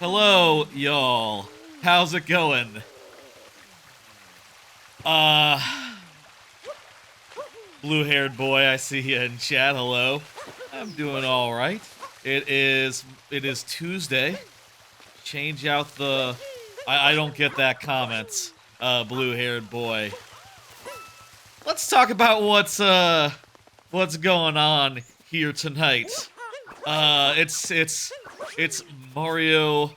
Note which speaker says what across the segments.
Speaker 1: Hello, y'all. How's it going? Uh, blue-haired boy, I see you in chat. Hello. I'm doing all right. It is Tuesday. Change out the. I don't get that comment. Blue-haired boy. Let's talk about what's going on here tonight. It's Mario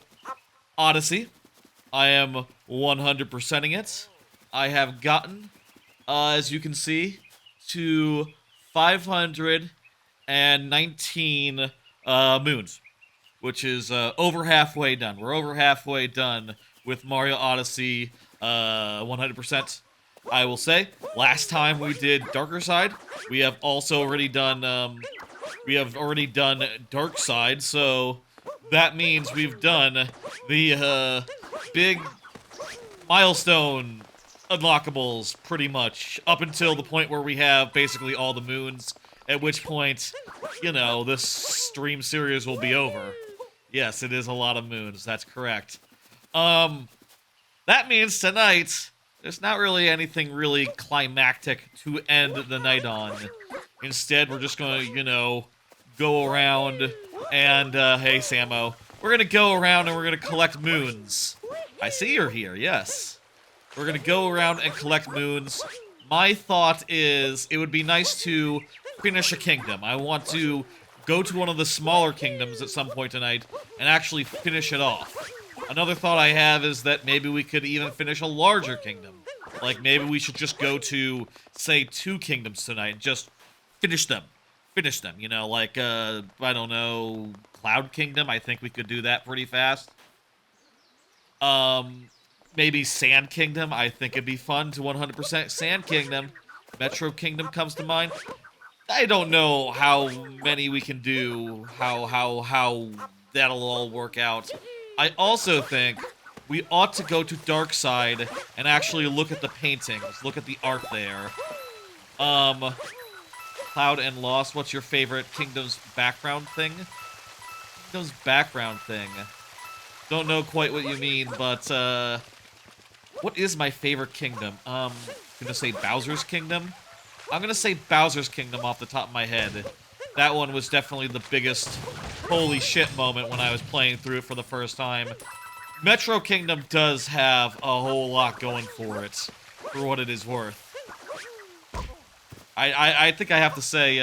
Speaker 1: Odyssey. I am 100%ing it. I have gotten, as you can see, to 519 moons, which is over halfway done. We're over halfway done with Mario Odyssey 100%. I will say, last time we did Darker Side, we have also already done Dark Side, so that means we've done the big milestone unlockables pretty much up until the point where we have basically all the moons, at which point, you know, this stream series will be over. Yes, it is a lot of moons, that's correct. That means tonight, there's not really anything really climactic to end the night on. Instead, we're just gonna, you know, go around and, hey, Samo. We're gonna go around and we're gonna collect moons. I see you're here, yes. We're gonna go around and collect moons. My thought is, it would be nice to finish a kingdom. I want to go to one of the smaller kingdoms at some point tonight and actually finish it off. Another thought I have is that maybe we could even finish a larger kingdom. Like, maybe we should just go to, say, 2 kingdoms tonight and just finish them. Finish them, you know, like, I don't know, Cloud Kingdom. I think we could do that pretty fast. Maybe Sand Kingdom. I think it'd be fun to 100% Sand Kingdom. Metro Kingdom comes to mind. I don't know how many we can do, how that'll all work out. I also think we ought to go to Dark Side and actually look at the paintings, look at the art there. Cloud and Lost, what's your favorite Kingdom's background thing? Kingdom's background thing. Don't know quite what you mean, but, what is my favorite kingdom? Gonna say Bowser's Kingdom? I'm gonna say Bowser's Kingdom off the top of my head. That one was definitely the biggest holy shit moment when I was playing through it for the first time. Metro Kingdom does have a whole lot going for it, for what it is worth. I think I have to say,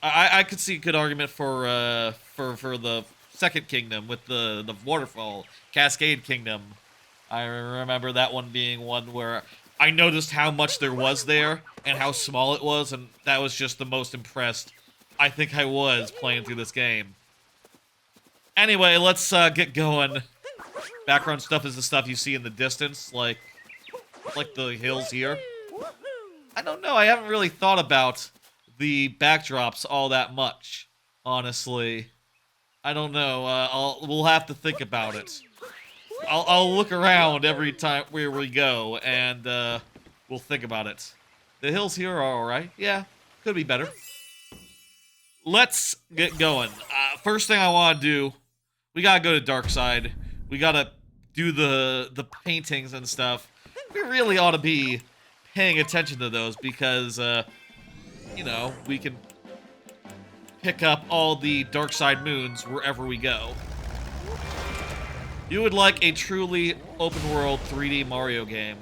Speaker 1: I could see a good argument for the second kingdom with the waterfall, Cascade Kingdom. I remember that one being one where I noticed how much there was there and how small it was, and that was just the most impressed I think I was playing through this game. Anyway, let's get going. Background stuff is the stuff you see in the distance, like the hills here. I don't know, I haven't really thought about the backdrops all that much, honestly. I don't know, we'll have to think about it. I'll look around every time where we go, and we'll think about it. The hills here are alright. Yeah, could be better. Let's get going. First thing I want to do, we gotta go to Dark Side. We gotta do the paintings and stuff. We really ought to be paying attention to those because, you know, we can pick up all the Dark Side moons wherever we go. You would like a truly open-world 3D Mario game.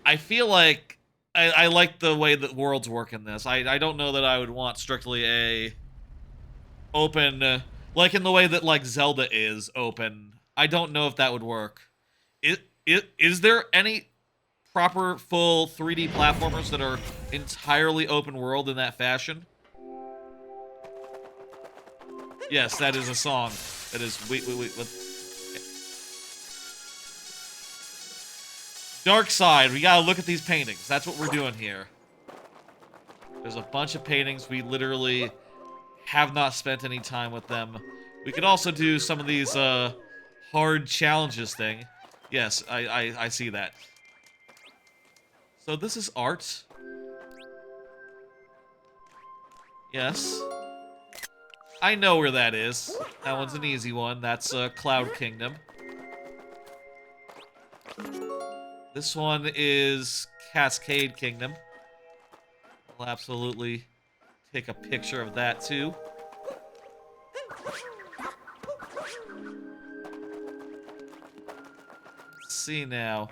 Speaker 1: I feel like I like the way that worlds work in this. I don't know that I would want strictly a open, like in the way that like Zelda is open. I don't know if that would work. Is there any proper full 3D platformers that are entirely open world in that fashion? Yes, that is a song. That is, wait. Dark Side, we gotta look at these paintings. That's what we're doing here. There's a bunch of paintings. We literally have not spent any time with them. We could also do some of these, hard challenges thing. Yes, I see that. So this is art. Yes. I know where that is. That one's an easy one. That's Cloud Kingdom. This one is Cascade Kingdom. I'll absolutely take a picture of that too. Let's see now.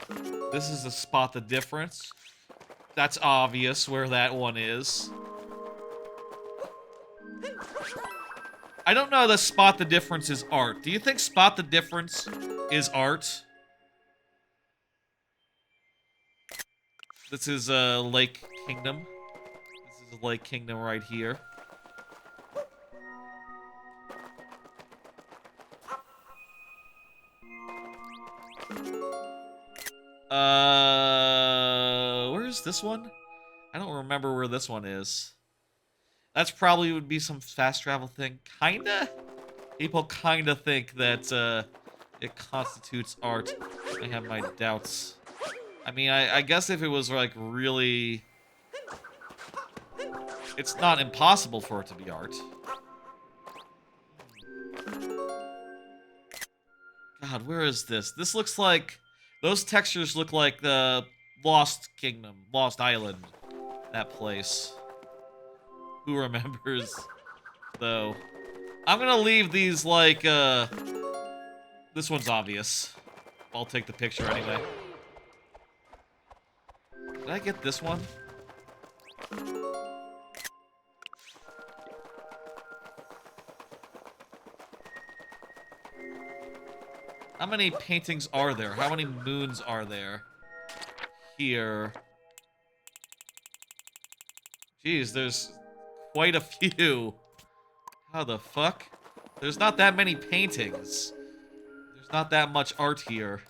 Speaker 1: This is to spot the difference. That's obvious where that one is. I don't know that spot the difference is art. Do you think spot the difference is art? This is Lake Kingdom. This is Lake Kingdom right here. Where's this one? I don't remember where this one is. That's probably would be some fast travel thing. Kinda? People kinda think that, it constitutes art. I have my doubts. I mean, I guess if it was, like, really... It's not impossible for it to be art. God, where is this? This looks like... Those textures look like the Lost Kingdom, Lost Island. That place. Who remembers, though? I'm gonna leave these, like, This one's obvious. I'll take the picture anyway. Did I get this one? How many paintings are there? How many moons are there? Here. Jeez, there's quite a few. How the fuck? There's not that many paintings. There's not that much art here.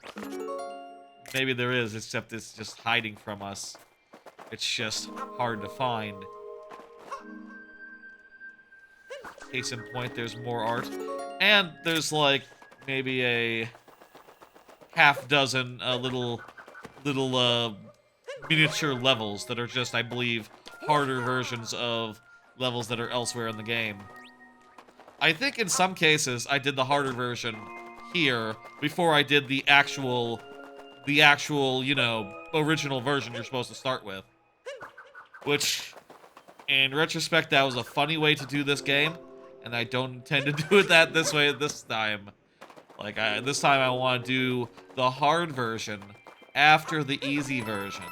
Speaker 1: Maybe there is, except it's just hiding from us. It's just hard to find. Case in point, there's more art. And there's like maybe a half dozen little miniature levels that are just, I believe, harder versions of levels that are elsewhere in the game. I think in some cases I did the harder version here before I did the actual, you know, original version you're supposed to start with. Which, in retrospect, that was a funny way to do this game, and I don't intend to do it this way this time. Like, this time I want to do the hard version after the easy version.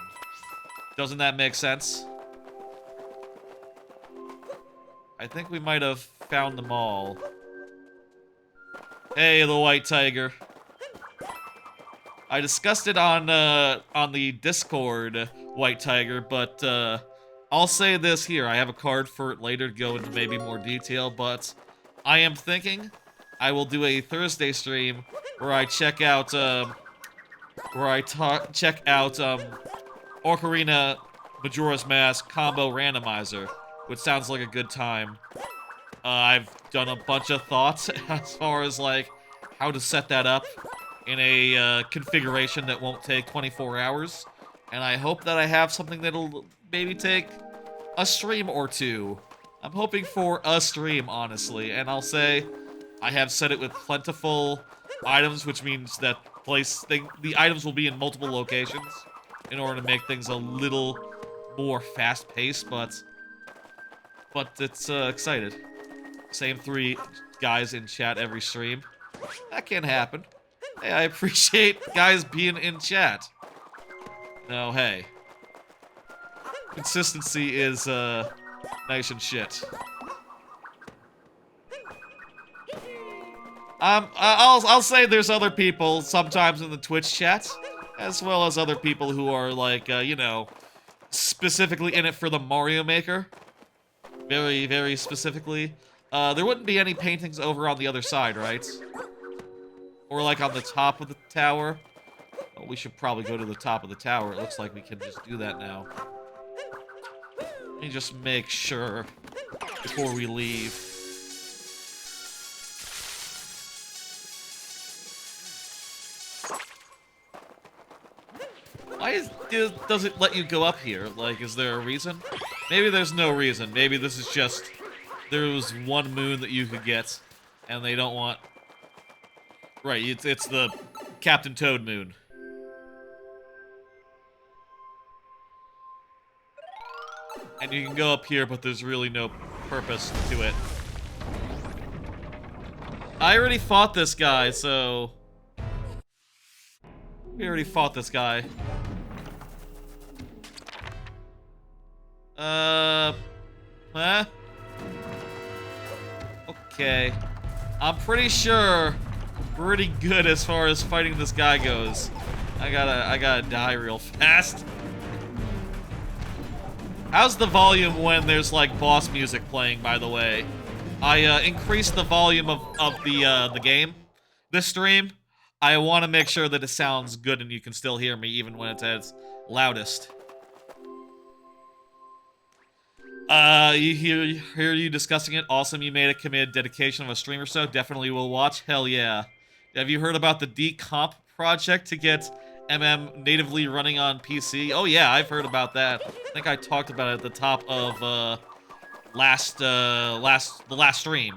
Speaker 1: Doesn't that make sense? I think we might have found them all. Hey, the white tiger. I discussed it on the Discord, white tiger, but I'll say this here. I have a card for it later to go into maybe more detail, but I am thinking I will do a Thursday stream where I check out Ocarina Majora's Mask Combo Randomizer, which sounds like a good time. I've done a bunch of thoughts as far as like how to set that up in a configuration that won't take 24 hours, and I hope that I have something that'll maybe take a stream or two. I'm hoping for a stream, honestly, and I'll say I have set it with plentiful items, which means that the items will be in multiple locations in order to make things a little more fast-paced, but it's excited. Same 3 guys in chat every stream. That can happen. Hey, I appreciate guys being in chat. No, hey. Consistency is nice and shit. I'll say there's other people sometimes in the Twitch chat, as well as other people who are like, you know, specifically in it for the Mario Maker. Very, very specifically. There wouldn't be any paintings over on the other side, right? Or like on the top of the tower. Well, we should probably go to the top of the tower. It looks like we can just do that now. Let me just make sure before we leave. Why does it let you go up here? Like, is there a reason? Maybe there's no reason. Maybe this is just there was one moon that you could get, and they don't want... Right, it's the Captain Toad moon. And you can go up here, but there's really no purpose to it. I already fought this guy, so... We already fought this guy. Huh? Okay. I'm pretty sure pretty good as far as fighting this guy goes. I gotta die real fast. How's the volume when there's like boss music playing, by the way? I increased the volume of the game this stream. I want to make sure that it sounds good and you can still hear me even when it's at its loudest. You hear you discussing it. Awesome, you made a committed dedication of a stream or so. Definitely will watch. Hell yeah. Have you heard about the decomp project to get MM natively running on PC? Oh yeah, I've heard about that. I think I talked about it at the top of the last stream.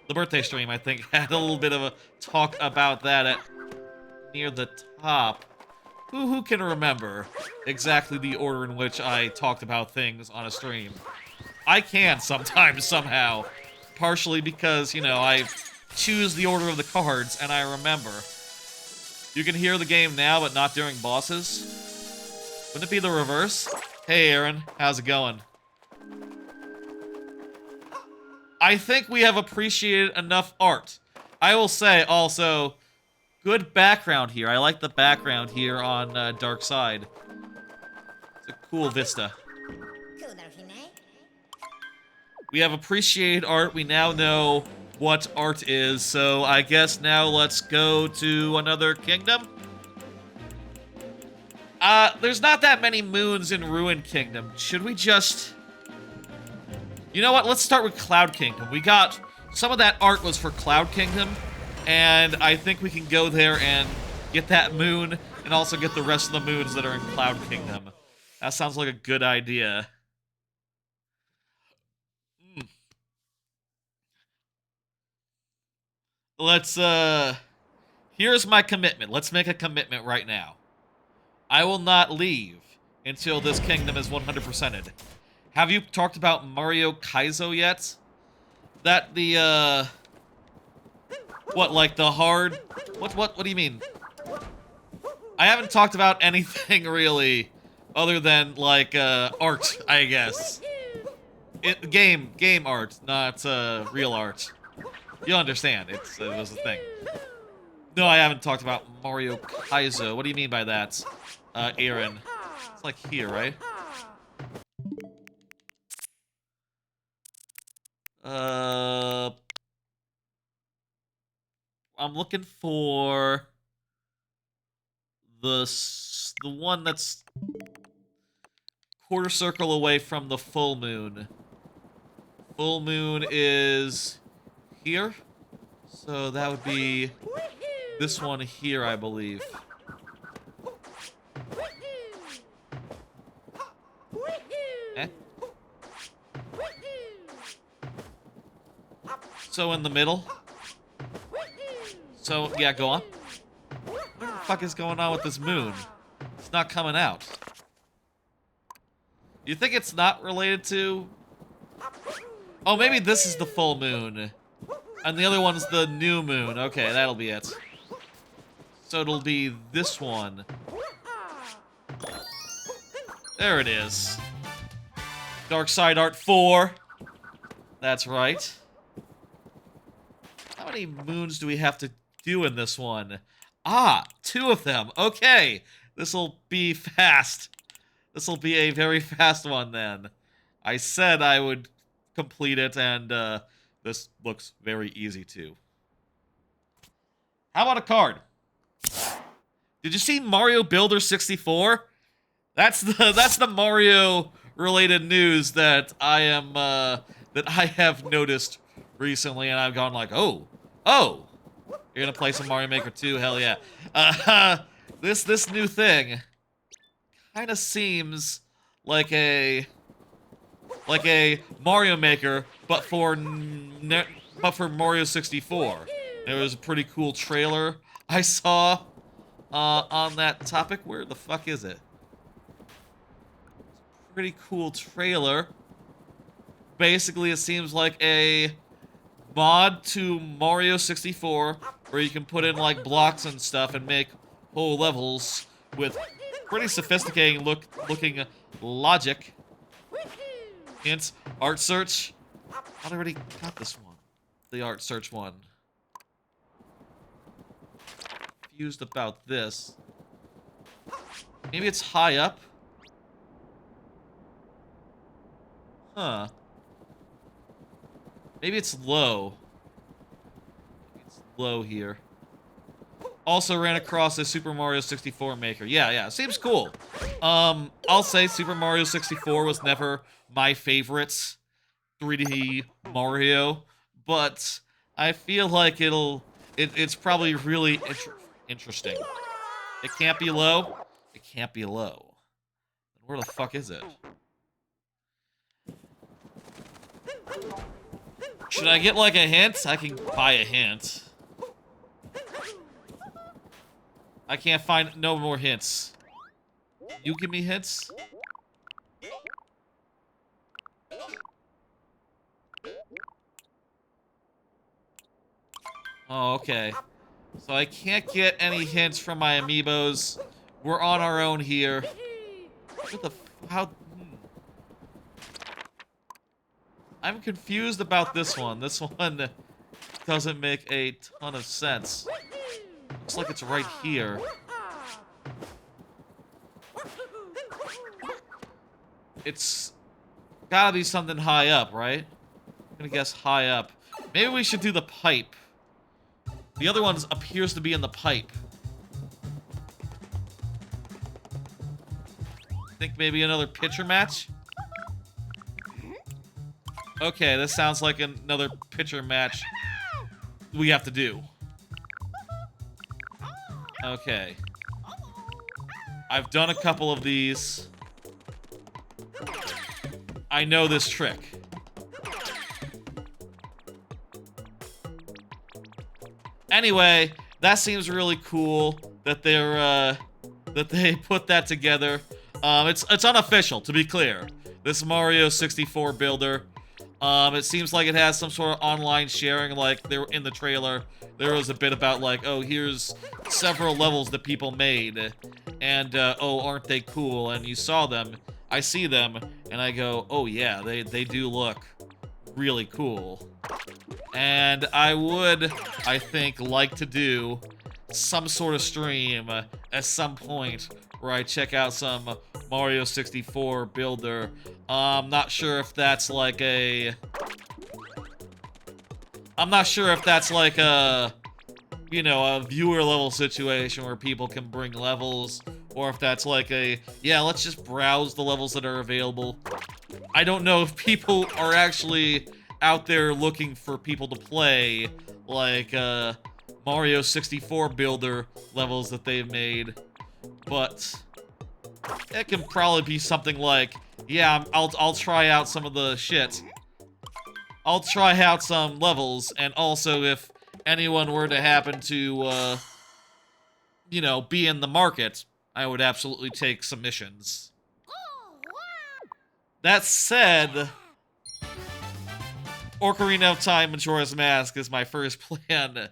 Speaker 1: The birthday stream, I think, had a little bit of a talk about that at near the top. Who can remember exactly the order in which I talked about things on a stream? I can sometimes, somehow. Partially because, you know, I choose the order of the cards, and I remember. You can hear the game now, but not during bosses? Wouldn't it be the reverse? Hey, Aaron. How's it going? I think we have appreciated enough art. I will say, also, good background here. I like the background here on Dark Side. It's a cool vista. We have appreciated art. We now know what art is, so I guess now let's go to another kingdom. There's not that many moons in Ruined Kingdom. Should we just... You know what? Let's start with Cloud Kingdom. We got... Some of that art was for Cloud Kingdom, and I think we can go there and get that moon, and also get the rest of the moons that are in Cloud Kingdom. That sounds like a good idea. Let's, here's my commitment. Let's make a commitment right now. I will not leave until this kingdom is 100%ed. Have you talked about Mario Kaizo yet? That the, what, like the hard... What do you mean? I haven't talked about anything really other than, like, art, I guess. Game art, not, real art. You'll understand. It was a thing. No, I haven't talked about Mario Kaizo. What do you mean by that, Aaron? It's like here, right? I'm looking for the one that's quarter circle away from the full moon. Full moon is here, so that would be this one here, I believe. Eh? So in the middle. So, yeah, go on. What the fuck is going on with this moon? It's not coming out. You think it's not related to... Oh, maybe this is the full moon. And the other one's the new moon. Okay, that'll be it. So it'll be this one. There it is. Dark Side Art 4. That's right. How many moons do we have to do in this one? Ah, 2 of them. Okay. This'll be fast. This'll be a very fast one then. I said I would complete it, and this looks very easy too. How about a card? Did you see Mario Builder 64? That's the Mario related news that I have noticed recently, and I've gone like, oh, you're gonna play some Mario Maker 2? Hell yeah. This new thing kind of seems like a like a Mario Maker, but for Mario 64. There was a pretty cool trailer I saw on that topic. Where the fuck is it? Pretty cool trailer. Basically, it seems like a mod to Mario 64 where you can put in like blocks and stuff and make whole levels with pretty sophisticated looking logic. Hints, art search. I already got this one. The art search one. Confused about this. Maybe it's high up. Huh. Maybe it's low. Maybe it's low here. Also ran across a Super Mario 64 maker. Yeah, seems cool. I'll say Super Mario 64 was never my favorite 3D Mario, but I feel like it's probably really interesting. It can't be low. It can't be low. Where the fuck is it? Should I get like a hint? I can buy a hint. I can't find no more hints. You give me hints? Oh, okay. So I can't get any hints from my amiibos. We're on our own here. What the how? I'm confused about this one. This one doesn't make a ton of sense. Looks like it's right here. It's gotta be something high up, right? I'm gonna guess high up. Maybe we should do the pipe. The other one appears to be in the pipe. Think maybe another pitcher match? Okay, this sounds like another pitcher match we have to do. Okay. I've done a couple of these. I know this trick. Anyway, that seems really cool that they put that together. It's unofficial, to be clear. This Mario 64 builder. It seems like it has some sort of online sharing, like there in the trailer. There was a bit about like, oh, here's several levels that people made, and oh, aren't they cool? And you saw them, I see them, and I go, oh yeah, they do look really cool. And I would, I think, like to do some sort of stream at some point where I check out some Mario 64 builder. Not sure if that's like a... I'm not sure if that's like a, you know, a viewer level situation where people can bring levels, or if that's like a, yeah, let's just browse the levels that are available. I don't know if people are actually out there looking for people to play, like, Mario 64 builder levels that they've made, but it can probably be something like, yeah, I'll try out some of the shit. I'll try out some levels, and also if anyone were to happen to, you know, be in the market, I would absolutely take submissions. That said, Ocarina of Time Majora's Mask is my first plan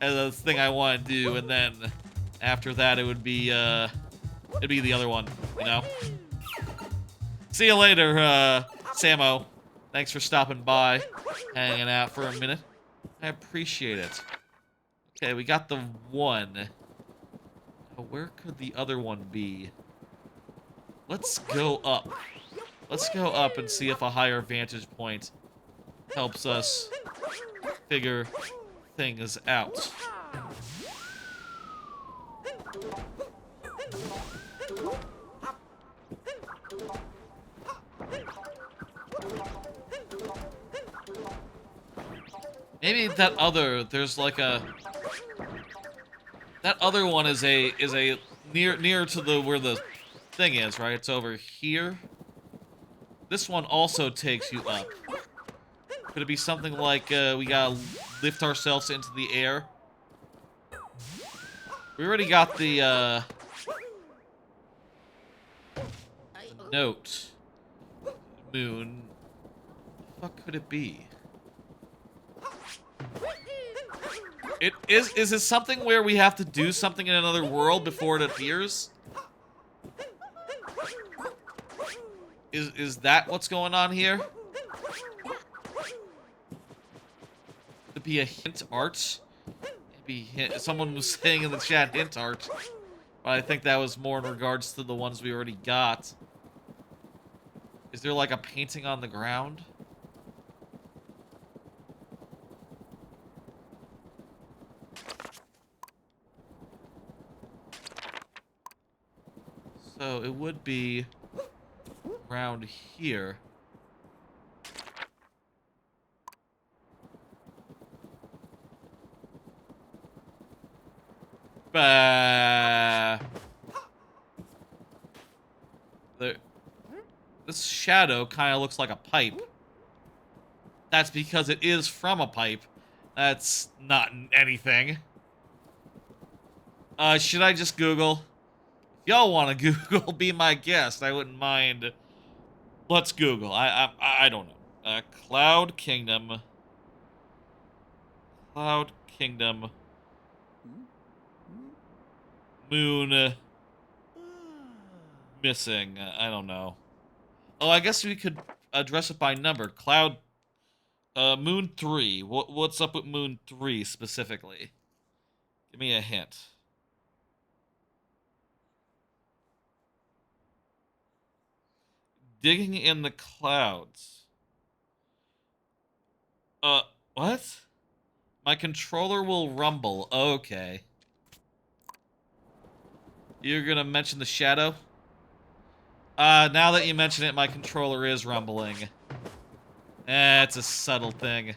Speaker 1: as a thing I want to do, and then after that it would be, it'd be the other one, you know? See you later, Samo. Thanks for stopping by, hanging out for a minute. I appreciate it. Okay, we got the one. Now, where could the other one be? Let's go up. Let's go up and see if a higher vantage point helps us figure things out. Maybe that other, there's like a, that other one is a near to the where the thing is, right? It's over here. This one also takes you up. Could it be something like we gotta lift ourselves into the air? We already got the note. Moon. What could it be? Is it something where we have to do something in another world before it appears? Is that what's going on here? Could be a hint art. Maybe someone was saying in the chat hint art, but I think that was more in regards to the ones we already got. Is there like a painting on the ground? So it would be around here. This shadow kind of looks like a pipe. That's because it is from a pipe. That's not anything. Should I just Google? If y'all want to Google, be my guest. I wouldn't mind. Let's Google. I don't know. Cloud Kingdom. Cloud Kingdom. Moon. Missing. I don't know. Oh, I guess we could address it by number. Cloud. Moon 3. What's up with Moon 3 specifically? Give me a hint. Digging in the clouds. What? My controller will rumble. Okay. You're gonna mention the shadow? Now that you mention it, my controller is rumbling. It's a subtle thing.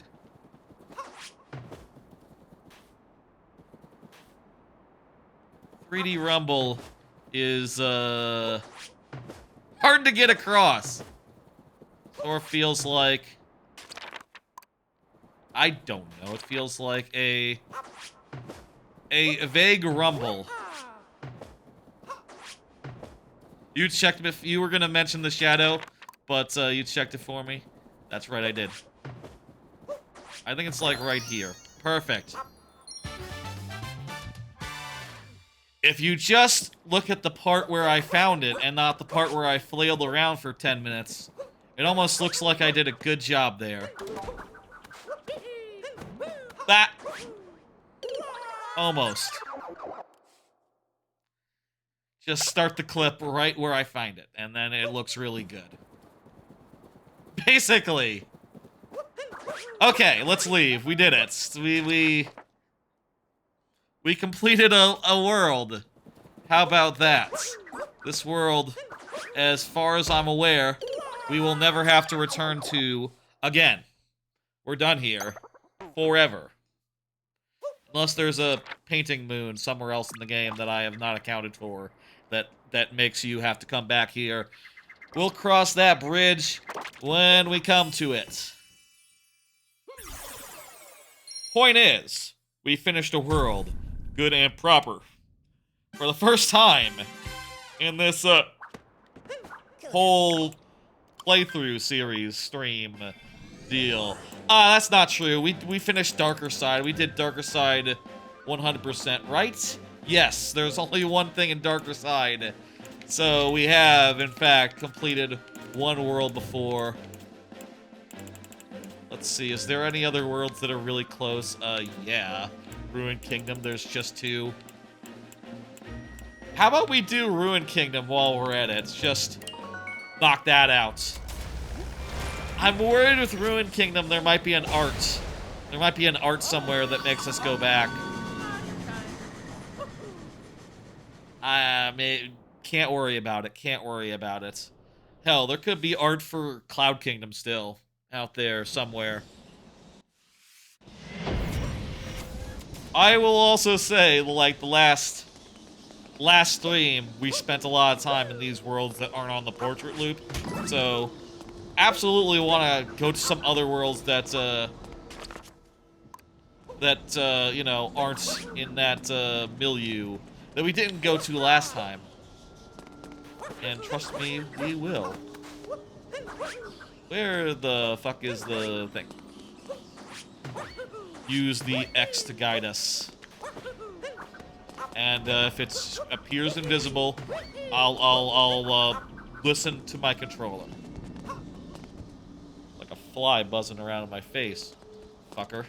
Speaker 1: "3D rumble" is, hard to get across. Or feels like... I don't know. It feels like a vague rumble. You checked if you were gonna mention the shadow, but you checked it for me. That's right, I did. I think it's like right here. Perfect. If you just look at the part where I found it and not the part where I flailed around for 10 minutes, it almost looks like I did a good job there. That. Almost. Just start the clip right where I find it, and then it looks really good. Basically. Okay, let's leave. We did it. We completed a world. How about that? This world, as far as I'm aware, we will never have to return to again. We're done here. Forever. Unless there's a painting moon somewhere else in the game that I have not accounted for that makes you have to come back here. We'll cross that bridge when we come to it. Point is, we finished a world, good and proper. For the first time in this whole playthrough series stream deal. That's not true. We finished Darker Side. We did Darker Side 100%, right? Yes, there's only one thing in Darker Side. So we have, in fact, completed one world before. Let's see, is there any other worlds that are really close? Yeah. Ruined Kingdom, there's just 2. How about we do Ruined Kingdom while we're at it? Just knock that out. I'm worried with Ruined Kingdom there might be an art. There might be an art somewhere that makes us go back. Can't worry about it. Can't worry about it. Hell, there could be art for Cloud Kingdom still out there somewhere. I will also say, like the last stream, we spent a lot of time in these worlds that aren't on the portrait loop. So absolutely want to go to some other worlds that, you know, aren't in that, milieu that we didn't go to last time. And trust me, we will. Where the fuck is the thing? Use the X to guide us. And if it appears invisible, I'll listen to my controller. Like a fly buzzing around in my face, fucker.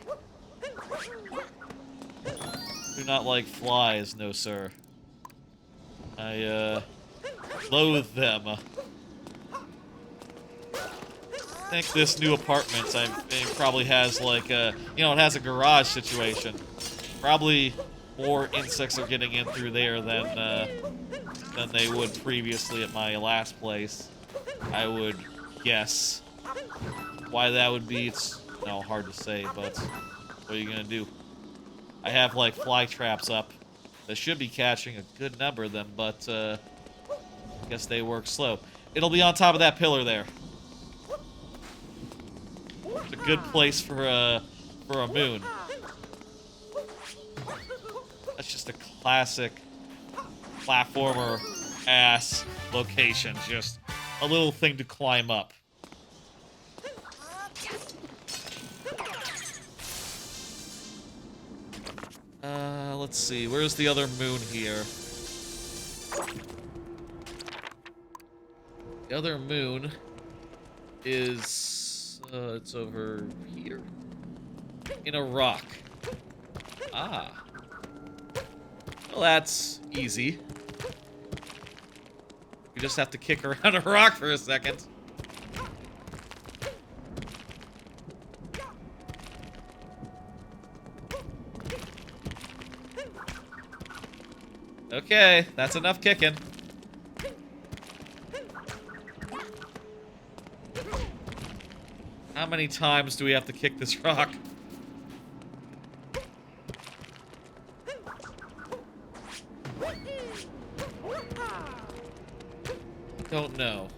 Speaker 1: Do not like flies, no sir. I loathe them. I think this new apartment it probably has like a, you know, it has a garage situation. Probably more insects are getting in through there than they would previously at my last place. I would guess. Why that would be, it's, you know, hard to say, but what are you gonna do? I have like fly traps up that should be catching a good number of them, but I guess they work slow. It'll be on top of that pillar there. It's a good place for a moon. That's just a classic platformer ass location. Just a little thing to climb up. Let's see. Where's the other moon here? The other moon is it's over here. In a rock. Ah. Well, that's easy. You just have to kick around a rock for a second. Okay, that's enough kicking. How many times do we have to kick this rock? Don't know.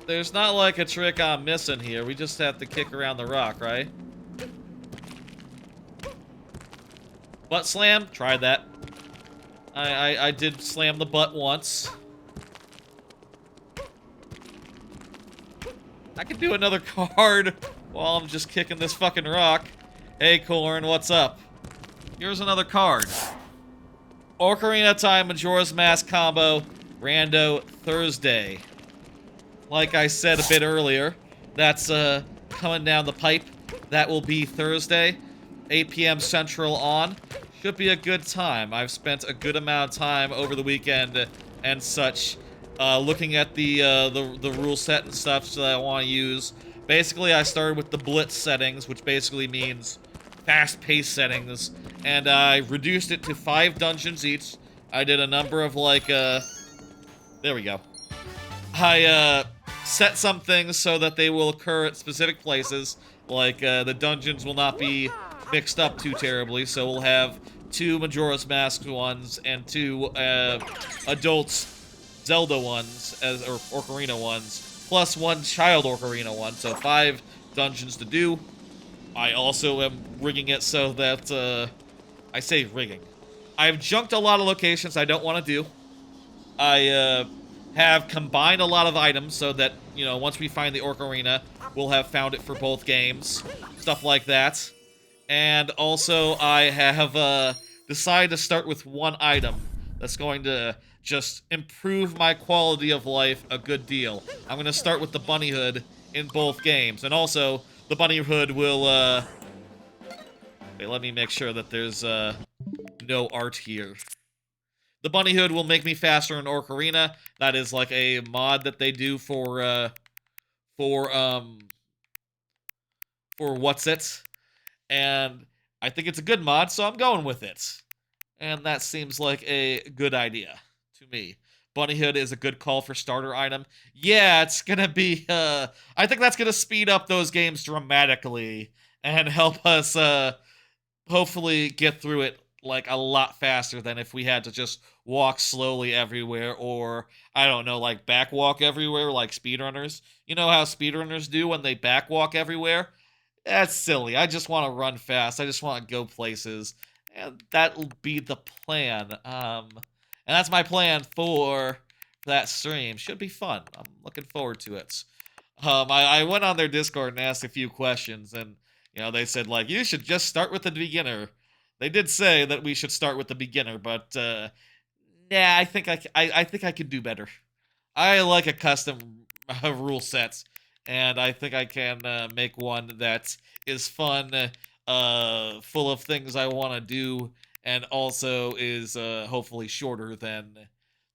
Speaker 1: There's not like a trick I'm missing here. We just have to kick around the rock, right? Butt slam? Tried that. I did slam the butt once. I could do another card while I'm just kicking this fucking rock. Hey, Corn, what's up? Here's another card. Ocarina Time Majora's Mask combo, Rando Thursday. Like I said a bit earlier, that's coming down the pipe. That will be Thursday, 8 p.m. Central on. Should be a good time. I've spent a good amount of time over the weekend and such, looking at the rule set and stuff that I want to use. Basically, I started with the Blitz settings, which basically means fast-paced settings, and I reduced it to 5 dungeons each. I did a number of, like, there we go. I, set some things so that they will occur at specific places, like, the dungeons will not be mixed up too terribly, so we'll have 2 Majora's Mask ones and 2, adults Zelda ones, or Ocarina ones, plus 1 child Ocarina one, so 5 dungeons to do. I also am rigging it so that, I say rigging. I've junked a lot of locations I don't want to do. I, have combined a lot of items so that, you know, once we find the Ocarina, we'll have found it for both games. Stuff like that. And also, I have, decided to start with 1 item that's going to just improve my quality of life a good deal. I'm going to start with the bunny hood in both games. And also, the bunny hood will, wait, let me make sure that there's, no art here. The bunny hood will make me faster in Ocarina. That is like a mod that they do for what's it. And I think it's a good mod, so I'm going with it. And that seems like a good idea to me. Bunny hood is a good call for starter item. Yeah, it's gonna be, I think that's gonna speed up those games dramatically and help us, hopefully get through it like a lot faster than if we had to just walk slowly everywhere, or I don't know, like backwalk everywhere like speedrunners. You know how speedrunners do when they backwalk everywhere? That's silly. I just want to run fast. I just want to go places. And that'll be the plan. And that's my plan for that stream. Should be fun. I'm looking forward to it. I went on their Discord and asked a few questions, and they said like you should just start with the beginner. They did say that we should start with the beginner, but nah, I think I could do better. I like a custom rule set, and I think I can make one that is fun, full of things I want to do, and also is hopefully shorter than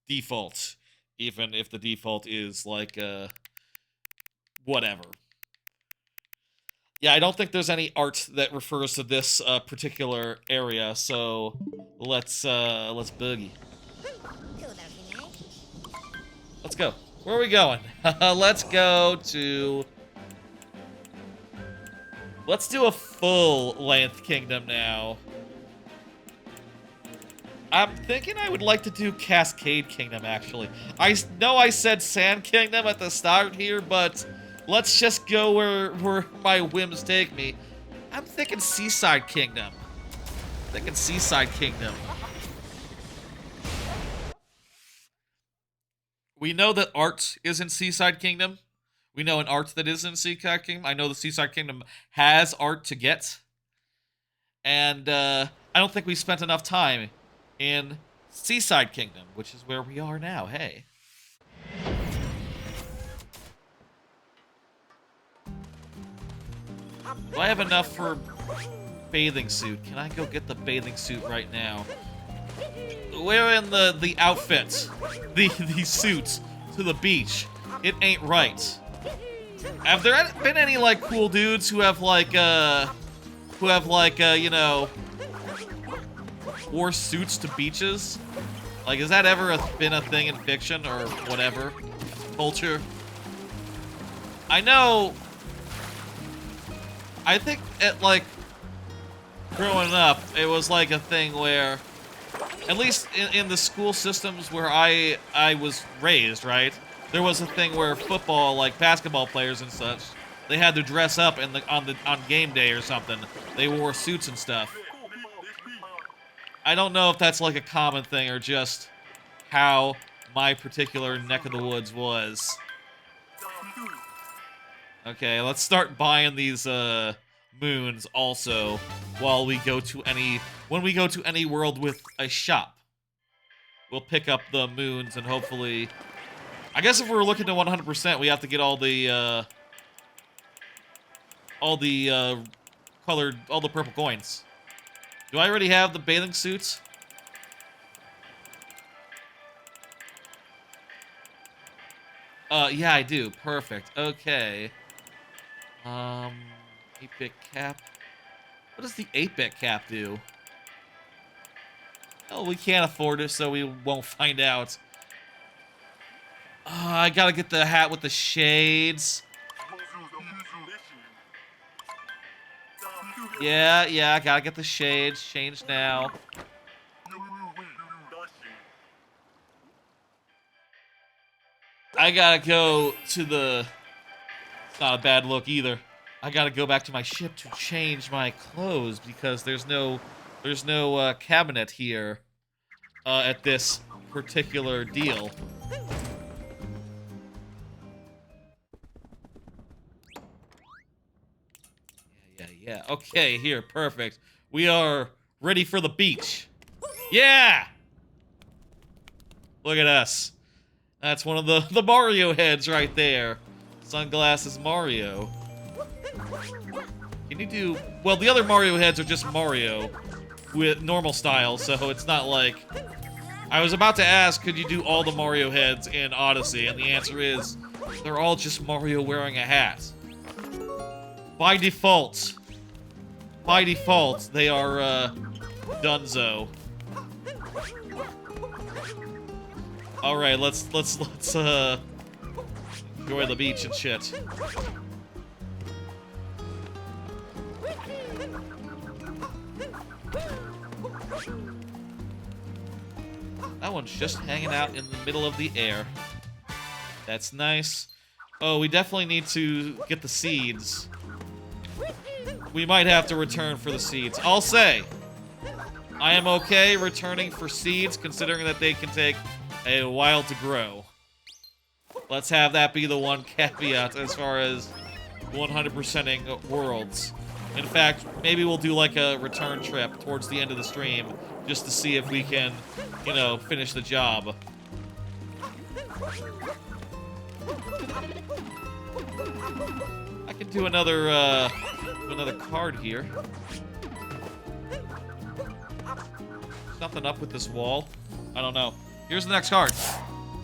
Speaker 1: default, even if the default is like whatever. Yeah, I don't think there's any art that refers to this particular area, so let's boogie. Let's go. Where are we going? Let's go to... Let's do a full-length kingdom now. I'm thinking I would like to do Cascade Kingdom, actually. I know I said Sand Kingdom at the start here, but let's just go where my whims take me. I'm thinking Seaside Kingdom. We know that art is in Seaside Kingdom. We know an art that is in Seaside Kingdom. I know the Seaside Kingdom has art to get. And I don't think we spent enough time in Seaside Kingdom, which is where we are now. Hey. Do I have enough for bathing suit? Can I go get the bathing suit right now? We're in the outfits, the suits to the beach. It ain't right. Have there been any like cool dudes who have like wore suits to beaches? Like, has that ever been a thing in fiction or whatever culture? I know. I think like growing up, it was like a thing where, at least in the school systems where I was raised, right? There was a thing where football, like basketball players and such, they had to dress up on game day or something. They wore suits and stuff. I don't know if that's like a common thing or just how my particular neck of the woods was. Okay, let's start buying these moons also while we go to when we go to any world with a shop. We'll pick up the moons and hopefully, I guess if we're looking to 100%, we have to get all the purple coins. Do I already have the bathing suits? Yeah, I do. Perfect. Okay. 8-bit cap. What does the 8-bit cap do? Oh, we can't afford it, so we won't find out. I gotta get the hat with the shades. Yeah, I gotta get the shades. Change now. I gotta go to the... It's not a bad look either. I gotta go back to my ship to change my clothes because there's no cabinet here at this particular deal. Yeah. Okay, here, perfect. We are ready for the beach. Yeah! Look at us. That's one of the Mario heads right there. Sunglasses Mario. Can you do... Well, the other Mario heads are just Mario with normal style, so it's not like... I was about to ask, could you do all the Mario heads in Odyssey? And the answer is, they're all just Mario wearing a hat. By default. By default, they are, Dunzo. Alright, let's enjoy the beach and shit. That one's just hanging out in the middle of the air. That's nice. Oh, we definitely need to get the seeds. We might have to return for the seeds. I'll say, I am okay returning for seeds, considering that they can take a while to grow. Let's have that be the one caveat as far as 100%ing worlds. In fact, maybe we'll do like a return trip towards the end of the stream just to see if we can, you know, finish the job. I can do another card here. Nothing up with this wall. I don't know. Here's the next card.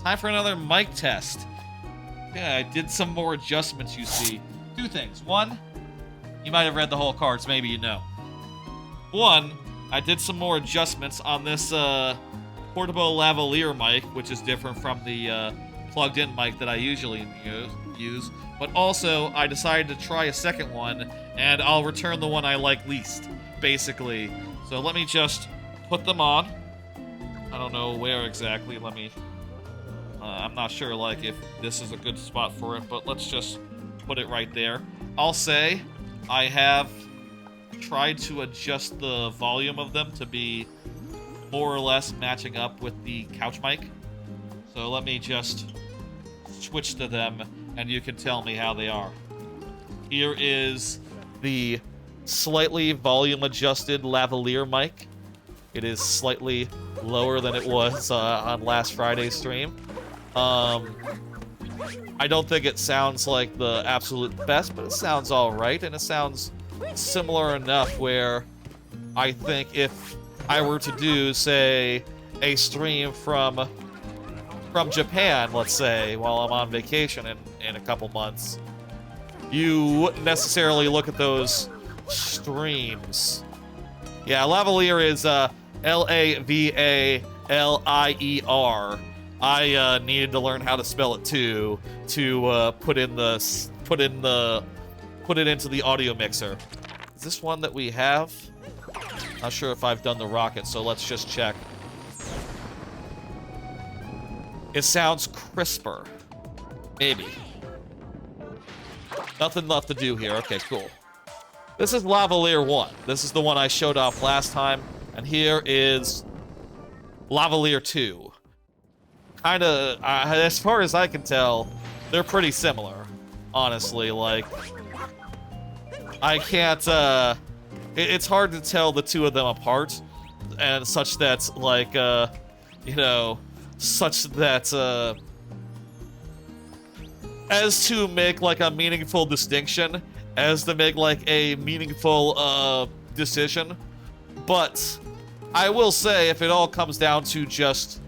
Speaker 1: Time for another mic test. Yeah, I did some more adjustments, you see. Two things. One, you might have read the whole cards, maybe you know. One, I did some more adjustments on this portable lavalier mic, which is different from the plugged-in mic that I usually use. But also, I decided to try a second one, and I'll return the one I like least, basically. So let me just put them on. I don't know where exactly. Let me... I'm not sure, like, if this is a good spot for it, but let's just put it right there. I'll say I have tried to adjust the volume of them to be more or less matching up with the couch mic. So let me just switch to them, and you can tell me how they are. Here is the slightly volume-adjusted lavalier mic. It is slightly lower than it was on last Friday's stream. I don't think it sounds like the absolute best, but it sounds alright, and it sounds similar enough where I think if I were to do, say, a stream from Japan, let's say, while I'm on vacation in a couple months, you wouldn't necessarily look at those streams. Yeah, lavalier is L-A-V-A-L-I-E-R. I needed to learn how to spell it too to put it into the audio mixer. Is this one that we have? Not sure if I've done the rocket, so let's just check. It sounds crisper. Maybe. Nothing left to do here. Okay, cool. This is lavalier 1. This is the one I showed off last time. And here is lavalier 2. Kinda, as far as I can tell, they're pretty similar. Honestly, like... I can't, it's hard to tell the two of them apart. And such that, like, you know... Such that, as to make, like, a meaningful distinction. As to make, like, a meaningful, decision. But, I will say, if it all comes down to just...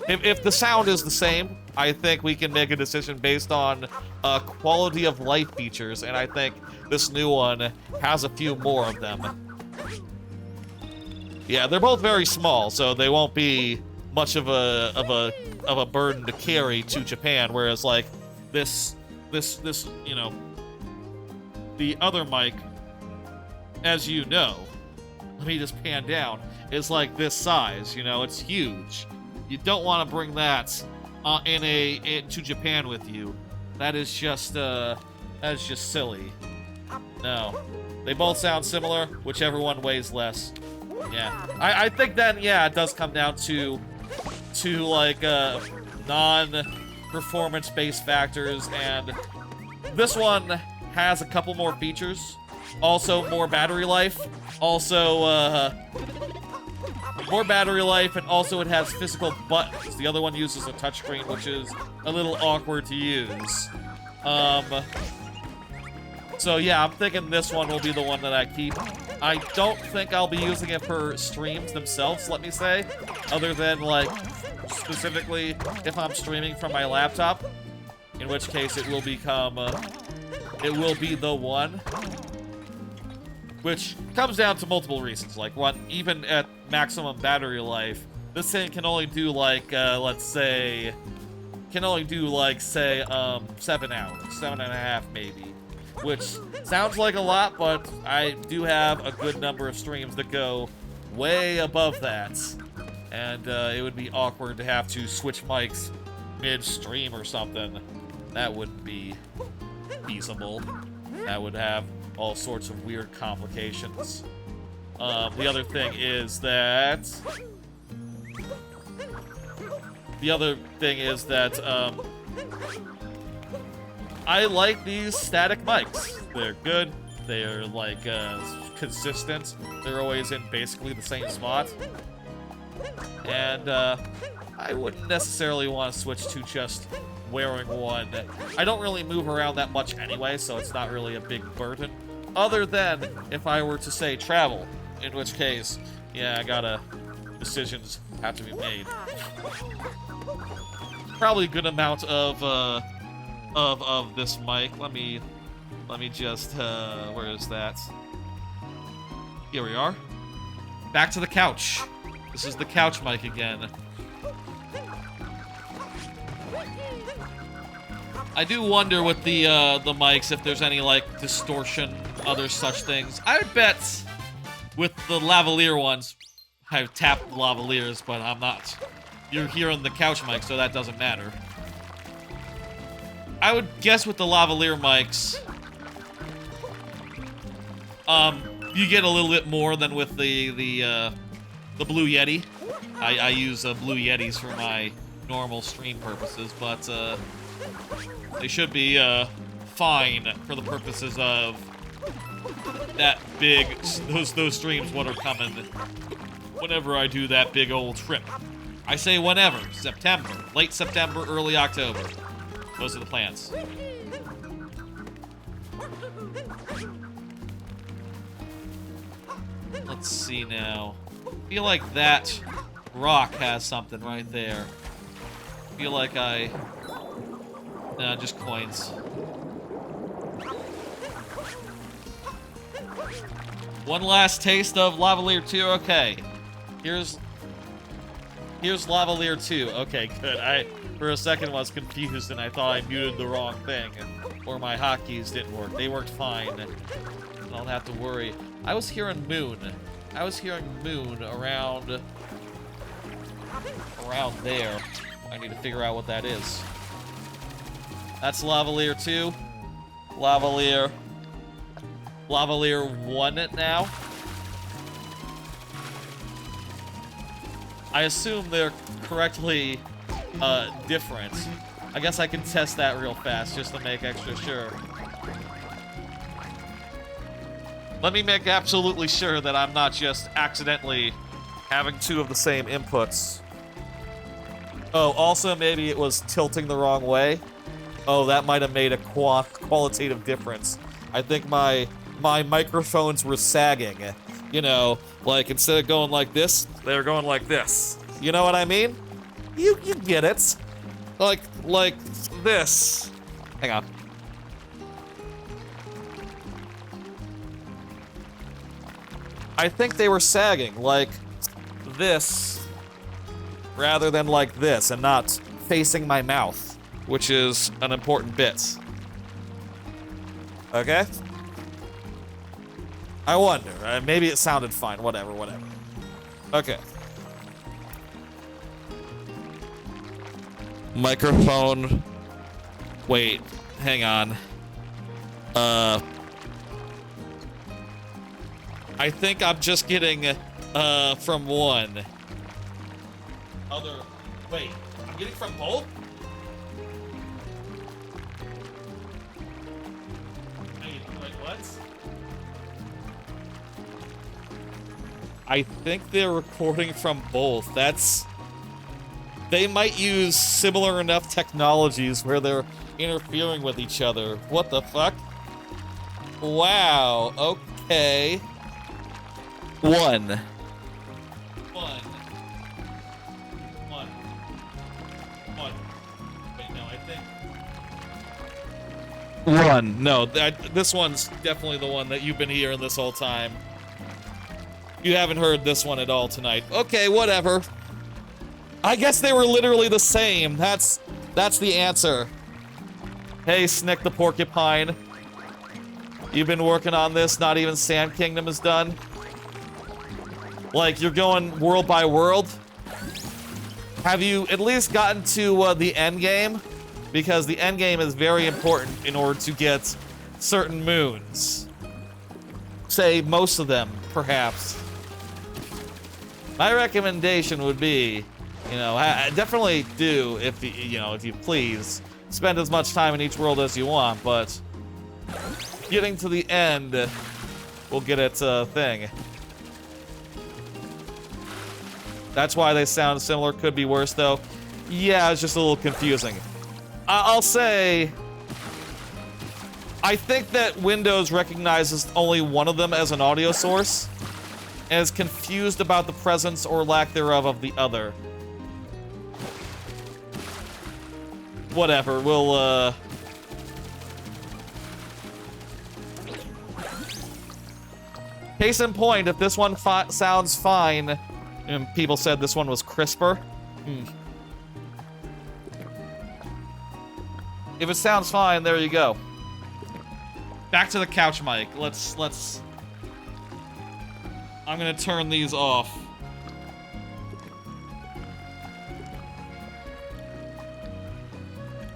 Speaker 1: If the sound is the same, I think we can make a decision based on, quality of life features. And I think this new one has a few more of them. Yeah, they're both very small, so they won't be much of a burden to carry to Japan, whereas like this you know, the other mic, as you know, let me just pan down, is like this size, you know, it's huge. You don't want to bring that to Japan with you. That is just silly. No, they both sound similar, whichever one weighs less. Yeah, I think then, yeah, it does come down to like non-performance-based factors, and this one has a couple more features. Also, more battery life. Also, more battery life, and also it has physical buttons. The other one uses a touchscreen, which is a little awkward to use. So yeah, I'm thinking this one will be the one that I keep. I don't think I'll be using it for streams themselves, let me say, other than, like, specifically if I'm streaming from my laptop, in which case it will become, it will be the one, which comes down to multiple reasons. Like, one, even at maximum battery life, this thing can only do, like, let's say, can only do, like, say, 7 hours, 7.5 maybe. Which sounds like a lot, but I do have a good number of streams that go way above that. and it would be awkward to have to switch mics mid-stream or something. That wouldn't be feasible. That would have all sorts of weird complications. The other thing is that... I like these static mics. They're good. They're, like, consistent. They're always in basically the same spot. And, I wouldn't necessarily want to switch to just wearing one. I don't really move around that much anyway, so it's not really a big burden. Other than if I were to, say, travel. In which case, yeah, decisions have to be made. Probably a good amount of this mic. Let me just, where is that? Here we are. Back to the couch. This is the couch mic again. I do wonder with the mics if there's any, like, distortion, other such things. I would bet with the lavalier ones, I've tapped the lavaliers, but I'm not. You're hearing the couch mic, so that doesn't matter. I would guess with the lavalier mics, you get a little bit more than with the Blue Yeti. I use Blue Yetis for my normal stream purposes, but they should be fine for the purposes of that big, those streams what are coming whenever I do that big old trip. I say whenever, September, late September, early October. Those are the plans. Let's see now. I feel like that rock has something right there. I feel like nah, just coins. One last taste of Lavalier 2. Okay. Here's Lavalier 2. Okay, good. For a second was confused and I thought I muted the wrong thing. Or my hotkeys didn't work. They worked fine. I don't have to worry. I was hearing Moon. I was hearing Moon around there. I need to figure out what that is. That's Lavalier 2. Lavalier 1 now. I assume they're correctly different. I guess I can test that real fast just to make extra sure. Let me make absolutely sure that I'm not just accidentally having two of the same inputs. Oh, also maybe it was tilting the wrong way. Oh, that might have made a qualitative difference. I think my microphones were sagging. You know, like instead of going like this, they were going like this. You know what I mean? You get it. Like this. Hang on. I think they were sagging like this rather than like this and not facing my mouth, which is an important bit. Okay? I wonder. Maybe it sounded fine. Whatever. Okay. Microphone. Wait. Hang on. I think I'm just getting, from one. Wait. I'm getting from both? Wait, what? I think they're recording from both. They might use similar enough technologies where they're interfering with each other. What the fuck? Wow, okay. One. Wait, no, I think... One. No, this one's definitely the one that you've been hearing this whole time. You haven't heard this one at all tonight. Okay, whatever. I guess they were literally the same. That's the answer. Hey, Snick the Porcupine. You've been working on this, not even Sand Kingdom is done? Like, you're going world by world? Have you at least gotten to the end game? Because the end game is very important in order to get certain moons. Say most of them, perhaps. My recommendation would be, you know, definitely do, if you know, if you please, spend as much time in each world as you want, but getting to the end will get its thing. That's why they sound similar. Could be worse, though. Yeah, it's just a little confusing. I'll say, I think that Windows recognizes only one of them as an audio source, and is confused about the presence or lack thereof of the other. Whatever, we'll, Case in point, if this one sounds fine, and people said this one was crisper. If it sounds fine, there you go. Back to the couch mic. Let's... I'm gonna turn these off.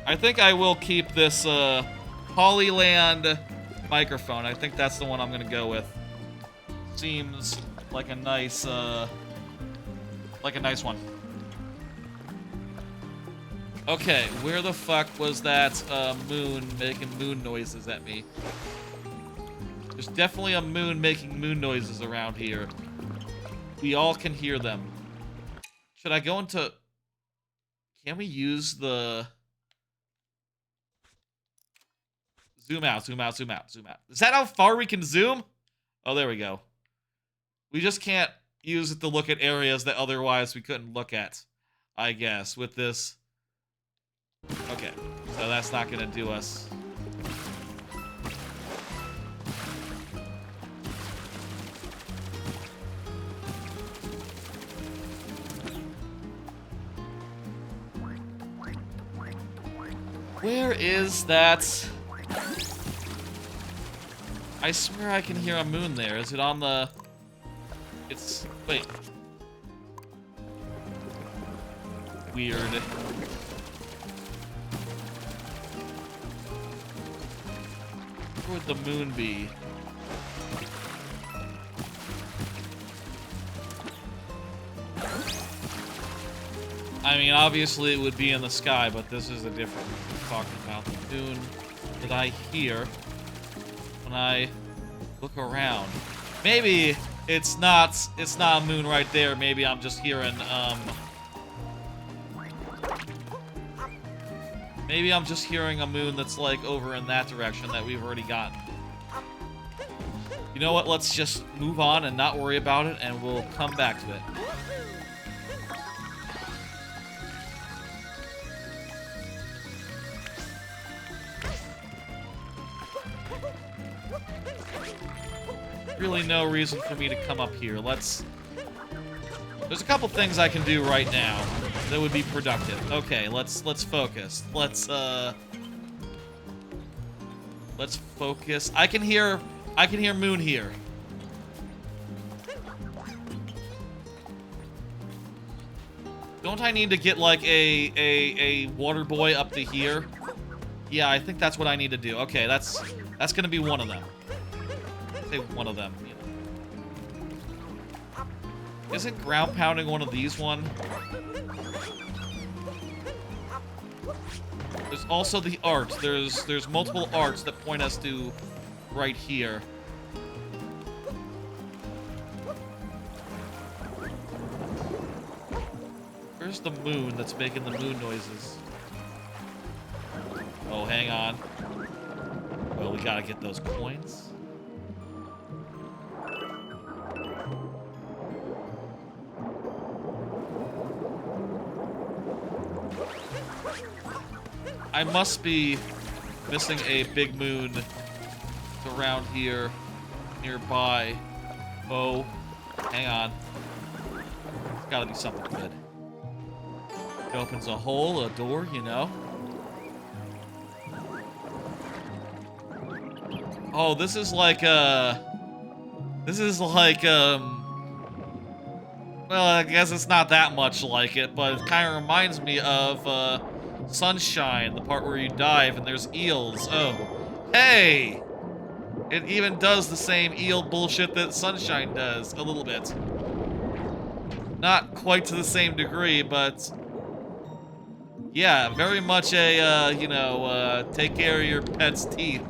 Speaker 1: I think I will keep this, Polyland microphone. I think that's the one I'm gonna go with. Seems like a nice one. Okay, where the fuck was that moon making moon noises at me? There's definitely a moon making moon noises around here. We all can hear them. Should I go into... Can we use the... Zoom out, zoom out, zoom out, zoom out. Is that how far we can zoom? Oh, there we go. We just can't use it to look at areas that otherwise we couldn't look at, I guess, with this. Okay, so that's not gonna do us. Where is that? I swear I can hear a moon there. Is it on the... It's... Wait. Weird. Where would the moon be? I mean, obviously it would be in the sky, but this is a different moon. We're talking about the moon that I hear when I look around. Maybe it's not a moon right there. Maybe I'm just hearing, maybe I'm just hearing a moon that's like over in that direction that we've already gotten. You know what? Let's just move on and not worry about it, and we'll come back to it. Really no reason for me to come up here. There's a couple things I can do right now that would be productive. Okay, let's focus. Let's focus. I can hear moon here. Don't I need to get like a water boy up to here? Yeah, I think that's what I need to do. Okay, that's gonna be one of them. Say one of them. Isn't ground pounding one of these one? There's also the art. There's multiple arts that point us to right here. Where's the moon that's making the moon noises? Oh, hang on. Well, we gotta get those coins. I must be missing a big moon around here, nearby. Oh, hang on. There's gotta be something good. It opens a hole, a door, you know. Oh, this is like Well, I guess it's not that much like it, but it kind of reminds me of Sunshine, the part where you dive and there's eels. Oh, hey! It even does the same eel bullshit that Sunshine does, a little bit. Not quite to the same degree, but yeah, very much a, take care of your pet's teeth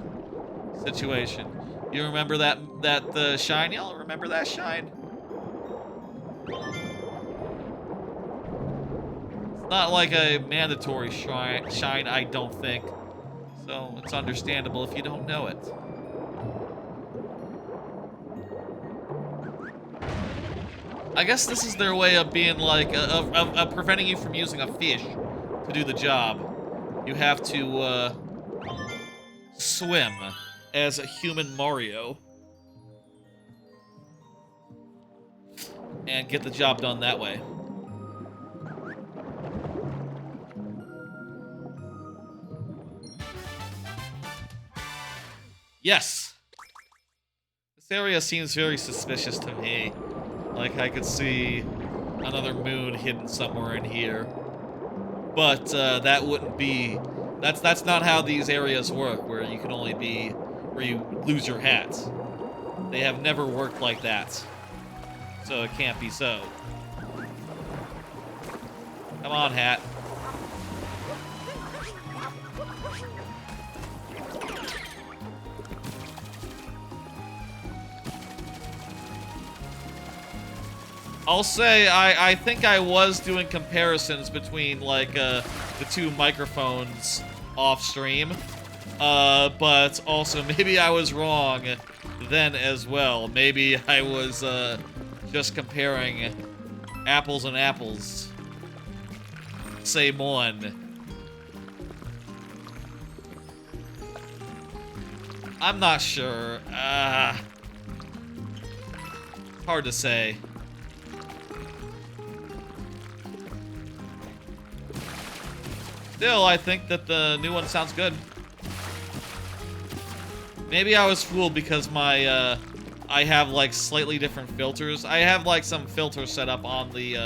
Speaker 1: situation. You remember that shine? Y'all remember that shine? It's not like a mandatory shine, I don't think. So it's understandable if you don't know it. I guess this is their way of being like, of preventing you from using a fish to do the job. You have to, swim as a human Mario. And get the job done that way. Yes! This area seems very suspicious to me. Like, I could see another moon hidden somewhere in here. But, that wouldn't be... That's not how these areas work, where you can only be... where you lose your hat. They have never worked like that. So it can't be so. Come on, hat. I'll say I think I was doing comparisons between like the two microphones off stream, but also maybe I was wrong then as well. Maybe I was just comparing apples and apples. Same one. I'm not sure. Hard to say. Still, I think that the new one sounds good. Maybe I was fooled because my, I have, like, slightly different filters. I have, like, some filters set up on the,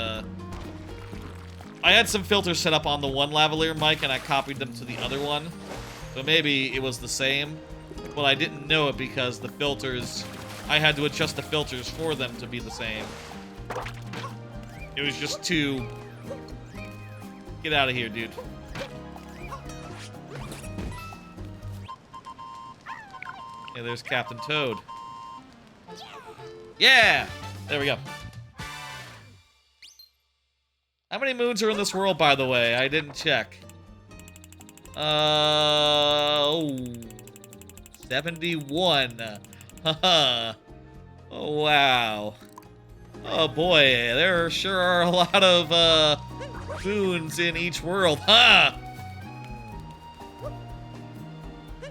Speaker 1: I had some filters set up on the one lavalier mic, and I copied them to the other one. So maybe it was the same, but I didn't know it because the filters... I had to adjust the filters for them to be the same. It was just too... Get out of here, dude. Yeah, there's Captain Toad. Yeah! There we go. How many moons are in this world, by the way? I didn't check. 71. Haha. Oh, wow. Oh, boy. There sure are a lot of, moons in each world. Huh!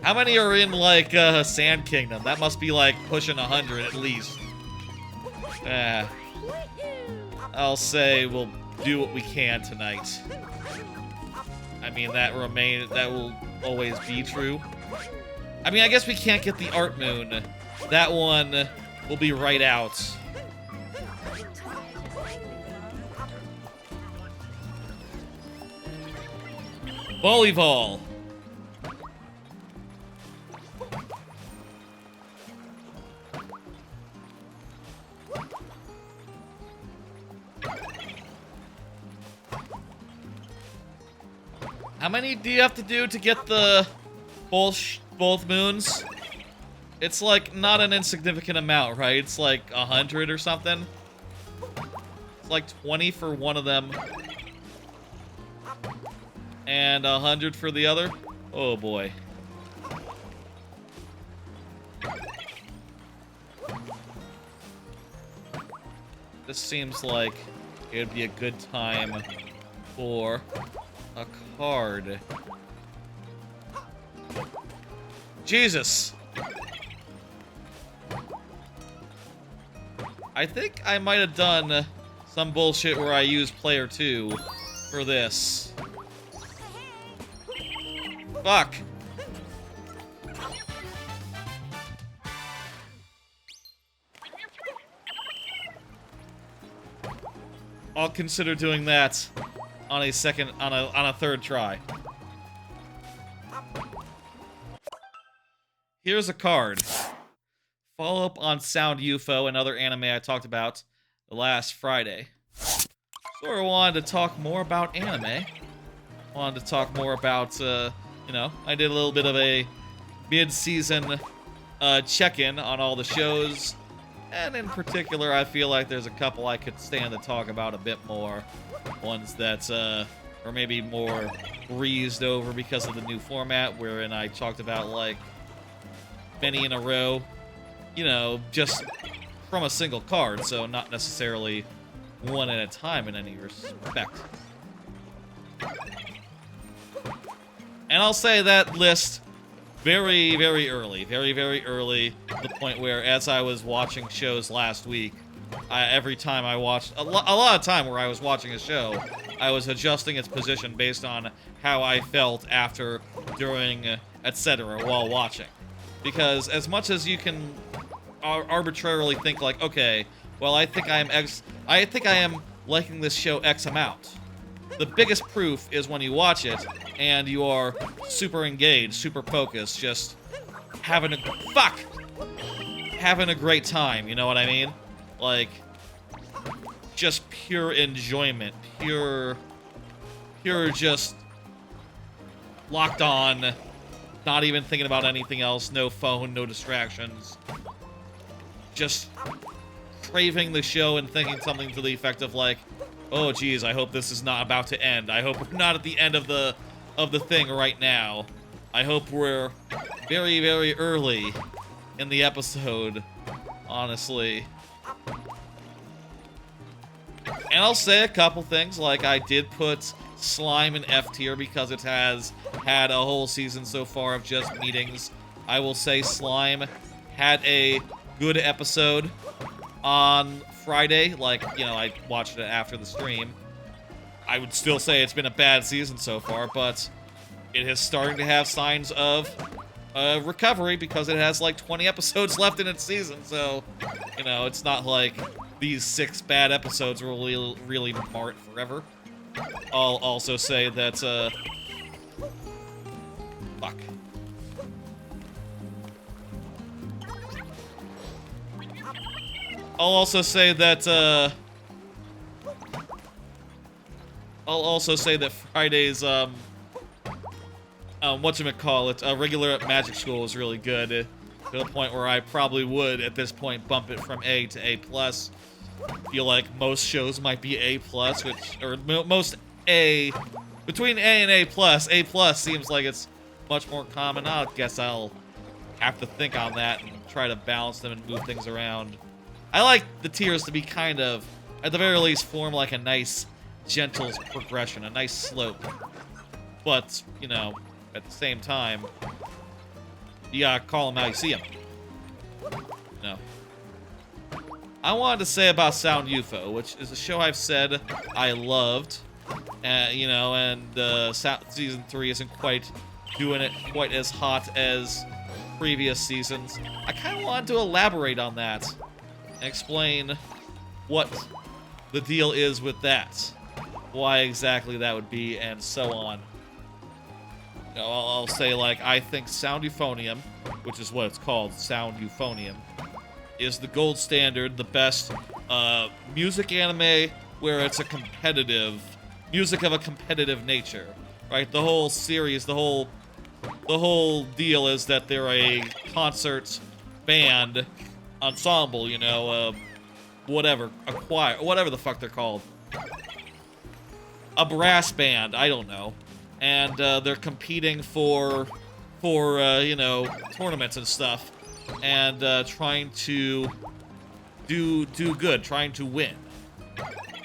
Speaker 1: How many are in, like, Sand Kingdom? That must be, like, pushing 100 at least. I'll say we'll do what we can tonight. I mean, that will always be true. I mean, I guess we can't get the Art Moon. That one will be right out. Volleyball. How many do you have to do to get the both moons? It's like not an insignificant amount, right? It's like 100 or something. It's like 20 for one of them. And 100 for the other. Oh boy. This seems like it would be a good time for a card. Jesus. I think I might have done some bullshit where I used player 2 for this. Fuck. I'll consider doing that on a third try. Here's a card. Follow up on Sound UFO, another anime I talked about last Friday. Sort of wanted to talk more about anime. Wanted to talk more about, you know, I did a little bit of a mid-season check-in on all the shows. And in particular, I feel like there's a couple I could stand to talk about a bit more. Ones that are maybe more breezed over because of the new format, wherein I talked about, like, many in a row. You know, just from a single card, so not necessarily one at a time in any respect. And I'll say that list very, very early. Very, very early. To the point where, as I was watching shows last week, every time I watched... A lot of time where I was watching a show, I was adjusting its position based on how I felt after, during, etc. while watching. Because as much as you can arbitrarily think like, okay, well, I think I am liking this show X amount. The biggest proof is when you watch it and you are super engaged, super focused, just having a great time, you know what I mean? Like, just pure enjoyment, pure just locked on, not even thinking about anything else, no phone, no distractions. Just craving the show and thinking something to the effect of like, oh geez, I hope this is not about to end. I hope we're not at the end of the thing right now. I hope we're very, very early in the episode, honestly. And I'll say a couple things, like I did put Slime in F tier because it has had a whole season so far of just meetings. I will say Slime had a good episode on Friday. Like, you know, I watched it after the stream. I would still say it's been a bad season so far, but it is starting to have signs of recovery because it has like 20 episodes left in its season. So, you know, it's not like these 6 bad episodes will really mar it forever. I'll also say that, fuck. I'll also say that Friday's, whatchamacallit, regular at Magic School is really good, to the point where I probably would, at this point, bump it from A to A+. Feel like most shows might be A+, most A, between A and A+, seems like it's much more common. I guess I'll have to think on that and try to balance them and move things around. I like the tiers to be kind of, at the very least, form like a nice, gentle progression, a nice slope. But, you know, at the same time, you gotta call them how you see them. No. I wanted to say about Sound UFO, which is a show I've said I loved. You know, and Season 3 isn't quite doing it quite as hot as previous seasons. I kind of wanted to elaborate on that. Explain what the deal is with that, why exactly that would be, and so on. You know, I'll say, like, I think Sound Euphonium, which is what it's called, Sound Euphonium, is the gold standard, the best music anime where it's a competitive, music of a competitive nature, right? The whole series, the whole deal is that they're a concert band ensemble, you know, whatever, a choir, whatever the fuck they're called. A brass band, I don't know. And they're competing for you know, tournaments and stuff. And trying to do good, trying to win.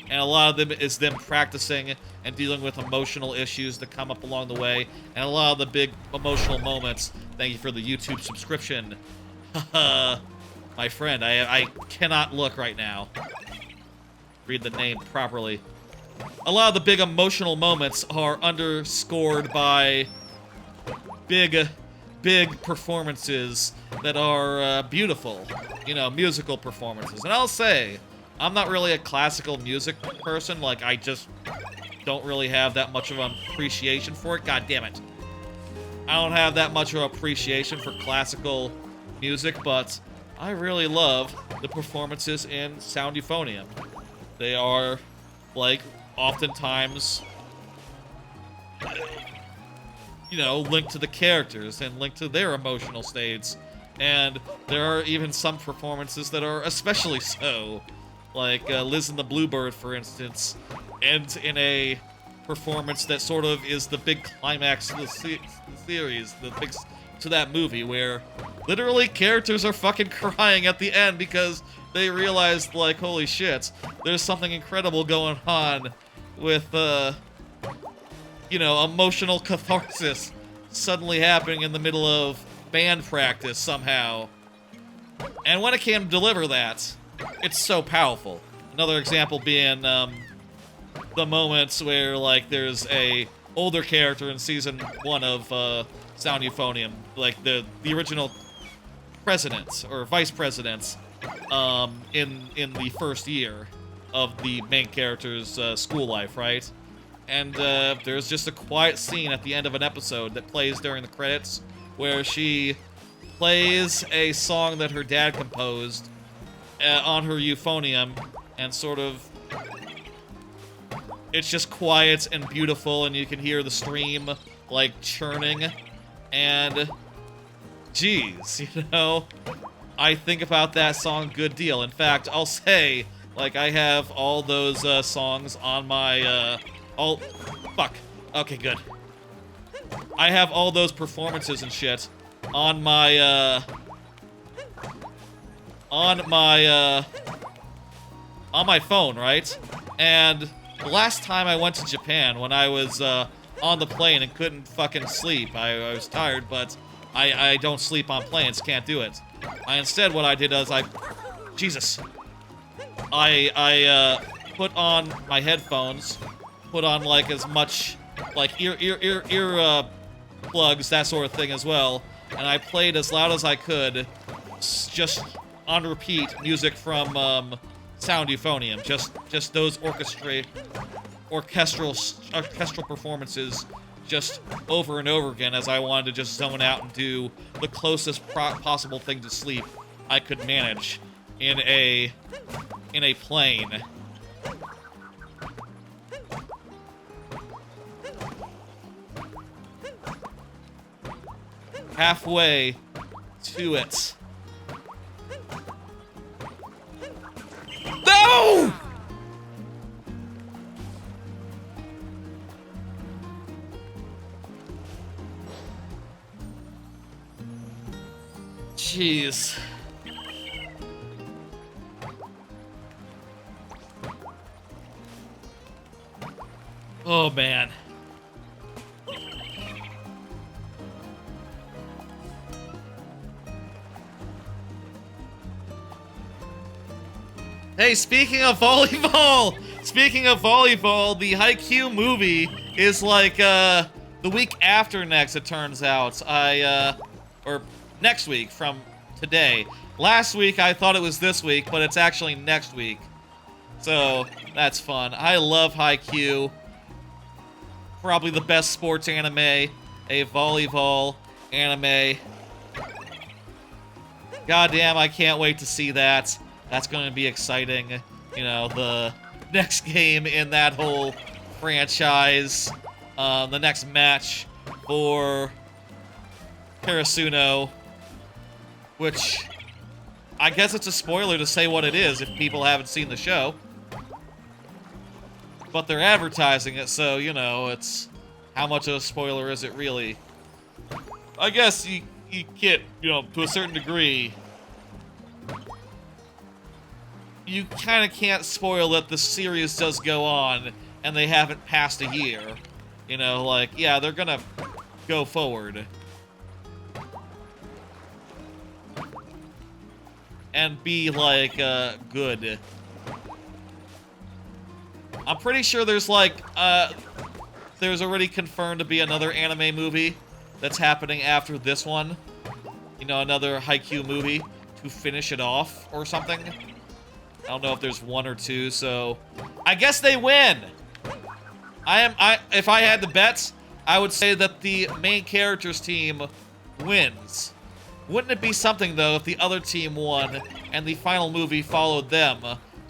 Speaker 1: And a lot of them is them practicing and dealing with emotional issues that come up along the way. And a lot of the big emotional moments. Thank you for the YouTube subscription. Haha. My friend, I cannot look right now. Read the name properly. A lot of the big emotional moments are underscored by big performances that are beautiful. You know, musical performances. And I'll say, I'm not really a classical music person. Like, I just don't really have that much of an appreciation for it. God damn it. I don't have that much of an appreciation for classical music, but I really love the performances in Sound Euphonium. They are, like, oftentimes, you know, linked to the characters and linked to their emotional states. And there are even some performances that are especially so. Like Liz and the Bluebird, for instance, ends in a performance that sort of is the big climax of the series, the big to that movie, where literally characters are fucking crying at the end because they realized, like, holy shit, there's something incredible going on with, you know, emotional catharsis suddenly happening in the middle of band practice somehow. And when it can deliver that, it's so powerful. Another example being the moments where, like, there's a older character in season 1 of Sound Euphonium, like the original president or vice presidents in the first year of the main character's school life, right? And there's just a quiet scene at the end of an episode that plays during the credits where she plays a song that her dad composed on her euphonium, and sort of, it's just quiet and beautiful, and you can hear the stream, like, churning, and, geez, you know, I think about that song a good deal. In fact, I'll say, like, I have all those songs on my, okay, good. I have all those performances and shit on my, on my phone, right? And the last time I went to Japan, when I was on the plane and couldn't fucking sleep, I was tired, but I don't sleep on planes, can't do it. Instead, what I did was I put on my headphones, put on, like, as much, like, ear plugs, that sort of thing as well, and I played as loud as I could, just on repeat, music from Sound Euphonium, just those orchestral performances, just over and over again, as I wanted to just zone out and do the closest possible thing to sleep I could manage in a plane. Halfway to it. No! Jeez. Oh, man. Hey, speaking of volleyball, the Haikyuu movie is like the week after next, it turns out. Or next week from today. Last week I thought it was this week, but it's actually next week. So that's fun. I love Haikyuu. Probably the best sports anime, a volleyball anime. Goddamn, I can't wait to see that. That's going to be exciting. You know, the next game in that whole franchise. The next match for Karasuno. Which, I guess it's a spoiler to say what it is if people haven't seen the show. But they're advertising it, so, you know, it's... How much of a spoiler is it really? I guess you get, you know, to a certain degree... You kind of can't spoil that the series does go on, and they haven't passed a year. You know, like, yeah, they're gonna go forward. And be, like, good. I'm pretty sure there's, like, there's already confirmed to be another anime movie that's happening after this one. You know, another Haikyuu movie to finish it off or something. I don't know if there's 1 or 2, so I guess they win. If I had to bet, I would say that the main characters team wins. Wouldn't it be something, though, if the other team won and the final movie followed them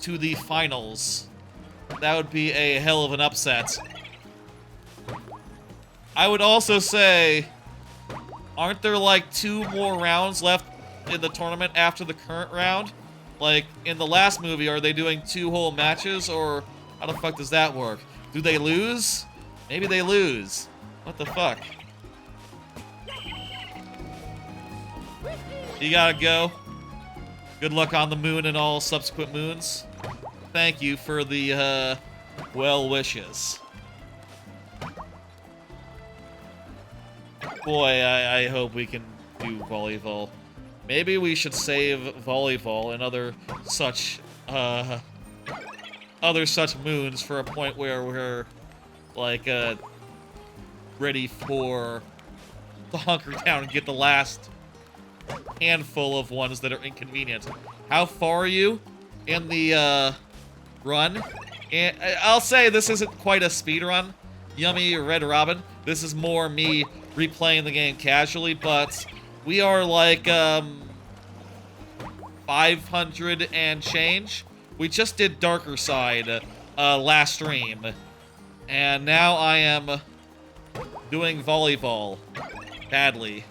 Speaker 1: to the finals? That would be a hell of an upset. I would also say, aren't there like 2 more rounds left in the tournament after the current round? Like, in the last movie, are they doing 2 whole matches, or how the fuck does that work? Do they lose? Maybe they lose. What the fuck? You gotta go. Good luck on the moon and all subsequent moons. Thank you for the, well wishes. Boy, I hope we can do volleyball. Maybe we should save volleyball and other such moons for a point where we're, like, ready for the hunker down and get the last handful of ones that are inconvenient. How far are you in the, run? And I'll say this isn't quite a speed run. Yummy Red Robin. This is more me replaying the game casually, but we are like 500 and change. We just did Darker Side last stream, and now I am doing volleyball badly.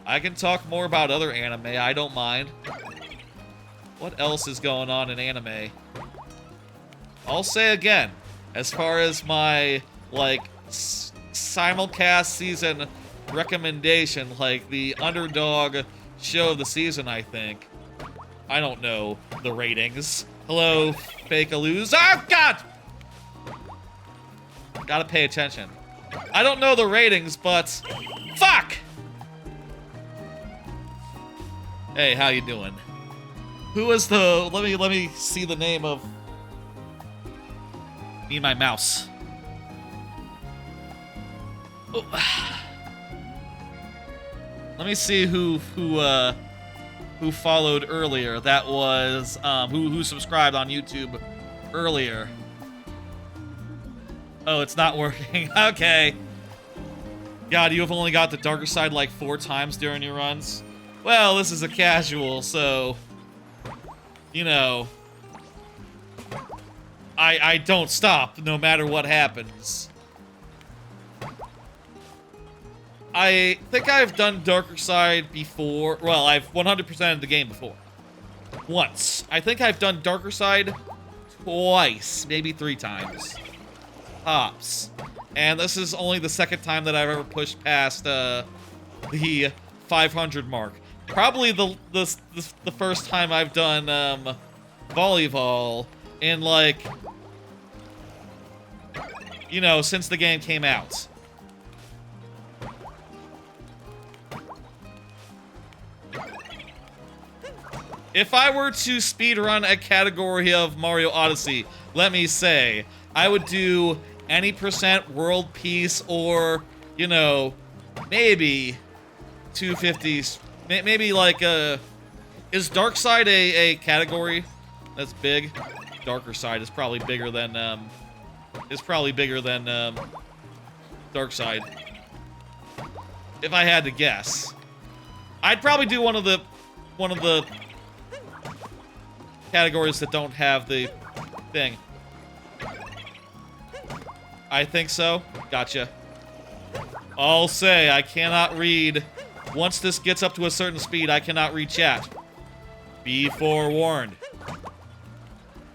Speaker 1: I can talk more about other anime, I don't mind. What else is going on in anime? I'll say again, as far as my, like, simulcast season recommendation, like the underdog show of the season, I think. I don't know the ratings. Hello, fake-a-loos. Oh, God! Gotta pay attention. I don't know the ratings, but... Fuck! Hey, how you doing? Who is the... Let me see the name of... Need my mouse. Oh. Let me see who followed earlier. That was who subscribed on YouTube earlier. Oh, it's not working. Okay. God, you have only got the darker side like 4 times during your runs. Well, this is a casual, so you know, I don't stop no matter what happens. I think I've done Darker Side before. Well, I've 100%ed the game before. Once. I think I've done Darker Side twice, maybe 3 times. Tops. And this is only the 2nd time that I've ever pushed past the 500 mark. Probably the first time I've done volleyball in, like, you know, since the game came out. If I were to speedrun a category of Mario Odyssey, let me say, I would do any % world peace or, you know, maybe 250s. Maybe like is Dark Side a category that's big? Darker Side is probably bigger than Dark Side. If I had to guess, I'd probably do one of the categories that don't have the thing. I think so. Gotcha. I'll say I cannot read. Once this gets up to a certain speed, I cannot read chat. Be forewarned.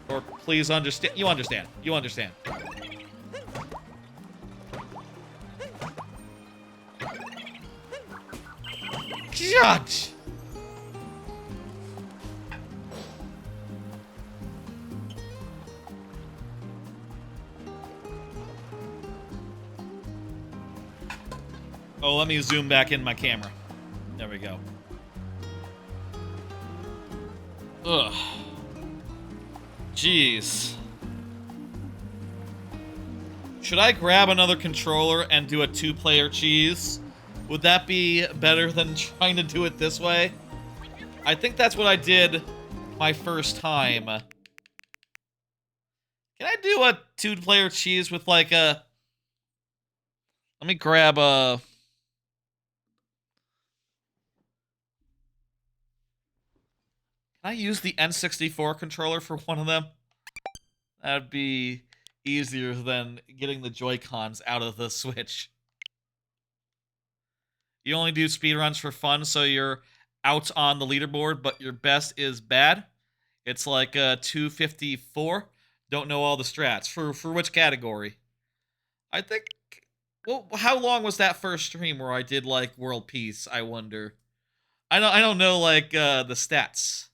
Speaker 1: Or please understand. You understand. You understand. Judge! Oh, let me zoom back in my camera. There we go. Ugh. Jeez. Should I grab another controller and do a 2-player cheese? Would that be better than trying to do it this way? I think that's what I did my first time. Can I do a 2-player cheese with like a... Let me grab a... Can I use the N64 controller for one of them? That'd be easier than getting the Joy-Cons out of the Switch. You only do speedruns for fun, so you're out on the leaderboard, but your best is bad. It's like 254. Don't know all the strats. For which category? I think... Well, how long was that first stream where I did, like, World Peace, I wonder? I don't know, like, the stats.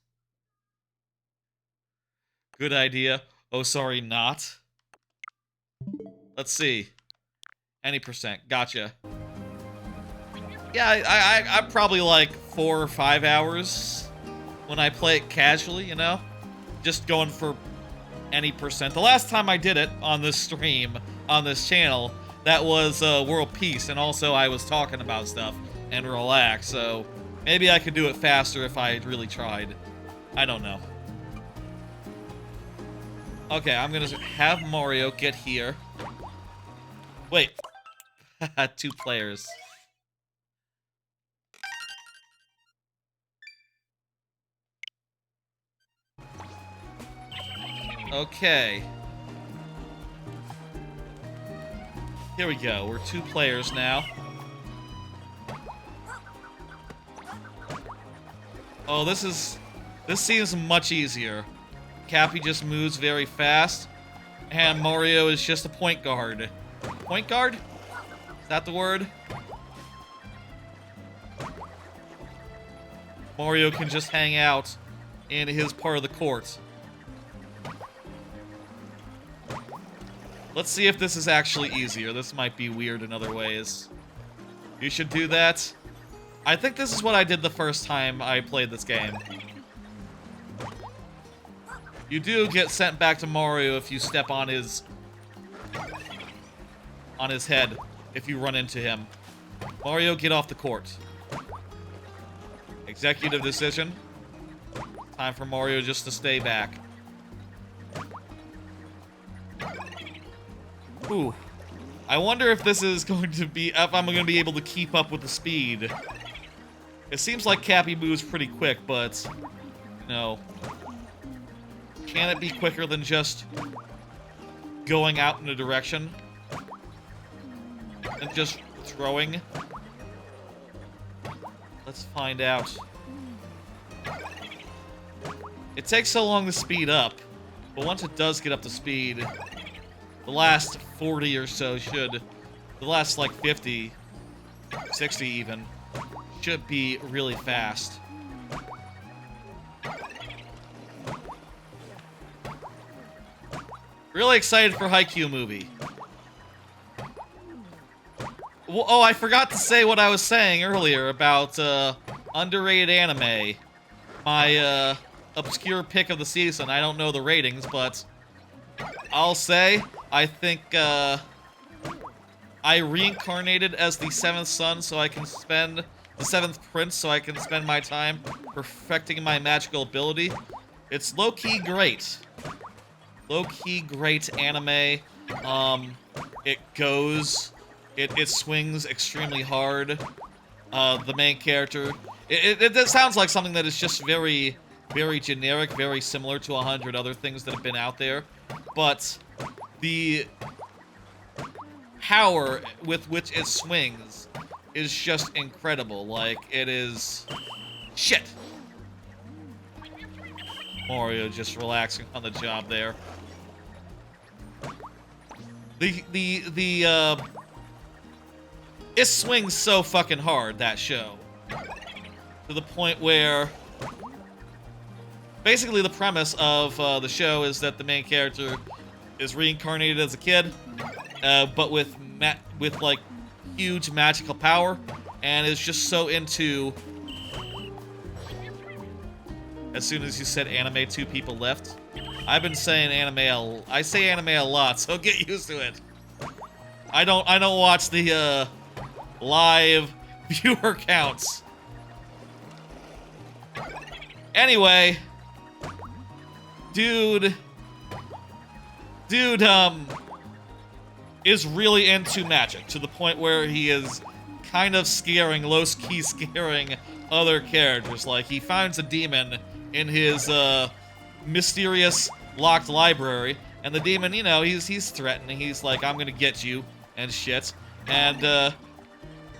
Speaker 1: Good idea. Oh, sorry, not. Let's see. Any percent. Gotcha. Yeah, I'm probably like 4 or 5 hours when I play it casually, you know? Just going for any percent. The last time I did it on this stream, on this channel, that was World Peace, and also I was talking about stuff and relax, so maybe I could do it faster if I really tried. I don't know. Okay, I'm gonna have Mario get here. Wait. 2 players. Okay. Here we go. We're 2 players now. Oh, this seems much easier. Cappy just moves very fast, and Mario is just a point guard. Point guard? Is that the word? Mario can just hang out in his part of the court. Let's see if this is actually easier. This might be weird in other ways. You should do that. I think this is what I did the first time I played this game. You do get sent back to Mario if you step on his head, if you run into him. Mario, get off the court. Executive decision. Time for Mario just to stay back. Ooh. I wonder if this is going to be... if I'm going to be able to keep up with the speed. It seems like Cappy moves pretty quick, but... No. Can it be quicker than just going out in a direction? And just throwing? Let's find out. It takes so long to speed up, but once it does get up to speed, the last 40 or so should, the last like 50, 60 even, should be really fast. Really excited for Haikyuu movie. Well, oh, I forgot to say what I was saying earlier about underrated anime. My obscure pick of the season. I don't know the ratings, but I'll say I think I reincarnated as the 7th son so I can spend the 7th prince so I can spend my time perfecting my magical ability. It's low-key great. Low-key great anime. It swings extremely hard. The main character, it sounds like something that is just very, very generic, very similar to 100 other things that have been out there. But the power with which it swings is just incredible. Like, it is... Shit! Mario just relaxing on the job there. It swings so fucking hard, that show. To the point where... Basically, the premise of the show is that the main character is reincarnated as a kid, but with like, huge magical power, and is just so into... As soon as you said anime, 2 people left. I've been saying anime I say anime a lot, so get used to it. I don't watch the live viewer counts. Anyway, dude, is really into magic to the point where he is kind of low-key scaring other characters. Like, he finds a demon in his, mysterious locked library, and the demon, you know, he's threatening. He's like, I'm gonna get you, and shit. And,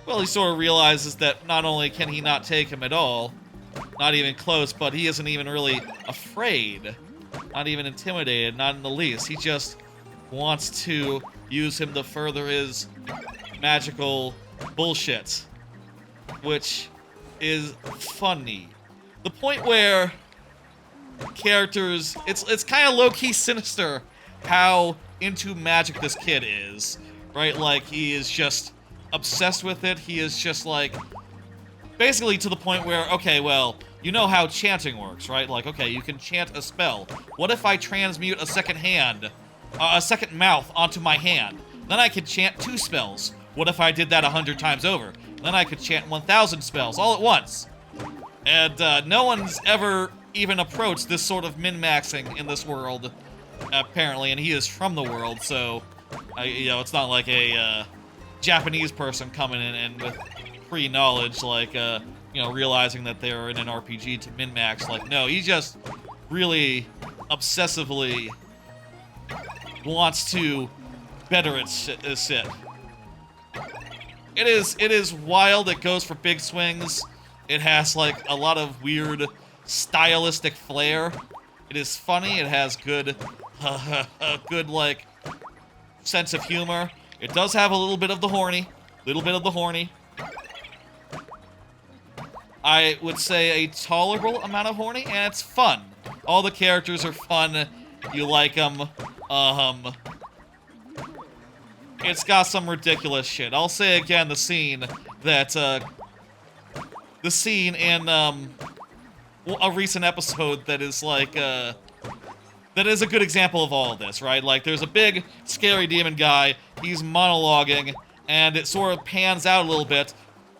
Speaker 1: well, he sort of realizes that not only can he not take him at all, not even close, but he isn't even really afraid, not even intimidated, not in the least. He just wants to use him to further his magical bullshit, which is funny. The point where characters, it's kind of low-key sinister how into magic this kid is, right? Like, he is just obsessed with it. He is just like, basically to the point where, okay, well, you know how chanting works, right? Like, okay, you can chant a spell. What if I transmute a second mouth onto my hand? Then I could chant 2 spells. What if I did that 100 times over? Then I could chant 1,000 spells all at once. And no one's ever even approached this sort of min-maxing in this world, apparently, and he is from the world, so, you know, it's not like a Japanese person coming in and with pre-knowledge, like, you know, realizing that they're in an RPG to min-max. Like, no, he just really obsessively wants to better its shit. It is wild. It goes for big swings. It has, like, a lot of weird stylistic flair. It is funny. It has good, good, like, sense of humor. It does have a little bit of the horny. I would say a tolerable amount of horny, and it's fun. All the characters are fun. You like them. It's got some ridiculous shit. I'll say again the scene in a recent episode that is like that is a good example of all of this, right? Like, there's a big scary demon guy. He's monologuing, and it sort of pans out a little bit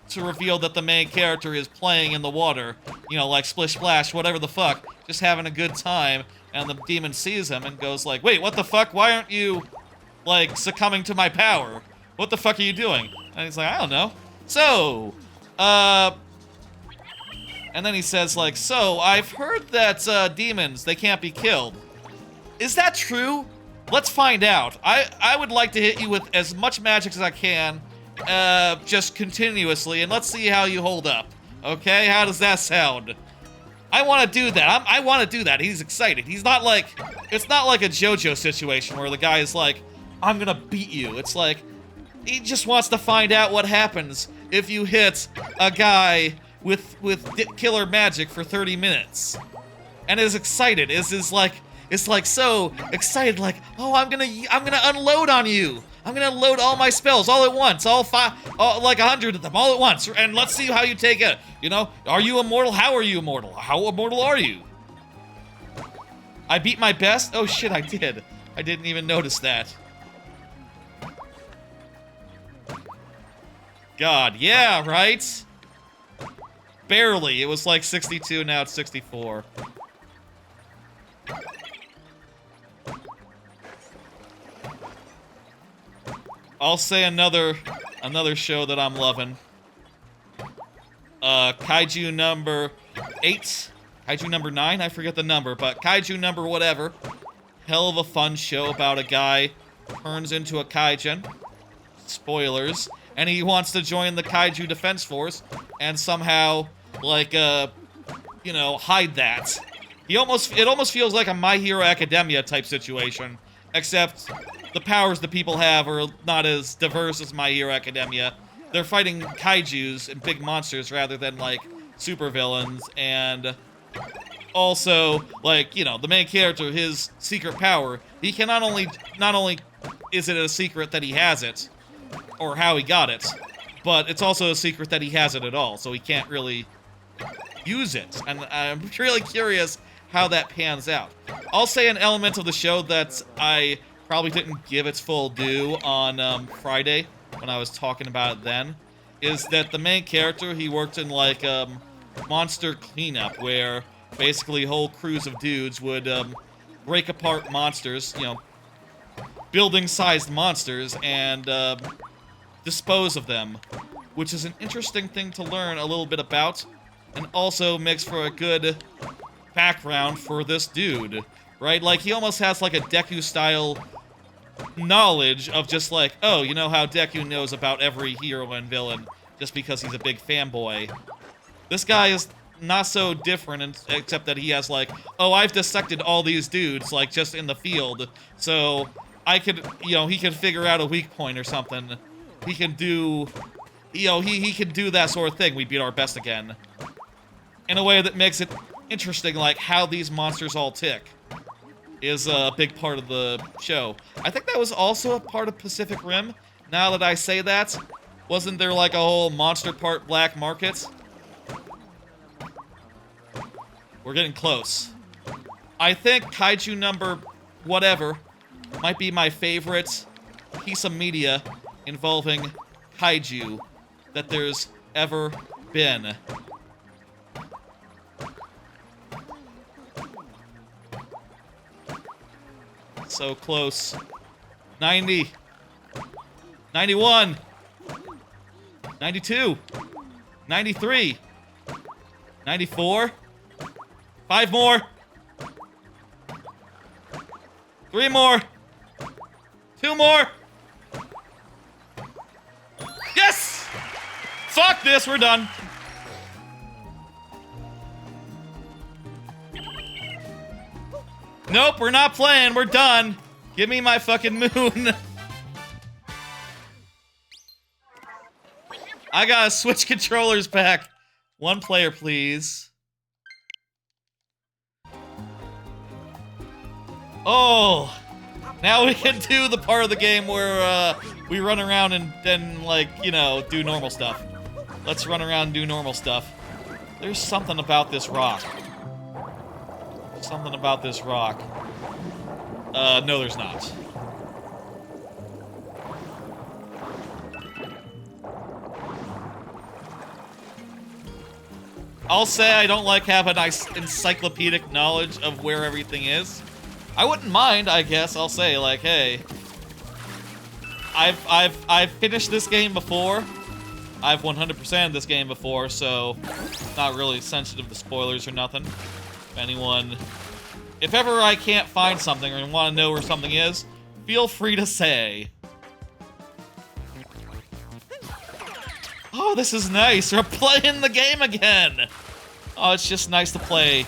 Speaker 1: to reveal that the main character is playing in the water, you know, like splish splash, whatever the fuck, just having a good time. And the demon sees him and goes like, wait, what the fuck? Why aren't you, like, succumbing to my power? What the fuck are you doing? And he's like, I don't know. So, and then he says, like, so, I've heard that, demons, they can't be killed. Is that true? Let's find out. I would like to hit you with as much magic as I can, just continuously, and let's see how you hold up. Okay? How does that sound? I want to do that. I want to do that. He's excited. He's not like, it's not like a JoJo situation where the guy is like, I'm gonna beat you. It's like, he just wants to find out what happens if you hit a guy with killer magic for 30 minutes. And is excited. Is like, it's like so excited, like, oh, I'm gonna unload on you. I'm gonna load all my spells all at once, like 100 of them all at once, and let's see how you take it. You know, are you immortal? How are you immortal? How immortal are you? I beat my best? Oh shit, I did. I didn't even notice that. God, yeah, right? Barely. It was like 62, now it's 64. I'll say another show that I'm loving. Kaiju number 8. Kaiju number 9? I forget the number, but Kaiju number whatever. Hell of a fun show about a guy turns into a Kaijin. Spoilers. And he wants to join the Kaiju Defense Force and somehow, like, you know, hide that. It almost feels like a My Hero Academia type situation, except the powers that people have are not as diverse as My Hero Academia. They're fighting kaijus and big monsters rather than, like, supervillains, and also, like, you know, the main character, his secret power, he can not only is it a secret that he has it, or how he got it, but it's also a secret that he has it at all, so he can't really use it, and I'm really curious how that pans out. I'll say an element of the show that I probably didn't give its full due on Friday when I was talking about it then, is that the main character, he worked in like monster cleanup where basically whole crews of dudes would break apart monsters, you know, building-sized monsters, and dispose of them, which is an interesting thing to learn a little bit about, and also makes for a good background for this dude, right? Like, he almost has, like, a Deku-style knowledge of just like, oh, you know how Deku knows about every hero and villain just because he's a big fanboy. This guy is not so different, except that he has like, oh, I've dissected all these dudes, like, just in the field, so I could, you know, he can figure out a weak point or something. He can do, you know, he can do that sort of thing. We beat our best again. In a way that makes it interesting, like, how these monsters all tick is a big part of the show. I think that was also a part of Pacific Rim, now that I say that. Wasn't there, like, a whole monster part black market? We're getting close. I think Kaiju number whatever might be my favorite piece of media involving Kaiju that there's ever been. So close. 90. 91. 92. 93. 94. 5 more. 3 more. 2 more. Yes! Fuck this, we're done. Nope, we're not playing, we're done. Give me my fucking moon. I gotta switch controllers back. 1 player, please. Oh, now we can do the part of the game where we run around and then, like, you know, do normal stuff. Let's run around and do normal stuff. There's something about this rock. Something about this rock. No, there's not. I'll say I don't like have a nice encyclopedic knowledge of where everything is. I wouldn't mind, I guess. I'll say, like, hey, I've finished this game before. I've 100%ed this game before, so not really sensitive to spoilers or nothing. If ever I can't find something or want to know where something is, feel free to say. Oh, this is nice. We're playing the game again. Oh, it's just nice to play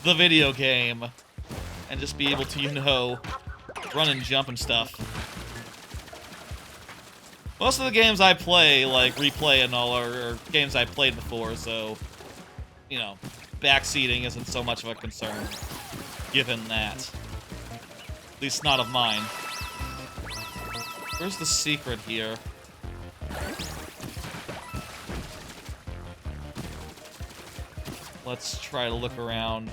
Speaker 1: the video game and just be able to, you know, run and jump and stuff. Most of the games I play, like, replay and all, are games I played before, so, you know, backseating isn't so much of a concern, given that. At least not of mine. Where's the secret here? Let's try to look around.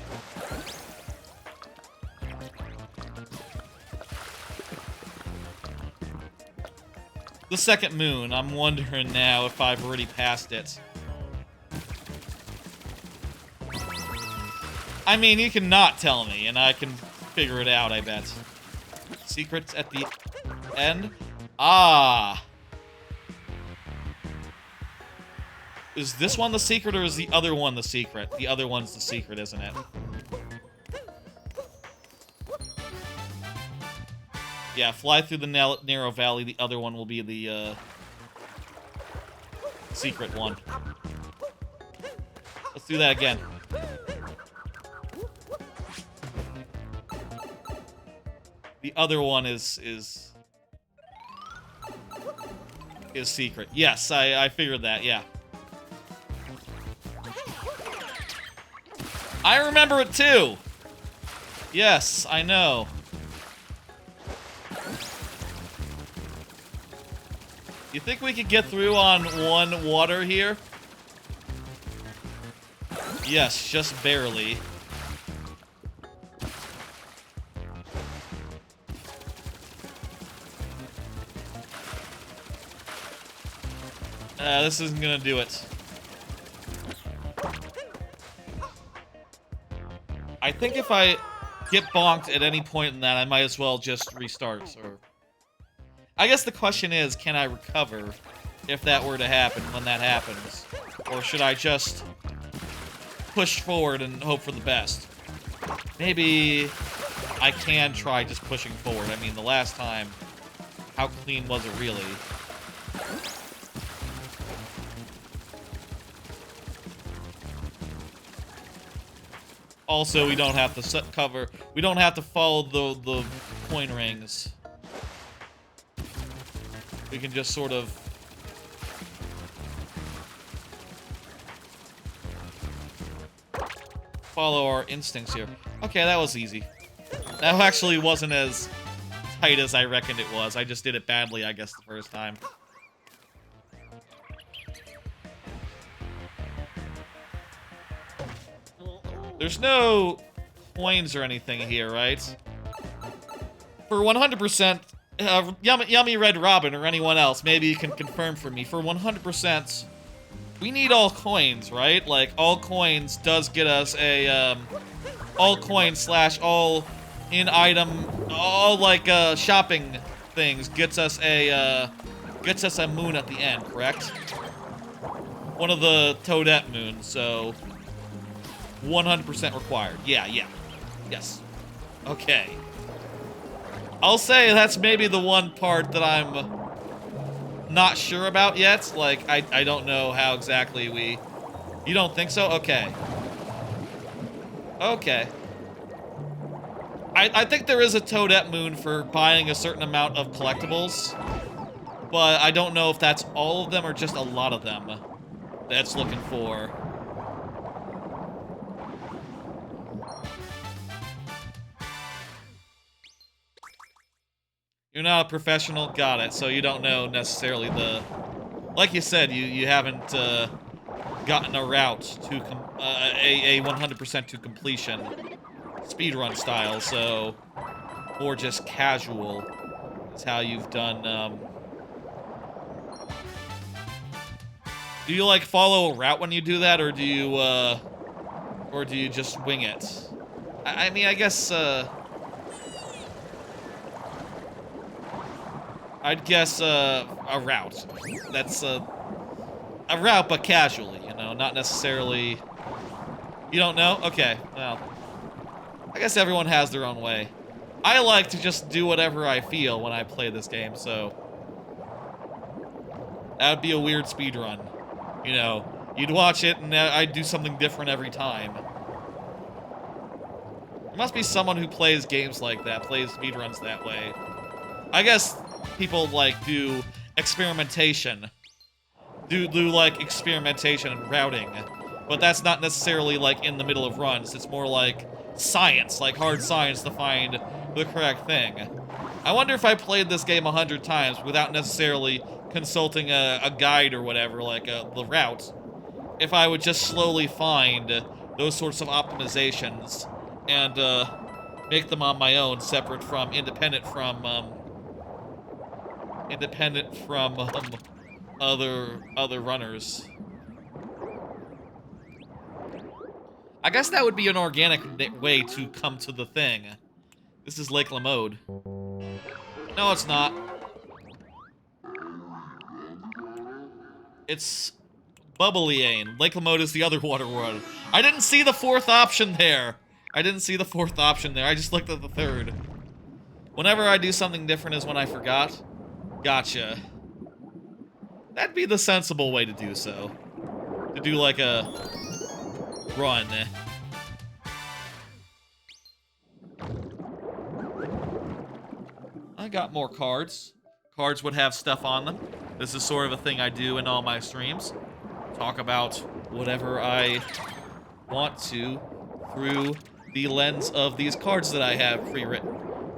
Speaker 1: The second moon. I'm wondering now if I've already passed it. I mean, you can not tell me, and I can figure it out, I bet. Secrets at the end? Ah! Is this one the secret, or is the other one the secret? The other one's the secret, isn't it? Yeah, fly through the narrow valley. The other one will be the, secret one. Let's do that again. The other one is secret. Yes, I figured that, yeah. I remember it too! Yes, I know. You think we could get through on 1 water here? Yes, just barely. This isn't gonna do it. I think if I get bonked at any point in that, I might as well just restart. Or I guess the question is, can I recover if that were to happen when that happens? Or should I just push forward and hope for the best? Maybe I can try just pushing forward. I mean, the last time, how clean was it really? Also, we don't have to we don't have to follow the coin rings. We can just sort of follow our instincts here. Okay, that was easy. That actually wasn't as tight as I reckoned it was. I just did it badly, I guess, the first time. There's no coins or anything here, right? For 100%, Yummy Red Robin or anyone else, maybe you can confirm for me. For 100%, we need all coins, right? Like, all coins does get us a, all coins / all in-item, all, like, shopping things gets us a moon at the end, correct? One of the Toadette moons, so 100% required. Yeah. Yes. Okay. I'll say that's maybe the one part that I'm not sure about yet. Like, I don't know how exactly we... You don't think so? Okay. Okay. I think there is a Toadette moon for buying a certain amount of collectibles, but I don't know if that's all of them or just a lot of them that's looking for. You're not a professional, got it, so you don't know necessarily the... Like you said, you haven't gotten a route to a 100% to completion speedrun style, so more just casual is how you've done. Do you like follow a route when you do that, or do you just wing it? I mean, I guess I'd guess a route. That's a route, but casually, you know, not necessarily... You don't know? Okay, well, I guess everyone has their own way. I like to just do whatever I feel when I play this game, so... That would be a weird speedrun. You know, you'd watch it and I'd do something different every time. There must be someone who plays games like that, plays speedruns that way. I guess people, like, do experimentation. Do like, experimentation and routing. But that's not necessarily, like, in the middle of runs. It's more like science, like hard science to find the correct thing. I wonder if I played this game 100 times without necessarily consulting a guide or whatever, like the route, if I would just slowly find those sorts of optimizations and make them on my own, separate from, independent from other runners. I guess that would be an organic way to come to the thing. This is Lake Lamode. No, it's not. It's Bubblyane. Lake Lamode is the other water world. I didn't see the fourth option there. I just looked at the third. Whenever I do something different is when I forgot. Gotcha. That'd be the sensible way to do so. To do like a run. I got more cards. Cards would have stuff on them. This is sort of a thing I do in all my streams. Talk about whatever I want to through the lens of these cards that I have pre-written.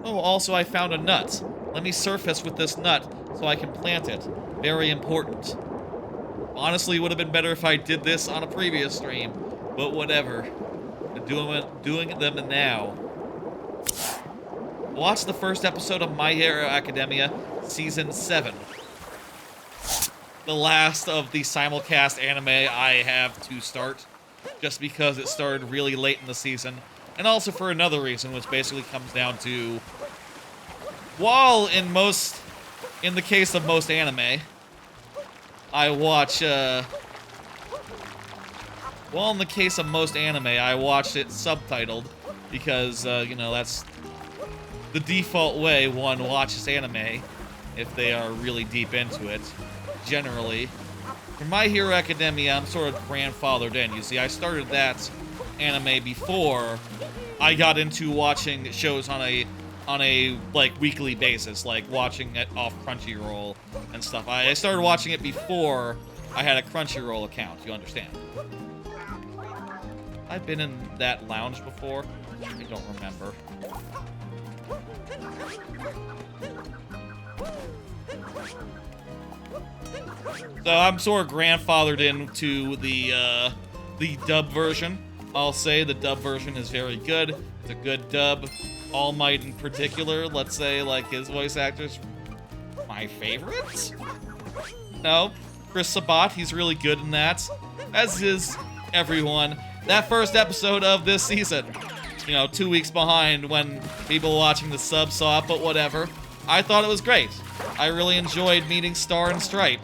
Speaker 1: Oh, also I found a nut. Let me surface with this nut so I can plant it. Very important. Honestly, it would have been better if I did this on a previous stream, but whatever. I'm doing them now. Watch the first episode of My Hero Academia, Season 7. The last of the simulcast anime I have to start, just because it started really late in the season. And also for another reason, which basically comes down to, while in the case of most anime, I watch, well, in the case of most anime, I watch it subtitled because, you know, that's the default way one watches anime if they are really deep into it, generally. For My Hero Academia, I'm sort of grandfathered in. You see, I started that anime before I got into watching shows on a like weekly basis, like watching it off Crunchyroll and stuff. I started watching it before I had a Crunchyroll account, you understand. I've been in that lounge before. I don't remember. So I'm sort of grandfathered into the dub version. I'll say the dub version is very good. It's a good dub. All Might in particular, let's say, like, his voice actor's my favorite? No, Chris Sabat, he's really good in that. As is everyone. That first episode of this season, you know, 2 weeks behind when people watching the sub saw it, but whatever. I thought it was great. I really enjoyed meeting Star and Stripe.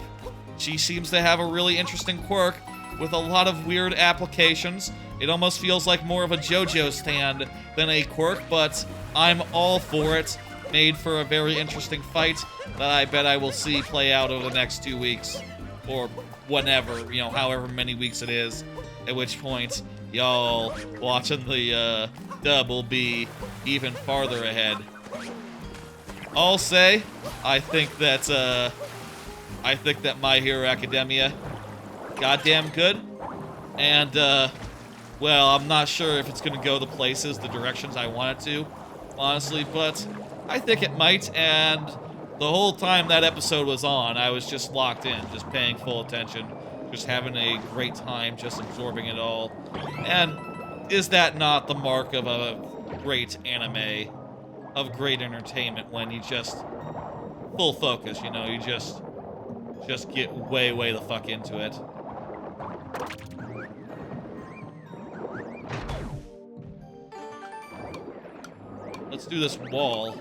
Speaker 1: She seems to have a really interesting quirk with a lot of weird applications. It almost feels like more of a JoJo stand than a quirk, but I'm all for it. Made for a very interesting fight that I bet I will see play out over the next 2 weeks. Or whenever, you know, however many weeks it is. At which point, y'all watching the dub will be even farther ahead. I'll say, I think that My Hero Academia, goddamn good. And, well, I'm not sure if it's gonna go the directions I want it to, honestly, but I think it might, and the whole time that episode was on, I was just locked in, just paying full attention, just having a great time, just absorbing it all. And is that not the mark of a great anime, of great entertainment, when you just full focus, you know, you just get way the fuck into it. Let's do this wall.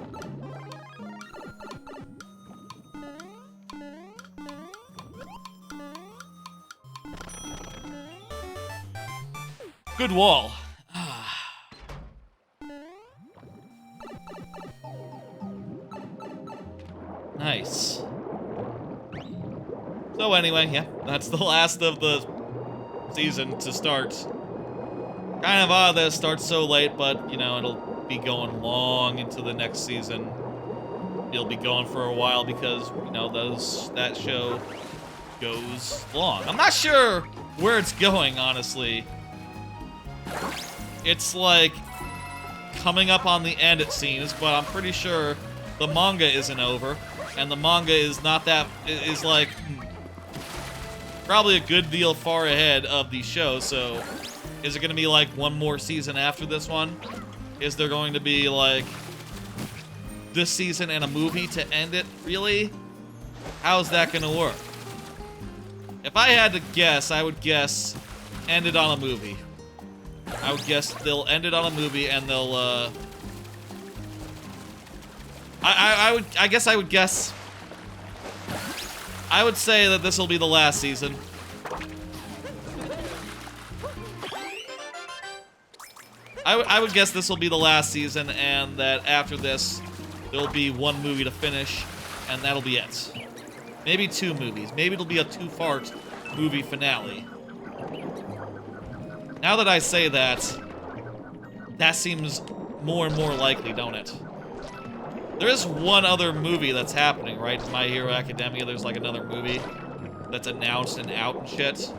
Speaker 1: Good wall. Nice. So anyway, yeah, that's the last of the season to start. Kind of odd that it starts so late, but, you know, it'll be going long into the next season. It'll be going for a while because, you know, that show goes long. I'm not sure where it's going, honestly. It's like coming up on the end, it seems, but I'm pretty sure the manga isn't over, and the manga is not that, is like probably a good deal far ahead of the show. So is it going to be like one more season after this one? Is there going to be like this season and a movie to end it? Really? How's that going to work? If I had to guess, I would guess end it on a movie. I would guess they'll end it on a movie and they'll I guess I would guess, I would say that this will be the last season. I would guess this will be the last season, and that after this, there'll be one movie to finish, and that'll be it. Maybe 2 movies. Maybe it'll be a 2-part movie finale. Now that I say that, that seems more and more likely, don't it? There is one other movie that's happening, right? My Hero Academia, there's like another movie that's announced and out and shit.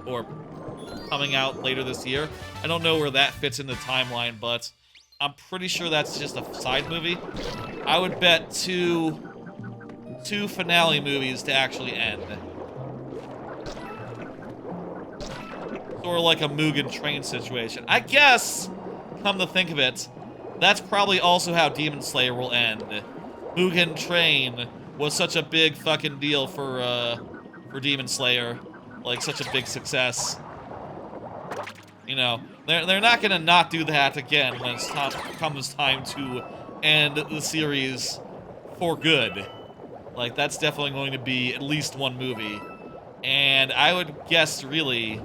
Speaker 1: Or coming out later this year. I don't know where that fits in the timeline, but I'm pretty sure that's just a side movie. I would bet two finale movies to actually end. Sort of like a Mugen Train situation. I guess, come to think of it, that's probably also how Demon Slayer will end. Mugen Train was such a big fucking deal for Demon Slayer. Like, such a big success. You know, They're not gonna not do that again when it's comes time to end the series for good. Like, that's definitely going to be at least one movie. And I would guess, really,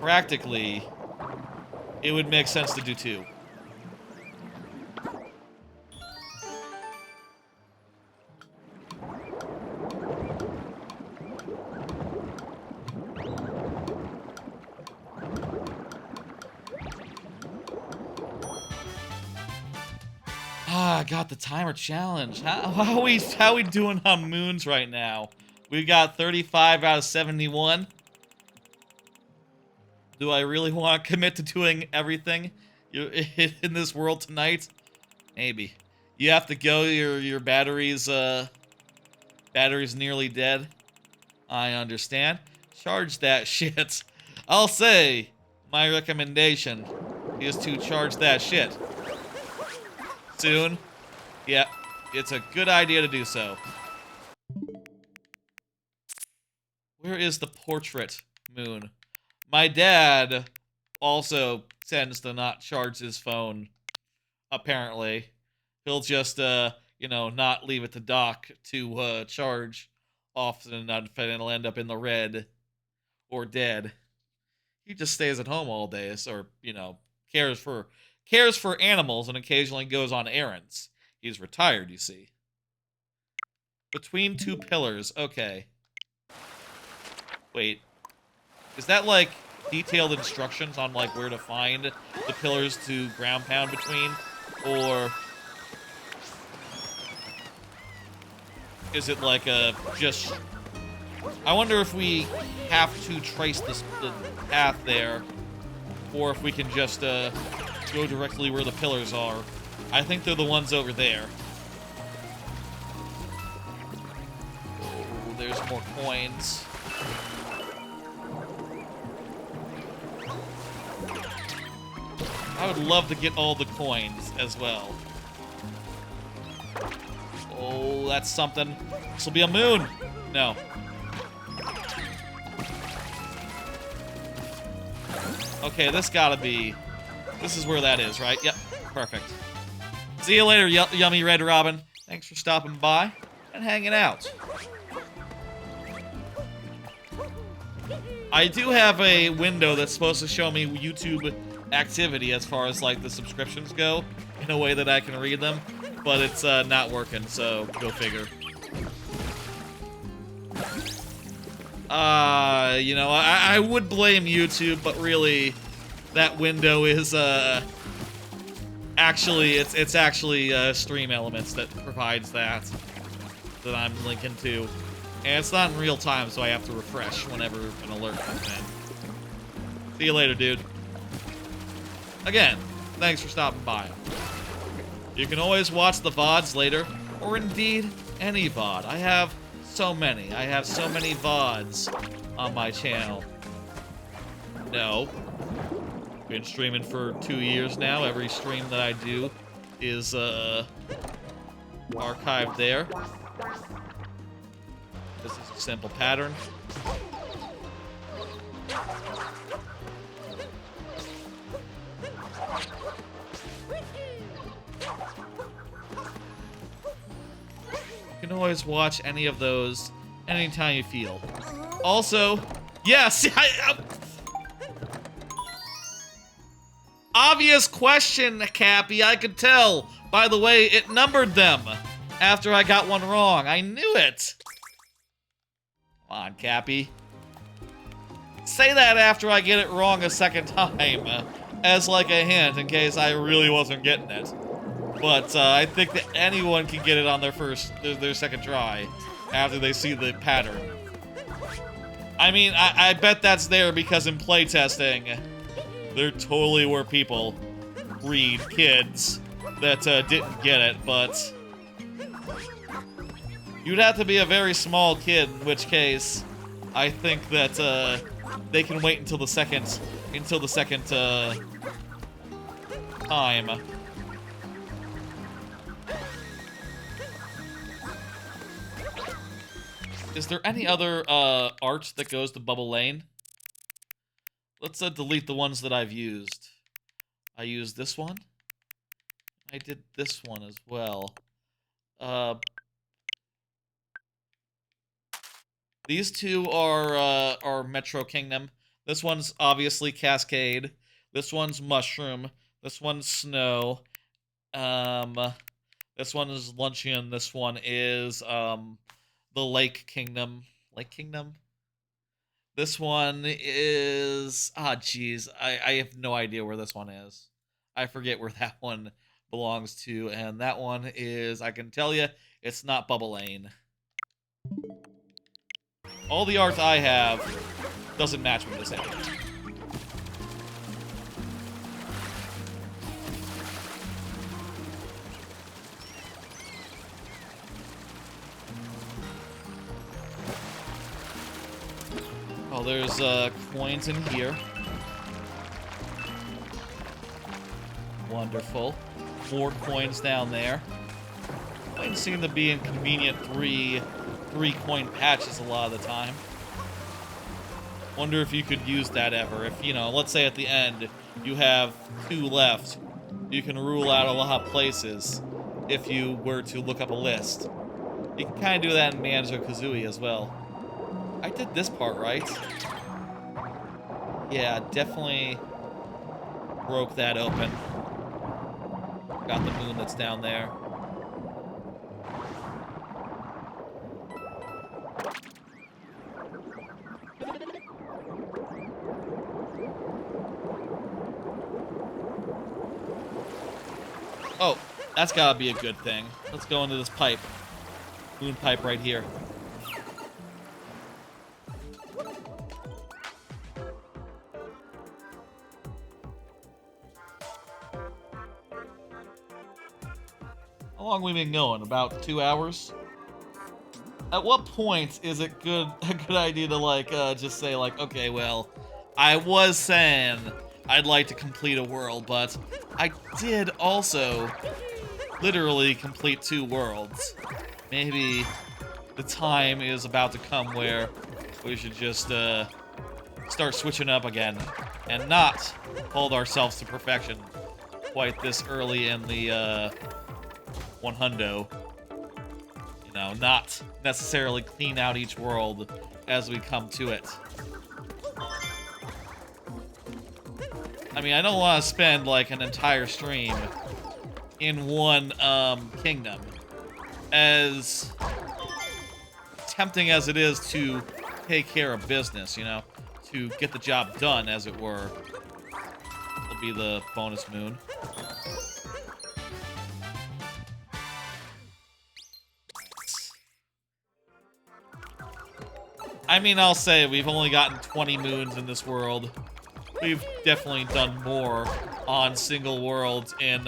Speaker 1: practically, it would make sense to do 2. Ah, I got the timer challenge. How are we doing on moons right now? We got 35 out of 71. Do I really want to commit to doing everything in this world tonight? Maybe. You have to go. Your battery's nearly dead. I understand. Charge that shit. I'll say my recommendation is to charge that shit. Soon. Yeah, it's a good idea to do so. Where is the portrait moon? My dad also tends to not charge his phone, apparently. He'll just, you know, not leave it to dock to charge often enough and it'll end up in the red or dead. He just stays at home all day, or, you know, cares for animals and occasionally goes on errands. He's retired, you see. Between 2 pillars, okay. Wait. Is that, like, detailed instructions on, like, where to find the pillars to ground pound between? Or is it, like, just... I wonder if we have to trace the path there, or if we can just, go directly where the pillars are. I think they're the ones over there. Oh, there's more coins. I would love to get all the coins as well. Oh, that's something. This will be a moon. No. Okay, this gotta be... This is where that is, right? Yep, perfect. See you later, Yummy Red Robin. Thanks for stopping by and hanging out. I do have a window that's supposed to show me YouTube activity as far as, like, the subscriptions go, in a way that I can read them, but it's not working, so go figure. You know, I would blame YouTube, but really, that window is, actually, it's actually, Stream Elements that provides that I'm linking to. And it's not in real time, so I have to refresh whenever an alert comes in. See you later, dude. Again, thanks for stopping by. You can always watch the VODs later, or indeed, any VOD. I have so many. I have so many VODs on my channel. No. Been streaming for 2 years now. Every stream that I do is, archived there. This is a simple pattern. You can always watch any of those anytime you feel. Also, yes, obvious question, Cappy, I could tell. By the way, it numbered them after I got one wrong. I knew it. Come on, Cappy. Say that after I get it wrong a second time, as like a hint in case I really wasn't getting it. But I think that anyone can get it on their second try after they see the pattern. I mean, I bet that's there because in playtesting, there totally were people, kids, that didn't get it, but you'd have to be a very small kid, in which case, I think that they can wait until the second time. Is there any other art that goes to Bubble Lane? let's delete the ones that I've used. I used this one. I did this one as well. These two are Metro Kingdom. This one's obviously Cascade. This one's Mushroom. This one's Snow. This one is Luncheon. This one is the Lake Kingdom. Lake Kingdom? This one is... jeez. I have no idea where this one is. I forget where that one belongs to. And that one is... I can tell you, it's not Bubble Lane. All the art I have doesn't match with this ending. Oh, there's coins in here. Wonderful. More coins down there. Coins seem to be in convenient three coin patches a lot of the time. Wonder if you could use that ever. If, you know, let's say at the end you have 2 left, you can rule out a lot of places if you were to look up a list. You can kind of do that in Banjo-Kazooie as well. I did this part right. Yeah, definitely broke that open. Got the moon that's down there. Oh, that's gotta be a good thing. Let's go into this pipe. Moon pipe right here. How long have we been going? About 2 hours? At what point is it a good idea to, like, just say, like, okay, well, I was saying I'd like to complete a world, but I did also literally complete 2 worlds. Maybe the time is about to come where we should just start switching up again and not hold ourselves to perfection quite this early in the 100. You know, not necessarily clean out each world as we come to it. I mean, I don't want to spend, like, an entire stream in one, kingdom. As tempting as it is to take care of business, you know? To get the job done, as it were. It'll be the bonus moon. I mean, I'll say, we've only gotten 20 moons in this world. We've definitely done more on single worlds in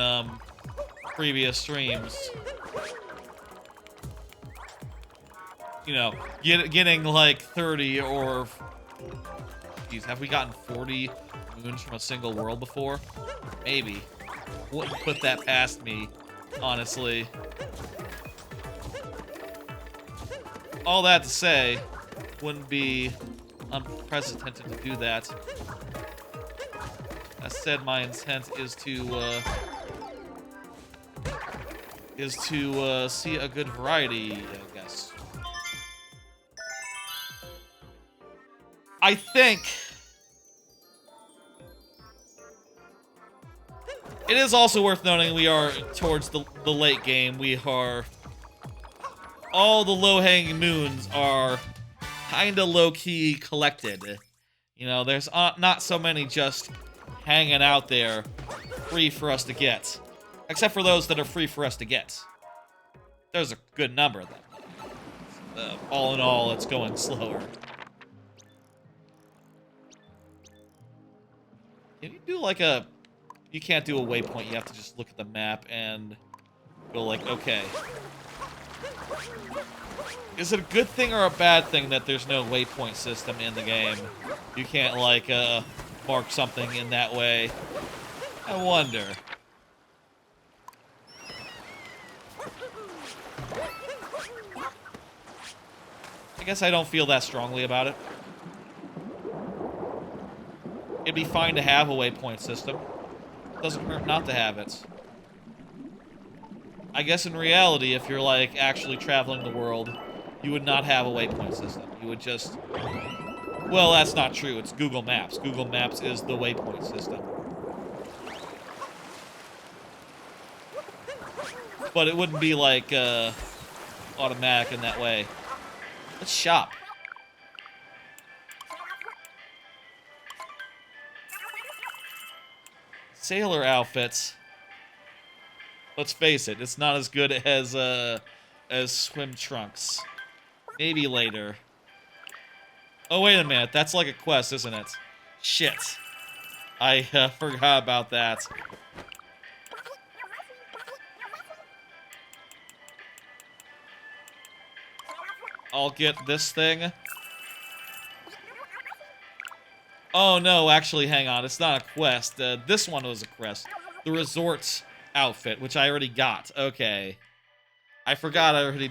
Speaker 1: previous streams. You know, getting like 30 or... Geez, have we gotten 40 moons from a single world before? Maybe. Wouldn't put that past me, honestly. All that to say, wouldn't be unprecedented to do that. As said, my intent is to see a good variety, I guess. I think it is also worth noting we are towards the late game. We are... All the low-hanging moons are kinda low-key collected. You know, there's not so many just hanging out there free for us to get. Except for those that are free for us to get. There's a good number of them. All in all, it's going slower. Can you do like a... You can't do a waypoint, you have to just look at the map and go like, okay. Is it a good thing or a bad thing that there's no waypoint system in the game? You can't, like, mark something in that way. I wonder. I guess I don't feel that strongly about it. It'd be fine to have a waypoint system. It doesn't hurt not to have it. I guess in reality, if you're, like, actually traveling the world, you would not have a waypoint system. You would just... Well, that's not true. It's Google Maps. Google Maps is the waypoint system. But it wouldn't be, like, automatic in that way. Let's shop. Sailor outfits. Let's face it, it's not as good as swim trunks. Maybe later. Oh, wait a minute. That's like a quest, isn't it? Shit. I forgot about that. I'll get this thing. Oh, no, actually, hang on. It's not a quest. This one was a quest. The resort outfit, which I already got. Okay. I forgot I already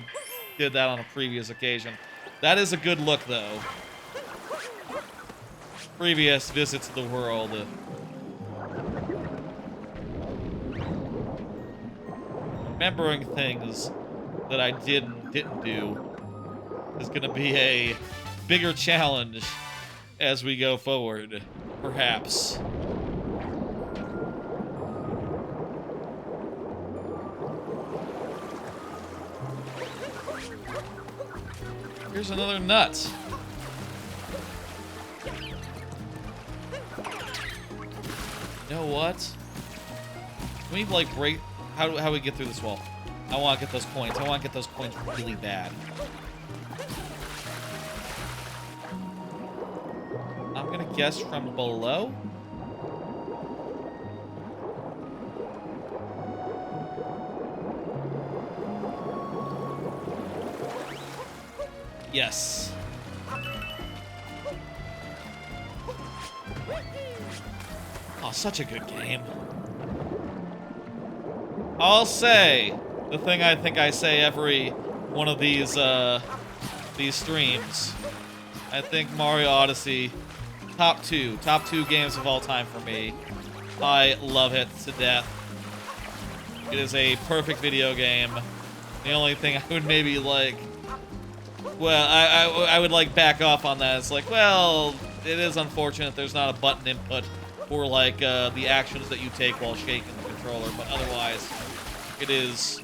Speaker 1: did that on a previous occasion. That is a good look, though. Previous visits to the world. Remembering things that I didn't do is going to be a bigger challenge as we go forward, perhaps. Here's another nut. You know what? Can we, like, break... How do we get through this wall? I want to get those coins. I want to get those coins really bad. I'm gonna guess from below? Yes. Oh, such a good game. I'll say the thing I think I say every one of these streams. I think Mario Odyssey, top two games of all time for me. I love it to death. It is a perfect video game. The only thing I would maybe like, well, I would like back off on that. It's like, well, it is unfortunate there's not a button input for like the actions that you take while shaking the controller, but otherwise, it is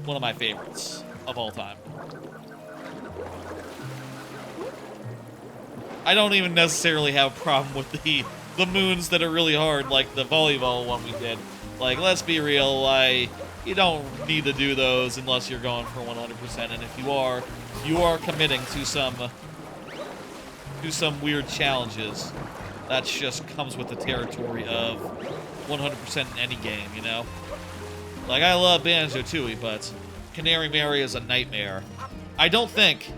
Speaker 1: one of my favorites of all time. I don't even necessarily have a problem with the moons that are really hard, like the volleyball one we did. Like, let's be real, you don't need to do those unless you're going for 100%, and if you are committing to some weird challenges. That just comes with the territory of 100% in any game, you know? Like, I love Banjo-Tooie, but Canary Mary is a nightmare. I don't think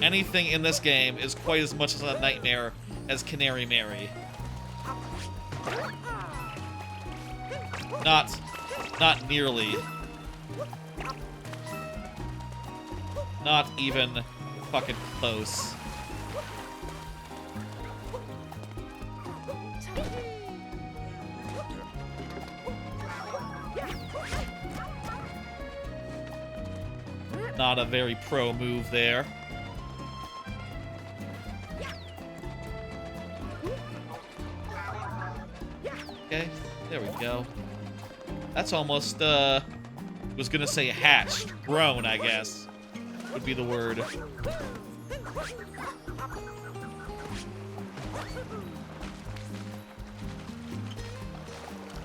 Speaker 1: anything in this game is quite as much as a nightmare as Canary Mary. Not nearly. Not even fucking close. Not a very pro move there. Okay, there we go. That's almost, was gonna say hatched. Grown, I guess, would be the word.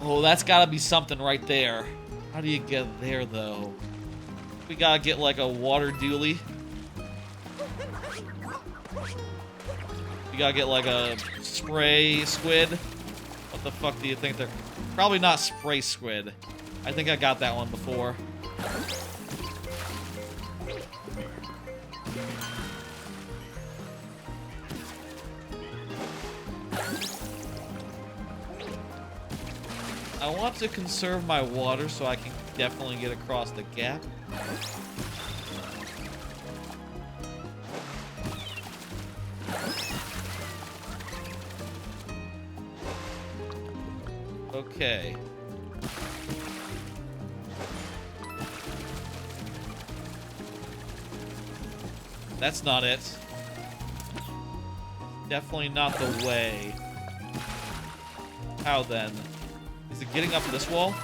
Speaker 1: Oh, that's gotta be something right there. How do you get there, though? We gotta get, like, a water dually. We gotta get, like, a spray squid. What the fuck do you think they're... Probably not spray squid. I think I got that one before. I want to conserve my water so I can definitely get across the gap. Okay. That's not it. Definitely not the way. How then? Is it getting up this wall?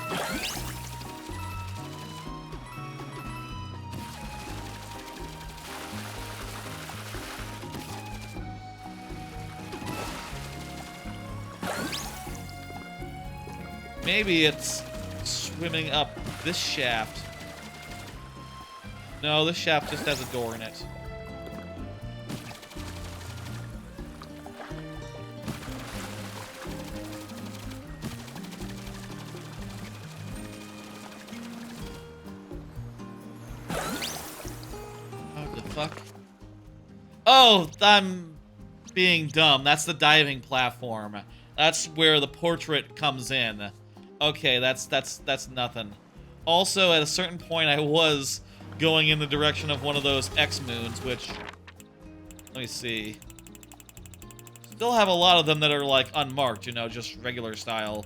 Speaker 1: Maybe it's swimming up this shaft. No, this shaft just has a door in it. What the fuck? Oh, I'm being dumb. That's the diving platform. That's where the portrait comes in. Okay, that's nothing. Also, at a certain point, I was going in the direction of one of those X moons, which, let me see. Still have a lot of them that are, like, unmarked, you know, just regular style.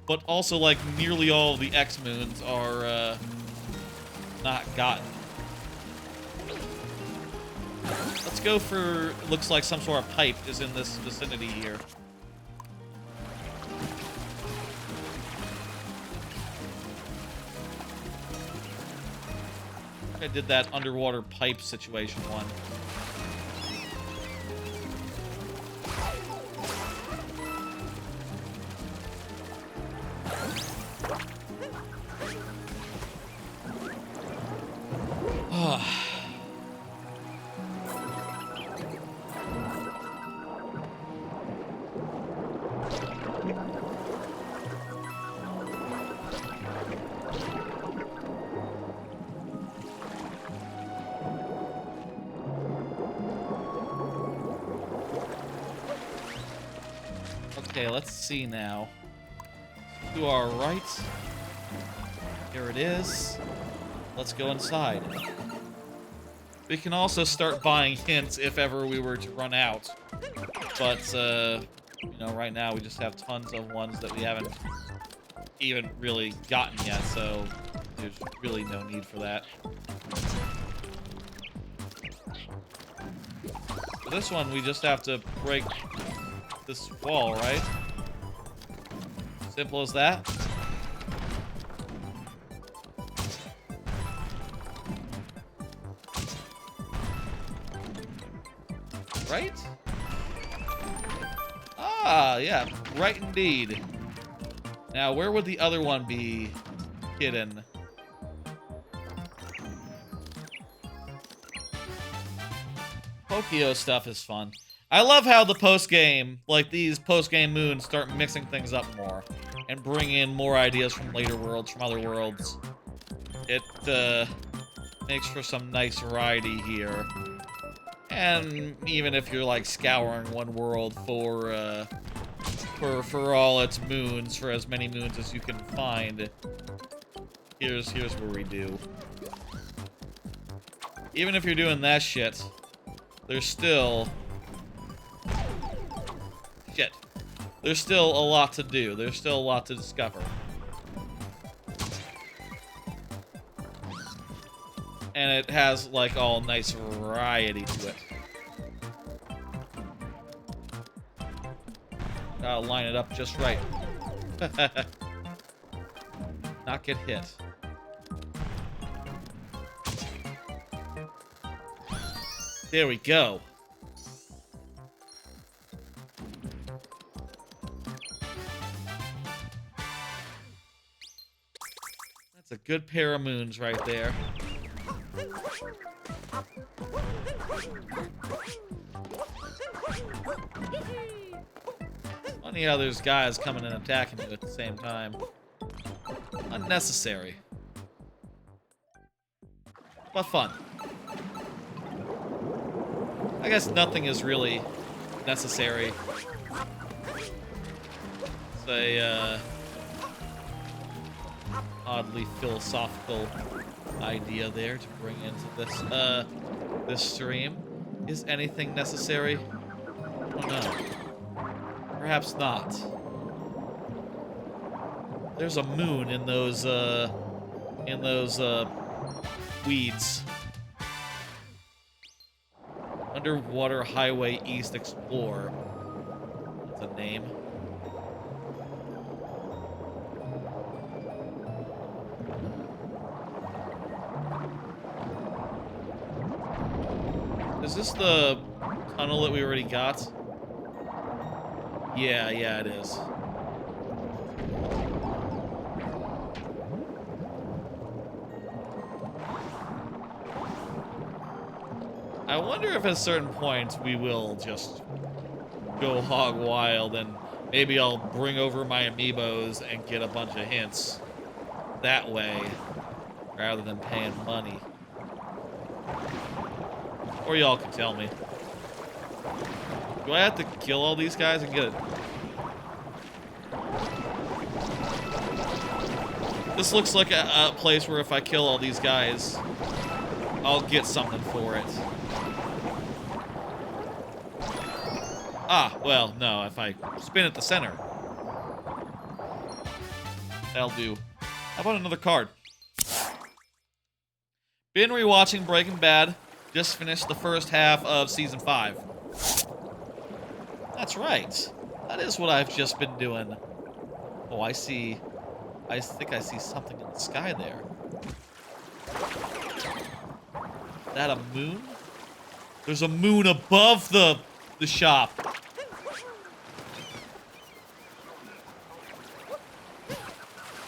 Speaker 1: But also, like, nearly all of the X moons are, not gotten. Let's go for, looks like some sort of pipe is in this vicinity here. I did that underwater pipe situation one. Okay, let's see now. To our right. Here it is. Let's go inside. We can also start buying hints if ever we were to run out. But, you know, right now we just have tons of ones that we haven't even really gotten yet, so there's really no need for that. For this one, we just have to break this wall, right? Simple as that. Right? Ah, yeah, right indeed. Now, where would the other one be hidden? Pokio stuff is fun. I love how the post-game, like these post-game moons, start mixing things up more and bring in more ideas from later worlds, from other worlds. It makes for some nice variety here. And even if you're like scouring one world for all its moons, for as many moons as you can find, here's where we do. Even if you're doing that shit, there's still there's still a lot to do. There's still a lot to discover. And it has, like, all nice variety to it. Gotta line it up just right. Not get hit. There we go. That's a good pair of moons right there. Funny how there's guys coming and attacking you at the same time. Unnecessary. But fun. I guess nothing is really necessary. It's a, oddly philosophical idea there to bring into this, this stream. Is anything necessary? I don't know. Perhaps not. There's a moon in those weeds. Underwater Highway East Explorer. That's a name. Is this the tunnel that we already got? Yeah, it is. I wonder if at a certain point we will just go hog wild and maybe I'll bring over my amiibos and get a bunch of hints that way rather than paying money. Or y'all can tell me. Do I have to kill all these guys and get it? This looks like a place where if I kill all these guys, I'll get something for it. Ah, well, no, if I spin at the center. That'll do. How about another card? Been rewatching Breaking Bad. Just finished the first half of Season 5. That's right. That is what I've just been doing. Oh, I think I see something in the sky there. Is that a moon? There's a moon above the shop.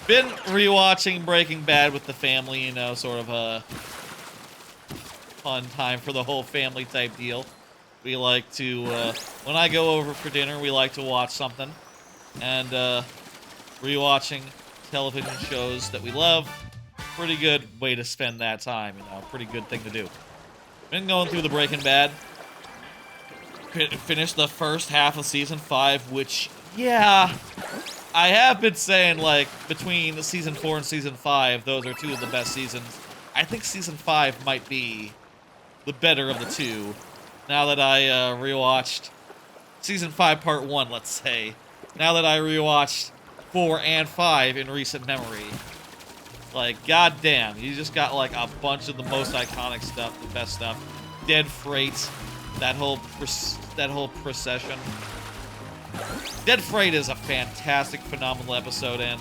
Speaker 1: Been rewatching Breaking Bad with the family, you know, sort of a fun time for the whole family type deal. We like to, when I go over for dinner, we like to watch something. And rewatching television shows that we love, pretty good way to spend that time, you know, pretty good thing to do. Been going through the Breaking Bad. Finished the first half of Season 5, which, yeah, I have been saying, like, between Season 4 and Season 5, those are two of the best seasons. I think Season 5 might be the better of the two. Now that I rewatched Season 5 Part 1, let's say. Now that I rewatched 4 and 5 in recent memory. Like, goddamn, you just got, like, a bunch of the most iconic stuff, the best stuff. Dead Freight, that whole procession. Dead Freight is a fantastic, phenomenal episode, and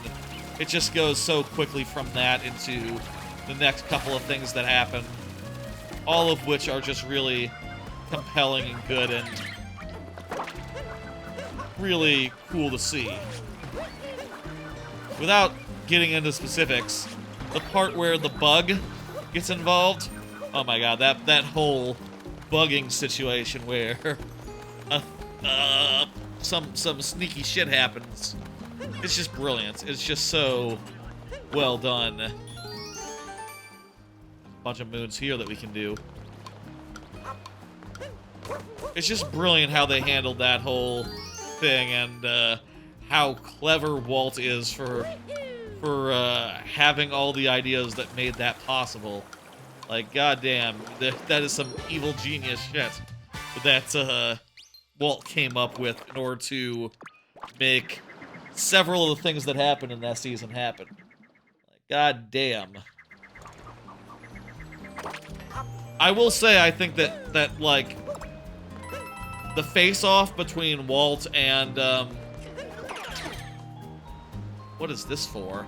Speaker 1: it just goes so quickly from that into the next couple of things that happen. All of which are just really compelling and good and really cool to see. Without getting into specifics, the part where the bug gets involved, oh my god, that whole bugging situation where some sneaky shit happens. It's just brilliant. It's just so well done. A bunch of moons here that we can do. It's just brilliant how they handled that whole thing and how clever Walt is for having all the ideas that made that possible. Like, goddamn, that is some evil genius shit that Walt came up with in order to make several of the things that happened in that season happen. Like, goddamn. I will say, I think that like, the face-off between Walt and, what is this for?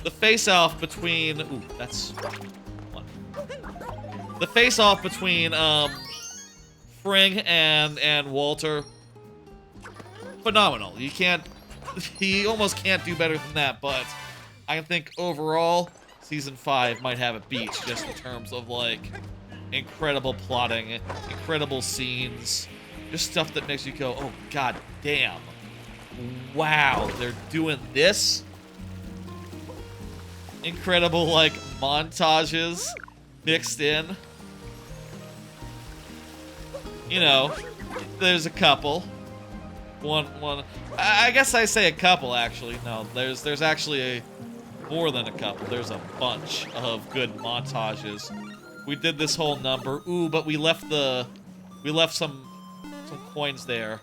Speaker 1: The face-off between... Ooh, that's... one. The face-off between, Fring and Walter... phenomenal. You can't... You almost can't do better than that, but... I think overall, Season 5 might have a beat, just in terms of, like, incredible plotting, incredible scenes, just stuff that makes you go, oh, god damn. Wow, they're doing this? Incredible, like, montages mixed in. You know, there's a couple. One, I guess I say a couple, actually. No, there's actually more than a couple. There's a bunch of good montages. We did this whole number. Ooh, but we left some coins there.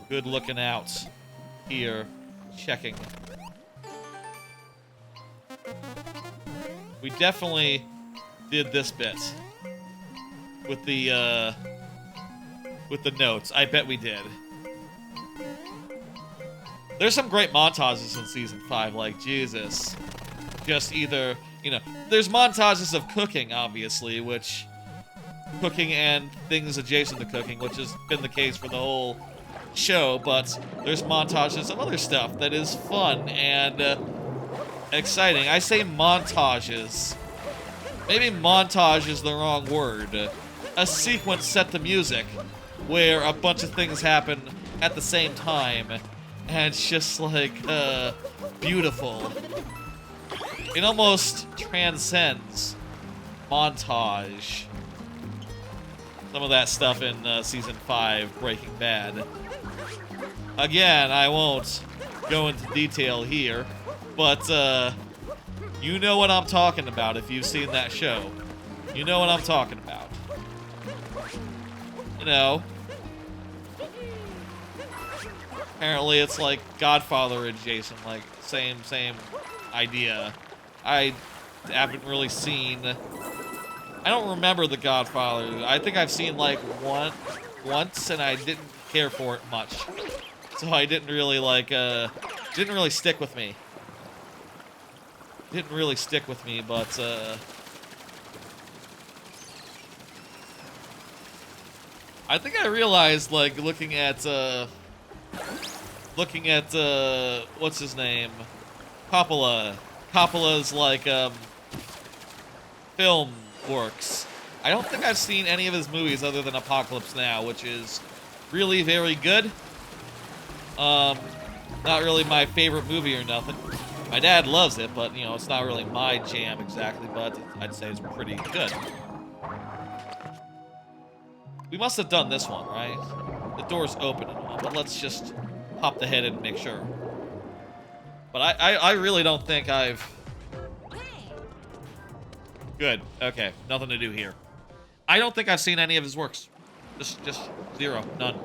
Speaker 1: Good looking out here. Checking. We definitely did this bit with the notes. I bet we did. There's some great montages in Season 5, like, Jesus. Just either, you know, there's montages of cooking, obviously, which... Cooking and things adjacent to cooking, which has been the case for the whole show, but there's montages of other stuff that is fun and exciting. I say montages. Maybe montage is the wrong word. A sequence set to music where a bunch of things happen at the same time, and it's just like beautiful. It almost transcends montage. Some of that stuff in Season 5, Breaking Bad. Again, I won't go into detail here, but you know what I'm talking about if you've seen that show. You know what I'm talking about. You know. Apparently it's like Godfather adjacent, like same idea. I haven't really seen... I don't remember The Godfather. I think I've seen like once and I didn't care for it much. So I didn't really like, didn't really stick with me. Didn't really stick with me, but, I think I realized, like, looking at, what's his name? Coppola. Coppola's, like, film works. I don't think I've seen any of his movies other than Apocalypse Now, which is really very good. Not really my favorite movie or nothing. My dad loves it, but, you know, it's not really my jam exactly, but I'd say it's pretty good. We must have done this one, right? The door's open and all, but let's just hop the head and make sure. But I really don't think I've... Good. Okay. Nothing to do here. I don't think I've seen any of his works. Just zero. None.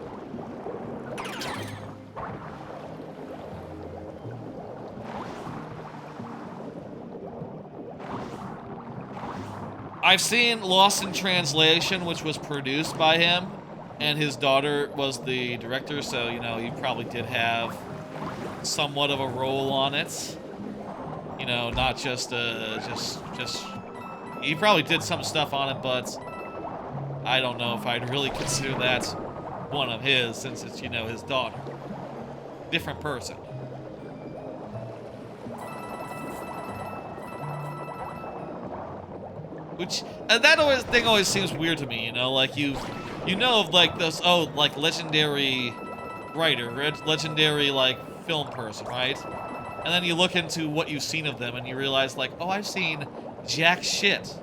Speaker 1: I've seen Lost in Translation, which was produced by him, and his daughter was the director, so, you know, he probably did have somewhat of a role on it. You know, not just, he probably did some stuff on it, but I don't know if I'd really consider that one of his, since it's, you know, his daughter. Different person. Which, that thing always seems weird to me, you know, like you know of like this, oh, like legendary writer, legendary like film person, right? And then you look into what you've seen of them and you realize like, oh, I've seen jack shit.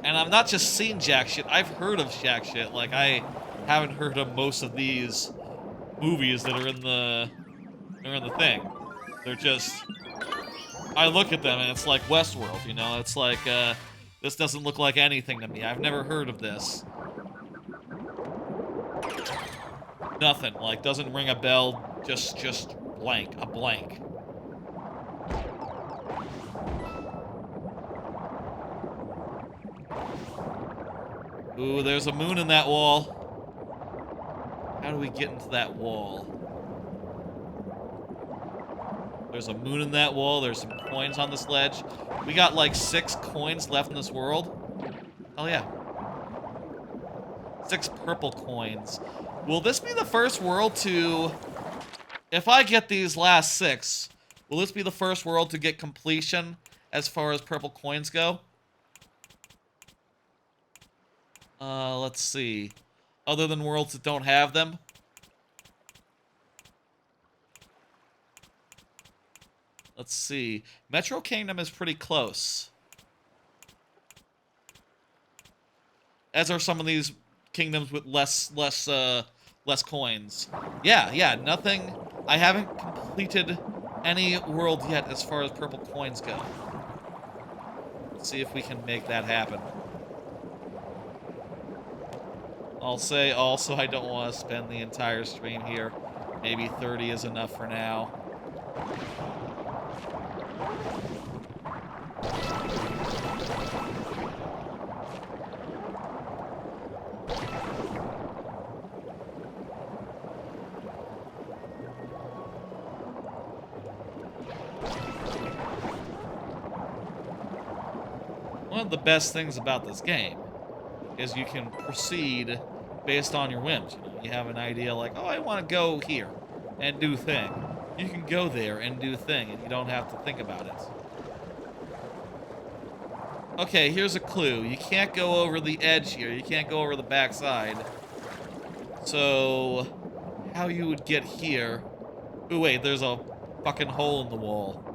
Speaker 1: And I'm not just seen jack shit, I've heard of jack shit. Like I haven't heard of most of these movies that are in the thing. They're just, I look at them and it's like Westworld, you know, it's like, this doesn't look like anything to me. I've never heard of this. Nothing. Like, doesn't ring a bell. Just blank. A blank. Ooh, there's a moon in that wall. How do we get into that wall? There's a moon in that wall. There's some coins on this ledge. We got like 6 coins left in this world. Oh yeah. 6 purple coins. Will this be the first world to... If I get these last 6, will this be the first world to get completion as far as purple coins go? Let's see. Other than worlds that don't have them? Let's see. Metro Kingdom is pretty close. As are some of these kingdoms with less coins. Yeah, nothing. I haven't completed any world yet as far as purple coins go. Let's see if we can make that happen. I'll say also I don't want to spend the entire stream here Maybe 30 is enough for now. One of the best things about this game is you can proceed based on your whims. You know, you have an idea like, oh, I want to go here and do thing. You can go there and do thing, and you don't have to think about it. Okay, here's a clue. You can't go over the edge here. You can't go over the backside. So, how you would get here... Oh, wait, there's a fucking hole in the wall.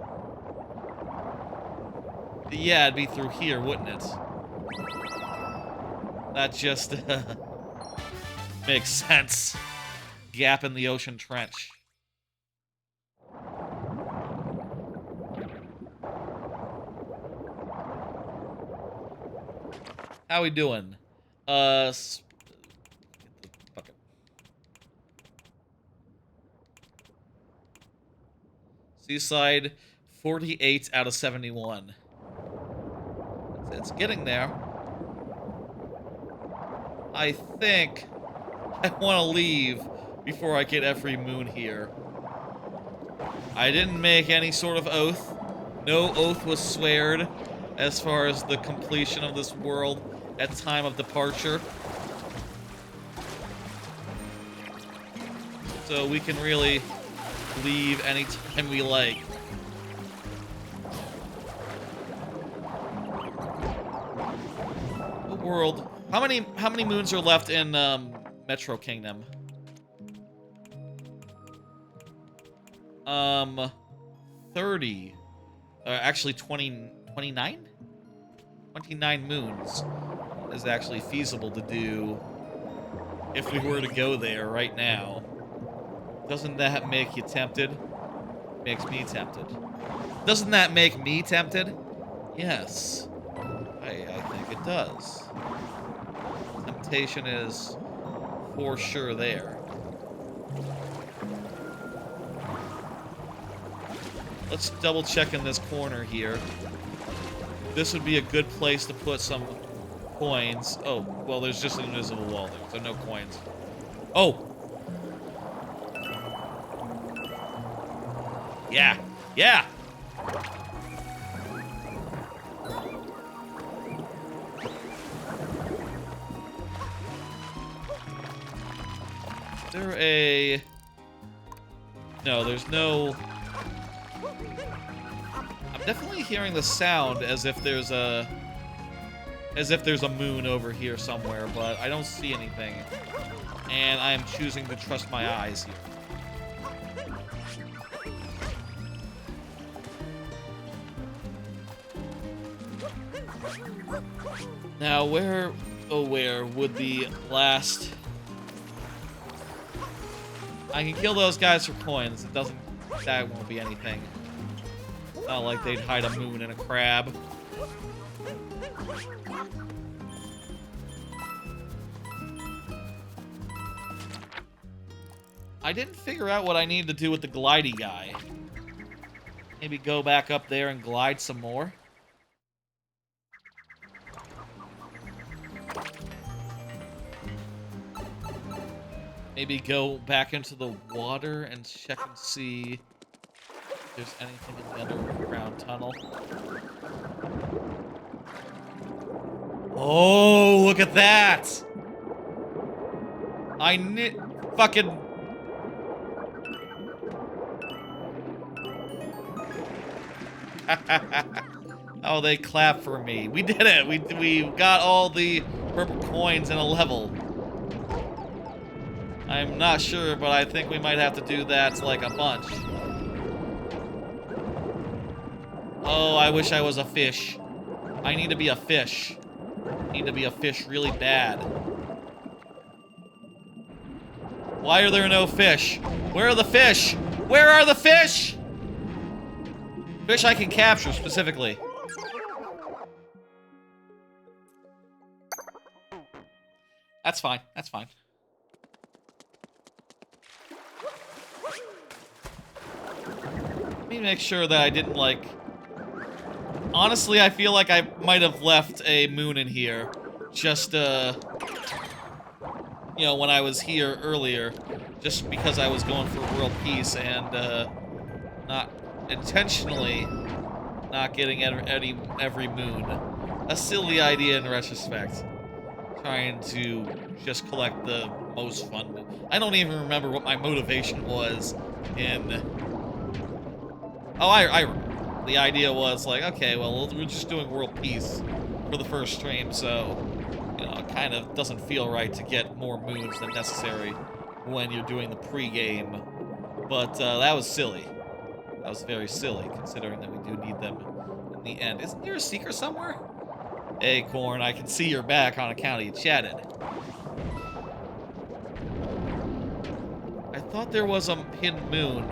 Speaker 1: Yeah, it'd be through here, wouldn't it? That just makes sense. Gap in the ocean trench. How we doing? Get the bucket. Seaside, 48 out of 71. It's getting there. I think I want to leave before I get every moon here. I didn't make any sort of oath. No oath was sweared as far as the completion of this world at time of departure. So we can really leave anytime we like. What world? How many moons are left in Metro Kingdom? 30. Actually 29? 29 moons is actually feasible to do if we were to go there right now. Doesn't that make you tempted? Makes me tempted. Doesn't that make me tempted? Yes. I think it does. Temptation is for sure there. Let's double check in this corner here. This would be a good place to put some coins. Oh, well, there's just an invisible wall there, so no coins. Oh! Yeah! Yeah! Is there a... No, there's no... I'm definitely hearing the sound as if there's a moon over here somewhere, but I don't see anything. And I am choosing to trust my eyes here. Now, where would the last... I can kill those guys for coins. That won't be anything. Not like they'd hide a moon in a crab. I didn't figure out what I need to do with the glidey guy. Maybe go back up there and glide some more. Maybe go back into the water and check and see if there's anything in the underground tunnel. Oh, look at that! Fucking... Oh, they clap for me. We did it! We got all the purple coins in a level. I'm not sure, but I think we might have to do that like a bunch. Oh, I wish I was a fish. I need to be a fish. I need to be a fish really bad. Why are there no fish? Where are the fish? Where are the fish? Fish I can capture, specifically. That's fine. That's fine. Let me make sure that I didn't, like... Honestly, I feel like I might have left a moon in here. Just, you know, when I was here earlier. Just because I was going for world peace and, not intentionally not getting every moon. A silly idea in retrospect. Trying to just collect the most fun. I don't even remember what my motivation was in... Oh, I remember. The idea was like, okay, well, we're just doing world peace for the first stream, so, you know, it kind of doesn't feel right to get more moons than necessary when you're doing the pre-game. But that was silly. That was very silly, considering that we do need them in the end. Isn't there a seeker somewhere? Hey, Corn, I can see you're back on account of you chatted. I thought there was a hidden moon.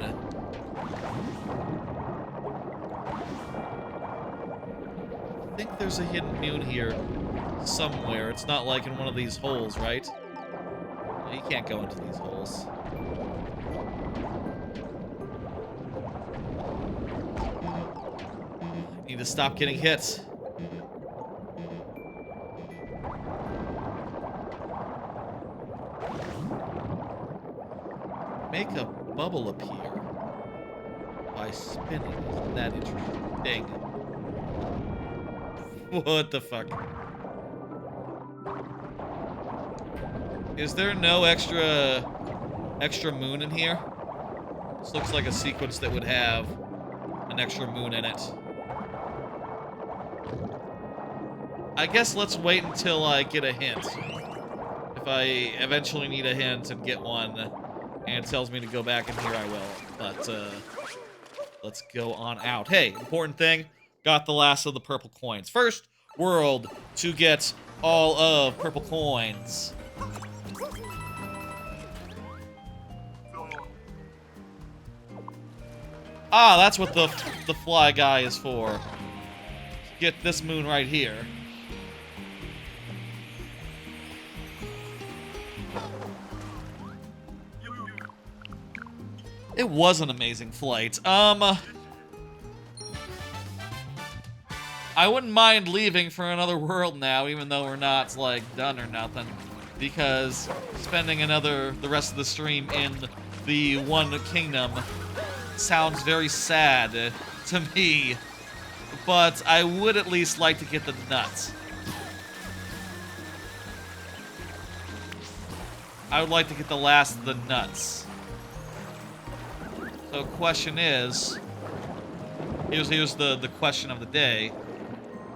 Speaker 1: I think there's a hidden moon here somewhere. It's not like in one of these holes, right? No, you can't go into these holes. I need to stop getting hit. Make a bubble appear by spinning. Isn't that interesting? What the fuck? Is there no extra moon in here? This looks like a sequence that would have an extra moon in it. I guess let's wait until I get a hint. If I eventually need a hint and get one, and it tells me to go back in here, I will. But, let's go on out. Hey, important thing, got the last of the purple coins. First world to get all of purple coins. Ah, that's what the fly guy is for. Get this moon right here. It was an amazing flight. I wouldn't mind leaving for another world now, even though we're not, like, done or nothing. Because spending the rest of the stream in the one kingdom sounds very sad to me. But I would at least like to get the nuts. I would like to get the last of the nuts. So question is, here's the question of the day.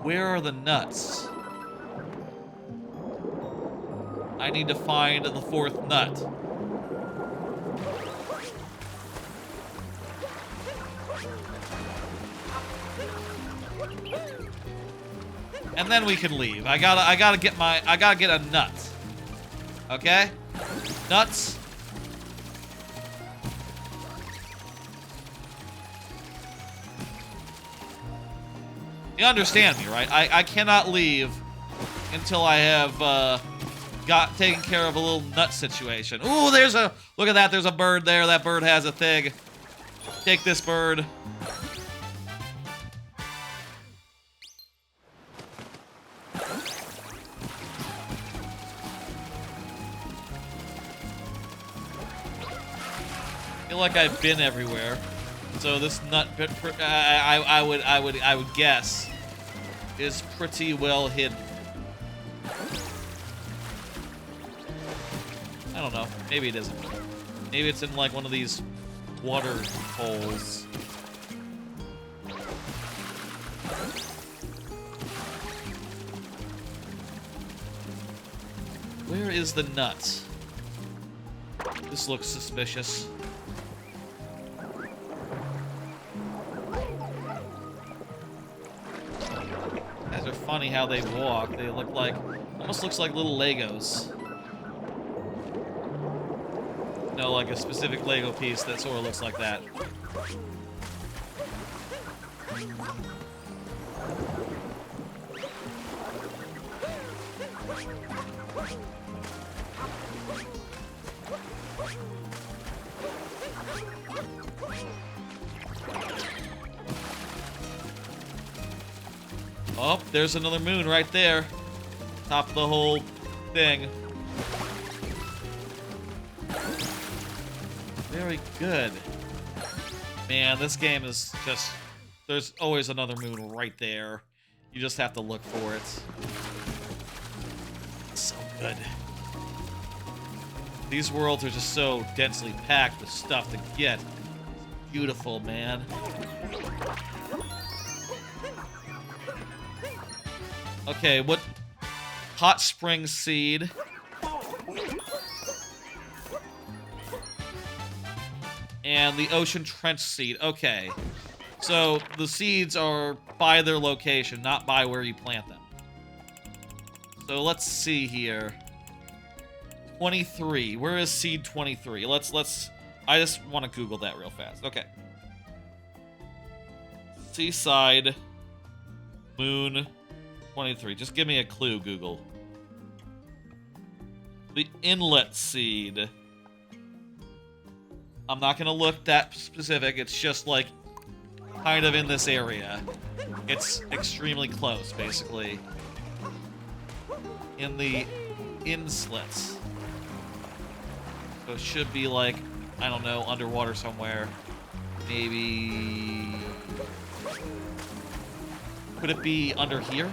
Speaker 1: Where are the nuts? I need to find the fourth nut. And then we can leave. I gotta get a nut. Okay? Nuts. You understand me, right? I cannot leave until I have got taken care of a little nut situation. Ooh, look at that, there's a bird there. That bird has a thing. Take this bird. I feel like I've been everywhere. So this nut, I would guess, is pretty well hidden. I don't know. Maybe it isn't. Maybe it's in like one of these water holes. Where is the nut? This looks suspicious. Guys are funny how they walk. They look like, almost looks like little Legos. No, like a specific Lego piece that sort of looks like that. Oh, there's another moon right there. Top of the whole thing. Very good. Man, this game is just... There's always another moon right there. You just have to look for it. So good. These worlds are just so densely packed with stuff to get. It's beautiful, man. Okay, what... Hot Spring Seed. And the Ocean Trench Seed. Okay. So, the seeds are by their location, not by where you plant them. So, let's see here. 23. Where is seed 23? I just want to Google that real fast. Okay. Seaside Moon 23. Just give me a clue, Google. The Inlet Seed. I'm not gonna look that specific. It's just like kind of in this area. It's extremely close, basically. In the inslets. So it should be like, I don't know, underwater somewhere. Maybe... Could it be under here?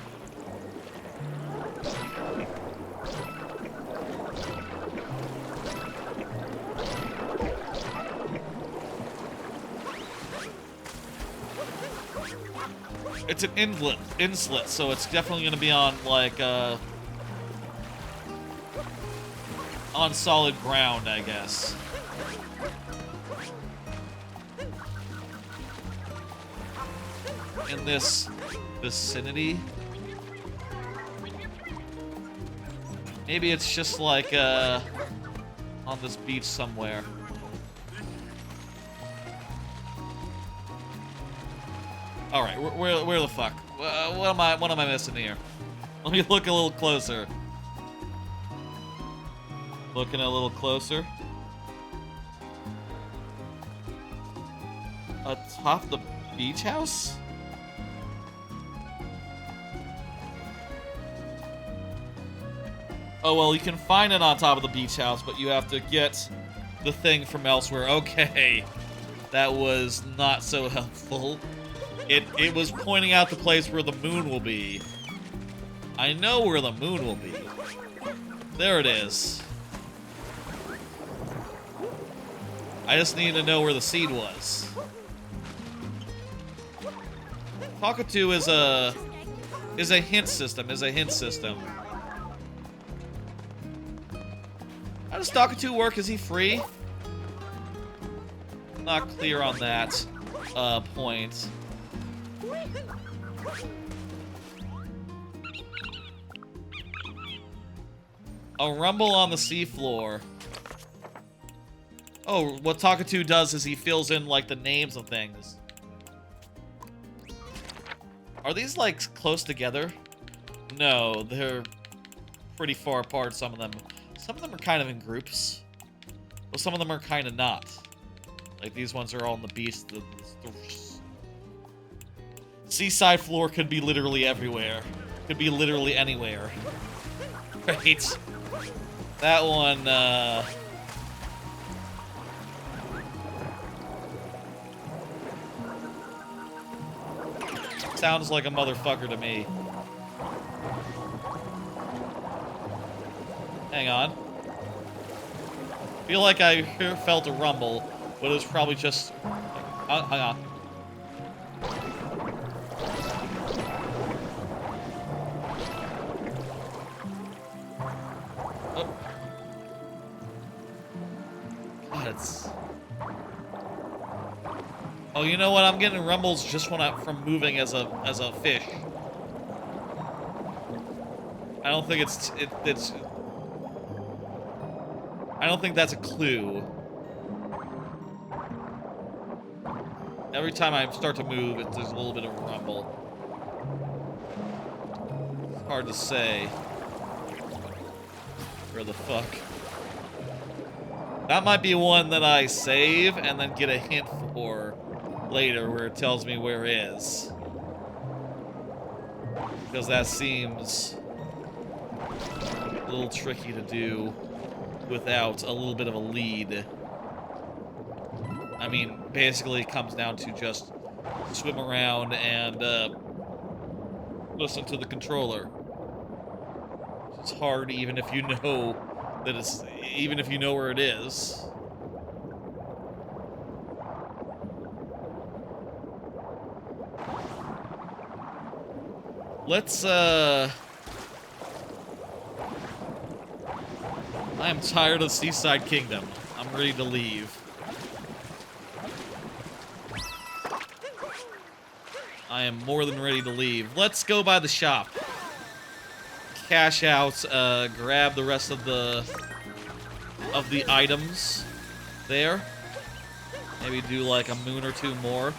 Speaker 1: It's an inlet, so it's definitely going to be on, like, on solid ground, I guess. In this vicinity. Maybe it's just, like, on this beach somewhere. All right, where the fuck? What am I missing here? Let me look a little closer. Looking a little closer. Atop the beach house? Oh, well, you can find it on top of the beach house, but you have to get the thing from elsewhere. Okay. That was not so helpful. It was pointing out the place where the moon will be. I know where the moon will be. There it is. I just need to know where the seed was. Cockatoo is a hint system. How does Cockatoo work? Is he free? Not clear on that point. A rumble on the seafloor. Oh, what Cockatoo does is he fills in, like, the names of things. Are these, like, close together? No, they're pretty far apart, some of them. Some of them are kind of in groups. Well, some of them are kind of not. Like, these ones are all on the beach. The seaside floor could be literally everywhere. Could be literally anywhere. Right? That one, sounds like a motherfucker to me. Hang on. Feel like I felt a rumble, but it was probably just... hang on. Oh. God, it's... Oh, you know what? I'm getting rumbles just from moving as a fish. I don't think it's I don't think that's a clue. Every time I start to move, there's a little bit of a rumble. It's hard to say. Where the fuck? That might be one that I save and then get a hint for later where it tells me where it is. because that seems a little tricky to do without a little bit of a lead. I mean, basically it comes down to just swim around and listen to the controller. It's hard even if you know that even if you know where it is. Let's, I am tired of Seaside Kingdom. I'm ready to leave. I am more than ready to leave. Let's go by the shop. Cash out, grab the rest of the items there. Maybe do like a moon or two more.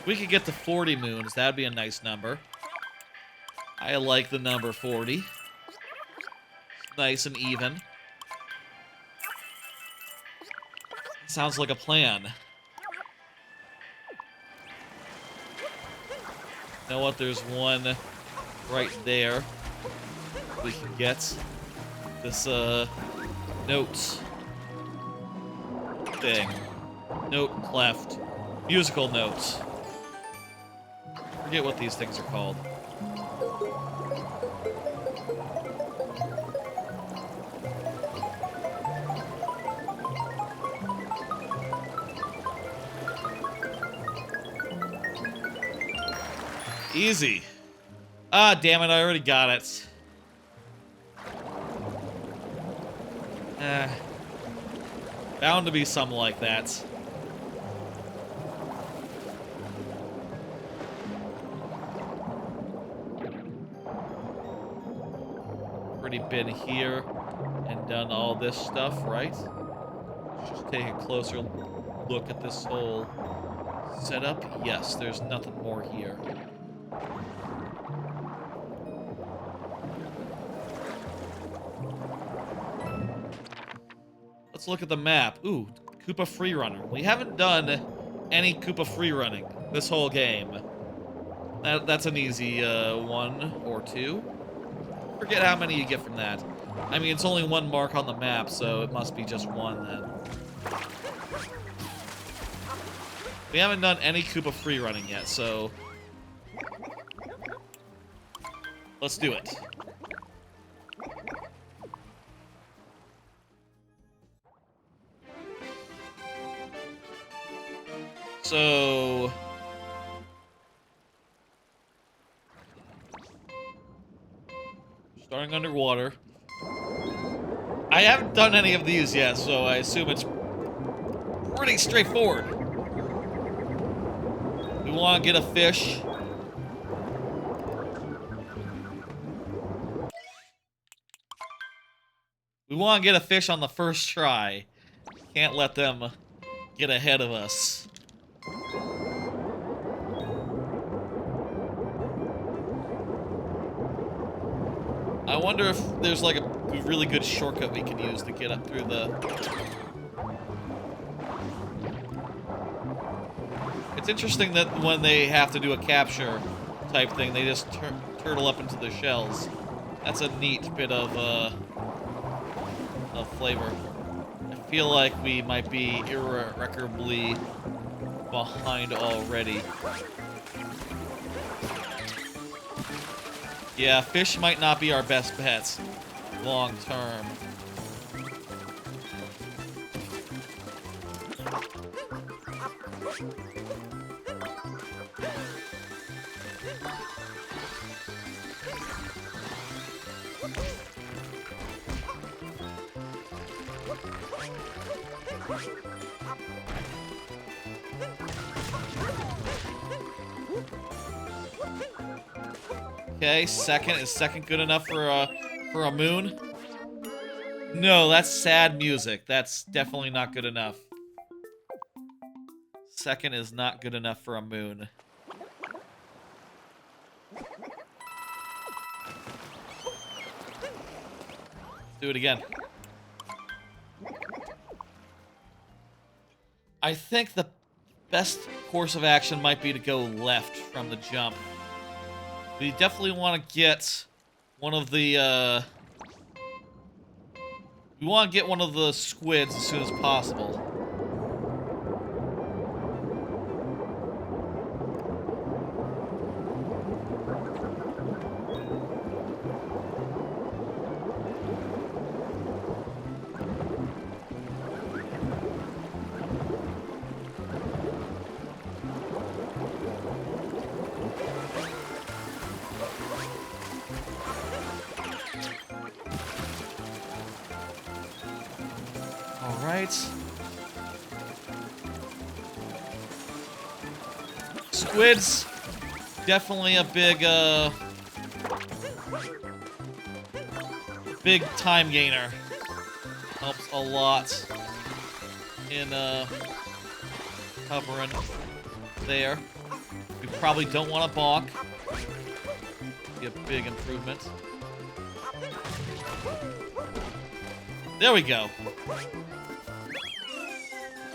Speaker 1: We could get to 40 moons. That'd be a nice number. I like the number 40. Nice and even. Sounds like a plan. You know what? There's one right there. We can get this note thing. Note cleft. Musical notes. Forget what these things are called. Easy. Ah, damn it, I already got it. Bound to be something like that. Already been here and done all this stuff, right? Let's just take a closer look at this whole setup. Yes, there's nothing more here. Let's look at the map. Ooh, Koopa freerunner. We haven't done any Koopa freerunning this whole game. That's an easy one or two. Forget how many you get from that. I mean, it's only one mark on the map, so it must be just one then. We haven't done any Koopa freerunning yet, so let's do it. So starting underwater. I haven't done any of these yet, so I assume it's pretty straightforward. We want to get a fish. We want to get a fish on the first try. Can't let them get ahead of us. I wonder if there's like a really good shortcut we can use to get up through the... It's interesting that when they have to do a capture type thing, they just turtle up into their shells. That's a neat bit of flavor. I feel like we might be irrecoverably behind already. Yeah, fish might not be our best bets long term. Okay, second. Is second good enough for a moon? No, that's sad music. That's definitely not good enough. Second is not good enough for a moon. Do it again. I think the best course of action might be to go left from the jump. We definitely want to get one of the, we want to get one of the squids as soon as possible. Squids, definitely a big time gainer. Helps a lot in covering there. We probably don't want to bonk. Be a big improvement. There we go.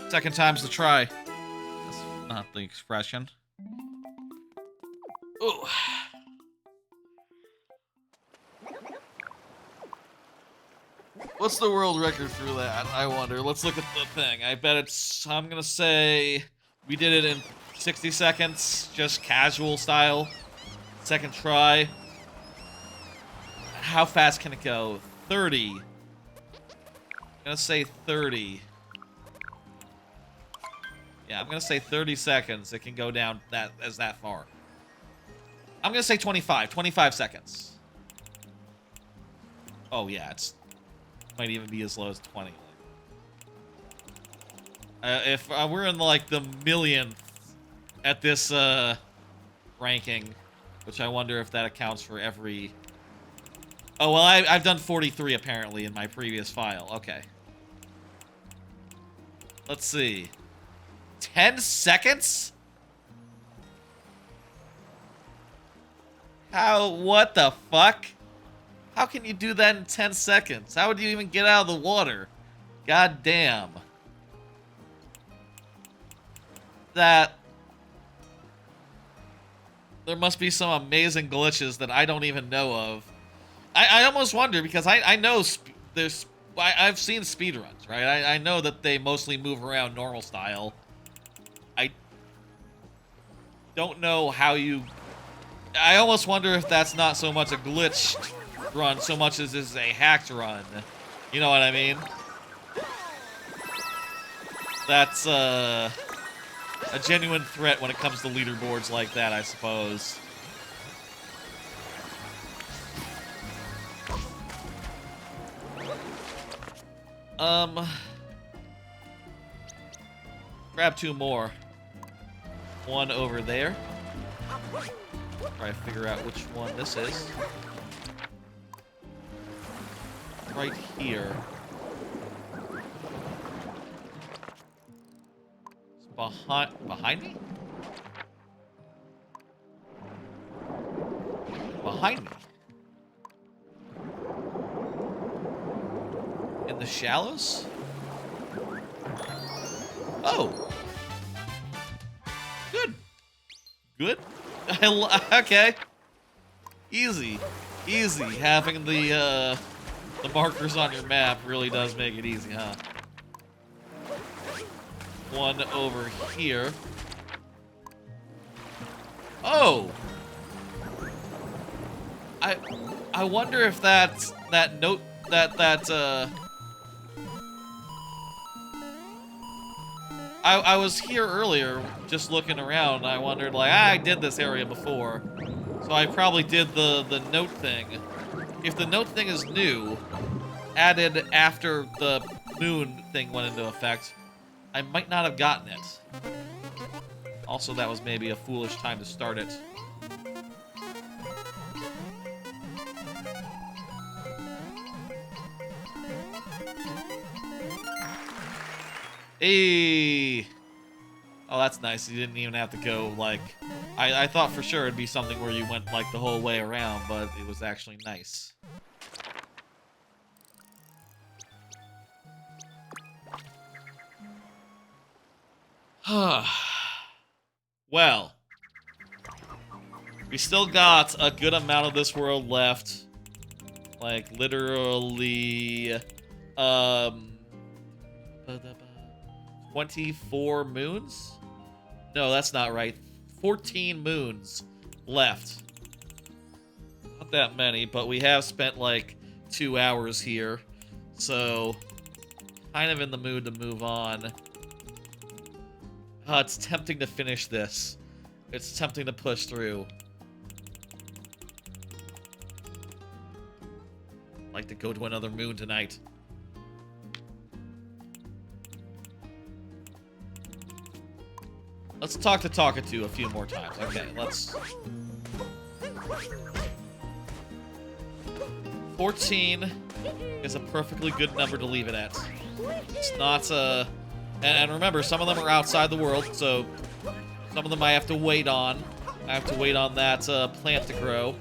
Speaker 1: Second time's the try. That's not the expression. Ooh. What's the world record for that? I wonder. Let's look at the thing. I bet it's... I'm gonna say... We did it in 60 seconds. Just casual style. Second try. How fast can it go? 30. I'm gonna say 30. Yeah, I'm gonna say 30 seconds. It can go down that far. I'm gonna say 25. 25 seconds. Oh yeah, might even be as low as 20. If we're in like the millionth at this ranking, which I wonder if that accounts for every. Oh well, I've done 43 apparently in my previous file. Okay. Let's see. 10 seconds? What the fuck? How can you do that in 10 seconds? How would you even get out of the water? God damn. There must be some amazing glitches that I don't even know of. I almost wonder, because I know I've seen speedruns, right? I know that they mostly move around normal style. I don't know how you... I almost wonder if that's not so much a glitched run so much as is a hacked run. You know what I mean? That's a genuine threat when it comes to leaderboards like that, I suppose. Grab two more. One over there. Try to figure out which one this is. Right here. It's behind me? Behind me. In the shallows? Oh. Good. Good? Okay. Easy. Easy. Having the markers on your map really does make it easy, huh? One over here. Oh! I wonder if that note I was here earlier just looking around. I wondered, like, I did this area before. So I probably did the note thing. If the note thing is new, added after the moon thing went into effect, I might not have gotten it. Also, that was maybe a foolish time to start it. Hey! Oh, that's nice. You didn't even have to go, like... I thought for sure it'd be something where you went, like, the whole way around, but it was actually nice. Well. We still got a good amount of this world left. Like, literally, 24 moons? No, that's not right. 14 moons left. Not that many, but we have spent, like, 2 hours here. So, kind of in the mood to move on. It's tempting to finish this. It's tempting to push through. I'd like to go to another moon tonight. Let's talk to Talkatoo a few more times. Okay, let's... 14 is a perfectly good number to leave it at. It's not, And remember, some of them are outside the world, so some of them I have to wait on. I have to wait on that plant to grow.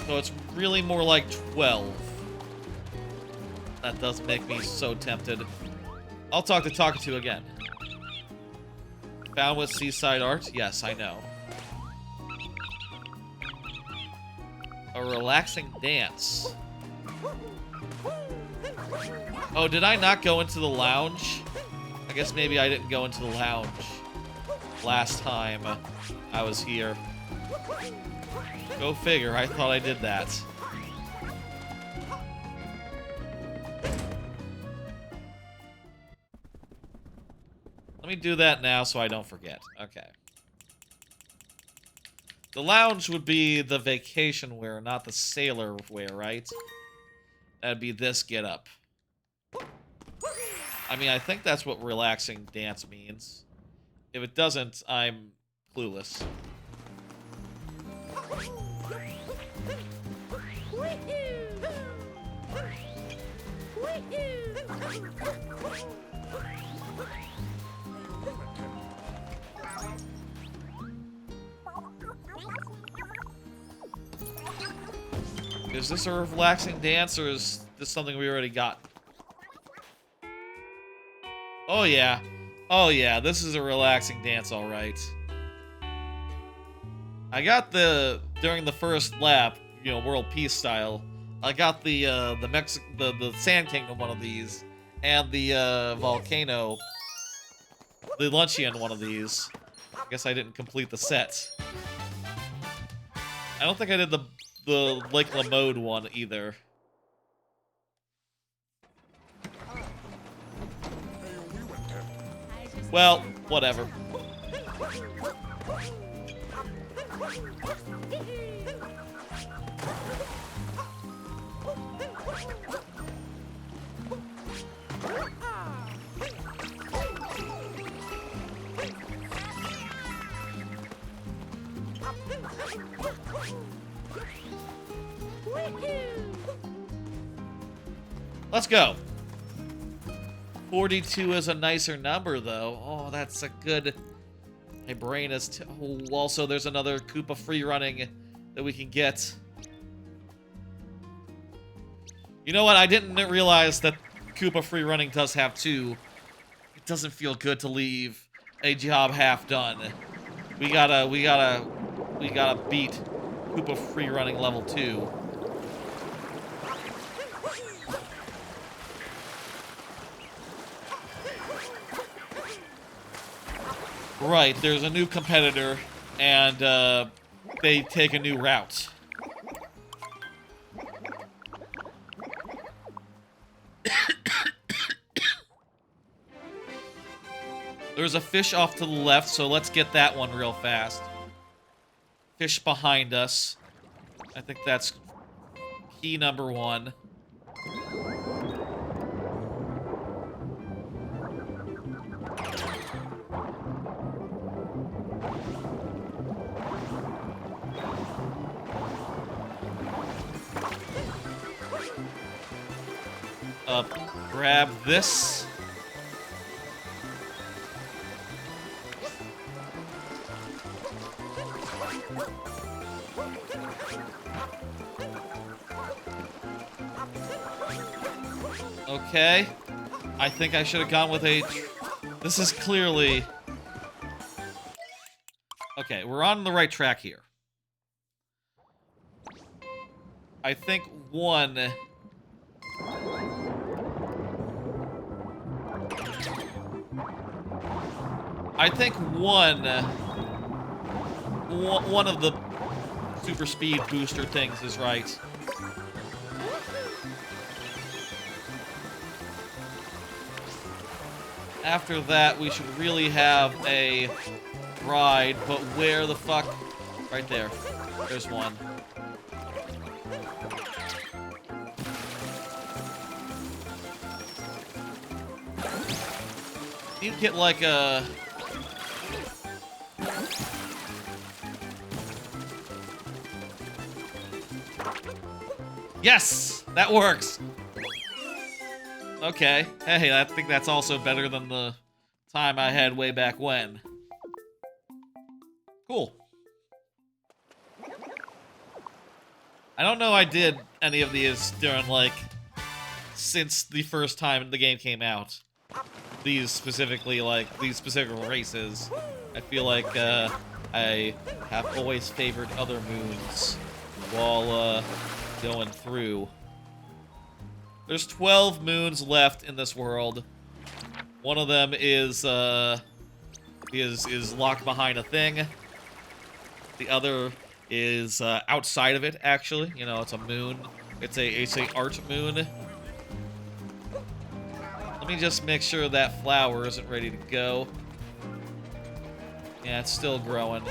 Speaker 1: So it's really more like 12. That does make me so tempted. I'll talk to Talkatoo again. Found with Seaside Art? Yes, I know. A relaxing dance. Oh, did I not go into the lounge? I guess maybe I didn't go into the lounge last time I was here. Go figure, I thought I did that. Let me do that now so I don't forget. Okay. The lounge would be the vacation wear, not the sailor wear, right? That'd be this getup. I mean, I think that's what relaxing dance means. If it doesn't, I'm clueless. Is this a relaxing dance, or is this something we already got? Oh yeah. Oh yeah, this is a relaxing dance, alright. I got during the first lap, you know, World Peace style, I got the Sand Kingdom one of these, and the Volcano, the Luncheon one of these. I guess I didn't complete the set. I don't think I did the Lake Lamode one either. Well, whatever. Let's go. 42 is a nicer number, though. Oh, that's a good... My brain is... Oh, also, there's another Koopa free running that we can get. You know what? I didn't realize that Koopa free running does have 2. It doesn't feel good to leave a job half done. We gotta beat Koopa free running level 2. Right, there's a new competitor, and they take a new route. There's a fish off to the left, so let's get that one real fast. Fish behind us. I think that's key number 1. Grab this. Okay. I think I should have gone with a... This is clearly... Okay, we're on the right track here. I think one... one of the super speed booster things is right. After that, we should really have a ride, but where the fuck? Right there. There's one. You get like a... Yes! That works! Okay. Hey, I think that's also better than the time I had way back when. Cool. I don't know I did any of these during, like, since the first time the game came out. These specific races. I feel like, I have always favored other moons while, going through. There's 12 moons left in this world. One of them is locked behind a thing. The other is outside of it, actually. You know, it's a moon. It's a art moon. Let me just make sure that flower isn't ready to go. Yeah, it's still growing.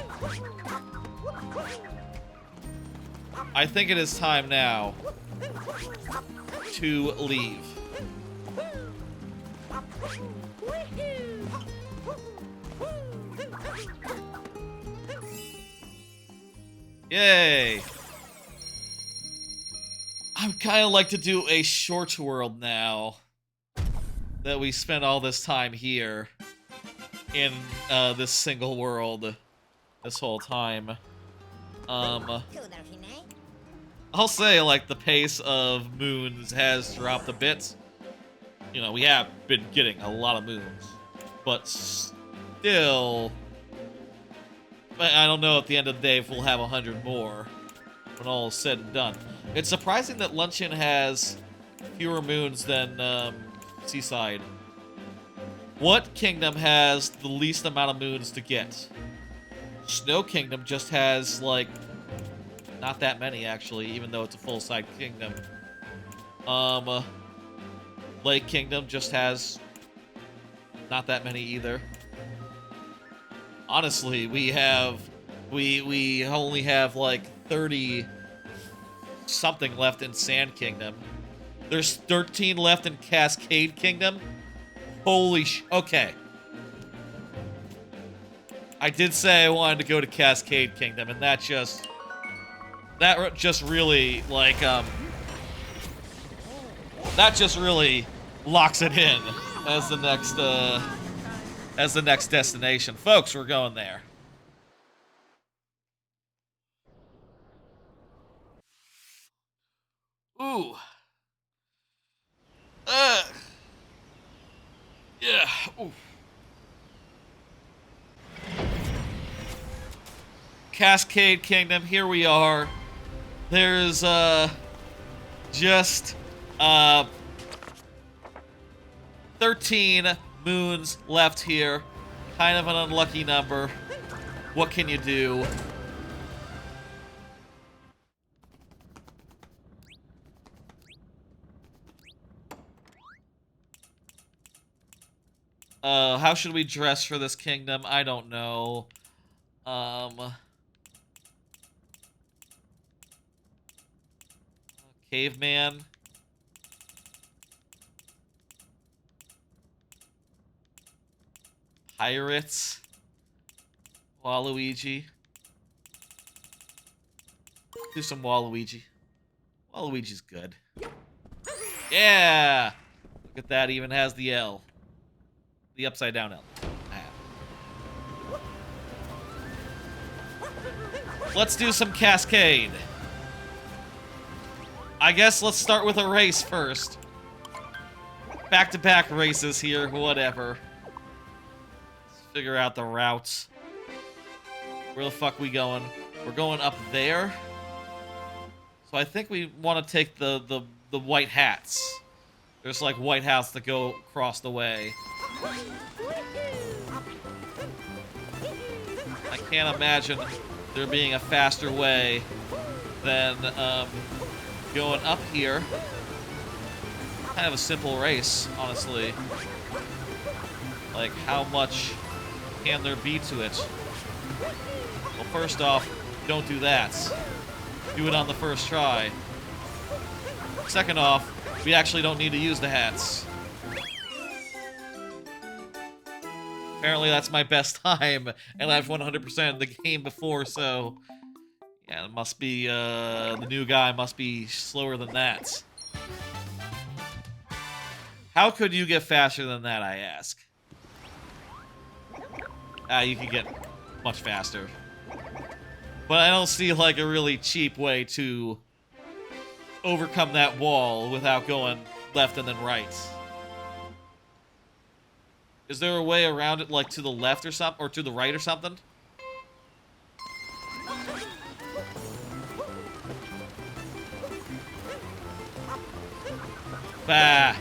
Speaker 1: I think it is time now to leave. Yay! I'd kind of like to do a short world now that we spent all this time here in this single world this whole time. I'll say, like, the pace of moons has dropped a bit. You know, we have been getting a lot of moons, but still... I don't know at the end of the day if we'll have 100 more when all is said and done. It's surprising that Luncheon has fewer moons than Seaside. What kingdom has the least amount of moons to get? Snow Kingdom just has, like, not that many, actually, even though it's a full-side kingdom. Lake Kingdom just has not that many either. Honestly, we only have like 30 something left in Sand Kingdom. There's 13 left in Cascade Kingdom. Holy okay. I did say I wanted to go to Cascade Kingdom, and that just really, like, that just really locks it in as the next destination. Folks, we're going there. Ooh. Yeah. Ooh. Cascade Kingdom, here we are. There's, just, 13 moons left here. Kind of an unlucky number. What can you do? How should we dress for this kingdom? I don't know. Caveman. Pirates. Waluigi. Do some Waluigi. Waluigi's good. Yeah! Look at that, even has the L. The upside down L. Let's do some Cascade. I guess let's start with a race first. Back-to-back races here, whatever. Let's figure out the routes. Where the fuck we going? We're going up there. So I think we want to take the white hats. There's like white hats that go across the way. I can't imagine there being a faster way than going up here. Kind of a simple race, honestly. Like, how much can there be to it? Well, first off, don't do that. Do it on the first try. Second off, we actually don't need to use the hats. Apparently that's my best time, and I've 100% the game before, so... Yeah, it must be, the new guy must be slower than that. How could you get faster than that, I ask? You can get much faster. But I don't see, like, a really cheap way to overcome that wall without going left and then right. Is there a way around it, like, to the left or something? Or to the right or something? Bah!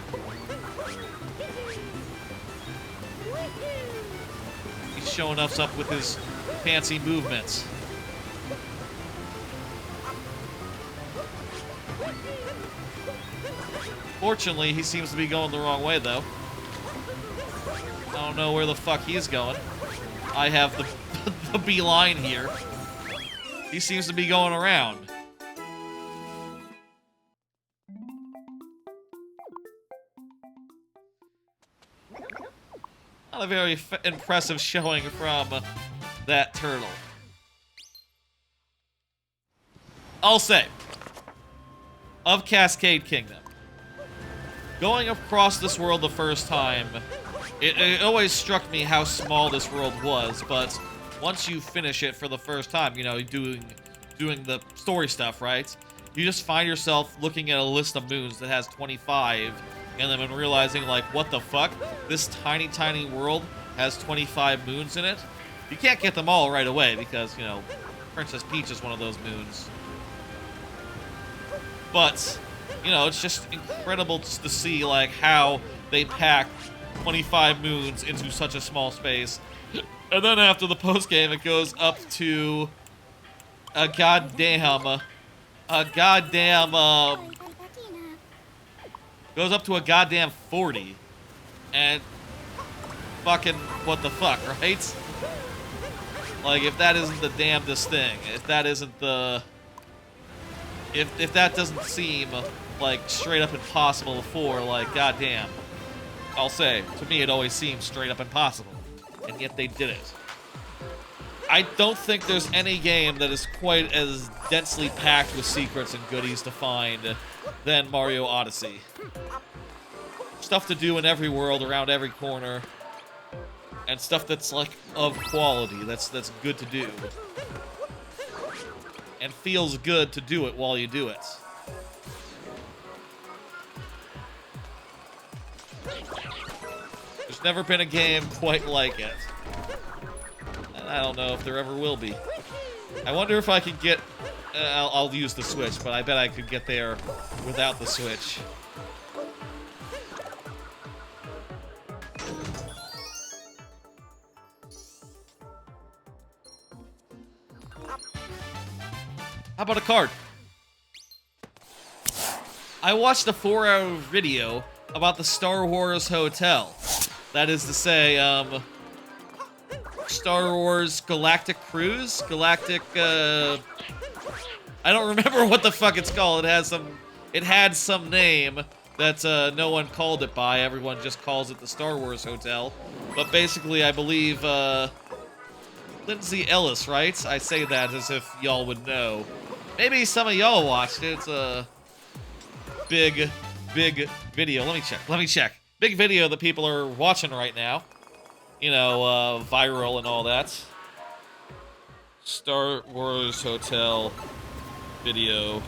Speaker 1: He's showing us up with his fancy movements. Fortunately, he seems to be going the wrong way, though. I don't know where the fuck he's going. I have the beeline here. He seems to be going around. Not a very impressive showing from that turtle. I'll say, of Cascade Kingdom, going across this world the first time, it always struck me how small this world was, but once you finish it for the first time, you know, doing the story stuff, right? You just find yourself looking at a list of moons that has 25, and then realizing, like, what the fuck? This tiny, tiny world has 25 moons in it? You can't get them all right away, because, you know, Princess Peach is one of those moons. But, you know, it's just incredible to see, like, how they pack 25 moons into such a small space. And then after the postgame, it goes up to a goddamn, goes up to a goddamn 40. And fucking what the fuck, right? Like, if that isn't the damnedest thing, if that isn't the... If that doesn't seem, like, straight up impossible before, like, goddamn. I'll say, to me it always seems straight up impossible. And yet they did it. I don't think there's any game that is quite as densely packed with secrets and goodies to find than Mario Odyssey. Stuff to do in every world, around every corner. And stuff that's, like, of quality, that's good to do. And feels good to do it while you do it. There's never been a game quite like it. And I don't know if there ever will be. I wonder if I could get... I'll use the Switch, but I bet I could get there without the Switch. How about a card? I watched a 4-hour video about the Star Wars Hotel. That is to say, Star Wars Galactic Cruise? Galactic, I don't remember what the fuck it's called. It had some name that no one called it by. Everyone just calls it the Star Wars Hotel. But basically, I believe, Lindsay Ellis, right? I say that as if y'all would know. Maybe some of y'all watched it. It's a big video. Let me check. Big video that people are watching right now. You know, viral and all that. Star Wars Hotel video.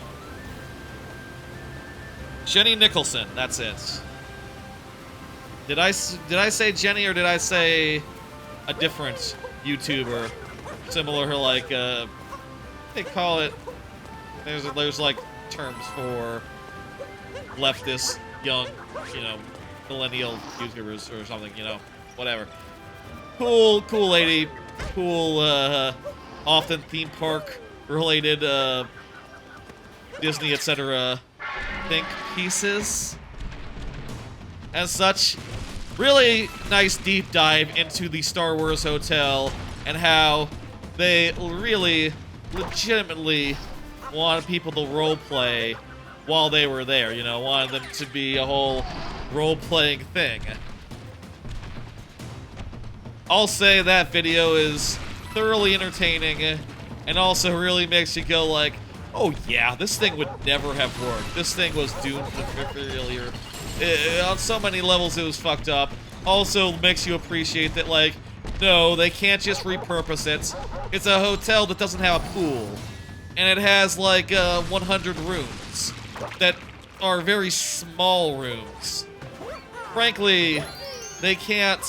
Speaker 1: Jenny Nicholson, that's it. Did I say Jenny or did I say a different YouTuber? similar, like, they call it, there's like terms for leftist, young, you know, millennial YouTubers or something, you know, whatever. Cool lady, cool, often theme park related, Disney, etc. think pieces. As such, really nice deep dive into the Star Wars Hotel and how they really legitimately wanted people to roleplay while they were there, you know, wanted them to be a whole role-playing thing. I'll say that video is thoroughly entertaining and also really makes you go like, oh yeah, this thing would never have worked. This thing was doomed to failure. On so many levels it was fucked up. Also makes you appreciate that, like, no, they can't just repurpose it. It's a hotel that doesn't have a pool. And it has, like, 100 rooms that are very small rooms. Frankly, they can't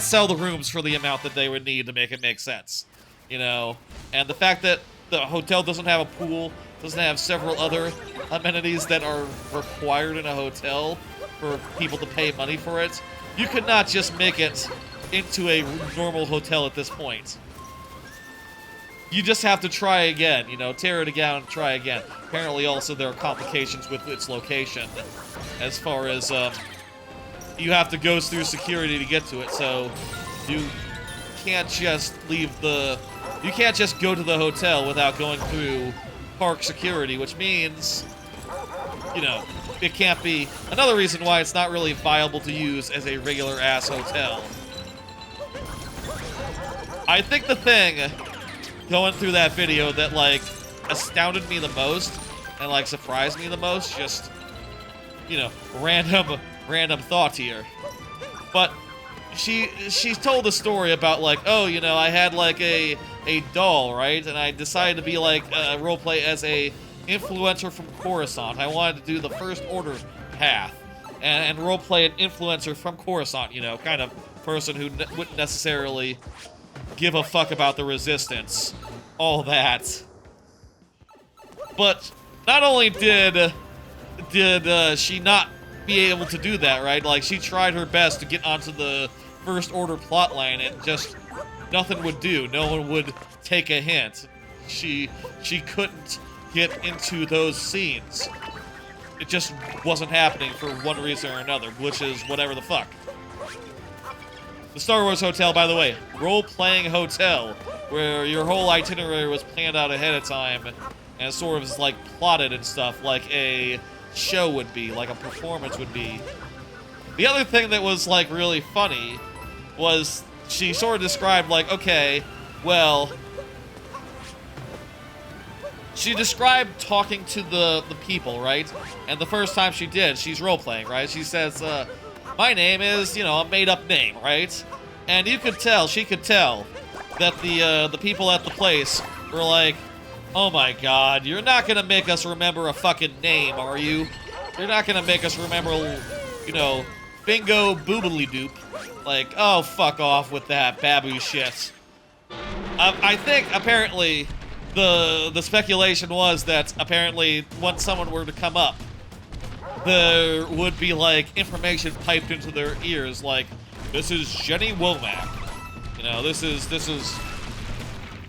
Speaker 1: sell the rooms for the amount that they would need to make it make sense. You know? And the fact that the hotel doesn't have a pool, doesn't have several other amenities that are required in a hotel for people to pay money for it, you could not just make it into a normal hotel at this point. You just have to try again, you know, tear it down and try again. Apparently also there are complications with its location, as far as, you have to go through security to get to it, so you can't just you can't just go to the hotel without going through park security, which means, you know, it can't be another reason why it's not really viable to use as a regular-ass hotel. I think the thing going through that video that, like, astounded me the most and, like, surprised me the most, just, you know, random thought here. But she told a story about, like, oh, you know, I had, like, a doll, right? And I decided to be, like, roleplay as a influencer from Coruscant. I wanted to do the First Order path and roleplay an influencer from Coruscant, you know, kind of person who wouldn't necessarily give a fuck about the Resistance. All that. But not only did she not be able to do that, right? Like, she tried her best to get onto the First Order plotline and just nothing would do. No one would take a hint. She couldn't get into those scenes. It just wasn't happening for one reason or another. Glitches, whatever the fuck. The Star Wars Hotel, by the way, role-playing hotel, where your whole itinerary was planned out ahead of time and sort of is, like, plotted and stuff, like a show would be, like a performance would be. The other thing that was, like, really funny was she sort of described, like, okay, well, she described talking to the people, right? And the first time she did, she's role-playing, right? She says, my name is, you know, a made-up name, right? And you could tell, she could tell, that the people at the place were like, oh my god, you're not gonna make us remember a fucking name, are you? You're not gonna make us remember, you know, bingo boobily doop. Like, oh, fuck off with that babu shit. I think, apparently, the speculation was that, apparently, once someone were to come up, there would be, like, information piped into their ears, like, this is Jenny Womack. You know, this is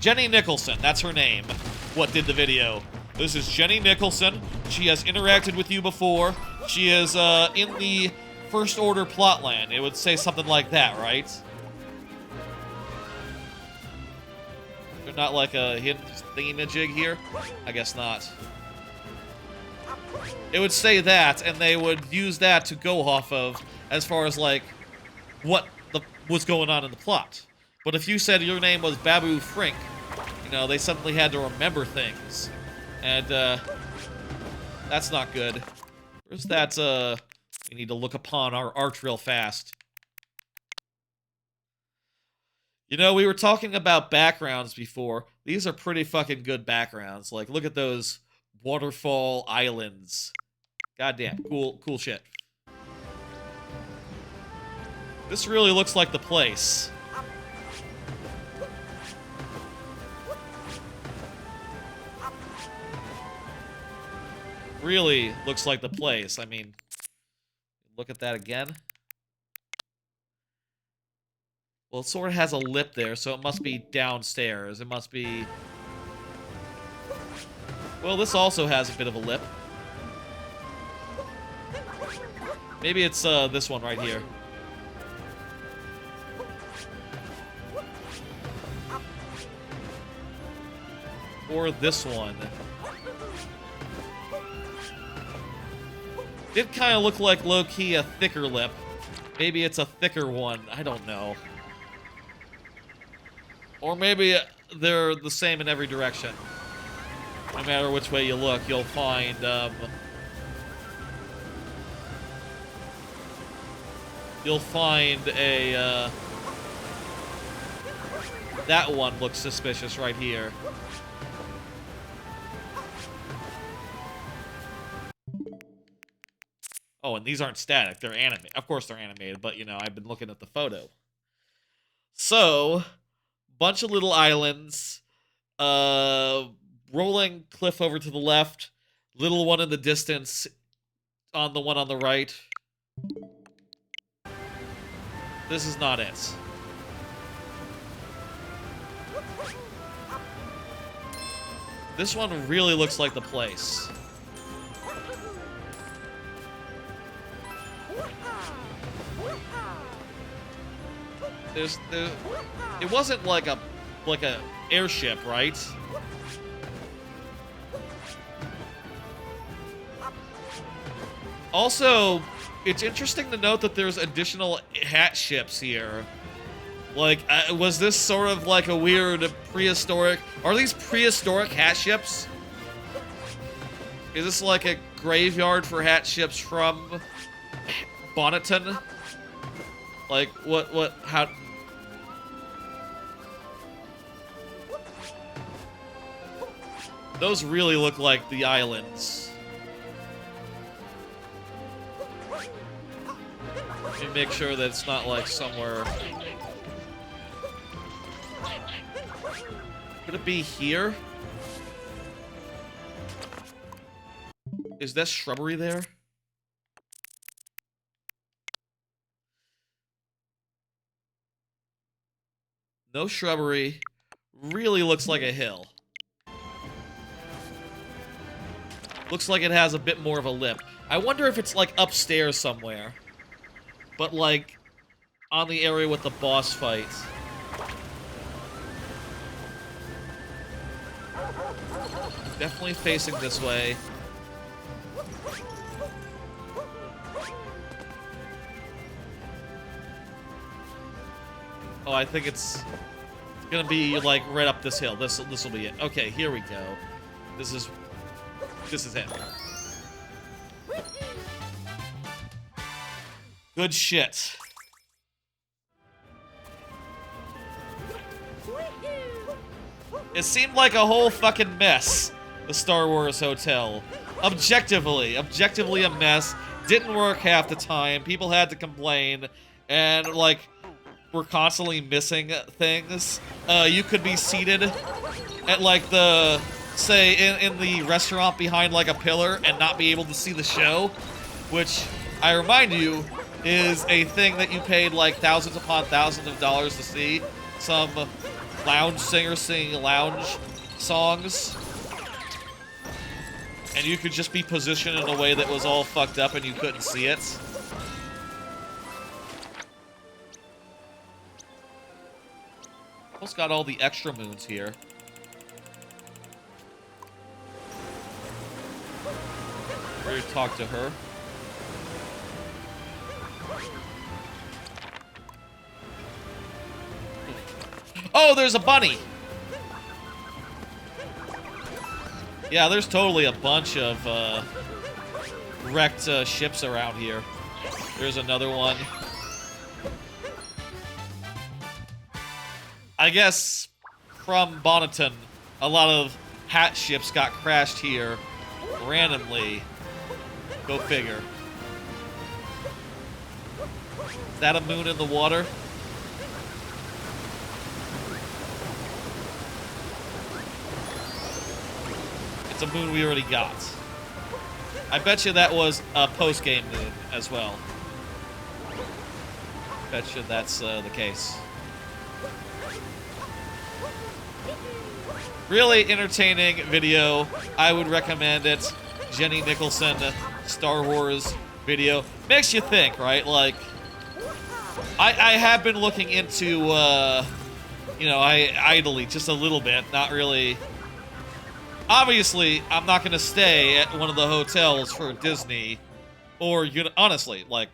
Speaker 1: Jenny Nicholson, that's her name. What did the video? This is Jenny Nicholson. She has interacted with you before. She is, in the First Order plotline. It would say something like that, right? There's not, like, a hidden thingamajig here? I guess not. It would say that, and they would use that to go off of as far as, like, what was going on in the plot. But if you said your name was Babu Frink, you know, they suddenly had to remember things. And, that's not good. Where's that, we need to look upon our art real fast. You know, we were talking about backgrounds before. These are pretty fucking good backgrounds. Like, look at those waterfall islands. Goddamn, cool shit. This really looks like the place. really looks like the place. I mean, look at that again. Well, it sort of has a lip there, so it must be downstairs. It must be... Well, this also has a bit of a lip. Maybe it's this one right here. Or this one. Did kind of look like low-key a thicker lip. Maybe it's a thicker one. I don't know. Or maybe they're the same in every direction. No matter which way you look, you'll find, you'll find a, that one looks suspicious right here. Oh, and these aren't static. They're animated. Of course they're animated, but, you know, I've been looking at the photo. So, bunch of little islands. Rolling cliff over to the left. Little one in the distance on the one on the right. This is not it. This one really looks like the place. It wasn't like a airship, right? Also, it's interesting to note that there's additional hat ships here. Like, was this sort of like a weird prehistoric... Are these prehistoric hat ships? Is this like a graveyard for hat ships from Bonneton? Like, how... Those really look like the islands. Let me make sure that it's not like somewhere... Could it be here? Is that shrubbery there? No shrubbery. Really looks like a hill. Looks like it has a bit more of a lip. I wonder if it's, like, upstairs somewhere. But, like, on the area with the boss fight. Definitely facing this way. Oh, I think it's gonna be, like, right up this hill. This'll be it. Okay, here we go. This is it. Good shit. It seemed like a whole fucking mess, the Star Wars Hotel. Objectively a mess. Didn't work half the time. People had to complain. And, like, we're constantly missing things. You could be seated at, like, the... say, in the restaurant behind, like, a pillar and not be able to see the show, which, I remind you, is a thing that you paid, like, thousands upon thousands of dollars to see. Some lounge singer singing lounge songs. And you could just be positioned in a way that was all fucked up and you couldn't see it. Almost got all the extra moons here. Ready to talk to her. Oh, there's a bunny! Yeah, there's totally a bunch of wrecked ships around here. There's another one. I guess from Bonneton, a lot of hat ships got crashed here randomly. Go figure. Is that a moon in the water? It's a moon we already got. I bet you that was a post-game moon as well. Bet you that's the case. Really entertaining video. I would recommend it. Jenny Nicholson, Star Wars video. Makes you think, right? Like, I have been looking into, you know, idly, just a little bit. Not really. Obviously, I'm not going to stay at one of the hotels for Disney. Or, honestly, like,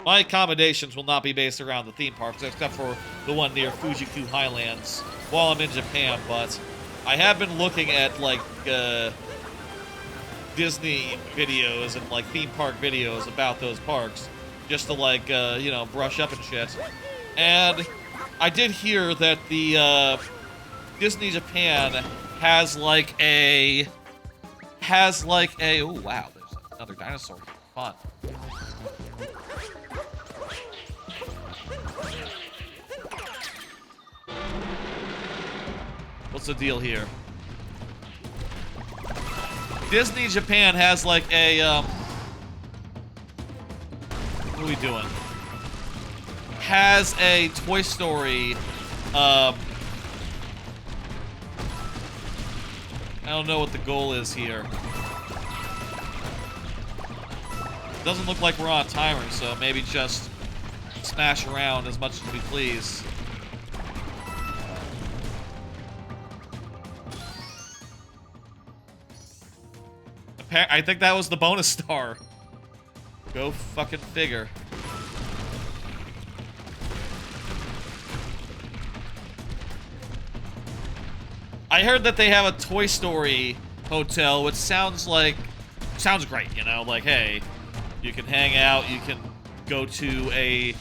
Speaker 1: my accommodations will not be based around the theme parks, except for the one near Fujiku Highlands while I'm in Japan. But I have been looking at, like, Disney videos and, like, theme park videos about those parks, just to, like, you know, brush up and shit. And I did hear that the Disney Japan has like a oh wow, there's another dinosaur here. Fun. What's the deal here? Disney Japan has like a what are we doing? Has a Toy Story I don't know what the goal is here. Doesn't look like we're on a timer, so maybe just smash around as much as we please. I think that was the bonus star. Go fucking figure. I heard that they have a Toy Story hotel, which sounds great, you know, like, hey, you can hang out, you can go to a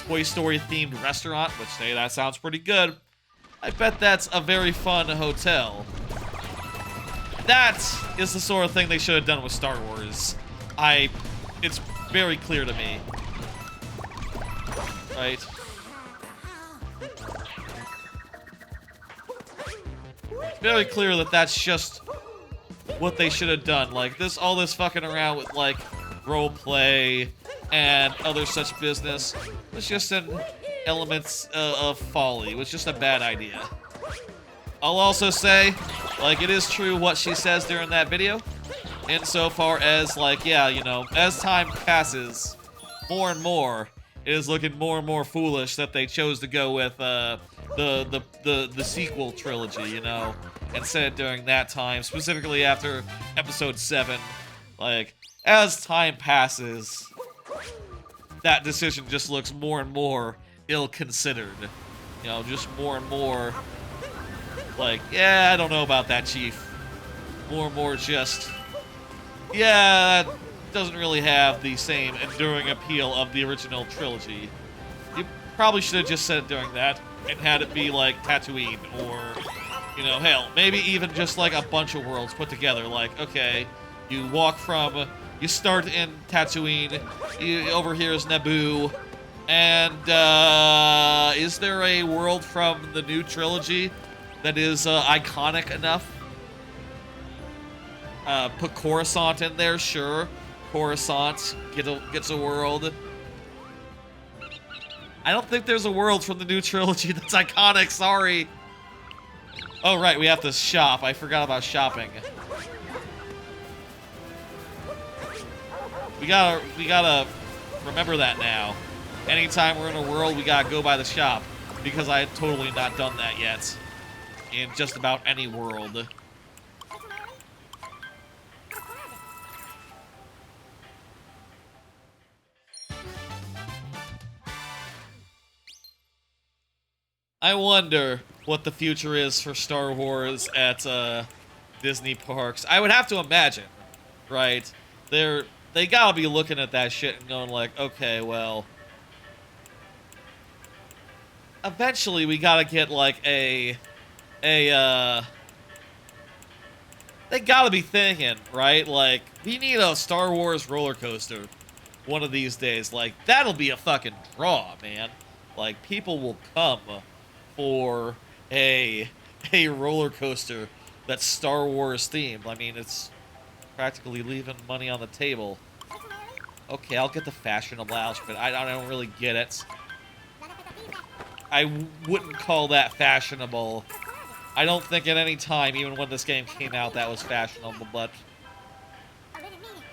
Speaker 1: Toy Story themed restaurant, which, hey, that sounds pretty good. I bet that's a very fun hotel. That is the sort of thing they should have done with Star Wars. It's very clear to me. Right? It's very clear that that's just what they should have done. Like, all this fucking around with, like, role play and other such business was just an elements of folly. It was just a bad idea. I'll also say, like, it is true what she says during that video, insofar as, like, yeah, you know, as time passes, more and more, it is looking more and more foolish that they chose to go with the sequel trilogy, you know, instead during that time, specifically after Episode 7. Like, as time passes, that decision just looks more and more ill-considered. You know, just more and more like, yeah, I don't know about that, Chief. More and more just, yeah, that doesn't really have the same enduring appeal of the original trilogy. You probably should have just said it during that and had it be like Tatooine or, you know, hell, maybe even just like a bunch of worlds put together. Like, okay, you start in Tatooine, over here is Naboo, and is there a world from the new trilogy that is iconic enough? Put Coruscant in there, sure. Coruscant gets a world. I don't think there's a world from the new trilogy that's iconic, sorry. Oh, right, we have to shop. I forgot about shopping. We gotta remember that now. Anytime we're in a world, we gotta go by the shop. Because I had totally not done that yet. In just about any world. I wonder what the future is for Star Wars at Disney parks. I would have to imagine, right? They gotta be looking at that shit and going like, okay, well, eventually we gotta get like they gotta be thinking, right? Like, we need a Star Wars roller coaster one of these days. Like, that'll be a fucking draw, man. Like, people will come for a roller coaster that's Star Wars themed. I mean, it's Practically leaving money on the table. Okay, I'll get the fashionable outfit. I don't really get it. I wouldn't call that fashionable. I don't think at any time, even when this game came out, that was fashionable, but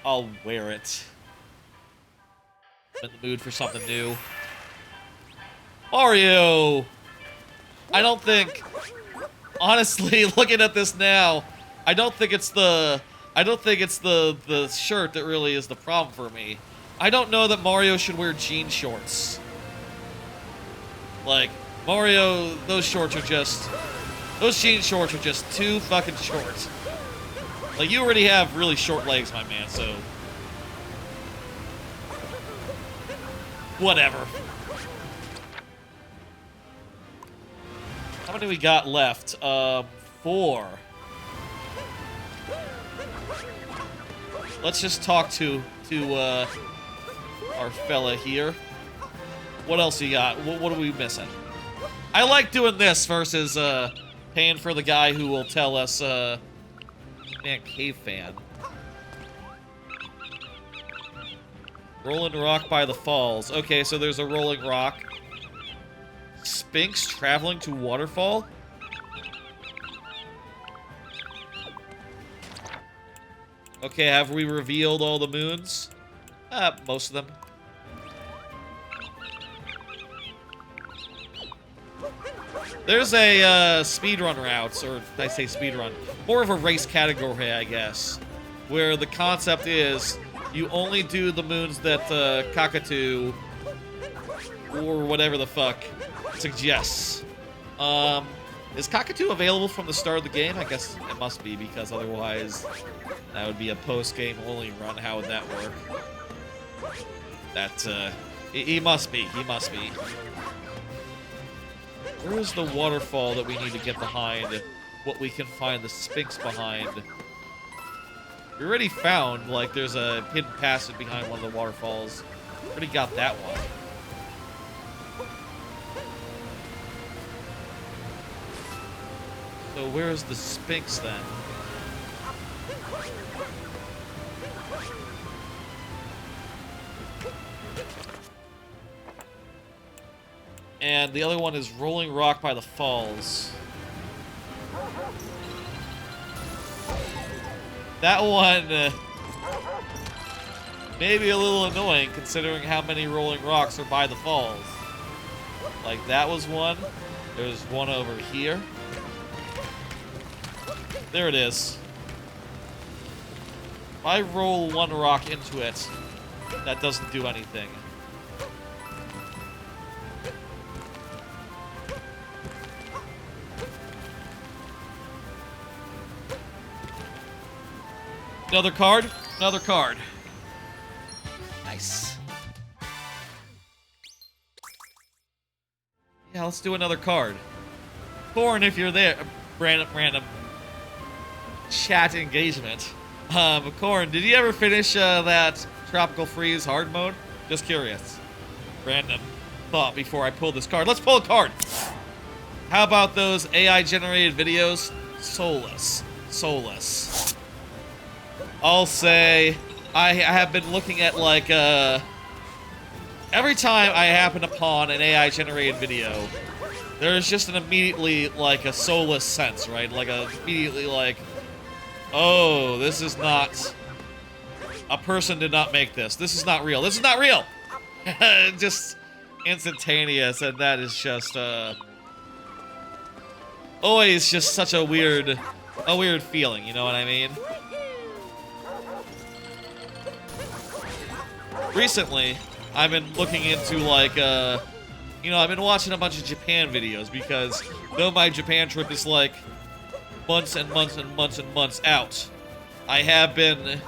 Speaker 1: I'll wear it. I'm in the mood for something new. Mario! I don't think... Honestly, looking at this now, I don't think it's the shirt that really is the problem for me. I don't know that Mario should wear jean shorts. Like, Mario, those jean shorts are just too fucking short. Like, you already have really short legs, my man, so... Whatever. How many we got left? 4. Let's just talk to our fella here. What else you got? What are we missing? I like doing this versus paying for the guy who will tell us. Man, cave fan. Rolling rock by the falls. Okay, so there's a rolling rock. Sphinx traveling to waterfall? Okay, have we revealed all the moons? Most of them. There's a speedrun route, or I say speedrun, more of a race category, I guess, where the concept is you only do the moons that Cockatoo or whatever the fuck suggests. Is Cockatoo available from the start of the game? I guess it must be, because otherwise that would be a post-game only run. How would that work? That, he must be. He must be. Where is the waterfall that we need to get behind? What we can find the Sphinx behind? We already found, like, there's a hidden passage behind one of the waterfalls. Already got that one. So where's the Sphinx then? And the other one is Rolling Rock by the Falls. That one may be a little annoying considering how many rolling rocks are by the falls. Like, that was one. There's one over here. There it is. If I roll one rock into it, that doesn't do anything. Another card? Another card. Nice. Yeah, let's do another card. Corn, if you're there. Random chat engagement. Corn, did you ever finish that Tropical Freeze hard mode? Just curious. Random thought before I pull this card. Let's pull a card. How about those AI-generated videos? Soulless. Soulless. I'll say I have been looking at, like, every time I happen upon an AI-generated video, there's just an immediately, like, a soulless sense, right? Like, immediately, like, oh, this is not... A person did not make this. This is not real. This is not real! Just instantaneous, and that is just, always just such a weird feeling, you know what I mean? Recently, I've been looking into, like, you know, I've been watching a bunch of Japan videos because though my Japan trip is, like, months and months and months and months out, I have been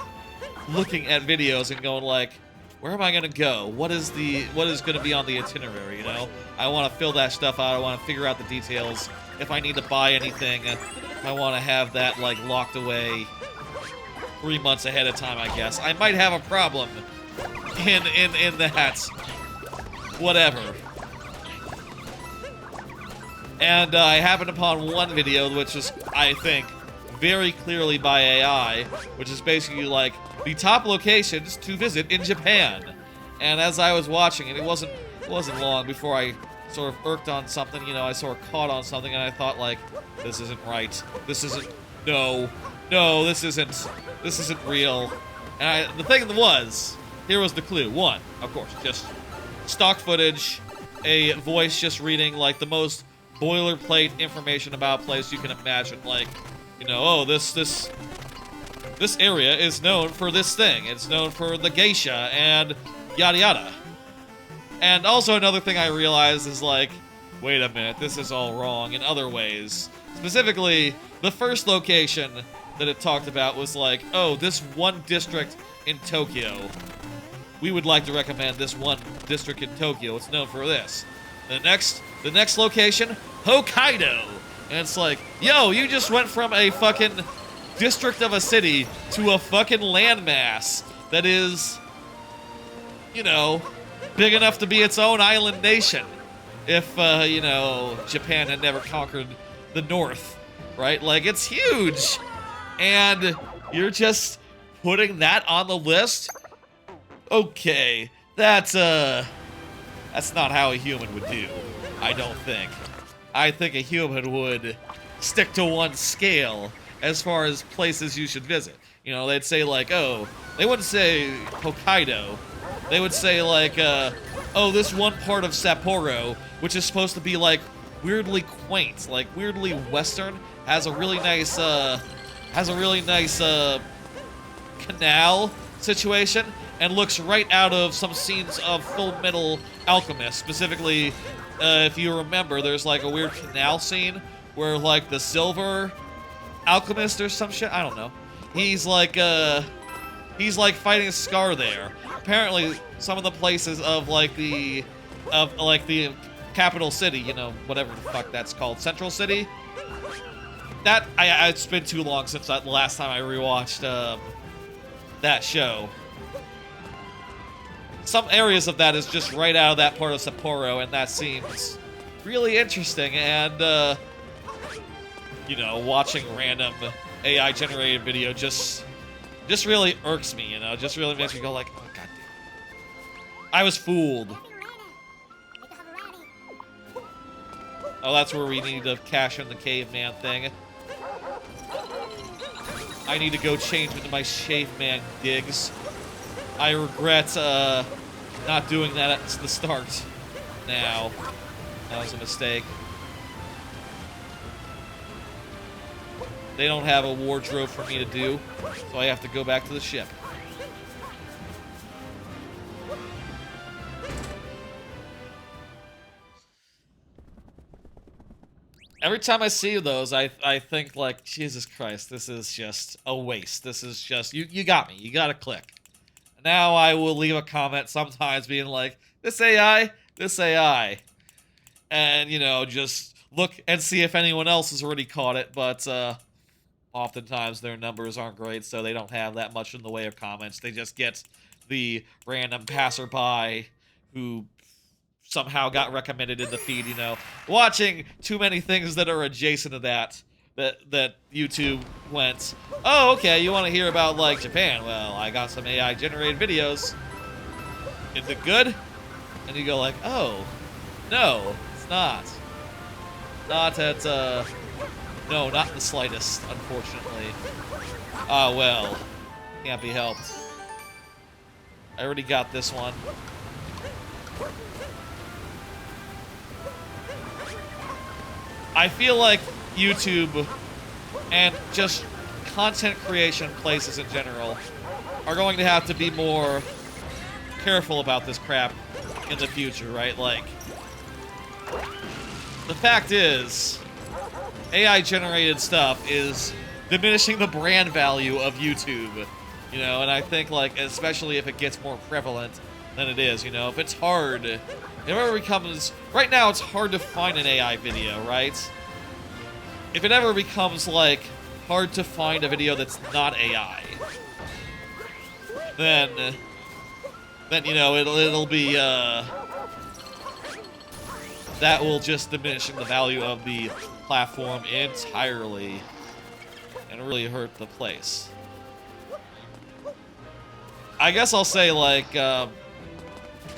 Speaker 1: looking at videos and going, like, where am I going to go? What is going to be on the itinerary, you know? I want to fill that stuff out. I want to figure out the details. If I need to buy anything, I want to have that, like, locked away 3 months ahead of time, I guess. I might have a problem in that. Whatever. And I happened upon one video which is, I think, very clearly by AI, which is basically like the top locations to visit in Japan. And as I was watching it, it wasn't long before I sort of irked on something, you know, I sort of caught on something, and I thought, like, this isn't right. This isn't, no, this isn't real. And the thing was, here was the clue. One, of course, just stock footage, a voice just reading, like, the most boilerplate information about a place you can imagine, like, you know, oh, this area is known for this thing. It's known for the geisha, and yada yada. And also another thing I realized is like, wait a minute, this is all wrong in other ways. Specifically, the first location that it talked about was like, oh, this one district in Tokyo. We would like to recommend this one district in Tokyo. It's known for this. The next location, Hokkaido. And it's like, yo, you just went from a fucking district of a city to a fucking landmass that is, you know, big enough to be its own island nation if, you know, Japan had never conquered the North, right? Like, it's huge! And you're just putting that on the list? Okay, that's not how a human would do, I don't think. I think a human would stick to one scale as far as places you should visit. You know, they'd say, like, oh, they wouldn't say Hokkaido. They would say, like, oh, this one part of Sapporo, which is supposed to be, like, weirdly quaint, like, weirdly Western, has a really nice canal situation, and looks right out of some scenes of Full Metal Alchemist. Specifically, if you remember, there's, like, a weird canal scene where, like, the Silver Alchemist or some shit, I don't know. He's like fighting a Scar there. Apparently, some of the places of the capital city, you know, whatever the fuck that's called, Central City. That it's been too long since the last time I rewatched that show. Some areas of that is just right out of that part of Sapporo, and that seems really interesting. And you know, watching random AI-generated video just really irks me, you know? Just really makes me go like, oh, goddamn. I was fooled. Oh, that's where we need to cash in the caveman thing. I need to go change into my caveman digs. I regret not doing that at the start. Now, that was a mistake. They don't have a wardrobe for me to do, so I have to go back to the ship. Every time I see those, I think, like, Jesus Christ, this is just a waste. This is just, you got me. You got to click. Now I will leave a comment sometimes being like, this AI. And, you know, just look and see if anyone else has already caught it, but, oftentimes their numbers aren't great, so they don't have that much in the way of comments. They just get the random passerby who somehow got recommended in the feed, you know. Watching too many things that are adjacent to that YouTube went, oh, okay, you want to hear about, like, Japan? Well, I got some AI-generated videos. Is it good? And you go like, oh, no, it's not. Not at, no, not in the slightest, unfortunately. Ah, well. Can't be helped. I already got this one. I feel like YouTube and just content creation places in general are going to have to be more careful about this crap in the future, right? Like, the fact is, AI-generated stuff is diminishing the brand value of YouTube, you know, and I think, like, especially if it gets more prevalent than it is, you know, if it's hard, if it ever becomes, right now it's hard to find an AI video, right? If it ever becomes, like, hard to find a video that's not AI, then you know, it'll be, that will just diminish the value of the platform entirely. and really hurt the place. I guess I'll say, like,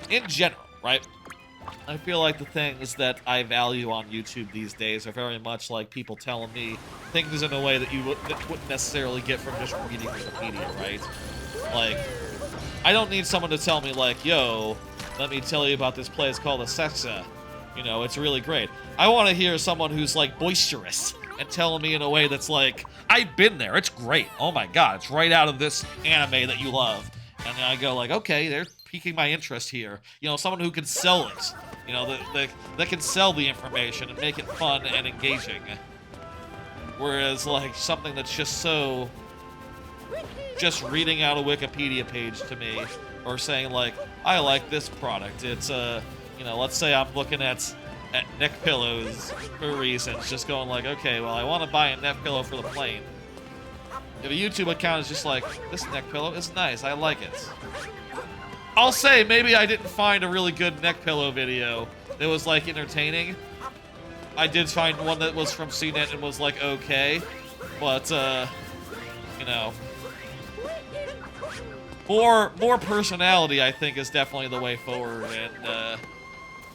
Speaker 1: in general, right? I feel like the things that I value on YouTube these days are very much like people telling me things in a way that wouldn't necessarily get from just reading Wikipedia, right? Like, I don't need someone to tell me, like, yo, let me tell you about this place called the Sexa. You know, it's really great. I want to hear someone who's, like, boisterous and telling me in a way that's like, I've been there, it's great. Oh my god, it's right out of this anime that you love. And then I go like, okay, they're piquing my interest here. You know, someone who can sell it. You know, that can sell the information and make it fun and engaging. Whereas, like, something that's just so... just reading out a Wikipedia page to me, or saying, like, I like this product. It's, you know, let's say I'm looking at neck pillows for reasons, just going like, okay, well, I want to buy a neck pillow for the plane. If a YouTube account is just like, this neck pillow is nice, I like it. I'll say maybe I didn't find a really good neck pillow video that was, like, entertaining. I did find one that was from CNET and was, like, okay. But, you know. More personality, I think, is definitely the way forward, and,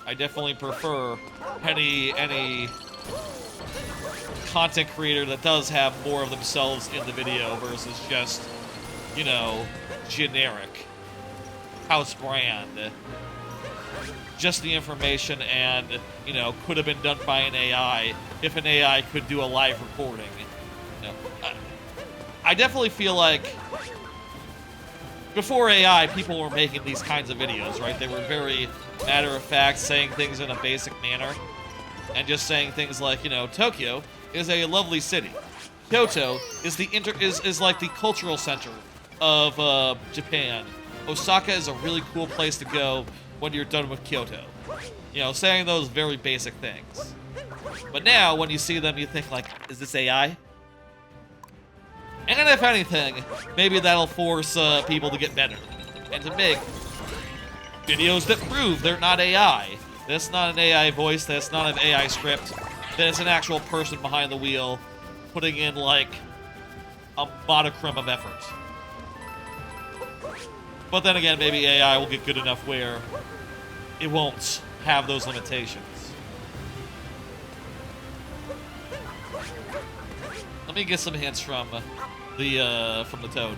Speaker 1: I definitely prefer any content creator that does have more of themselves in the video versus just, you know, generic. House brand. Just the information and, you know, could have been done by an AI if an AI could do a live recording. You know, I definitely feel like before AI, people were making these kinds of videos, right? They were very matter-of-fact, saying things in a basic manner, and just saying things like, you know, Tokyo is a lovely city. Kyoto is is like the cultural center of Japan. Osaka is a really cool place to go when you're done with Kyoto. You know, saying those very basic things. But now, when you see them, you think, like, is this AI? And if anything, maybe that'll force people to get better. And to make videos that prove they're not AI. That's not an AI voice, that's not an AI script. That it's an actual person behind the wheel putting in, like, a modicum of effort. But then again, maybe AI will get good enough where it won't have those limitations. Let me get some hints from the Toad.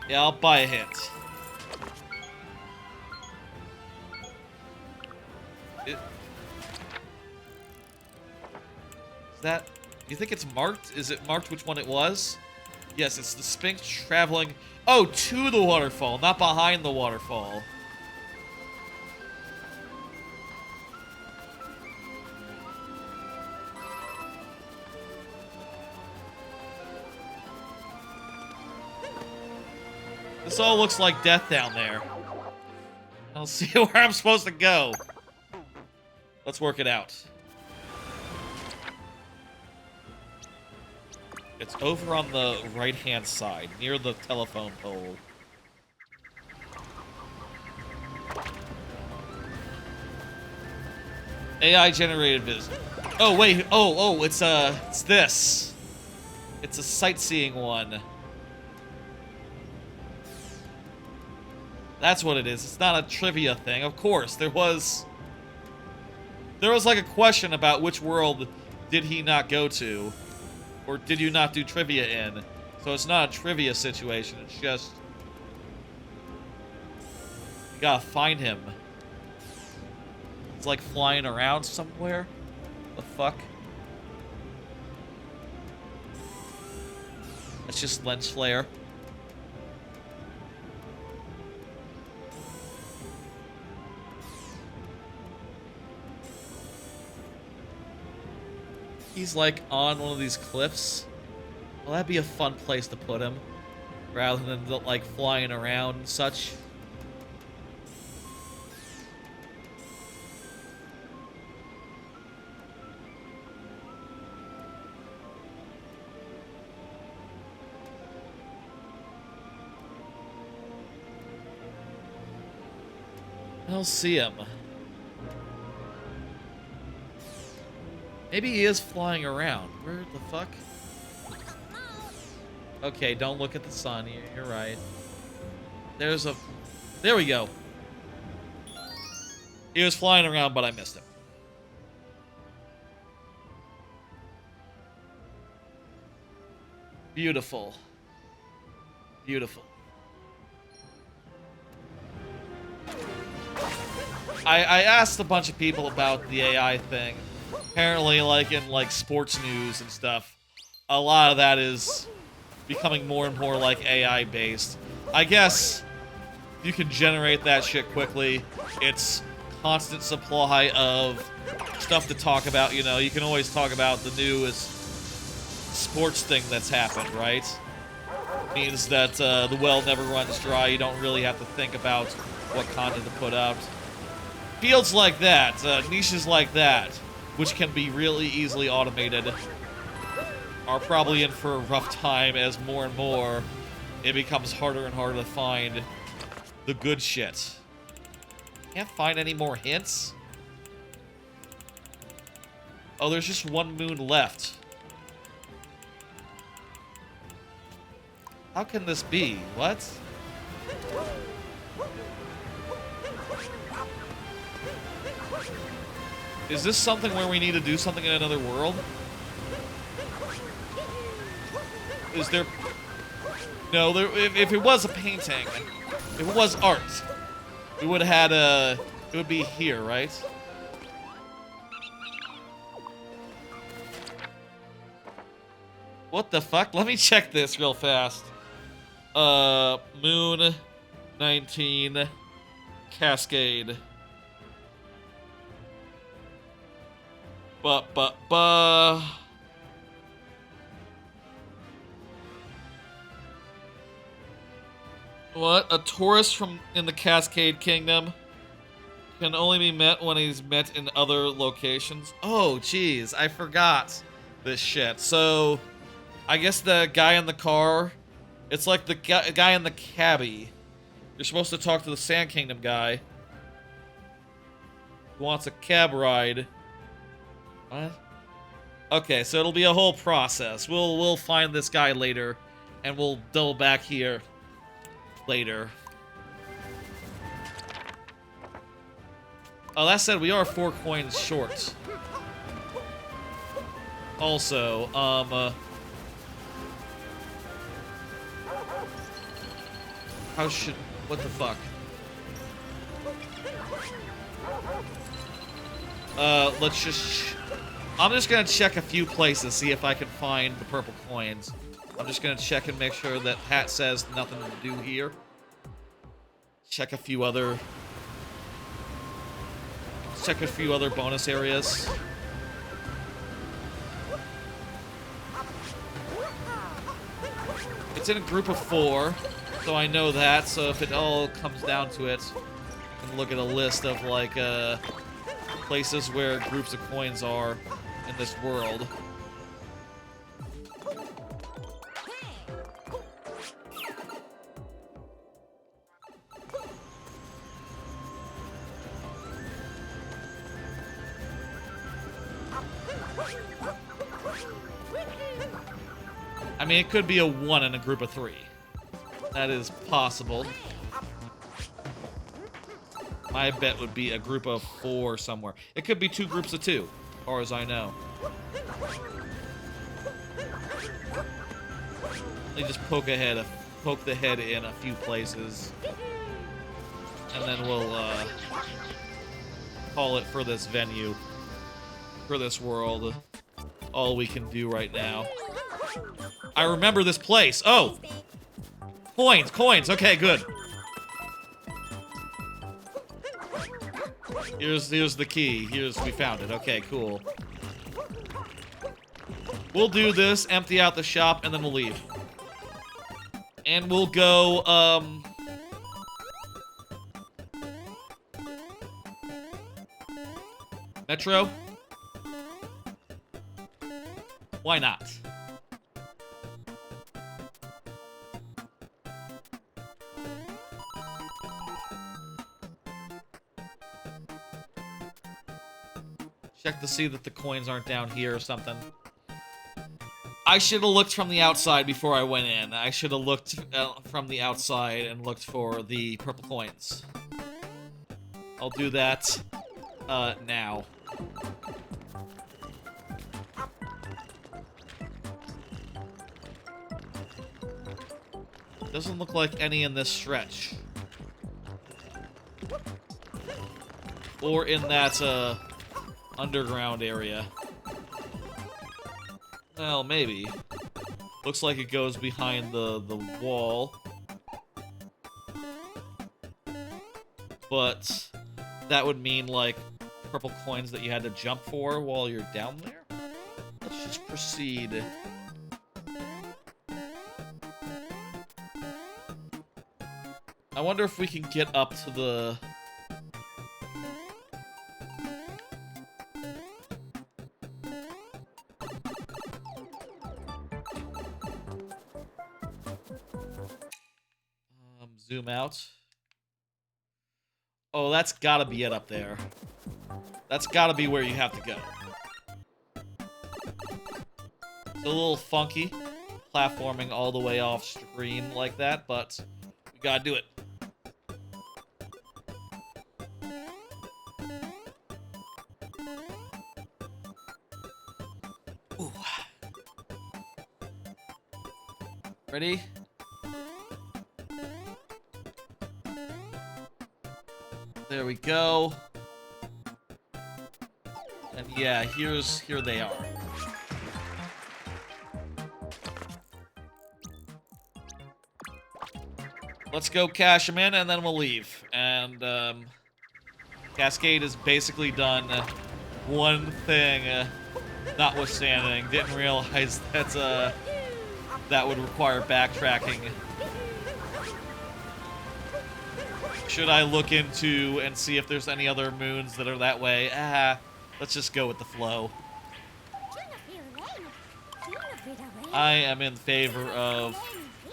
Speaker 1: Yeah, I'll buy a hint. Is that... You think it's marked? Is it marked which one it was? Yes, it's the Sphinx traveling... Oh, to the waterfall, not behind the waterfall. This all looks like death down there. I'll see where I'm supposed to go. Let's work it out. It's over on the right-hand side, near the telephone pole. AI-generated vision. Oh, wait. Oh, it's this. It's a sightseeing one. That's what it is. It's not a trivia thing. Of course, there was like a question about which world did he not go to, or did you not do trivia in. So it's not a trivia situation. It's just you gotta find him. It's like flying around somewhere. The fuck? That's just lens flare. He's like on one of these cliffs. Well, that'd be a fun place to put him, rather than like flying around and such. I don't see him. Maybe he is flying around. Where the fuck? Okay, don't look at the sun. You're right. There's a... There we go. He was flying around, but I missed him. Beautiful. Beautiful. I asked a bunch of people about the AI thing. Apparently, like in like sports news and stuff, a lot of that is becoming more and more like AI based. I guess you can generate that shit quickly. It's constant supply of stuff to talk about. You know, you can always talk about the newest sports thing that's happened, right? Means that the well never runs dry. You don't really have to think about what content to put out. Fields like that, niches like that, which can be really easily automated, are probably in for a rough time as more and more it becomes harder and harder to find the good shit. Can't find any more hints? Oh, there's just one moon left. How can this be? What? Is this something where we need to do something in another world? Is there... No, if it was a painting, if it was art, we would have had a... It would be here, right? What the fuck? Let me check this real fast. Moon 19 Cascade. What? A tourist from in the Cascade Kingdom can only be met when he's met in other locations. Oh, jeez, I forgot this shit. So, I guess the guy in the car, it's like the guy in the cabbie. You're supposed to talk to the Sand Kingdom guy who wants a cab ride. What? Okay, so it'll be a whole process. We'll find this guy later, and we'll double back here later. Oh, that said, we are 4 coins short. Also, how should... What the fuck? Let's just... I'm just gonna check a few places, see if I can find the purple coins. I'm just gonna check and make sure that Hat says nothing to do here. Check a few other... Check a few other bonus areas. It's in a group of 4, so I know that. So if it all comes down to it, I can look at a list of, like, places where groups of coins are in this world. I mean, it could be a 1 in a group of 3. That is possible. My bet would be a group of 4 somewhere. It could be 2 groups of 2, as far as I know. They just poke the head in a few places, and then we'll call it for this venue, for this world. All we can do right now. I remember this place. Oh, coins. Okay, good. Here's the key. We found it. Okay, cool. We'll do this, empty out the shop, and then we'll leave. And we'll go, Metro? Why not? Check to see that the coins aren't down here or something. I should have looked from the outside before I went in. I should have looked from the outside and looked for the purple coins. I'll do that now. Doesn't look like any in this stretch. Or in that underground area. Well, maybe. Looks like it goes behind the wall. But that would mean, like, purple coins that you had to jump for while you're down there? Let's just proceed. I wonder if we can get up to the... zoom out. Oh, that's gotta be it up there. That's gotta be where you have to go. It's a little funky, platforming all the way off screen like that, but we gotta do it. Ooh. Ready? There we go. And yeah, here they are. Let's go cash them in, and then we'll leave. And Cascade has basically done one thing, notwithstanding. Didn't realize that that would require backtracking. Should I look into and see if there's any other moons that are that way? Let's just go with the flow. I am in favor of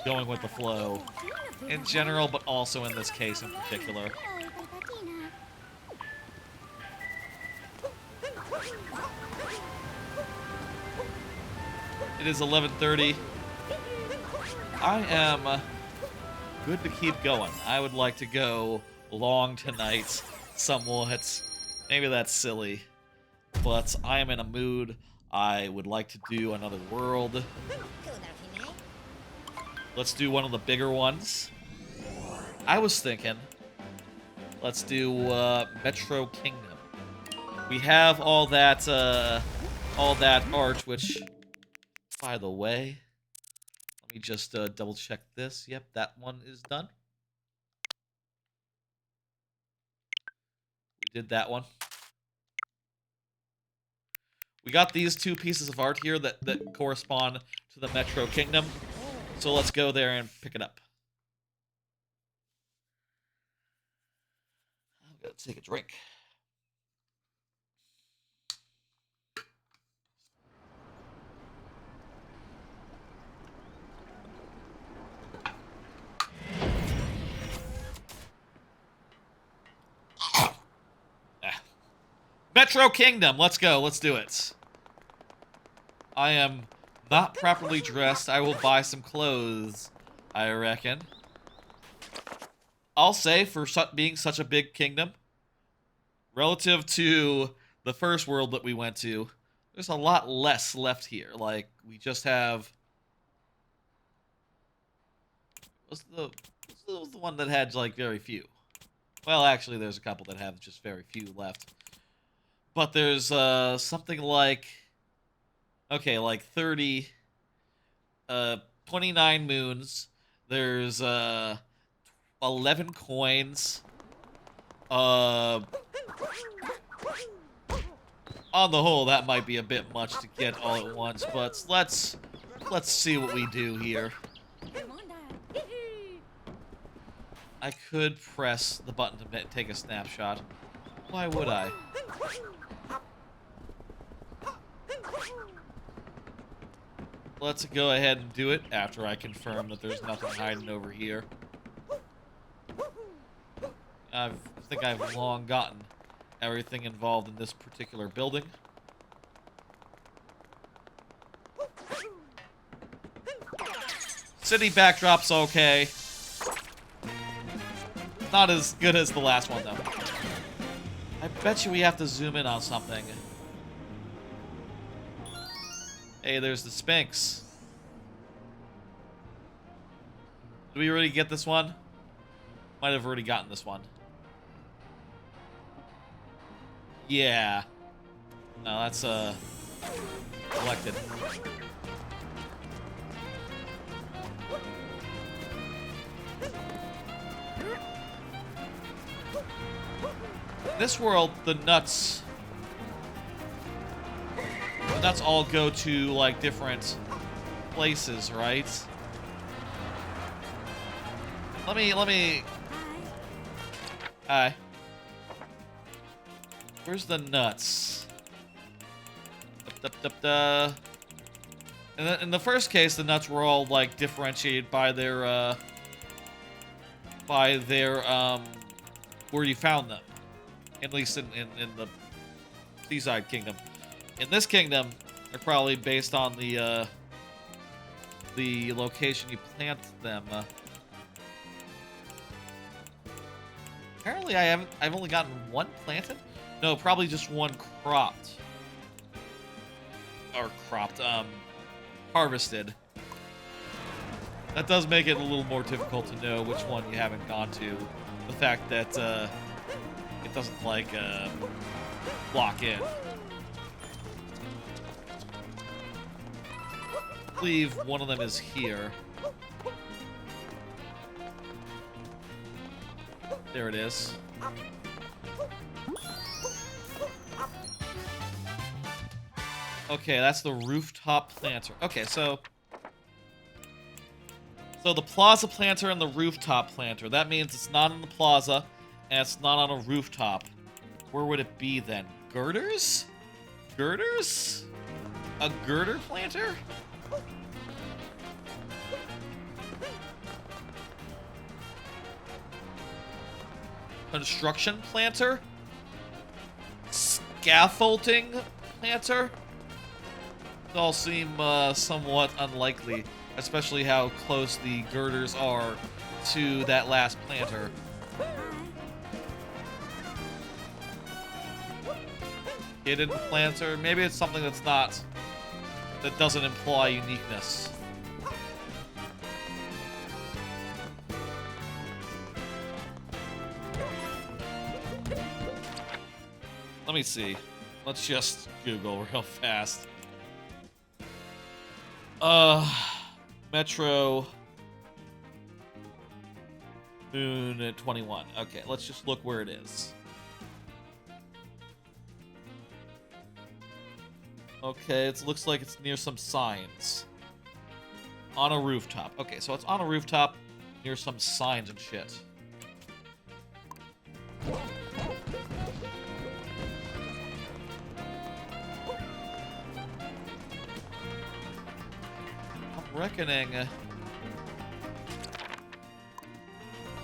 Speaker 1: going with the flow. In general, but also in this case in particular. It is 11:30. I am good to keep going. I would like to go long tonight, somewhat. Maybe that's silly, but I am in a mood. I would like to do another world. Let's do one of the bigger ones. I was thinking, let's do Metro Kingdom. We have all that art, which, by the way, let me just double check this. Yep, that one is done. We did that one. We got these two pieces of art here that correspond to the Metro Kingdom. So let's go there and pick it up. I'm gonna take a drink. Metro Kingdom, let's go, let's do it. I am not properly dressed. I will buy some clothes, I reckon. I'll say, for being such a big kingdom, relative to the first world that we went to, there's a lot less left here. Like, we just have... What's the one that had, like, very few? Well, actually, there's a couple that have just very few left. But there's something like... Okay, like 30... 29 moons. There's 11 coins. On the whole, that might be a bit much to get all at once, but let's see what we do here. I could press the button to take a snapshot. Why would I? Let's go ahead and do it after I confirm that there's nothing hiding over here. I think I've long gotten everything involved in this particular building. City backdrop's okay. Not as good as the last one, though. I bet you we have to zoom in on something. Hey, there's the Sphinx. Did we already get this one? Might have already gotten this one. Yeah. No, that's, collected. In this world, the nuts all go to, like, different places, right? Let me... Hi. Where's the nuts? In the first case, the nuts were all, like, differentiated by their, where you found them. At least in the Seaside Kingdom. In this kingdom, they're probably based on the location you plant them. Apparently, I've only gotten one planted. No, probably just one cropped. Or cropped, harvested. That does make it a little more difficult to know which one you haven't gone to. The fact that, it doesn't, like, lock in. I believe one of them is here. There it is. Okay, that's the rooftop planter. Okay, so the plaza planter and the rooftop planter. That means it's not in the plaza, and it's not on a rooftop. Where would it be then? Girders? Girders? A girder planter? Construction planter? Scaffolding planter? They all seem somewhat unlikely, especially how close the girders are to that last planter. Hidden planter? Maybe it's something that doesn't imply uniqueness. Let me see. Let's just Google real fast. Metro Moon at 21. Okay, let's just look where it is. Okay, it looks like it's near some signs. On a rooftop. Okay, so it's on a rooftop near some signs and shit. I'm reckoning...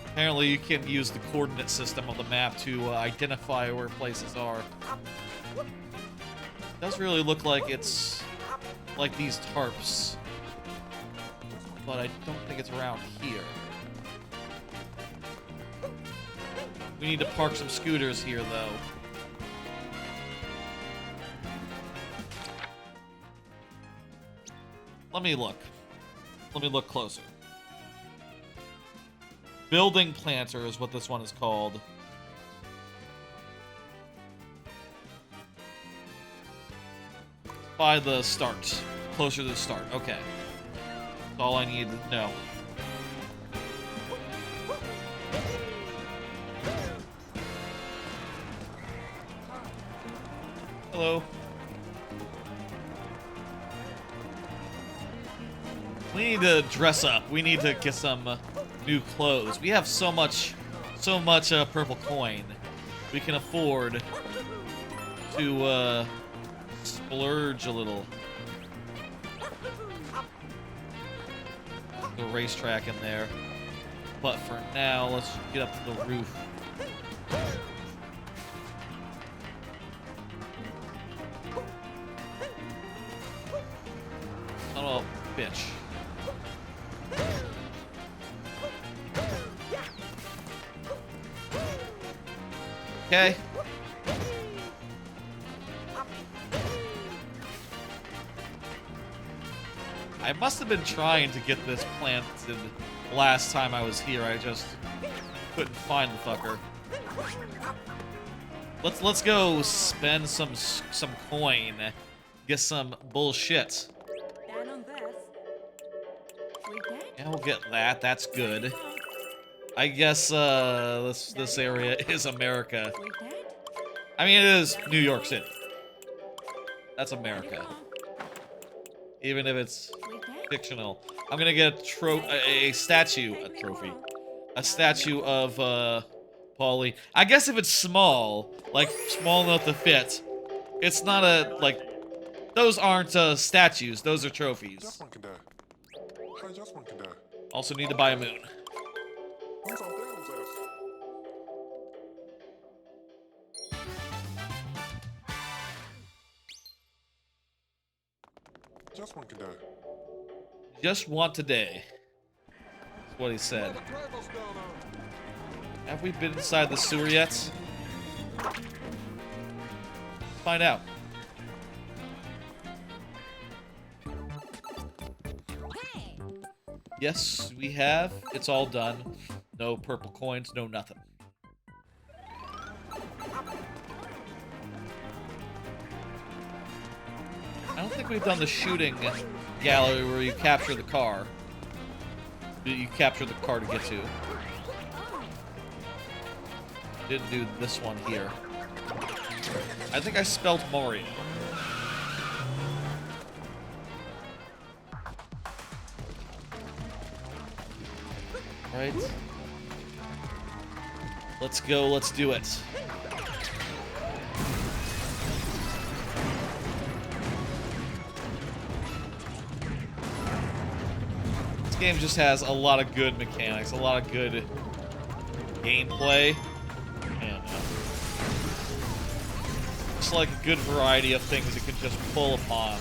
Speaker 1: Apparently you can use the coordinate system of the map to identify where places are. It does really look like it's like these tarps. But I don't think it's around here. We need to park some scooters here, though. Let me look. Let me look closer. Building planter is what this one is called. By the start. Closer to the start. Okay. That's all I need to know. Hello. We need to dress up. We need to get some new clothes. We have so much purple coin. We can afford to splurge a little. The racetrack in there. But for now, let's get up to the roof. Oh, bitch. Okay. I must have been trying to get this planted last time I was here. I just couldn't find the fucker. Let's go spend some coin, get some bullshit. Yeah, we'll get that. That's good. I guess this area is America. I mean, it is New York City. That's America. Even if it's fictional. I'm gonna get a statue of Paulie. I guess if it's small, like small enough to fit, it's not a like. Those aren't statues. Those are trophies. Also need to buy a moon. Just want today. That's what he said. Have we been inside the sewer yet? Let's find out. Yes, we have. It's all done. No purple coins, no nothing. I don't think we've done the shooting gallery where you capture the car. You capture the car to get to. Didn't do this one here. I think I spelled Mario. Right. Let's go, let's do it. This game just has a lot of good mechanics, a lot of good gameplay. And just like a good variety of things it can just pull upon.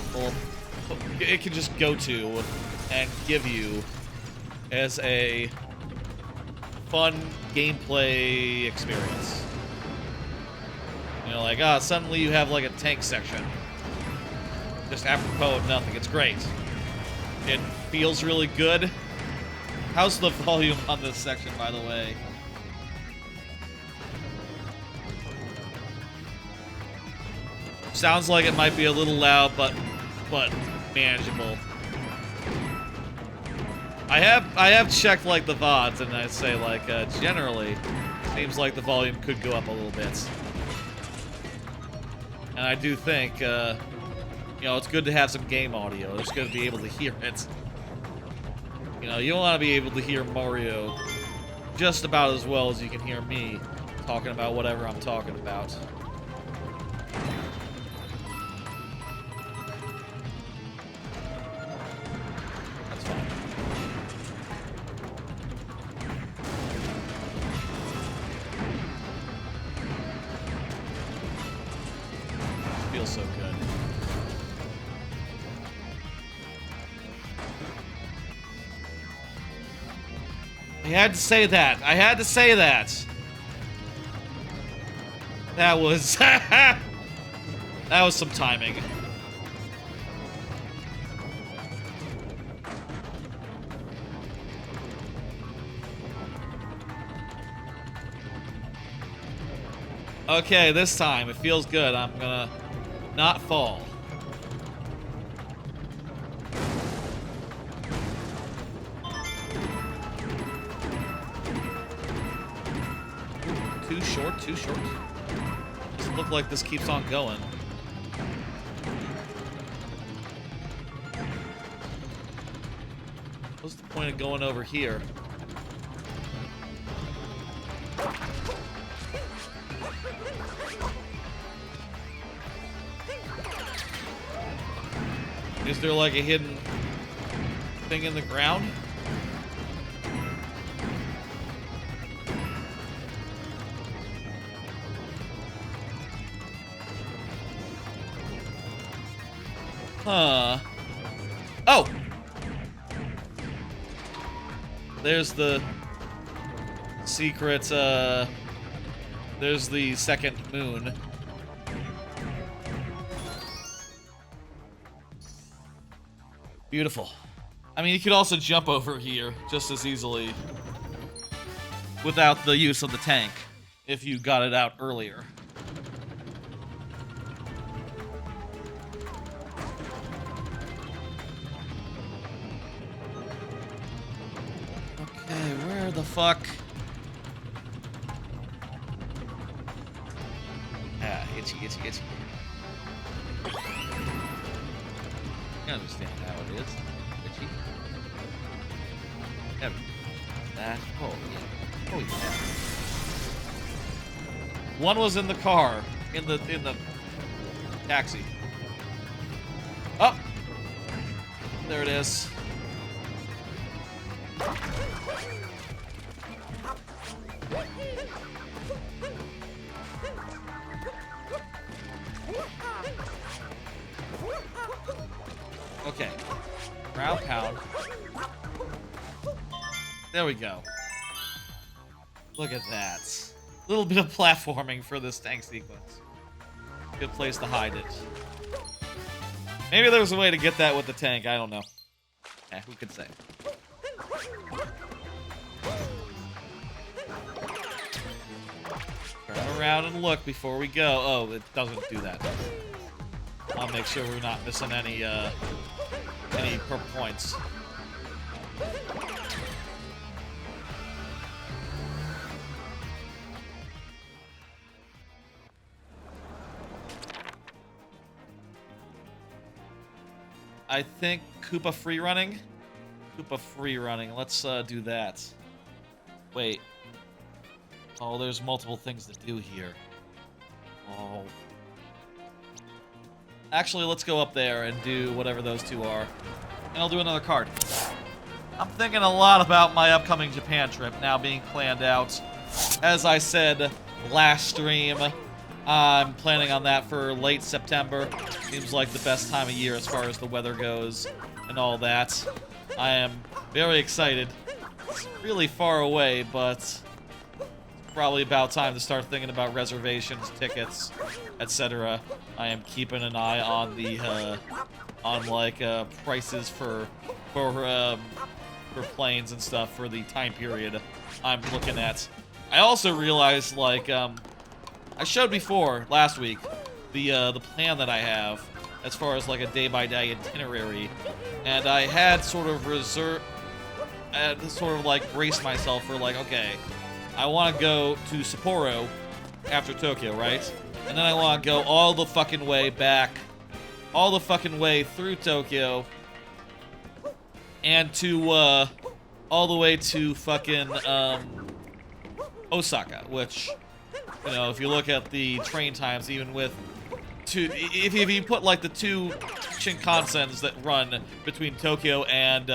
Speaker 1: It can just go to and give you as a fun gameplay experience. You know, like, suddenly you have like a tank section. Just apropos of nothing. It's great. It feels really good. How's the volume on this section, by the way? Sounds like it might be a little loud, but manageable. I have checked like the VODs, and I'd say like generally seems like the volume could go up a little bit. And I do think you know, it's good to have some game audio. It's good to be able to hear it. You know, you want to be able to hear Mario just about as well as you can hear me talking about whatever I'm talking about. So good. I had to say that. I had to say that. That was that was some timing. Okay, this time it feels good. I'm gonna not fall. Too short, too short. Doesn't look like this keeps on going. What's the point of going over here? Is there like a hidden thing in the ground? Huh. Oh! There's the secret There's the second moon. Beautiful. I mean, you could also jump over here just as easily without the use of the tank if you got it out earlier. Okay, where the fuck? Ah, itchy, itchy, itchy. You understand how it is. Itchy. Never. That. Oh, yeah. Oh, yeah. One was in the car. In the taxi. Oh! There it is. Okay. Ground pound. There we go. Look at that. A little bit of platforming for this tank sequence. Good place to hide it. Maybe there was a way to get that with the tank. I don't know. Who could say? Turn around and look before we go. Oh, it doesn't do that. I'll make sure we're not missing any purple points. I think Koopa free running. Koopa free running. Let's do that. Wait. Oh, there's multiple things to do here. Oh. Actually, let's go up there and do whatever those two are. And I'll do another card. I'm thinking a lot about my upcoming Japan trip now being planned out. As I said last stream, I'm planning on that for late September. Seems like the best time of year as far as the weather goes and all that. I am very excited. It's really far away, but it's probably about time to start thinking about reservations, tickets, etc. I am keeping an eye on the prices for planes and stuff for the time period I'm looking at. I also realized, like, I showed before last week the plan that I have as far as like a day-by-day itinerary, and I had sort of braced myself for like, okay, I want to go to Sapporo after Tokyo, right? And then I want to go all the fucking way back, all the fucking way through Tokyo, and to all the way to fucking Osaka, which, you know, if you look at the train times, even with if you put like the two Shinkansens that run between Tokyo and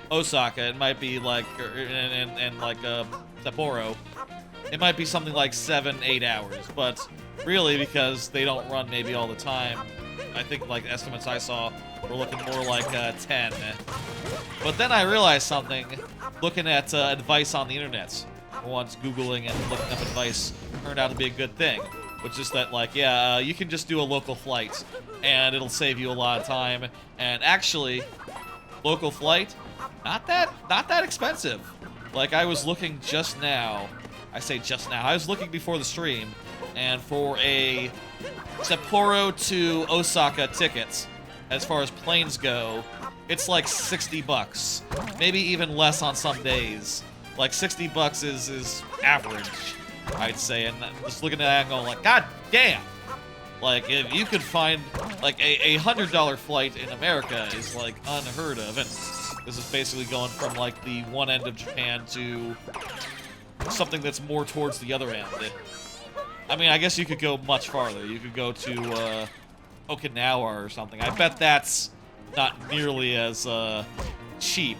Speaker 1: Osaka, it might be like and Sapporo, it might be something like 7-8 hours. But really, because they don't run maybe all the time, I think like estimates I saw were looking more like 10. But then I realized something, looking at advice on the internet. Once Googling and looking up advice turned out to be a good thing, which is that, like, yeah, you can just do a local flight, and it'll save you a lot of time. And actually, local flight, not that expensive. Like, I was looking just now. I say just now. I was looking before the stream, and for a Sapporo to Osaka tickets, as far as planes go, it's like $60, maybe even less on some days. Like, $60 is average, I'd say, and just looking at that and going like, God damn! Like, if you could find, like, a $100 flight in America is, like, unheard of, and this is basically going from, like, the one end of Japan to something that's more towards the other end. I mean, I guess you could go much farther. You could go to, Okinawa or something. I bet that's not nearly as, cheap,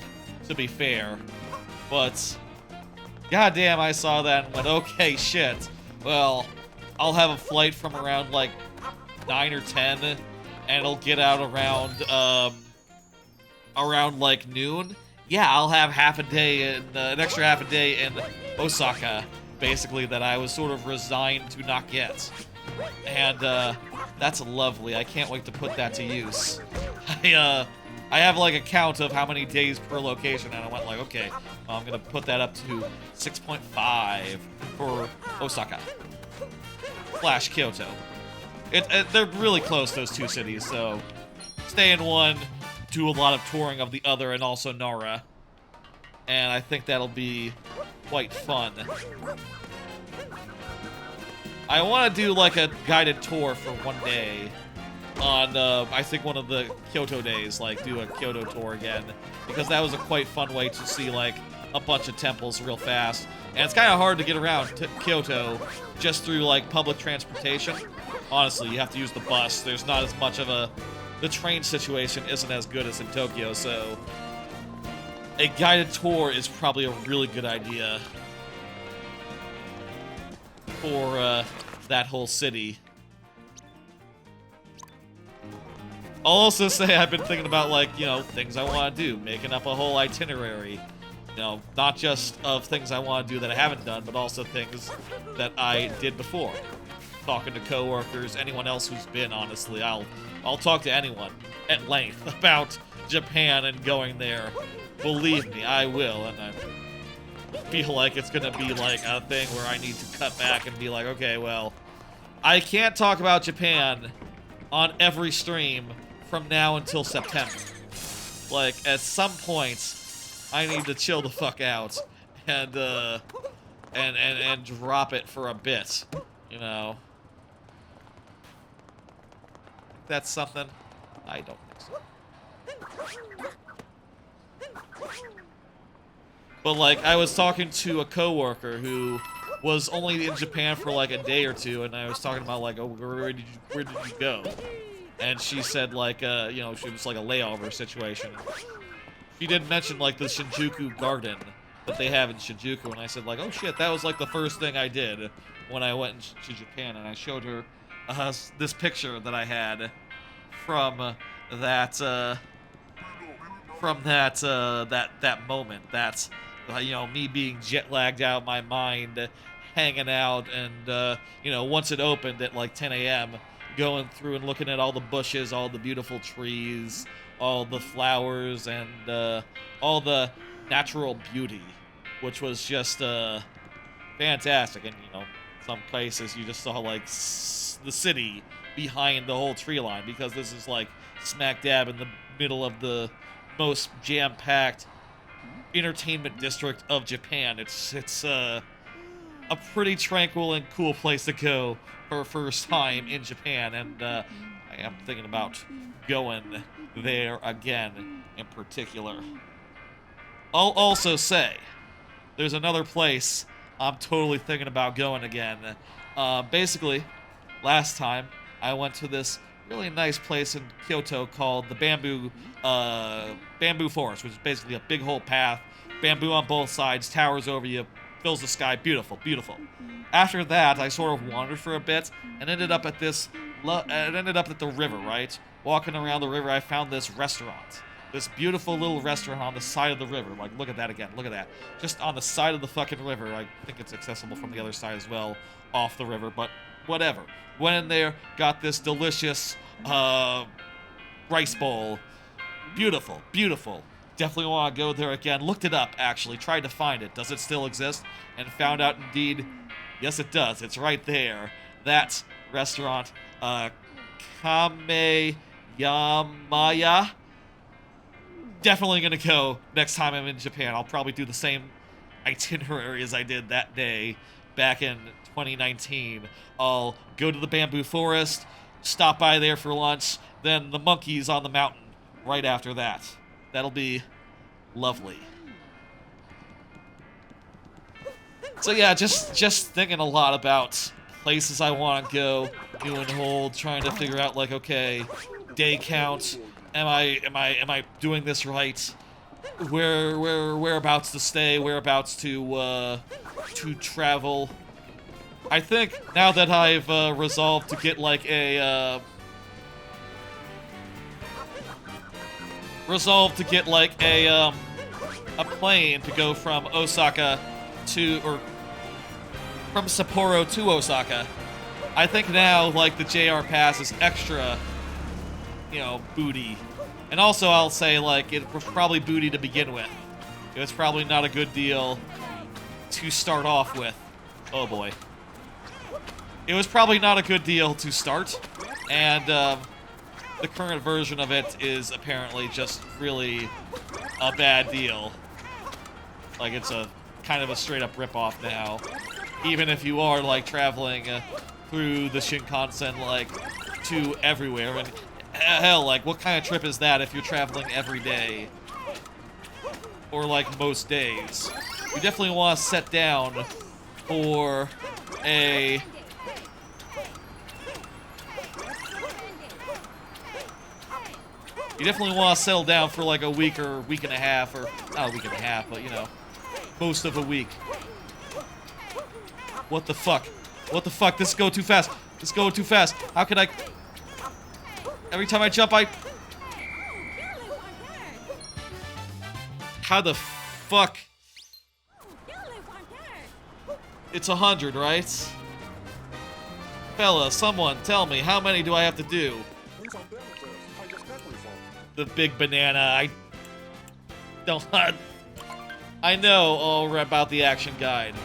Speaker 1: to be fair, but goddamn, I saw that and went, okay, shit. Well, I'll have a flight from around, like, 9 or 10, and it'll get out around like, noon. Yeah, I'll have half a day, an extra half a day in Osaka, basically, that I was sort of resigned to not get. And that's lovely. I can't wait to put that to use. I have like a count of how many days per location, and I went like, okay, well, I'm gonna put that up to 6.5 for Osaka / Kyoto. They're really close, those two cities, so stay in one, do a lot of touring of the other, and also Nara. And I think that'll be quite fun. I want to do like a guided tour for one day on, I think one of the Kyoto days, like do a Kyoto tour again, because that was a quite fun way to see like a bunch of temples real fast. And it's kind of hard to get around Kyoto just through like public transportation. Honestly, you have to use the bus. There's not as much of a... The train situation isn't as good as in Tokyo, so a guided tour is probably a really good idea for that whole city. I'll also say I've been thinking about, like, you know, things I want to do, making up a whole itinerary. You know, not just of things I want to do that I haven't done, but also things that I did before. Talking to coworkers, anyone else who's been, honestly. I'll talk to anyone at length about Japan and going there. Believe me, I will, and I feel like it's gonna be like a thing where I need to cut back and be like, okay, well, I can't talk about Japan on every stream from now until September. Like, at some point, I need to chill the fuck out and drop it for a bit, you know. That's something? I don't think so. But, like, I was talking to a coworker who was only in Japan for, like, a day or two, and I was talking about, like, oh, where did you go? And she said, like, you know, she was, like, a layover situation. She did mention, like, the Shinjuku garden that they have in Shinjuku, and I said, like, oh, shit, that was, like, the first thing I did when I went to Japan, and I showed her this picture that I had from that moment. That's, you know, me being jet lagged out of my mind, hanging out, and, you know, once it opened at like 10 a.m., going through and looking at all the bushes, all the beautiful trees, all the flowers, and all the natural beauty, which was just fantastic. And, you know, some places you just saw like the city behind the whole tree line, because this is like smack dab in the middle of the most jam-packed entertainment district of Japan. It's a pretty tranquil and cool place to go for first time in Japan, and I am thinking about going there again in particular. I'll also say there's another place I'm totally thinking about going again. Basically, last time I went to this really nice place in Kyoto called the Bamboo Forest, which is basically a big whole path, bamboo on both sides, towers over you, fills the sky, beautiful, beautiful. After that, I sort of wandered for a bit and ended up at the river, right? Walking around the river, I found this restaurant. This beautiful little restaurant on the side of the river. Like, look at that again, look at that. Just on the side of the fucking river. I think it's accessible from the other side as well, off the river, but whatever. Went in there, got this delicious rice bowl. Beautiful, beautiful. Definitely want to go there again. Looked it up, actually. Tried to find it. Does it still exist? And found out, indeed, yes, it does. It's right there. That restaurant, Kameyamaya. Definitely going to go next time I'm in Japan. I'll probably do the same itinerary as I did that day back in 2019. I'll go to the bamboo forest, stop by there for lunch, then the monkeys on the mountain right after that. That'll be lovely. So yeah, just thinking a lot about places I want to go, new and old, trying to figure out, like, okay, day count. Am I doing this right? Whereabouts to stay? Whereabouts to travel? I think now that I've resolved to get like a plane to go from Osaka to, or from Sapporo to Osaka. I think now, like, the JR Pass is extra, you know, booty. And also, I'll say, like, it was probably booty to begin with. It was probably not a good deal to start off with. Oh, boy. It was probably not a good deal to start, and the current version of it is apparently just really a bad deal. Like, it's a kind of a straight-up rip-off now. Even if you are, like, traveling through the Shinkansen, like, to everywhere. And hell, like, what kind of trip is that if you're traveling every day? Or, like, most days? You definitely want to set down for a... You definitely want to settle down for like a week or week and a half, or not a week and a half, but you know, most of a week. What the fuck? What the fuck? This is going too fast. This is going too fast. How can I... Every time I jump, I... How the fuck? It's 100, right? Fella, someone tell me, how many do I have to do? The big banana, I don't... I know all about the action guide.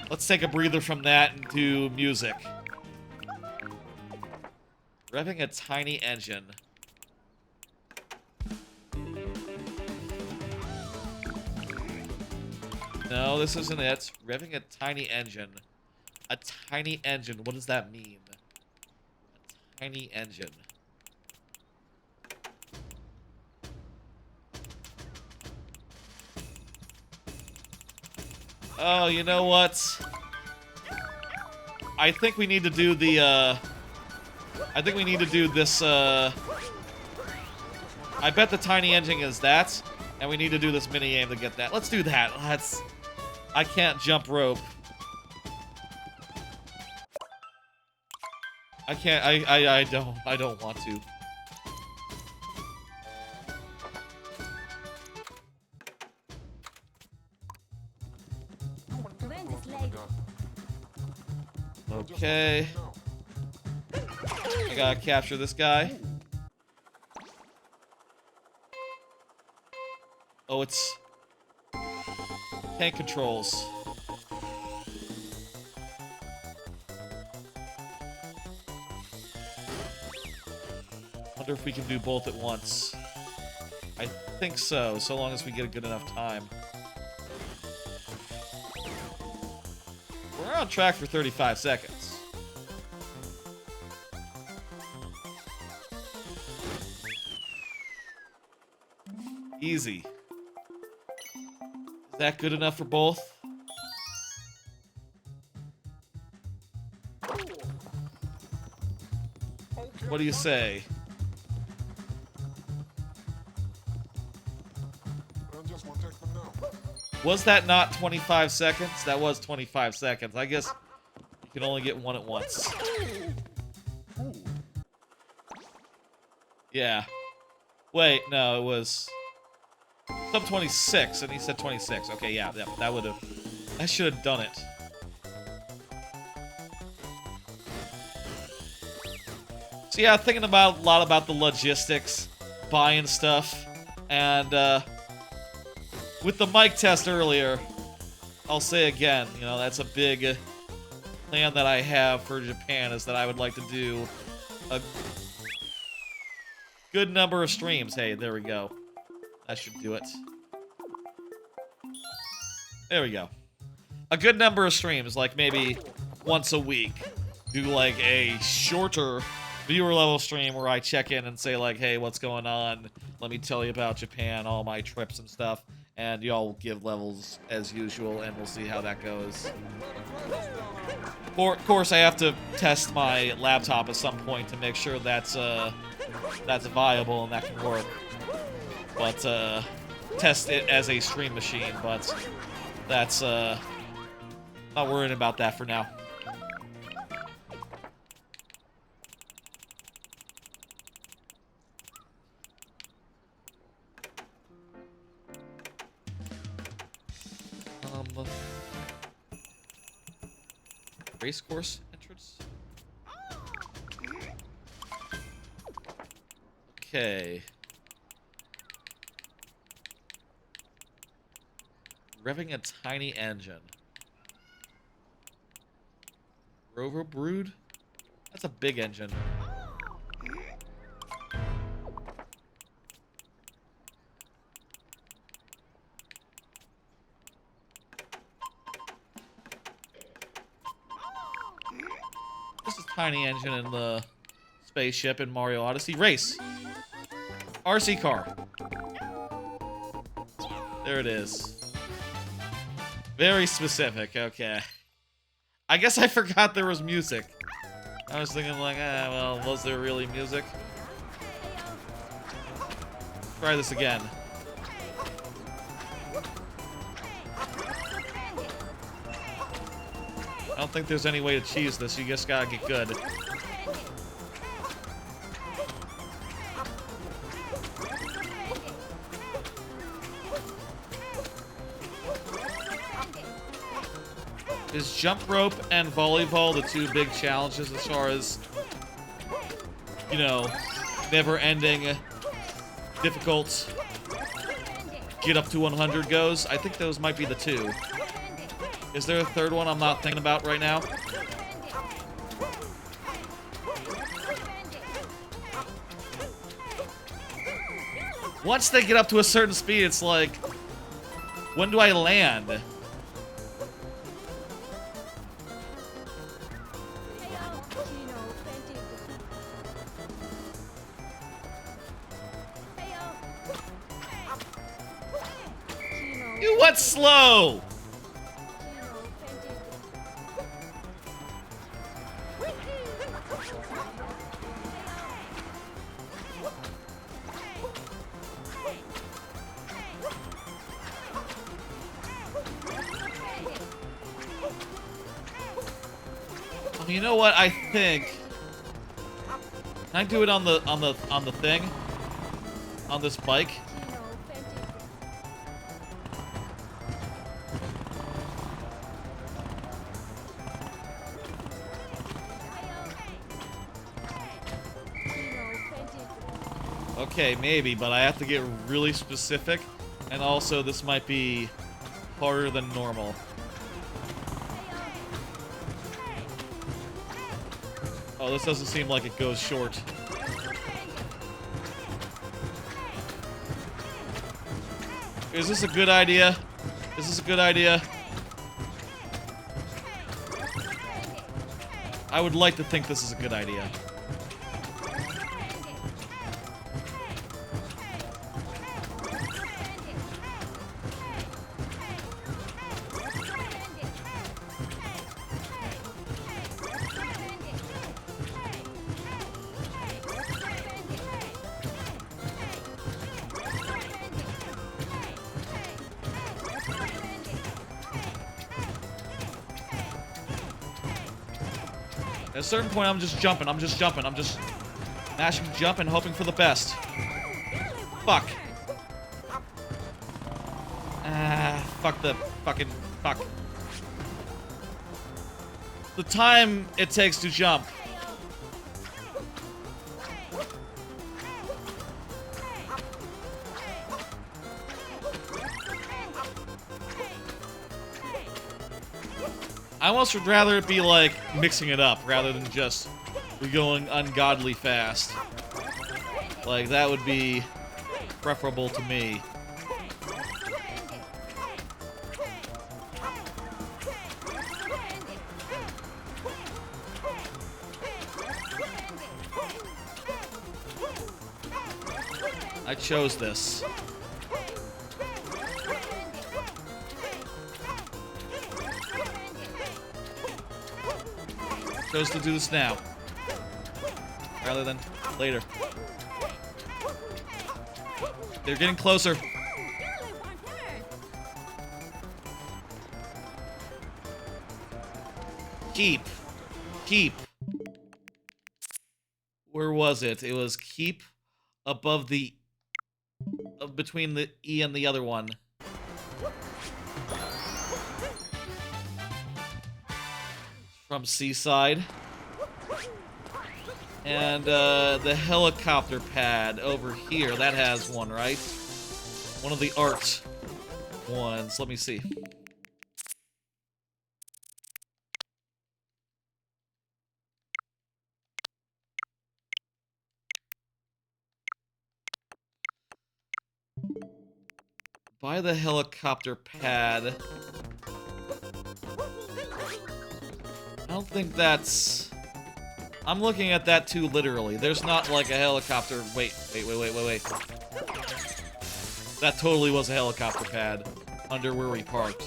Speaker 1: Let's take a breather from that and do music. Revving a tiny engine. No, this isn't it. Revving a tiny engine. A tiny engine, what does that mean? A tiny engine. Oh, you know what? I think we need to do the, I think we need to do this, I bet the tiny engine is that, and we need to do this mini-game to get that. Let's do that. Let's... I can't jump rope. I can't, I don't want to. Okay. I gotta capture this guy. Oh, it's... tank controls. Wonder if we can do both at once. I think so, so long as we get a good enough time. We're on track for 35 seconds. Easy. Is that good enough for both? What do you say? Was that not 25 seconds? That was 25 seconds. I guess you can only get one at once. Yeah. Wait, no, it was... Sub 26, and he said 26. Okay, yeah, that would have... I should have done it. So yeah, thinking about a lot about the logistics, buying stuff, and with the mic test earlier, I'll say again, you know, that's a big plan that I have for Japan, is that I would like to do a good number of streams. Hey, there we go. That should do it. There we go. A good number of streams, like maybe once a week. Do like a shorter viewer level stream where I check in and say like, hey, what's going on? Let me tell you about Japan, all my trips and stuff. And y'all give levels as usual, and we'll see how that goes. Of course, I have to test my laptop at some point to make sure that's viable and that can work. But, test it as a stream machine, but that's, not worrying about that for now. Race course entrance? Okay. Revving a tiny engine. Rover Brood? That's a big engine. This is tiny engine in the spaceship in Mario Odyssey. Race! RC car. There it is. Very specific, okay. I guess I forgot there was music. I was thinking like, well, was there really music? Try this again. I don't think there's any way to cheese this, you just gotta get good. Is jump rope and volleyball the two big challenges as far as, you know, never-ending, difficult, get up to 100 goes? I think those might be the two. Is there a third one I'm not thinking about right now? Once they get up to a certain speed, it's like, when do I land? You went slow! You know what? I think. Can I do it on the thing? On this bike? Okay, maybe, but I have to get really specific, and also this might be harder than normal. Oh, this doesn't seem like it goes short. Is this a good idea? Is this a good idea? I would like to think this is a good idea. At a certain point, I'm just jumping. I'm just mashing jump and hoping for the best. Fuck. Fuck the fucking fuck. The time it takes to jump. I almost would rather it be like mixing it up rather than just going ungodly fast. Like that would be preferable to me. I chose this. Chose to do this now, rather than later. They're getting closer. Keep. Keep. Where was it? It was keep above the... between the E and the other one. from Seaside. And the helicopter pad over here, that has one, right? One of the art ones. Let me see. Buy the helicopter pad. I don't think that's... I'm looking at that too literally. There's not like a helicopter... Wait. That totally was a helicopter pad under where we parked.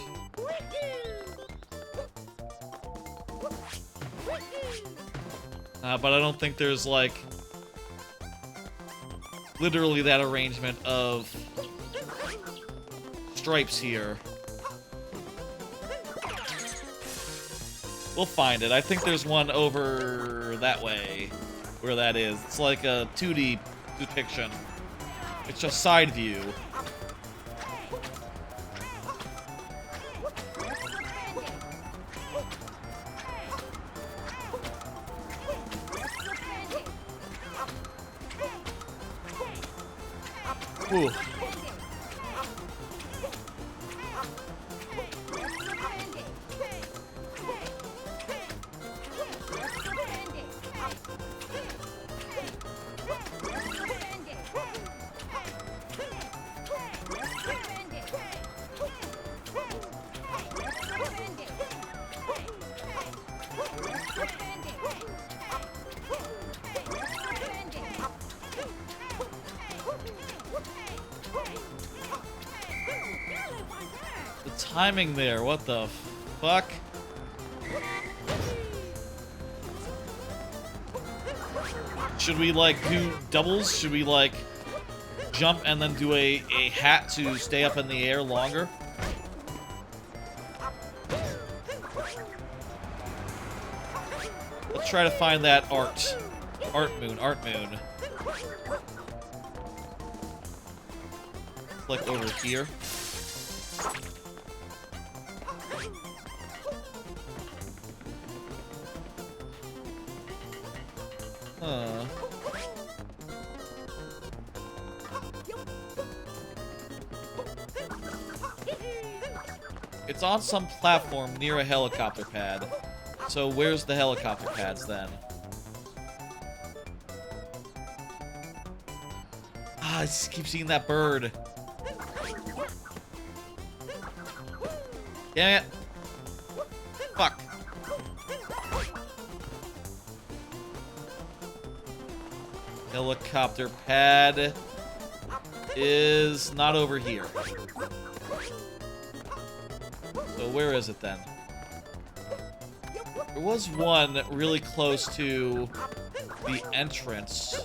Speaker 1: But I don't think there's like... literally that arrangement of stripes here. We'll find it. I think there's one over that way, where that is. It's like a 2D depiction. It's just side view. Ooh. Timing there, what the fuck? Should we like do doubles? Should we like jump and then do a hat to stay up in the air longer? Let's try to find that art moon. It's like over here. It's on some platform near a helicopter pad. So where's the helicopter pads then? I just keep seeing that bird. Damn it. Fuck. Helicopter pad is not over here. So where is it then? There was one really close to the entrance.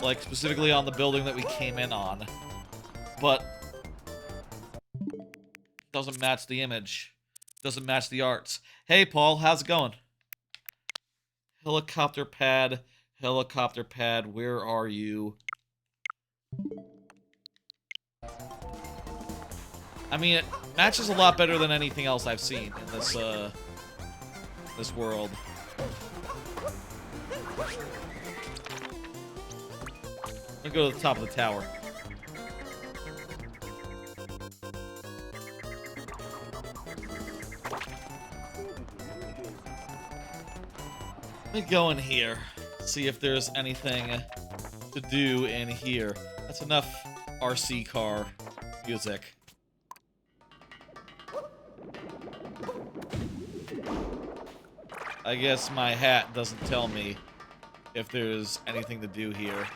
Speaker 1: Like specifically on the building that we came in on. But doesn't match the image. Doesn't match the arts. Hey Paul, how's it going? Helicopter pad, where are you? I mean, it matches a lot better than anything else I've seen in this, this world. I'm gonna go to the top of the tower. Let me go in here, see if there's anything to do in here. That's enough RC car music. I guess my hat doesn't tell me if there's anything to do here.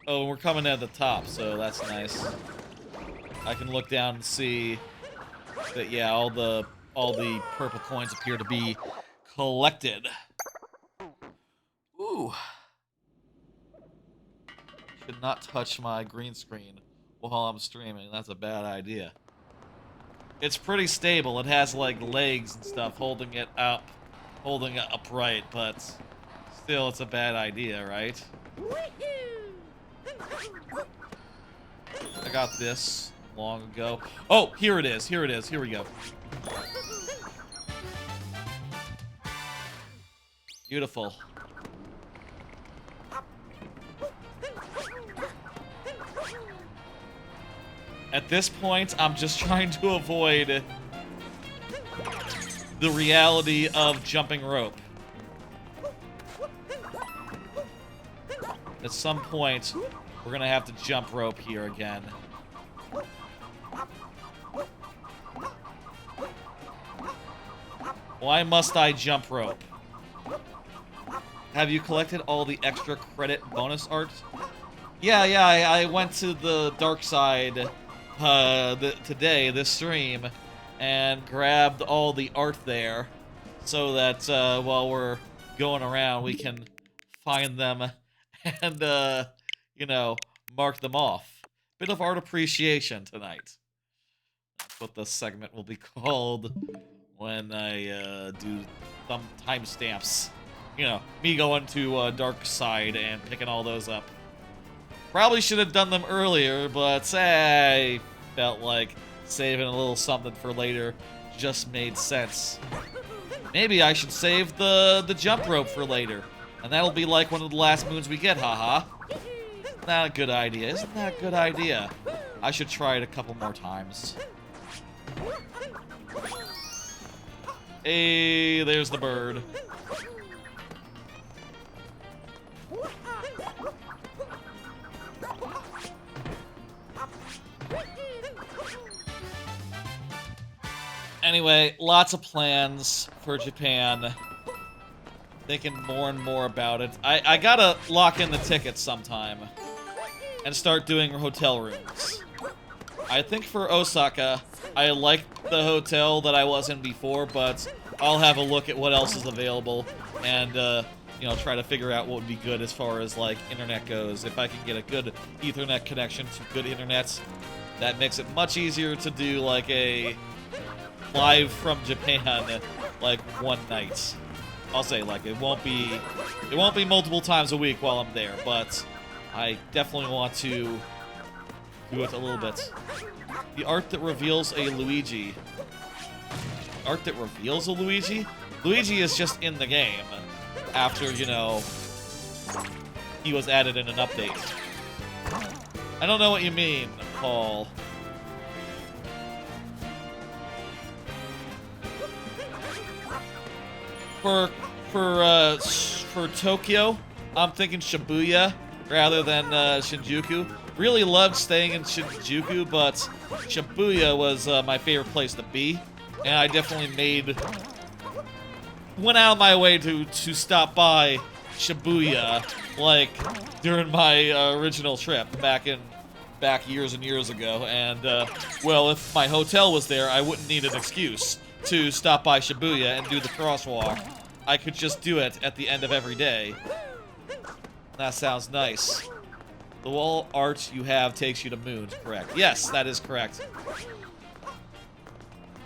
Speaker 1: Oh, we're coming at the top, so that's nice. I can look down and see that, yeah, all the purple coins appear to be collected. Ooh. Should not touch my green screen while I'm streaming. That's a bad idea. It's pretty stable. It has like legs and stuff holding it upright, but still it's a bad idea, right? I got this long ago. Oh, here it is. Here it is. Here we go. Beautiful. At this point, I'm just trying to avoid the reality of jumping rope. At some point, we're gonna have to jump rope here again. Why must I jump rope? Have you collected all the extra credit bonus art? Yeah, I went to the dark side today, this stream, and grabbed all the art there so that while we're going around, we can find them and, you know, mark them off. Bit of art appreciation tonight. That's what the segment will be called when I do some timestamps. You know, me going to dark side and picking all those up. Probably should have done them earlier, but I felt like saving a little something for later just made sense. Maybe I should save the jump rope for later, and that'll be like one of the last moons we get, haha. Isn't that a good idea? Isn't that a good idea? I should try it a couple more times. Hey, there's the bird. Anyway, lots of plans for Japan. Thinking more and more about it. I gotta lock in the tickets sometime and start doing hotel rooms. I think for Osaka, I like the hotel that I was in before, but I'll have a look at what else is available and, you know, try to figure out what would be good as far as, like, internet goes. If I can get a good Ethernet connection to good internet, that makes it much easier to do, like, a live from Japan, like, one night. I'll say, like, it won't be multiple times a week while I'm there, but I definitely want to do it a little bit. The art that reveals a Luigi. Art that reveals a Luigi? Luigi is just in the game after, you know, he was added in an update. I don't know what you mean, Paul. For Tokyo, I'm thinking Shibuya rather than Shinjuku. Really loved staying in Shinjuku, but Shibuya was my favorite place to be, and I definitely went out of my way to stop by Shibuya, like during my original trip back years and years ago. And well, if my hotel was there, I wouldn't need an excuse to stop by Shibuya and do the crosswalk. I could just do it at the end of every day. That sounds nice. The wall art you have takes you to moons, correct? Yes, that is correct.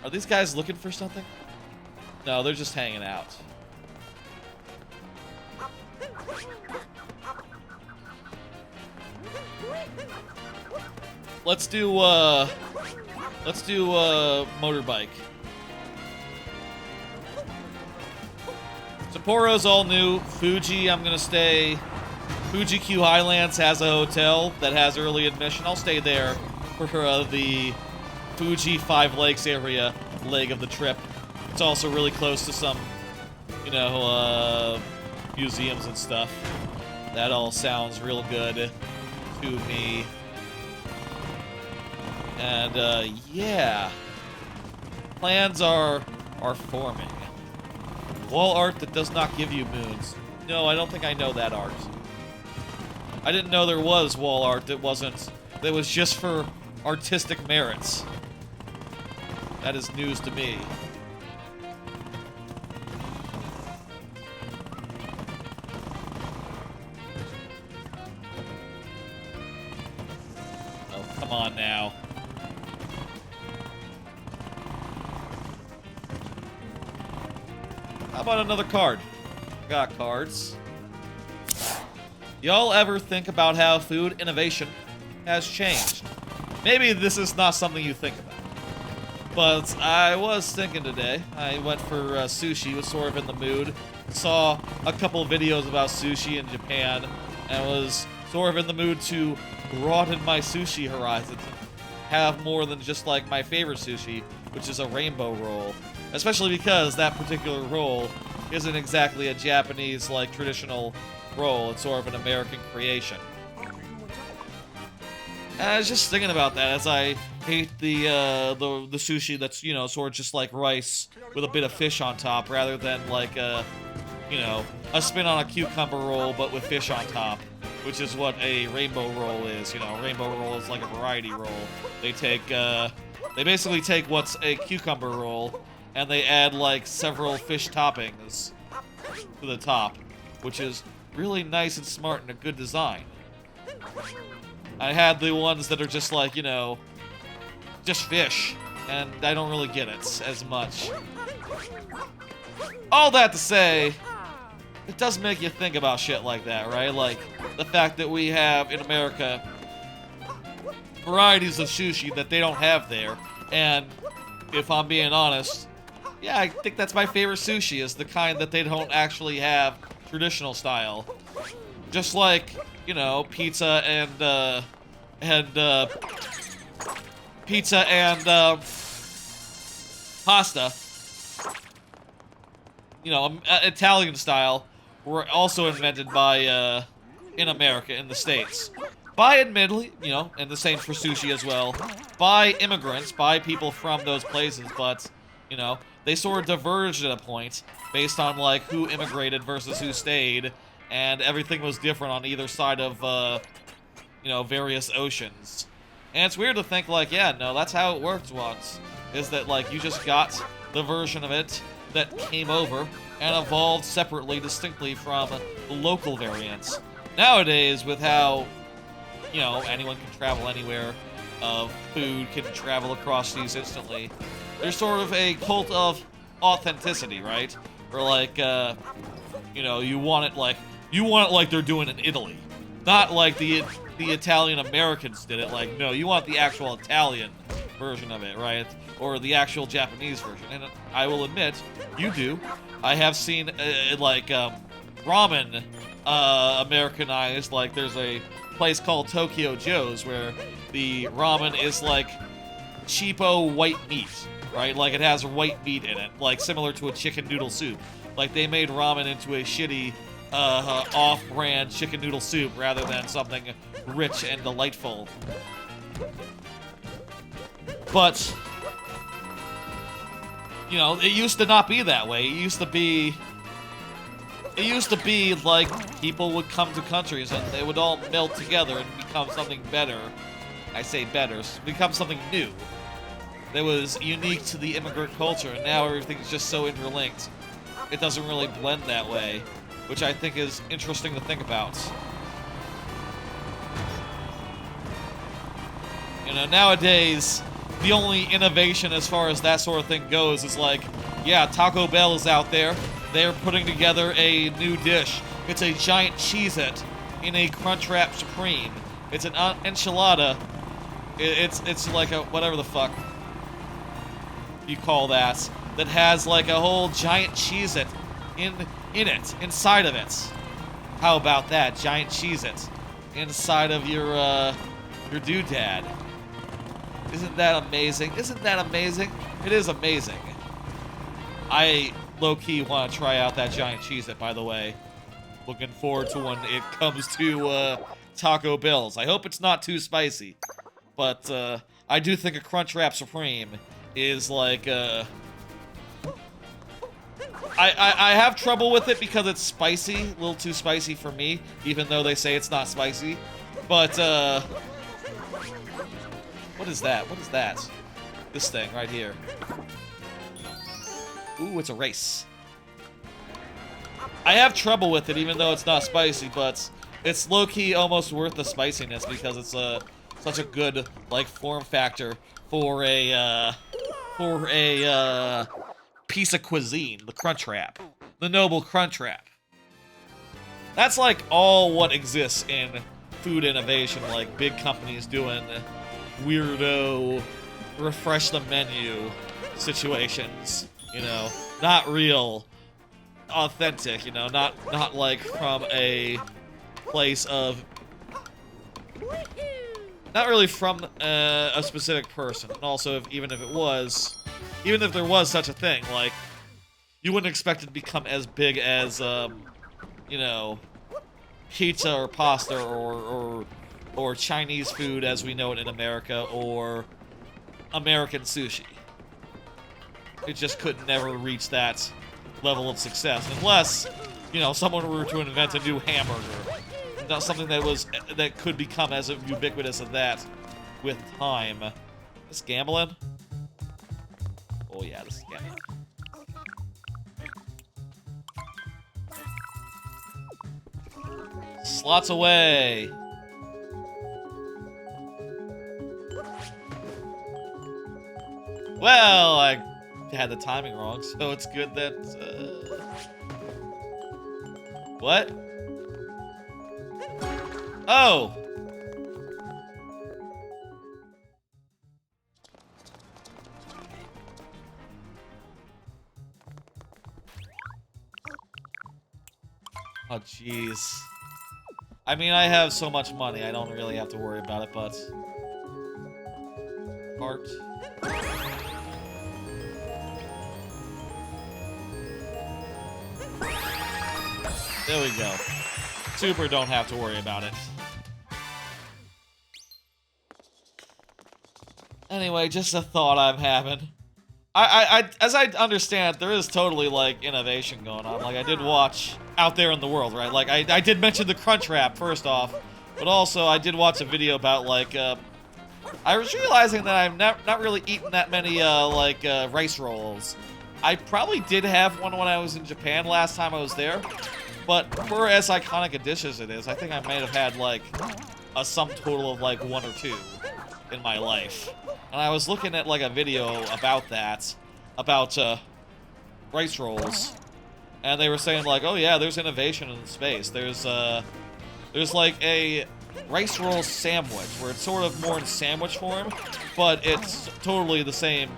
Speaker 1: Are these guys looking for something? No, they're just hanging out. Let's do motorbike. Sapporo's all new. Fuji, I'm gonna stay. Fuji Q Highlands has a hotel that has early admission. I'll stay there for the Fuji Five Lakes area leg of the trip. It's also really close to some, you know, museums and stuff. That all sounds real good to me. And yeah, plans are forming. Wall art that does not give you moons. No, I don't think I know that art. I didn't know there was wall art that was just for artistic merits. That is news to me. Oh, come on now. How about another card? Got cards. Y'all ever think about how food innovation has changed? maybe this is not something you think about. But I was thinking today, I went for sushi, was sort of in the mood, saw a couple videos about sushi in Japan, and was sort of in the mood to broaden my sushi horizons, have more than just like my favorite sushi, which is a rainbow roll. Especially because that particular roll isn't exactly a Japanese, like, traditional roll, it's sort of an American creation. And I was just thinking about that as I hate the sushi that's, you know, sort of just like rice with a bit of fish on top, rather than like you know, a spin on a cucumber roll but with fish on top, which is what a rainbow roll is. You know, rainbow roll is like a variety roll. They basically take what's a cucumber roll and they add like several fish toppings to the top, which is really nice and smart and a good design. I had the ones that are just like, you know, just fish, and I don't really get it as much. All that to say, it does make you think about shit like that, right? Like, the fact that we have, in America, varieties of sushi that they don't have there, and if I'm being honest, yeah, I think that's my favorite sushi, is the kind that they don't actually have traditional style. Just like, you know, pizza and pasta, you know, Italian style, were also invented by, in America, in the States. By, admittedly, you know, and the same for sushi as well, by immigrants, by people from those places, but, you know, they sort of diverged at a point based on, like, who immigrated versus who stayed, and everything was different on either side of, you know, various oceans. And it's weird to think, like, yeah, no, that's how it worked once, is that, like, you just got the version of it that came over and evolved separately, distinctly from the local variants. Nowadays, with how, you know, anyone can travel anywhere, food can travel across these instantly, there's sort of a cult of authenticity, right? Where, like, you know, you want it like they're doing in Italy. Not like the Italian Americans did it. Like, no, you want the actual Italian version of it, right? Or the actual Japanese version. And I will admit, you do. I have seen, ramen Americanized. Like, there's a place called Tokyo Joe's where the ramen is, like, cheapo white meat, right? Like, it has white meat in it, like, similar to a chicken noodle soup. Like, they made ramen into a shitty, off-brand chicken noodle soup rather than something rich and delightful. But, you know, it used to not be that way. It used to be like people would come to countries and they would all meld together and become something better. I say better, become something new that was unique to the immigrant culture, and now everything's just so interlinked. It doesn't really blend that way, which I think is interesting to think about. You know, nowadays, the only innovation as far as that sort of thing goes is like, yeah, Taco Bell is out there. They're putting together a new dish. It's a giant Cheez-It in a Crunchwrap Supreme. It's an enchilada. It's like a whatever the fuck you call that has like a whole giant Cheez-It in it, inside of it. How about that? Giant Cheez-It inside of your doodad. Isn't that amazing? Isn't that amazing? It is amazing. I low-key want to try out that giant Cheez-It, by the way. Looking forward to when it comes to Taco Bell's. I hope it's not too spicy. But I do think a Crunchwrap Supreme is like I have trouble with it because it's spicy, a little too spicy for me, even though they say it's not spicy. But what is that? What is that? This thing right here. Ooh, it's a race. I have trouble with it, even though it's not spicy, but it's low-key almost worth the spiciness because it's such a good, like, form factor for a piece of cuisine, the Crunchwrap. The noble Crunchwrap. That's, like, all what exists in food innovation, like, big companies doing weirdo refresh the menu situations, you know, not real, authentic, you know, not like from a place of, not really from a specific person. And also, even if there was such a thing, like, you wouldn't expect it to become as big as, you know, pizza or pasta or Chinese food as we know it in America, or American sushi. It just could never reach that level of success unless, you know, someone were to invent a new hamburger. Not something that could become as ubiquitous as that with time. This gambling? Oh yeah, this is gambling. Slots away. Well, I had the timing wrong, so it's good that, what? Oh! Oh, jeez. I mean, I have so much money, I don't really have to worry about it, but... Heart. There we go. Super don't have to worry about it. Anyway, just a thought I'm having. As I understand, there is totally, like, innovation going on. Like, I did watch Out There in the World, right? Like, I did mention the Crunch Wrap, first off. But also, I did watch a video about, like, I was realizing that I've not really eaten that many, rice rolls. I probably did have one when I was in Japan last time I was there. But for as iconic a dish as it is, I think I might have had, like, a sum total of, like, 1 or 2 in my life. And I was looking at, like, a video about that, about, rice rolls. And they were saying, like, oh yeah, there's innovation in space. There's like, a rice roll sandwich, where it's sort of more in sandwich form, but it's totally the same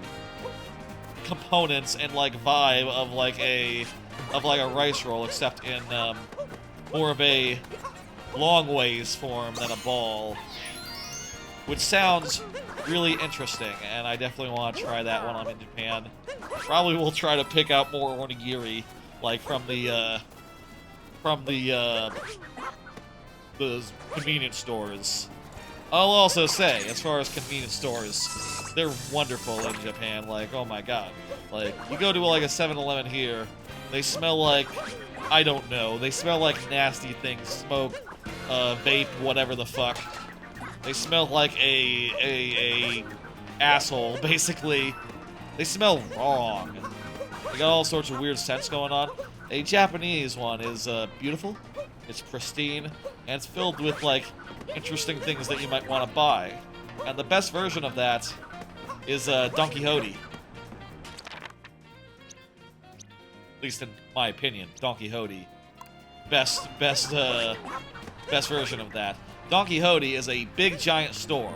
Speaker 1: components and, like, vibe of, like, a rice roll, except in, more of a long ways form than a ball. Which sounds really interesting, and I definitely want to try that when I'm in Japan. Probably will try to pick out more onigiri, like, from the convenience stores. I'll also say, as far as convenience stores, they're wonderful in Japan. Like, oh my god. Like, you go to, like, a 7-Eleven here, they smell like, I don't know, they smell like nasty things, smoke, vape, whatever the fuck. They smell like a asshole, basically. They smell wrong. They got all sorts of weird scents going on. A Japanese one is beautiful, it's pristine, and it's filled with, like, interesting things that you might want to buy. And the best version of that is Don Quixote. At least in my opinion, Don Quixote. Best version of that. Don Quixote is a big giant store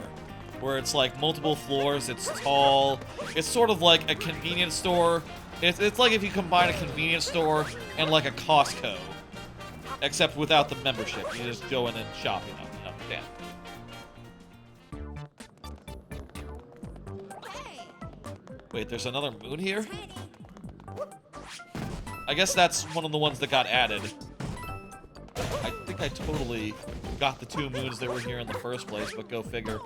Speaker 1: where it's like multiple floors, it's tall, it's sort of like a convenience store. It's like if you combine a convenience store and like a Costco, except without the membership. You just go in and shop, you know, Wait, there's another moon here? I guess that's one of the ones that got added. I think I totally got the 2 moons that were here in the first place, but go figure.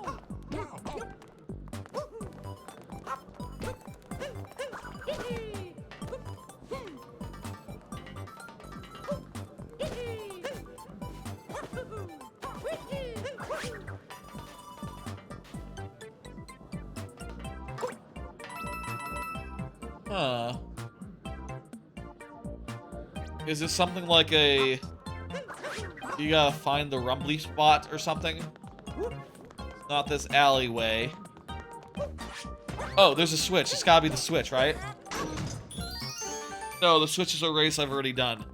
Speaker 1: Huh. Is this something like a... You gotta find the rumbly spot or something? It's not this alleyway. Oh, there's a switch. It's gotta be the switch, right? No, the switch is a race I've already done.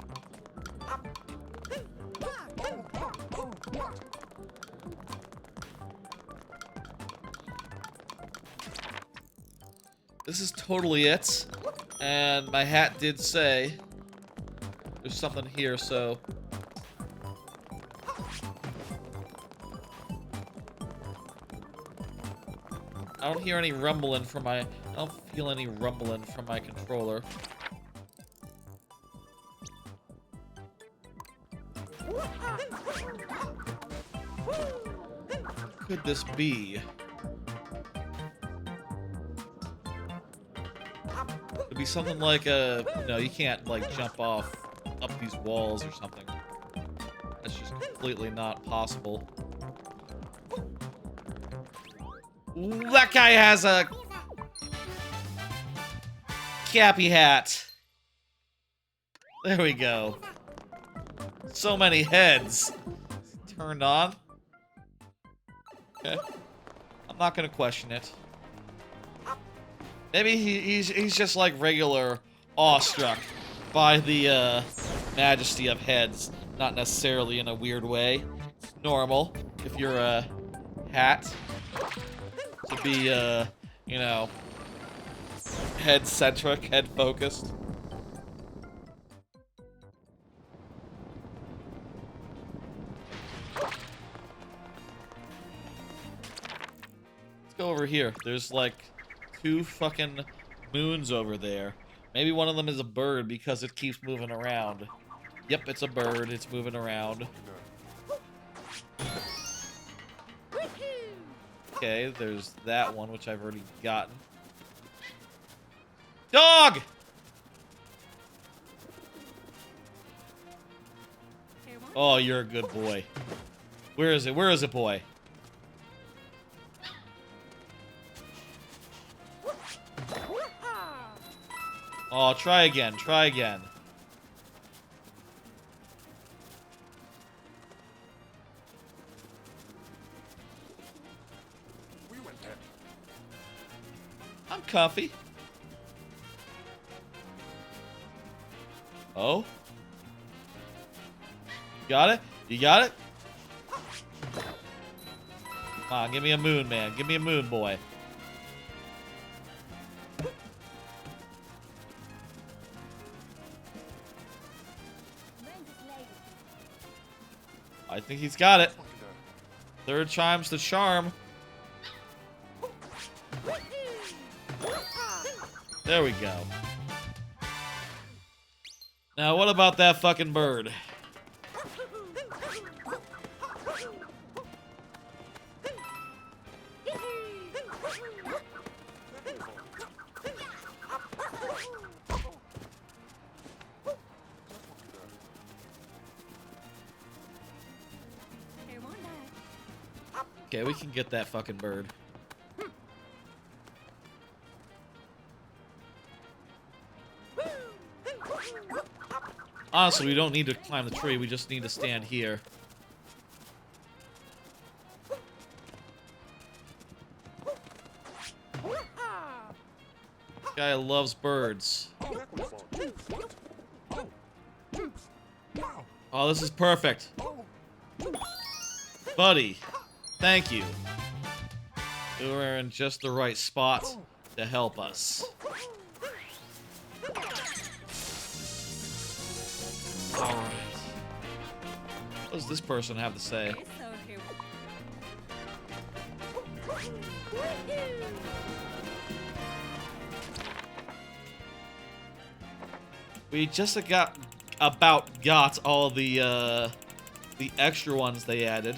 Speaker 1: totally it. And my hat did say there's something here, so... I don't hear any rumbling from my... I don't feel any rumbling from my controller. What could this be? It'd be something like a... No, you can't, like, jump off up these walls or something. That's just completely not possible. That guy has a cappy hat. There we go. So many heads. Turned on. Okay. I'm not gonna question it. Maybe he's just like regular awestruck by the majesty of heads. Not necessarily in a weird way. It's normal if you're a hat. To be, you know, head-centric, head-focused. Let's go over here. There's, like, 2 fucking moons over there. Maybe one of them is a bird because it keeps moving around. Yep, it's a bird. It's moving around. Okay, there's that one, which I've already gotten. Dog! Oh, you're a good boy. Where is it? Where is it, boy? Oh, try again. Try again. I'm comfy. Oh? You got it? You got it? Come on, give me a moon, man. Give me a moon, boy. I think he's got it. Third time's the charm. There we go. Now, what about that fucking bird? Okay, we can get that fucking bird. Honestly, we don't need to climb the tree, we just need to stand here. This guy loves birds. Oh, this is perfect. Buddy, thank you. You were in just the right spot to help us. Alright. What does this person have to say? We just got all the extra ones they added.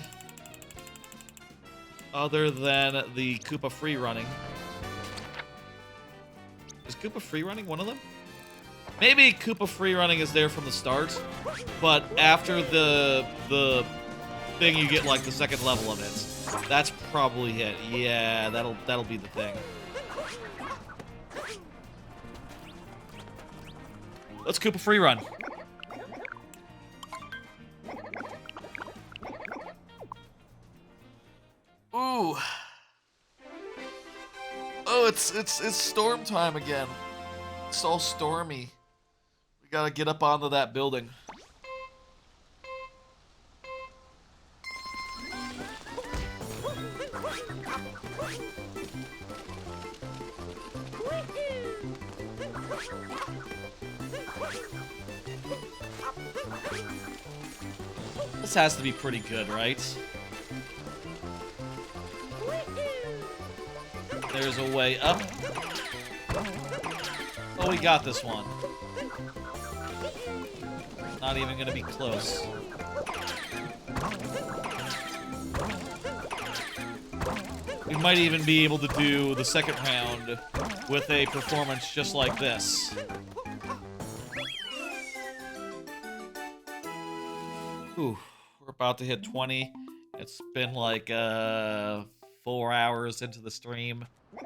Speaker 1: Other than the Koopa free running. Is Koopa free running one of them? Maybe Koopa free running is there from the start, but after the thing you get like the second level of it. That's probably it. Yeah, that'll be the thing. Let's Koopa free run. Ooh. Oh, it's storm time again. It's all stormy. We gotta get up onto that building. This has to be pretty good, right? There's a way up. Oh, we got this one. Not even gonna be close. We might even be able to do the second round with a performance just like this. Ooh, we're about to hit 20. It's been like 4 hours into the stream. I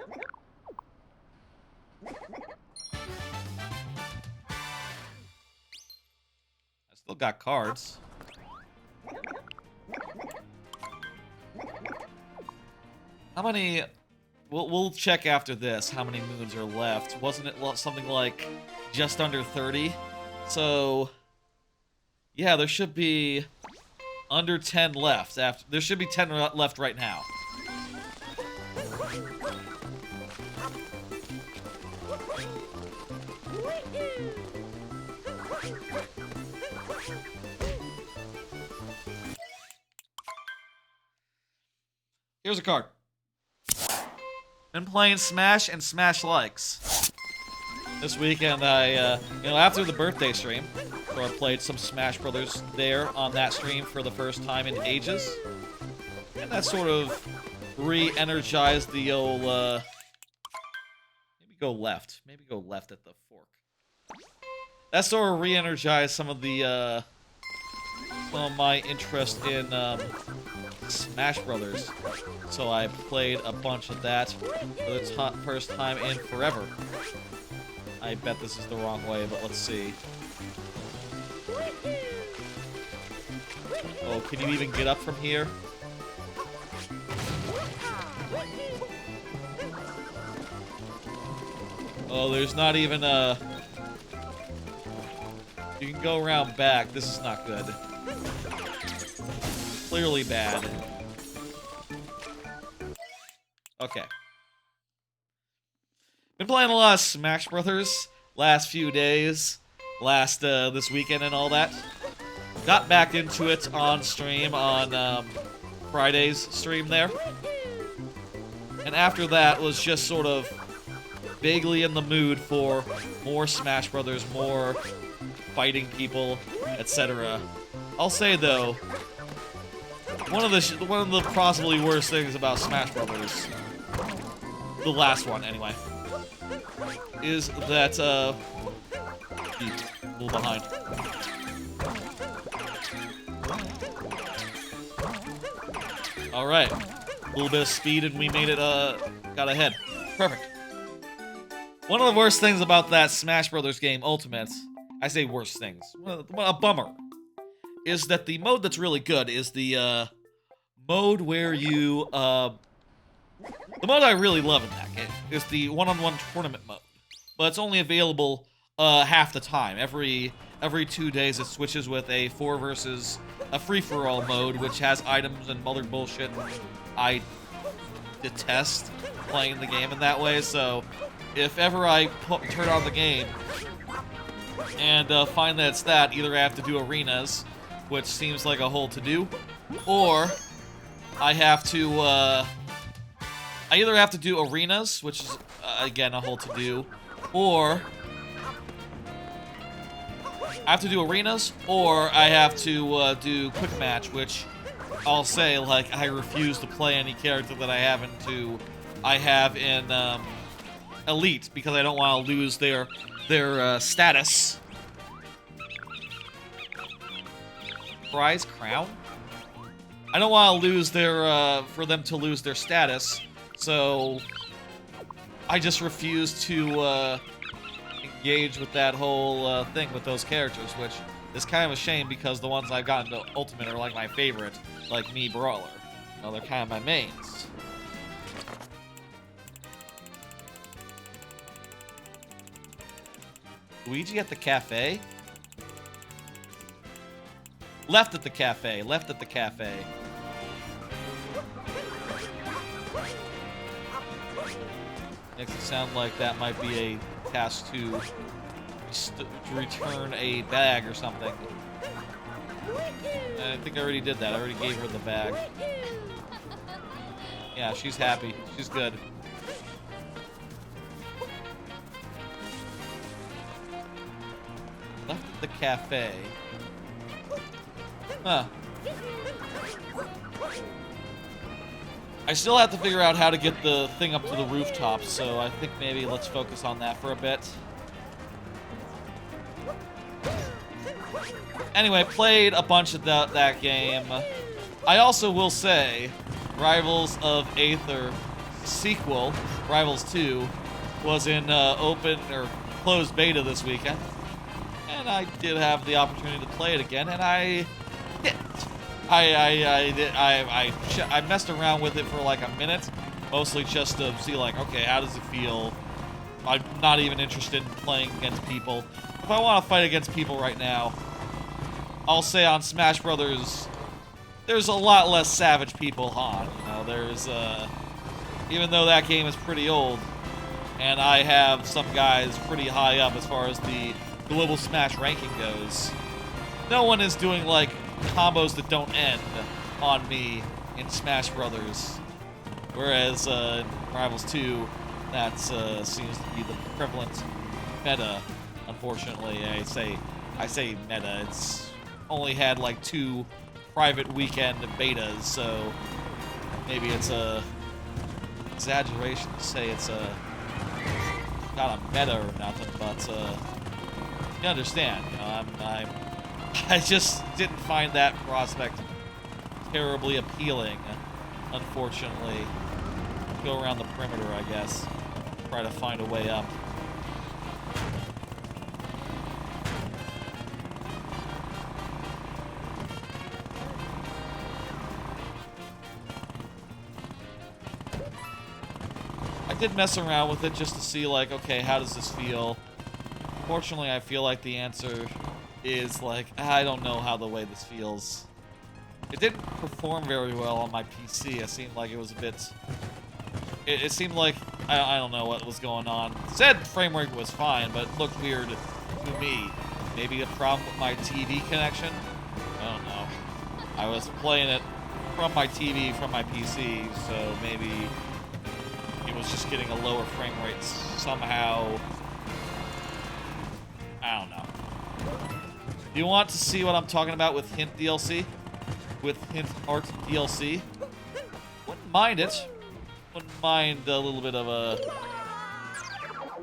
Speaker 1: still got cards. How many... We'll check after this how many moons are left. Wasn't it something like just under 30? So... yeah, there should be under 10 left. There should be 10 left right now. Here's a card. Been playing Smash and Smash Likes. This weekend, after the birthday stream, so I played some Smash Brothers there on that stream for the first time in ages. And that sort of re-energized the old, maybe go left. Maybe go left at the fork. That sort of re-energized some of the, my interest in, Smash Brothers. So I played a bunch of that for the first time in forever. I bet this is the wrong way, but let's see. Oh, can you even get up from here? Oh, there's not even a... You can go around back. This is not good. Clearly bad. Okay. Been playing a lot of Smash Brothers last few days, this weekend and all that. Got back into it on stream on Friday's stream there. And after that was just sort of vaguely in the mood for more Smash Brothers, more fighting people, etc. I'll say though, one of the possibly worst things about Smash Brothers, the last one anyway, is that a little behind. All right, a little bit of speed and we made it. Got ahead. Perfect. One of the worst things about that Smash Brothers game, Ultimate, I say worst things, a bummer, is that the mode that's really good is the mode where you the mode I really love in that game is the one-on-one tournament mode, but it's only available half the time. Every 2 days it switches with a 4 versus a free-for-all mode, which has items and other bullshit. I detest playing the game in that way, so if ever I turn on the game and find that it's that, either I have to do arenas, which seems like a whole to-do, or I have to, I either have to do arenas, which is, again, a whole to-do, or I have to do arenas, or I have to do quick match, which I'll say, like, I refuse to play any character that I have in Elite, because I don't want to lose their status. Prize crown? I don't want to lose their, for them to lose their status, so I just refuse to engage with that whole thing with those characters, which is kind of a shame because the ones I've gotten to Ultimate are like my favorite, like Mii Brawler. Well, they're kind of my mains. Luigi at the cafe? Left at the cafe, left at the cafe. Makes it sound like that might be a tasked to return a bag or something. I think I already did that. I already gave her the bag. Yeah, she's happy. She's good. Left at the cafe. Huh. I still have to figure out how to get the thing up to the rooftop, so I think maybe let's focus on that for a bit. Anyway, played a bunch of that game. I also will say, Rivals of Aether sequel, Rivals 2, was in open or closed beta this weekend. And I did have the opportunity to play it again, and I did. I messed around with it for like a minute, mostly just to see like, okay, how does it feel? I'm not even interested in playing against people. If I want to fight against people right now, I'll say on Smash Brothers, there's a lot less savage people on. You know, there's even though that game is pretty old, and I have some guys pretty high up as far as the global Smash ranking goes, no one is doing like combos that don't end on me in Smash Brothers. Whereas in Rivals 2, that seems to be the prevalent meta. Unfortunately, I say meta. It's only had like 2 private weekend betas, so maybe it's a exaggeration to say it's not a meta or nothing, but you understand. You know, I just didn't find that prospect terribly appealing, unfortunately. Go around the perimeter, I guess. Try to find a way up. I did mess around with it just to see, like, okay, how does this feel? Fortunately, I feel like the answer is, like, I don't know how the way this feels. It didn't perform very well on my PC. It seemed like it was a bit... It seemed like, I don't know what was going on. It said frame rate was fine, but it looked weird to me. Maybe a problem with my TV connection? I don't know. I was playing it from my TV, from my PC, so maybe it was just getting a lower frame rate somehow. I don't know. Do you want to see what I'm talking about with Hint DLC? With Hint Art DLC? Wouldn't mind it. Wouldn't mind a little bit of a...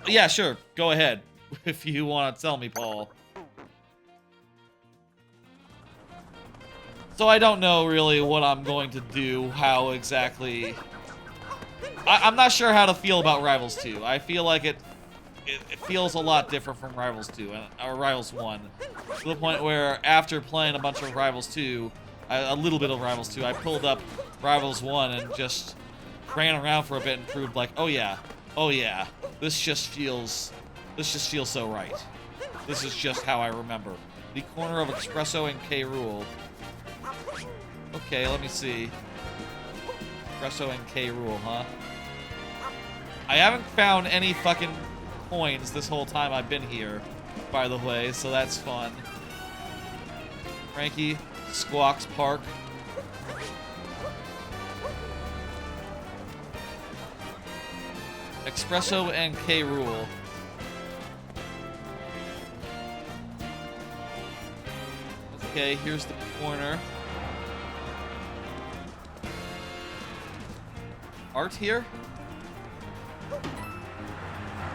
Speaker 1: Yeah, sure. Go ahead. If you want to tell me, Paul. So I don't know really what I'm going to do, how exactly... I'm not sure how to feel about Rivals 2. I feel like it feels a lot different from Rivals 2, or Rivals 1. To the point where after playing a bunch of Rivals 2, a little bit of Rivals 2, I pulled up Rivals 1 and just ran around for a bit and proved like, oh yeah, this just feels so right. This is just how I remember. The corner of Espresso and K. Rool. Okay, let me see. Espresso and K. Rool, huh? I haven't found any fucking coins this whole time I've been here, by the way, so that's fun. Frankie, Squawks Park. Espresso and K. Rool. Okay, here's the corner. Art here?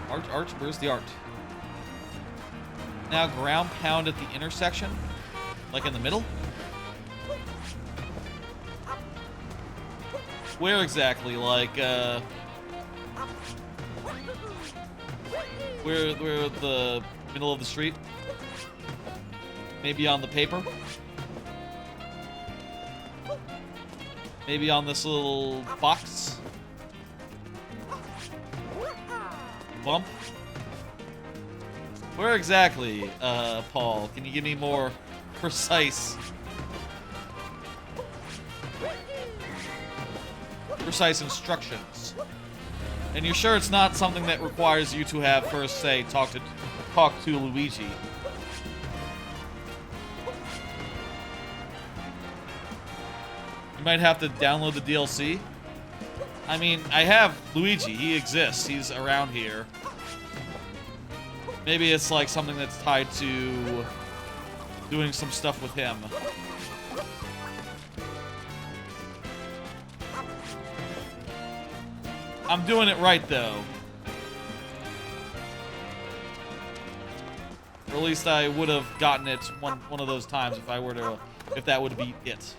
Speaker 1: Art? Where's the art? Now ground pound at the intersection? Like in the middle? Where exactly? Like, where the middle of the street? Maybe on the paper? Maybe on this little box? Bump? Where exactly, Paul? Can you give me more precise instructions? And you're sure it's not something that requires you to have first say talk to Luigi? You might have to download the DLC. I mean, I have Luigi. He exists. He's around here. Maybe it's like something that's tied to doing some stuff with him. I'm doing it right, though. Or at least I would have gotten it one of those times if I were to, if that would be it.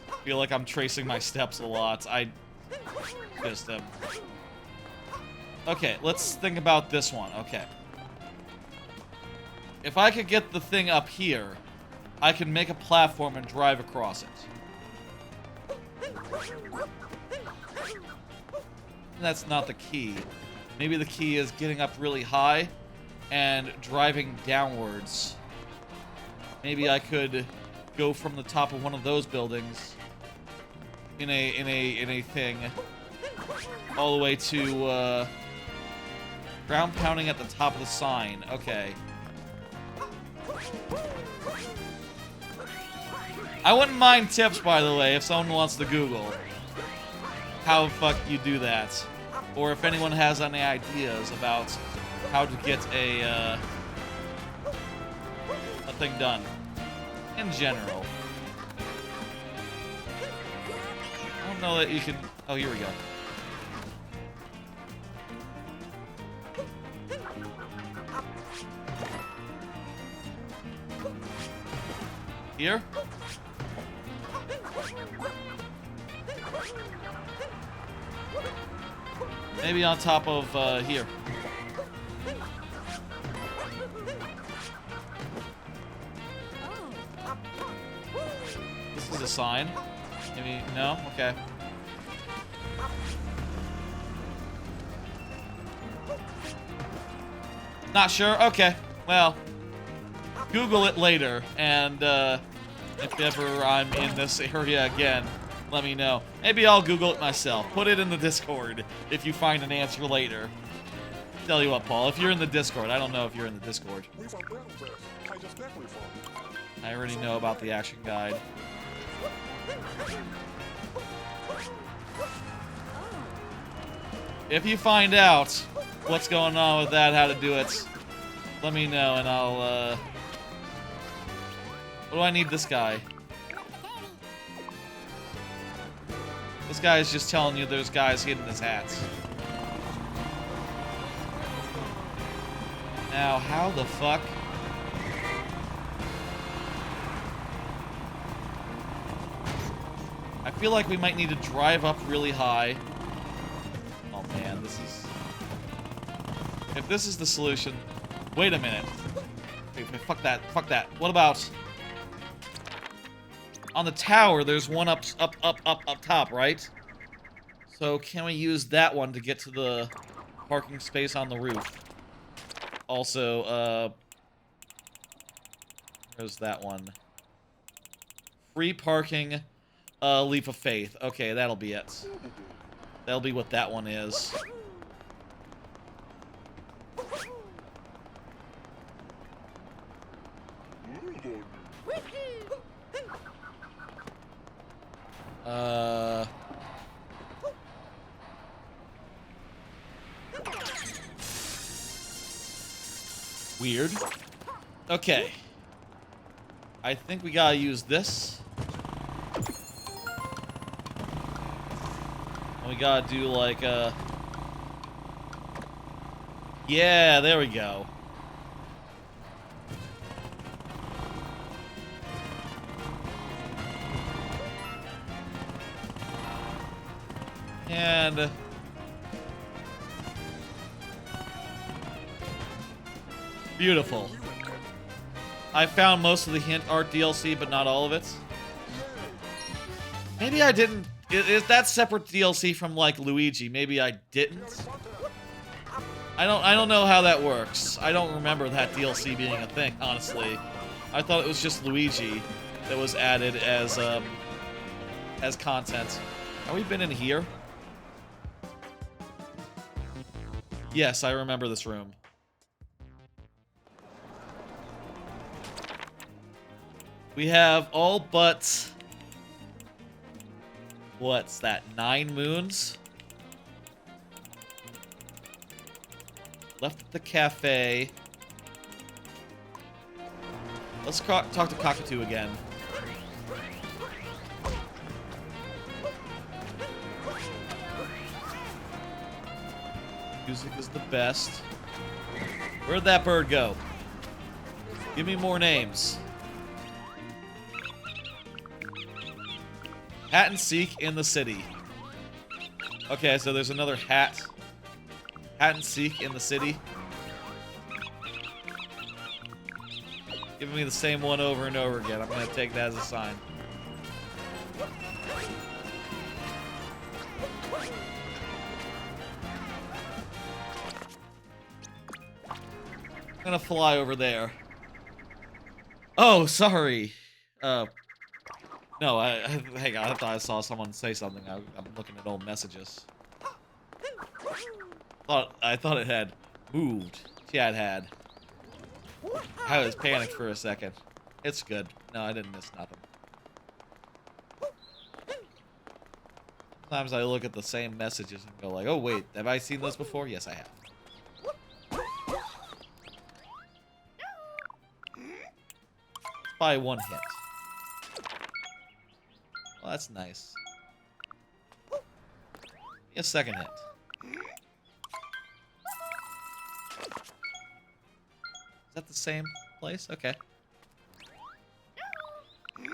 Speaker 1: I feel like I'm tracing my steps a lot. I just am. Okay, let's think about this one. Okay. If I could get the thing up here, I can make a platform and drive across it. That's not the key. Maybe the key is getting up really high and driving downwards. Maybe I could go from the top of one of those buildings in a thing all the way to ground pounding at the top of the sign. Okay. I wouldn't mind tips, by the way, if someone wants to Google how the fuck you do that, or if anyone has any ideas about how to get a thing done in general. I don't know that you can. Oh, here we go. Here? Maybe on top of here. This is a sign. Maybe no? Okay. Not sure? Okay. Well, Google it later, and if ever I'm in this area again, let me know. Maybe I'll Google it myself. Put it in the Discord if you find an answer later. Tell you what, Paul, if you're in the Discord, I don't know if you're in the Discord. I already know about the action guide. If you find out what's going on with that, how to do it, let me know and I'll, what do I need this guy? This guy is just telling you there's guys hidden his hats. Now, how the fuck? I feel like we might need to drive up really high. Oh man, this is... If this is the solution... Wait a minute. Wait, fuck that, fuck that. What about... On the tower, there's one up top, right? So can we use that one to get to the parking space on the roof? Also, there's that one. Free parking, leap of faith. Okay, that'll be it. That'll be what that one is. Weird. Okay. I think we gotta use this. And we gotta do like a... Yeah, there we go. And... Beautiful. I found most of the hint art DLC, but not all of it. Maybe I didn't Is that separate DLC from like Luigi? Maybe I didn't. I don't know how that works. I don't remember that DLC being a thing, honestly. I thought it was just Luigi that was added as content. Have we been in here? Yes, I remember this room. We have all but... What's that? 9 moons? Left at the cafe. Let's talk to Cockatoo again. Music is the best. Where'd that bird go? Give me more names. Hat and Seek in the city. Okay, so there's another hat. Hat and Seek in the city. Giving me the same one over and over again. I'm gonna take that as a sign. I'm gonna fly over there. Oh, sorry. No, hang on, I thought I saw someone say something. I'm looking at old messages. I thought it had moved. Yeah, it had. I was panicked for a second. It's good. No, I didn't miss nothing. Sometimes I look at the same messages and go like, oh wait, have I seen this before? Yes, I have. By one hit. Well, that's nice. A second hit. Is that the same place? Okay. Give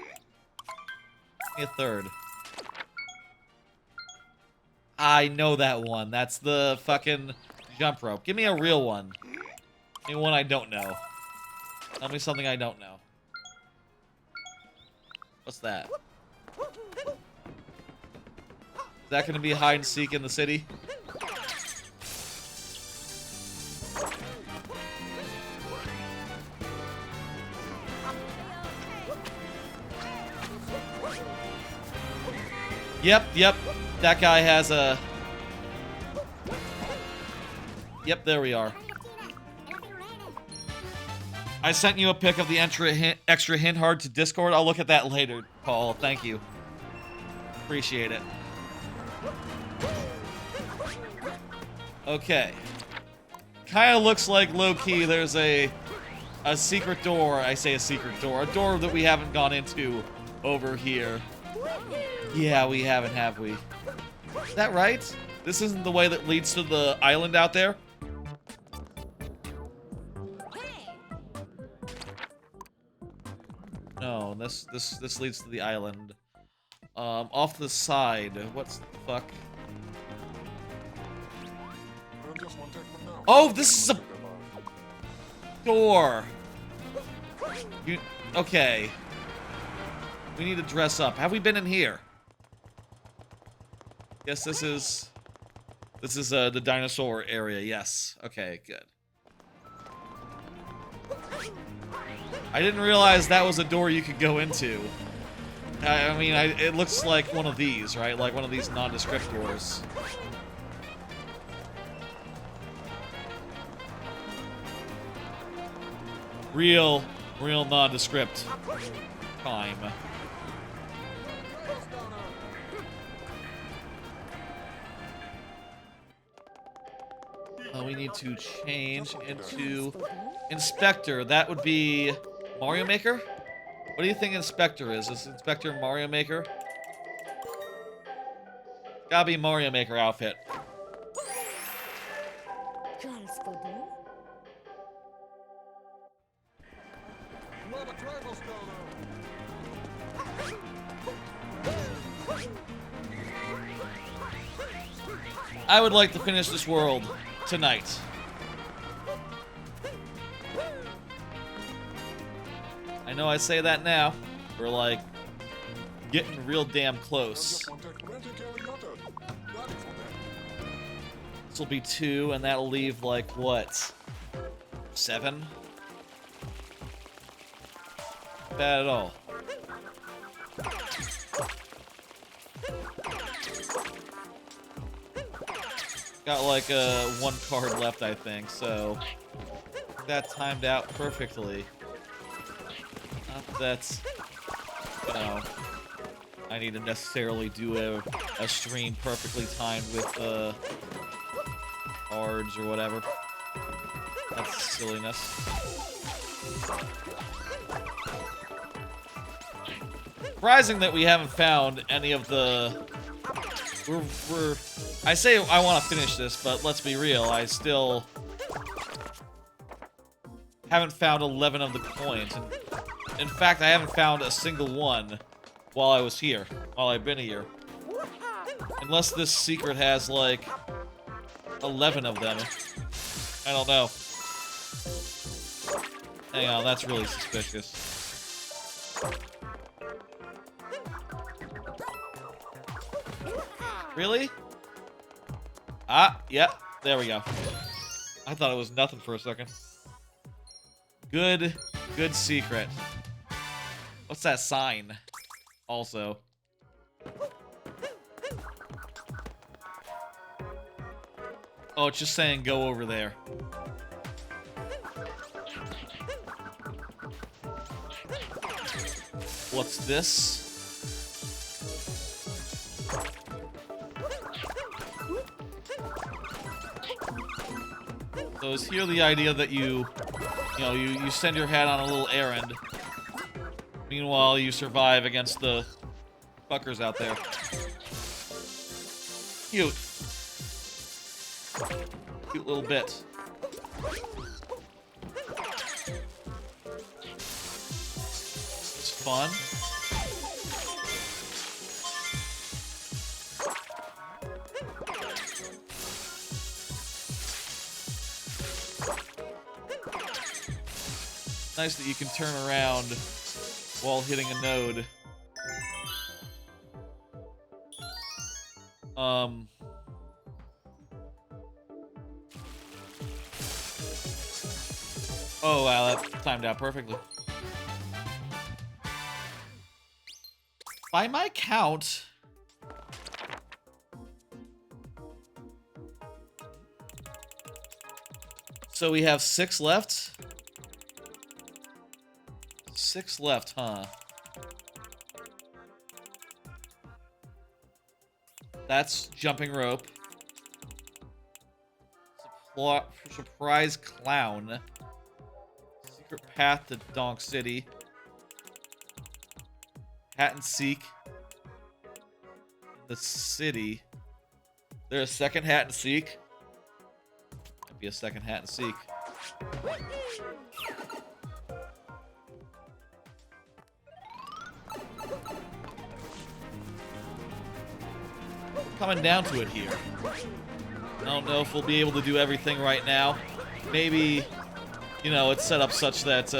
Speaker 1: me a third. I know that one. That's the fucking jump rope. Give me a real one. Give me one I don't know. Tell me something I don't know. What's that? Is that going to be hide and seek in the city? Yep. That guy has a... Yep, there we are. I sent you a pic of the extra hint hard to Discord. I'll look at that later, Paul. Thank you. Appreciate it. Okay. Kinda looks like low-key there's a secret door. I say a secret door. A door that we haven't gone into over here. Yeah, we haven't, have we? Is that right? This isn't the way that leads to the island out there? No, this leads to the island. Off the side. What's the fuck? Oh, this is a door. Okay. We need to dress up. Have we been in here? Yes, this is the dinosaur area. Yes. Okay, good. I didn't realize that was a door you could go into. I mean, it looks like one of these, right? Like one of these nondescript doors. Real nondescript time. We need to change into Inspector. That would be Mario Maker? What do you think Inspector is? Is Inspector Mario Maker? Gotta be Mario Maker outfit. I would like to finish this world tonight. I know I say that now. For like getting real damn close. This will be 2, and that'll leave, like, what? 7? Not bad at all. Got, like, 1 card left, I think, so that timed out perfectly. Not that that's, you know, I need to necessarily do a stream perfectly timed with, cards or whatever. That's silliness. Surprising that we haven't found any of the... I say I want to finish this, but let's be real, I still haven't found 11 of the coins. And in fact, I haven't found a single one while I was here, while I've been here. Unless this secret has, like, 11 of them. I don't know. Hang on, that's really suspicious. Really? Ah, yep, there we go. I thought it was nothing for a second. Good secret. What's that sign? Also. Oh, it's just saying go over there. What's this? So is here the idea that you send your hat on a little errand. Meanwhile, you survive against the fuckers out there. Cute. Cute little bit. It's fun. Nice that you can turn around while hitting a node. Oh wow, that timed out perfectly. By my count, so we have 6 left. 6 left, huh? That's jumping rope. Surprise clown. Secret path to Donk City. Hat and seek. The city. There's a second hat and seek. Might be a second hat and seek. Coming down to it here. I don't know if we'll be able to do everything right now. Maybe, you know, it's set up such that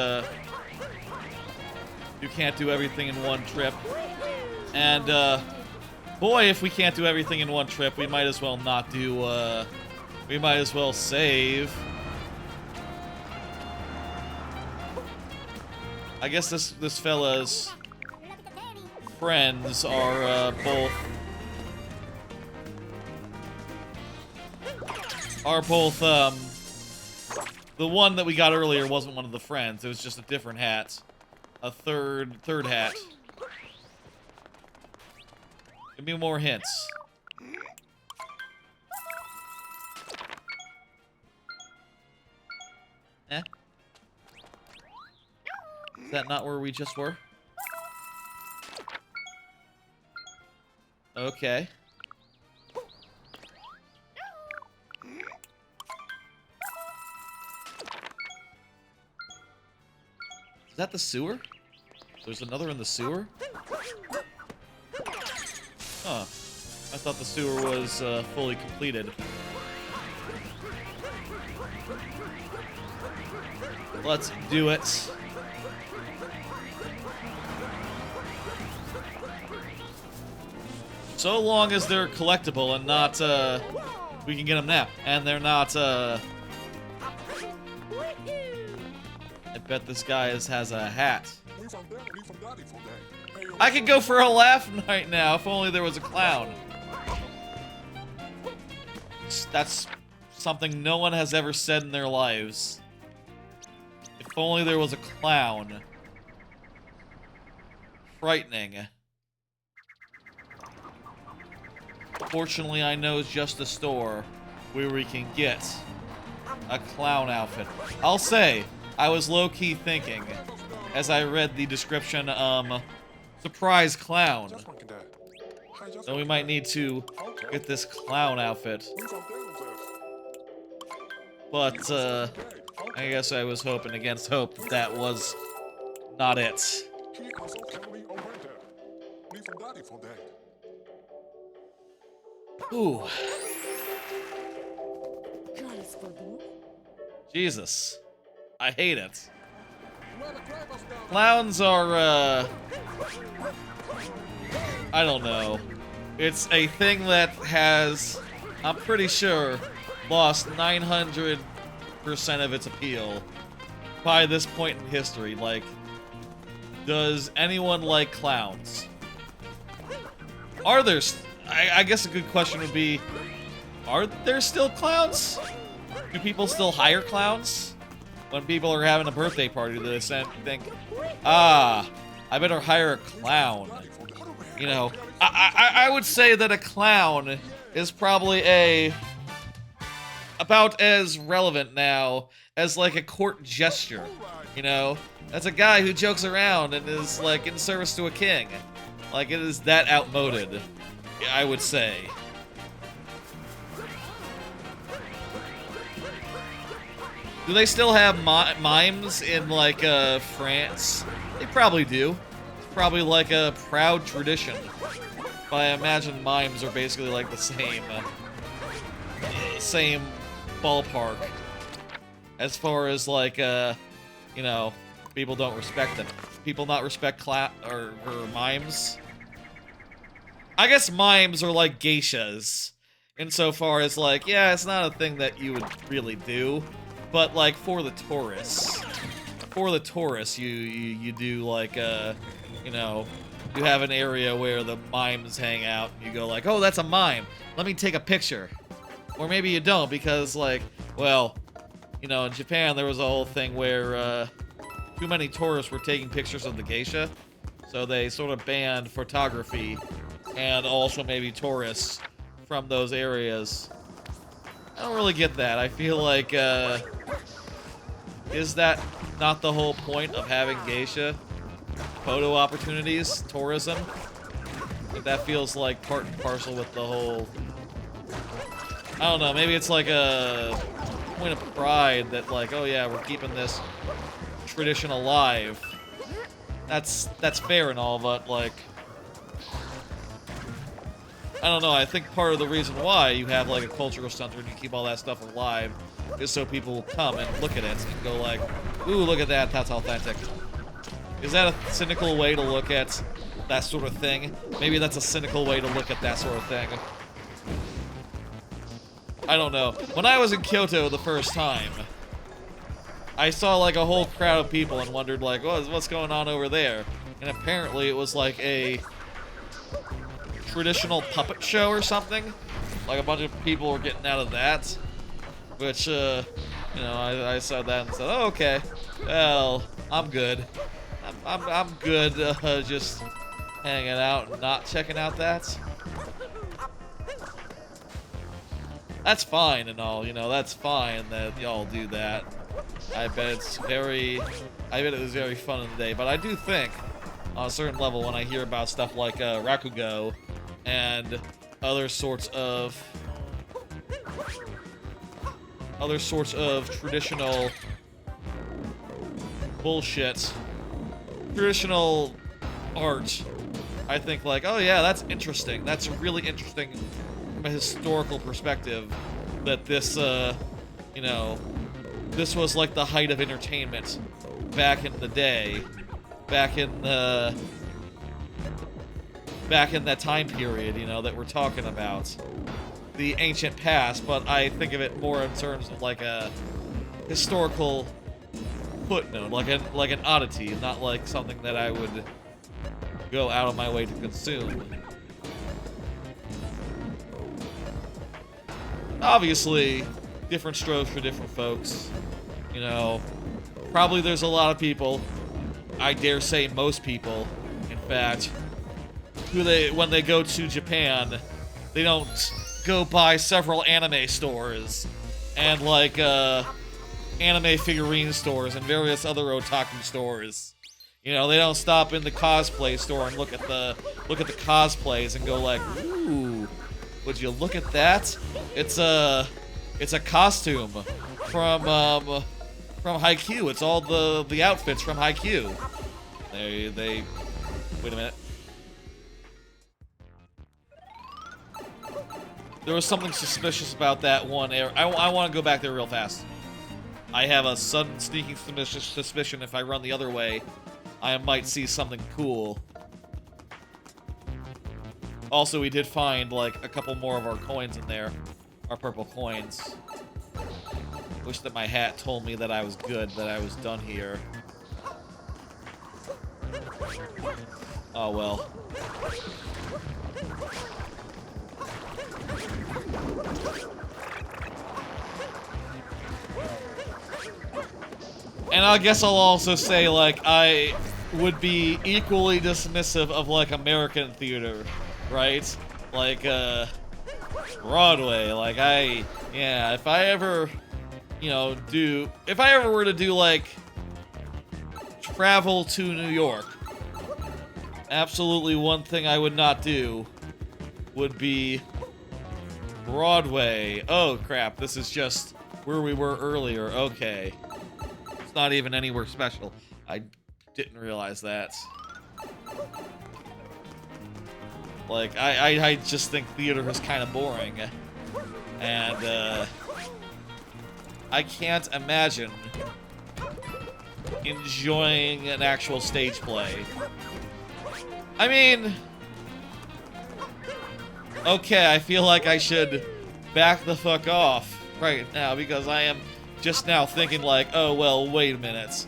Speaker 1: you can't do everything in one trip. And boy, if we can't do everything in one trip, we might as well not do. We might as well save. I guess this fella's friends are both the one that we got earlier wasn't one of the friends. It was just a different hat. A third hat. Give me more hints. Eh? Is that not where we just were? Okay. Is that the sewer? There's another in the sewer? Huh. I thought the sewer was fully completed. Let's do it. So long as they're collectible and not, we can get them now. And they're not, I bet this guy has a hat. I could go for a laugh right now if only there was a clown. That's something no one has ever said in their lives. If only there was a clown. Frightening. Fortunately, I know just a store where we can get a clown outfit. I'll say, I was low-key thinking, as I read the description, surprise clown. So we might need to get this clown outfit. But, I guess I was hoping against hope that that was not it. Ooh. Jesus. I hate it. Clowns are, I don't know. It's a thing that has, I'm pretty sure, lost 900% of its appeal by this point in history. Like, does anyone like clowns? Are there... I guess a good question would be, are there still clowns? Do people still hire clowns? When people are having a birthday party, do they think, ah, I better hire a clown? You know, I would say that a clown is probably about as relevant now as, like, a court gesture, you know? That's a guy who jokes around and is, like, in service to a king. Like, it is that outmoded, I would say. Do they still have mimes in, like, France? They probably do. It's probably like a proud tradition. But I imagine mimes are basically like the same ballpark. As far as, like, you know, people don't respect them. People not respect or mimes. I guess mimes are like geishas, insofar as, like, yeah, it's not a thing that you would really do, but, like, for the tourists, you do, like, you know, you have an area where the mimes hang out, and you go like, oh, that's a mime, let me take a picture. Or maybe you don't, because, like, well, you know, in Japan there was a whole thing where, too many tourists were taking pictures of the geisha, so they sort of banned photography and also maybe tourists from those areas. I don't really get that. I feel like, is that not the whole point of having geisha? Photo opportunities? Tourism? But that feels like part and parcel with the whole... I don't know, maybe it's like a point of pride that, like, oh yeah, we're keeping this tradition alive. That's fair and all, but, like... I don't know, I think part of the reason why you have, like, a cultural center and you keep all that stuff alive is so people will come and look at it and go like, ooh, look at that, that's authentic. Is that a cynical way to look at that sort of thing? Maybe that's a cynical way to look at that sort of thing. I don't know. When I was in Kyoto the first time, I saw, like, a whole crowd of people and wondered, like, what's going on over there? And apparently it was, like, a traditional puppet show or something. Like, a bunch of people were getting out of that. Which, you know, I saw that and said, oh, okay. Well, I'm good. I'm good, just hanging out and not checking out that. That's fine and all, you know, that's fine that y'all do that. I bet it was very fun in the day, but I do think, on a certain level, when I hear about stuff like Rakugo and other sorts of traditional bullshit, traditional art, I think, like, oh yeah, that's interesting. That's really interesting from a historical perspective that this, you know, this was like the height of entertainment back in the day, back back in that time period, you know, that we're talking about. The ancient past, but I think of it more in terms of like a historical footnote, like an oddity, not like something that I would go out of my way to consume. Obviously, different strokes for different folks. You know, probably there's a lot of people, I dare say most people, in fact, who when they go to Japan, they don't go by several anime stores and like anime figurine stores and various other otaku stores. You know, they don't stop in the cosplay store and look at the cosplays and go like, ooh, would you look at that? It's a costume from Haikyuu. It's all the outfits from Haikyuu. They wait a minute. There was something suspicious about that one area. I want to go back there real fast. I have a sudden sneaking suspicion if I run the other way, I might see something cool. Also, we did find, like, a couple more of our coins in there. Our purple coins. Wish that my hat told me that I was good, that I was done here. Oh, well. And I guess I'll also say, like, I would be equally dismissive of, like, American theater, right? Like, Broadway, like, yeah, if I ever, you know, if I ever were to do, like, travel to New York, absolutely one thing I would not do would be Broadway. Oh, crap, this is just where we were earlier. Okay. It's not even anywhere special. I didn't realize that. Like, I just think theater is kind of boring. And, I can't imagine enjoying an actual stage play. I mean, okay, I feel like I should back the fuck off right now because I am just now thinking like, oh, well, wait a minute.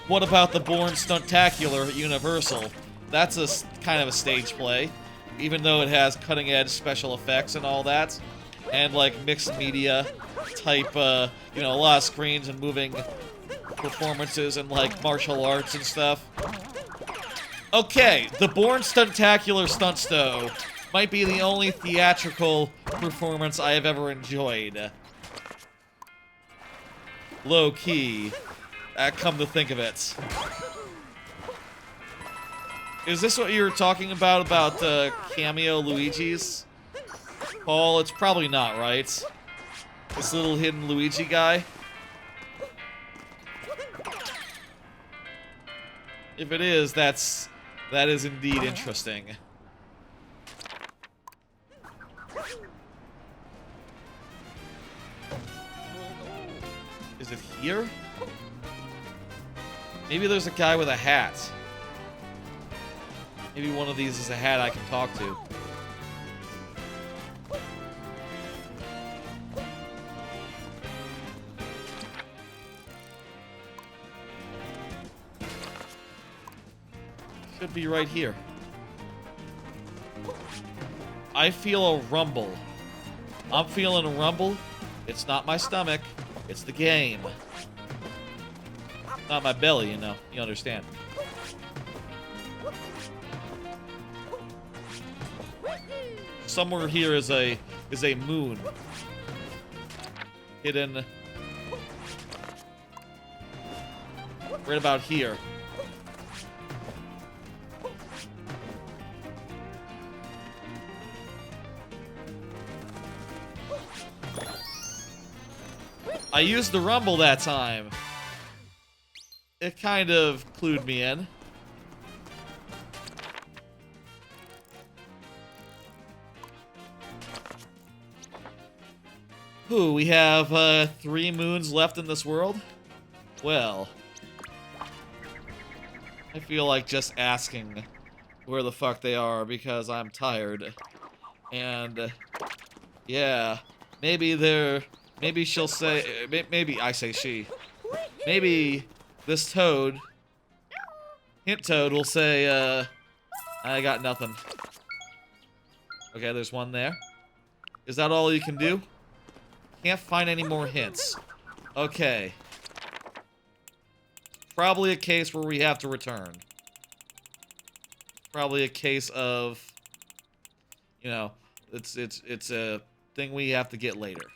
Speaker 1: What about the Born Stuntacular at Universal? That's a kind of a stage play, even though it has cutting-edge special effects and all that, and like mixed media type, you know, a lot of screens and moving performances and like martial arts and stuff. Okay, the Born Stuntacular Stuntsto might be the only theatrical performance I have ever enjoyed. Low-key. Come to think of it. Is this what you were talking about cameo Luigi's? Paul, it's probably not, right? This little hidden Luigi guy? If it is, that is indeed interesting. Is it here? Maybe there's a guy with a hat. Maybe one of these is a hat I can talk to. Should be right here. I feel a rumble. I'm feeling a rumble. It's not my stomach. It's the game. Not my belly, you know. You understand. Somewhere here is a moon. Hidden right about here. I used the rumble that time. It kind of clued me in. Ooh, we have 3 moons left in this world? Well, I feel like just asking where the fuck they are because I'm tired. And, yeah, maybe she'll say, maybe I say she. Maybe this toad, hint toad, will say, I got nothing. Okay, there's one there. Is that all you can do? Can't find any more hints. Okay. Probably a case where we have to return. Probably a case of, you know, it's a thing we have to get later.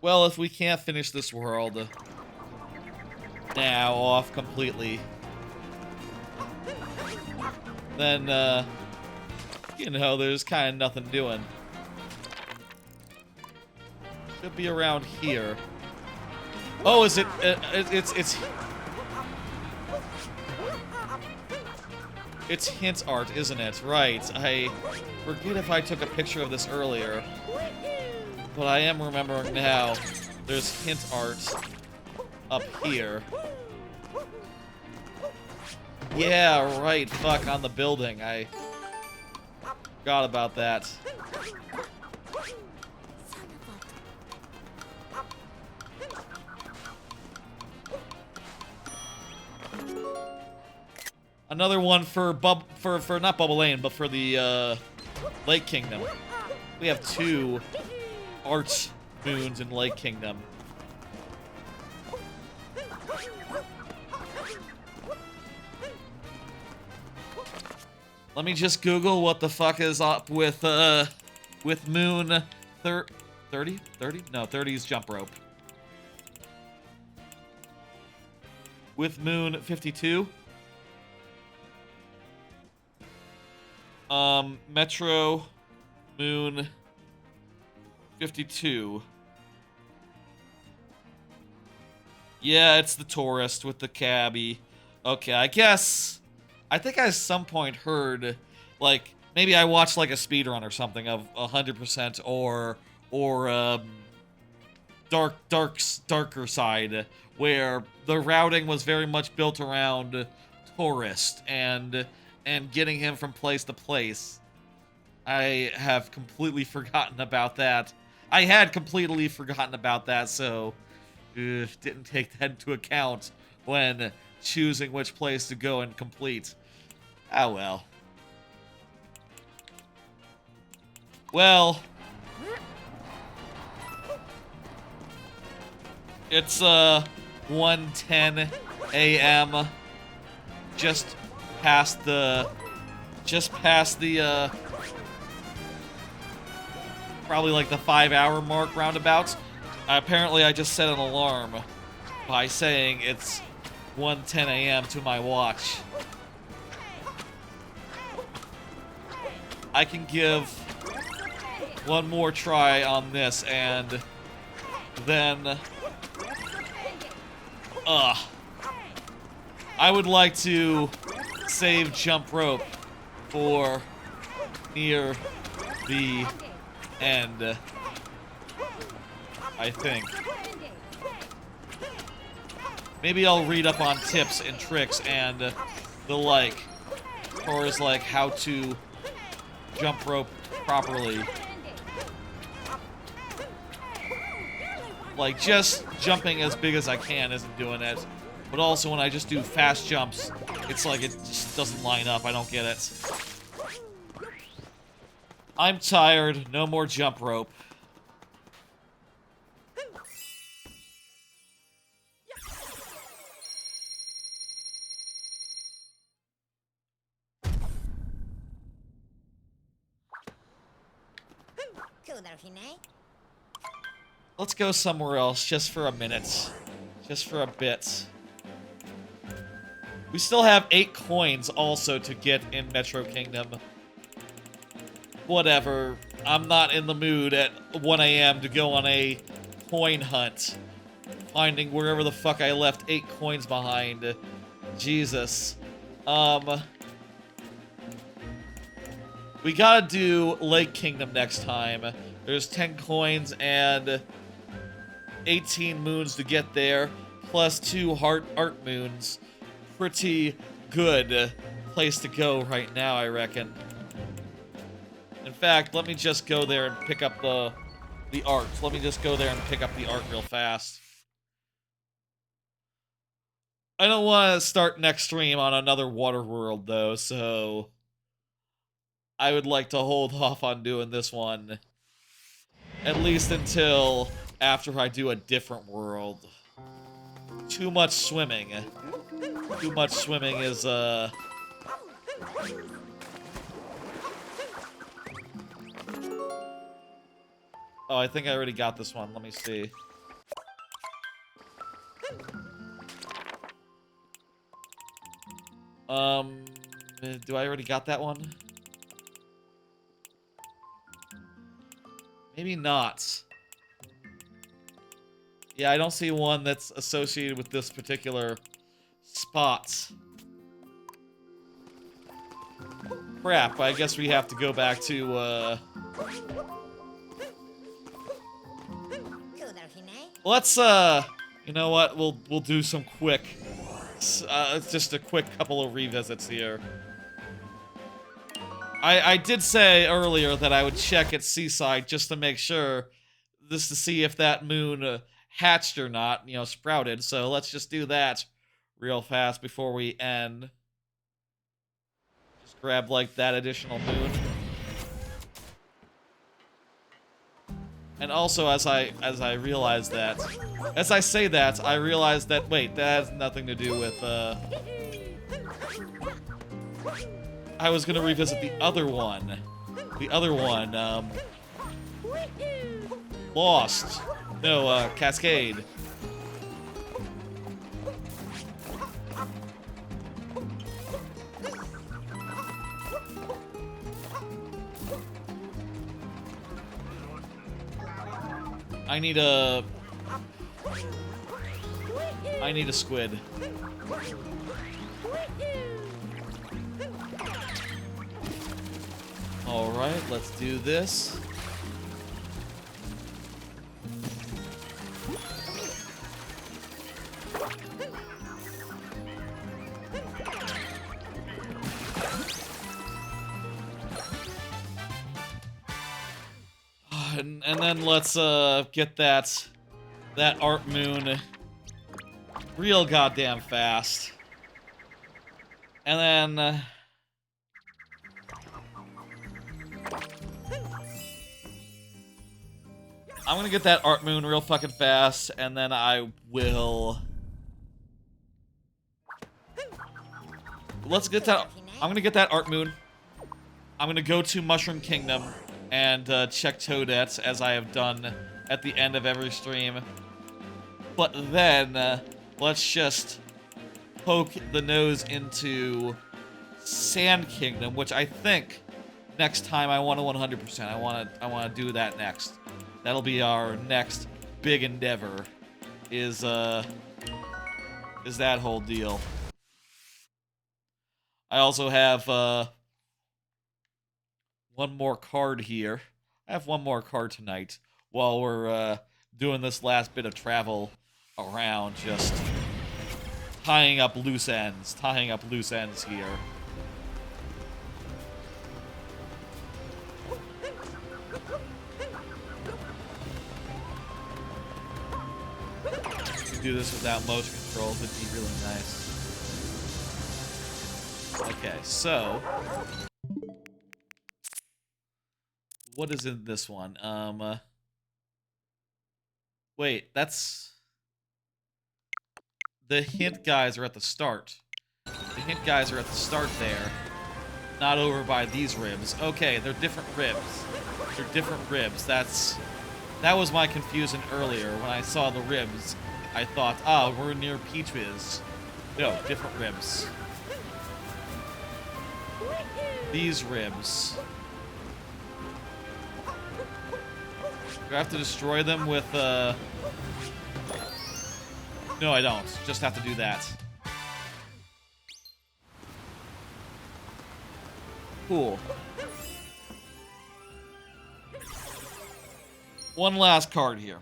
Speaker 1: Well, if we can't finish this world now off completely, then, you know, there's kind of nothing doing. Should be around here. Oh, is it? It's hint art, isn't it? Right. I forget if I took a picture of this earlier, but I am remembering now. There's hint art up here. Yeah, right. Fuck, on the building. I forgot about that. Another one for not Bubble Lane, but for the Lake Kingdom. We have 2 art moons in Lake Kingdom. Let me just Google what the fuck is up with moon 30? 30? No, 30 is jump rope. With moon 52. Metro moon 52. Yeah, it's the tourist with the cabbie. Okay, I think I at some point heard, like, maybe I watched like a speedrun or something of 100% or darker side, where the routing was very much built around tourist and getting him from place to place. I have completely forgotten about that. I had completely forgotten about that, so didn't take that into account when choosing which place to go and complete. Ah, well. Well, it's 1:10 a.m. just past the probably like the 5-hour mark roundabouts. Apparently I just set an alarm by saying it's 1:10 a.m. to my watch. I can give one more try on this and then I would like to save jump rope for near the end, I think. Maybe I'll read up on tips and tricks and the like, or as like how to jump rope properly. Like, just jumping as big as I can isn't doing it. But also, when I just do fast jumps, it's like it just doesn't line up. I don't get it. I'm tired. No more jump rope. Let's go somewhere else, just for a minute. Just for a bit. We still have 8 coins also to get in Metro Kingdom. Whatever. I'm not in the mood at 1 a.m. to go on a coin hunt. Finding wherever the fuck I left 8 coins behind. Jesus. We gotta do Lake Kingdom next time. There's 10 coins and 18 moons to get there, plus 2 art moons. pretty good place to go right now, I reckon. In fact, let me just go there and pick up the art. Let me just go there and pick up the art real fast. I don't want to start next stream on another water world, though, so I would like to hold off on doing this one at least until after I do a different world. Too much swimming. Too much swimming is, Oh, I think I already got this one. Let me see. Do I already got that one? Maybe not. Yeah, I don't see one that's associated with this particular spot. Crap, I guess we have to go back to, let's, you know what? We'll do some quick, just a quick couple of revisits here. I did say earlier that I would check at Seaside just to make sure, just to see if that moon hatched or not, you know, sprouted. So let's just do that real fast before we end. Just grab, like, that additional moon. And also, as I realize that, as I say that, I realize that, wait, that has nothing to do with, I was gonna revisit the other one. The other one, Lost. No, Cascade. I need a squid. Alright, let's do this. And then let's get that art moon real goddamn fast. And then I'm gonna get that art moon real fucking fast, and then I will. Let's get that. I'm gonna get that art moon. I'm gonna go to Mushroom Kingdom and check Toadette, as I have done at the end of every stream. But then, let's just poke the nose into Sand Kingdom, which I think next time I want to 100%. I want to do that next. That'll be our next big endeavor. Is that whole deal. I also have one more card here. I have one more card tonight while we're doing this last bit of travel around, just tying up loose ends here. Do this without motion controls would be really nice. Okay, so what is in this one? Wait, that's the hint guys are at the start. The hint guys are at the start there, not over by these ribs. Okay, they're different ribs. They're different ribs. That was my confusion earlier when I saw the ribs. I thought, ah, we're near Peaches. No, different ribs. These ribs. Do I have to destroy them with, No, I don't. Just have to do that. Cool. One last card here.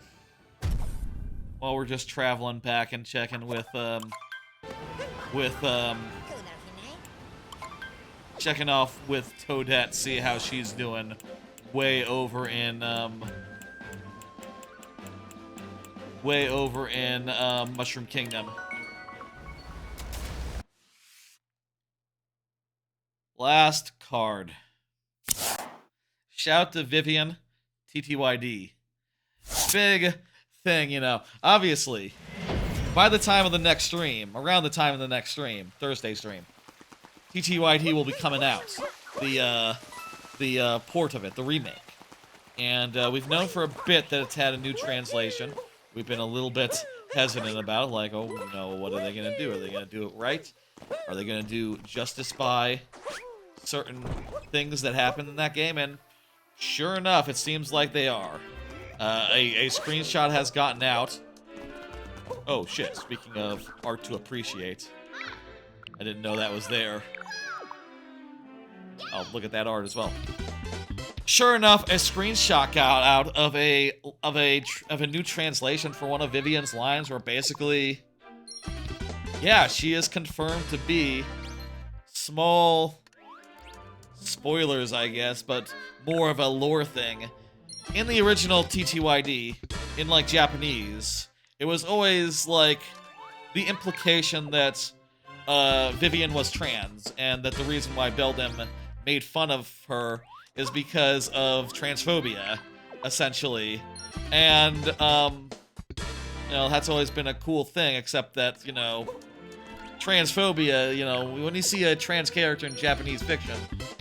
Speaker 1: While we're just traveling back and checking with, with checking off with Toadette, see how she's doing way over in Mushroom Kingdom. Last card. Shout to Vivian, TTYD. Big thing, you know. Obviously, by the time of the next stream, around the time of the next stream, Thursday stream, TTYD will be coming out. The port of it, the remake. And we've known for a bit that it's had a new translation. We've been a little bit hesitant about it, like, oh, you know, what are they going to do? Are they going to do it right? Are they going to do justice by certain things that happened in that game? And sure enough, it seems like they are. A screenshot has gotten out. Oh, shit. Speaking of art to appreciate, I didn't know that was there. I'll look at that art as well. Sure enough, a screenshot got out of a new translation for one of Vivian's lines, where basically, yeah, she is confirmed to be small spoilers, I guess, but more of a lore thing. In the original TTYD, in like Japanese, it was always like the implication that Vivian was trans, and that the reason why Beldam made fun of her is because of transphobia, essentially. And, you know, that's always been a cool thing, except that, you know, transphobia, you know, when you see a trans character in Japanese fiction,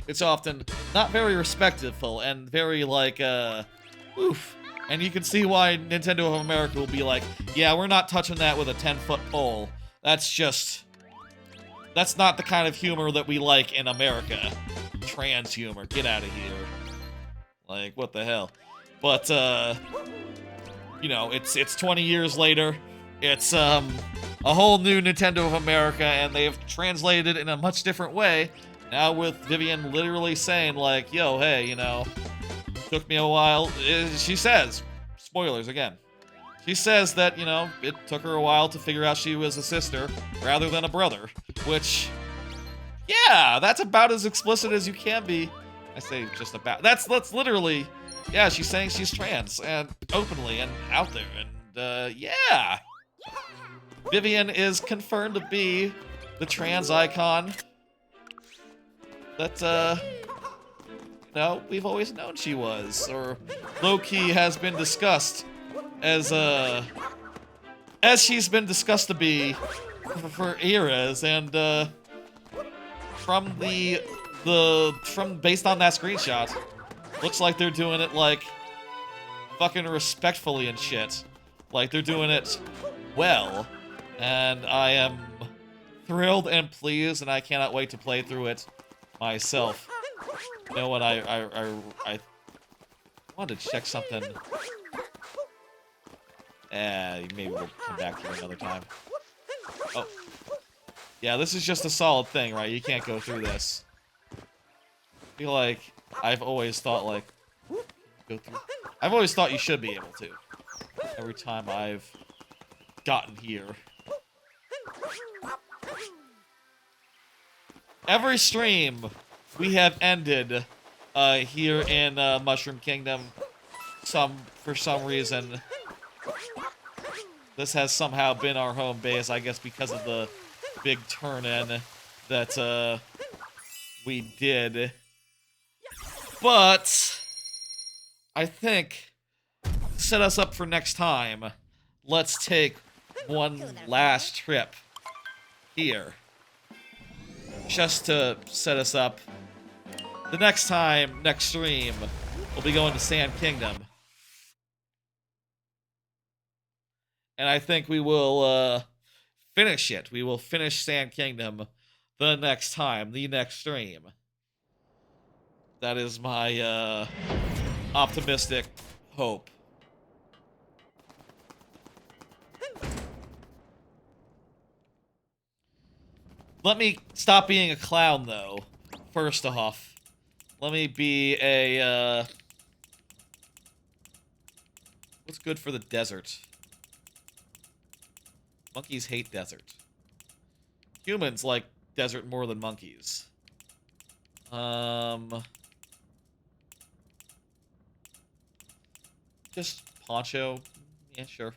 Speaker 1: it's often not very respectful and very, like, oof. And you can see why Nintendo of America will be like, yeah, we're not touching that with a 10-foot pole. That's not the kind of humor that we like in America. Trans humor. Get out of here. Like, what the hell? But, you know, it's 20 years later. It's, a whole new Nintendo of America, and they've translated it in a much different way. Now with Vivian literally saying, like, yo, hey, you know, took me a while. She says, spoilers again. She says that, you know, it took her a while to figure out she was a sister rather than a brother, which, yeah, that's about as explicit as you can be. I say just about. That's literally, yeah, she's saying she's trans, and openly and out there, and, yeah. Vivian is confirmed to be the trans icon that, you know, we've always known she was, or low-key has been discussed as she's been discussed to be for eras, and, from based on that screenshot, looks like they're doing it, like, fucking respectfully and shit. Like, they're doing it well, and I am thrilled and pleased, and I cannot wait to play through it myself. You know what, I wanted to check something. Maybe we'll come back to it another time. Oh. Yeah, this is just a solid thing, right? You can't go through this. I feel like I've always thought, like, go through. I've always thought you should be able to. Every time I've gotten here. Every stream we have ended here in Mushroom Kingdom, for some reason. This has somehow been our home base, I guess, because of the big turn-in that we did. But I think to set us up for next time, let's take one last trip here. Just to set us up. The next stream, we'll be going to Sand Kingdom. And I think we will finish it. We will finish Sand Kingdom the next time, the next stream. That is my optimistic hope. Let me stop being a clown, though. First off, let me be a, what's good for the desert? Monkeys hate desert. humans like desert more than monkeys. Just poncho. Yeah, sure.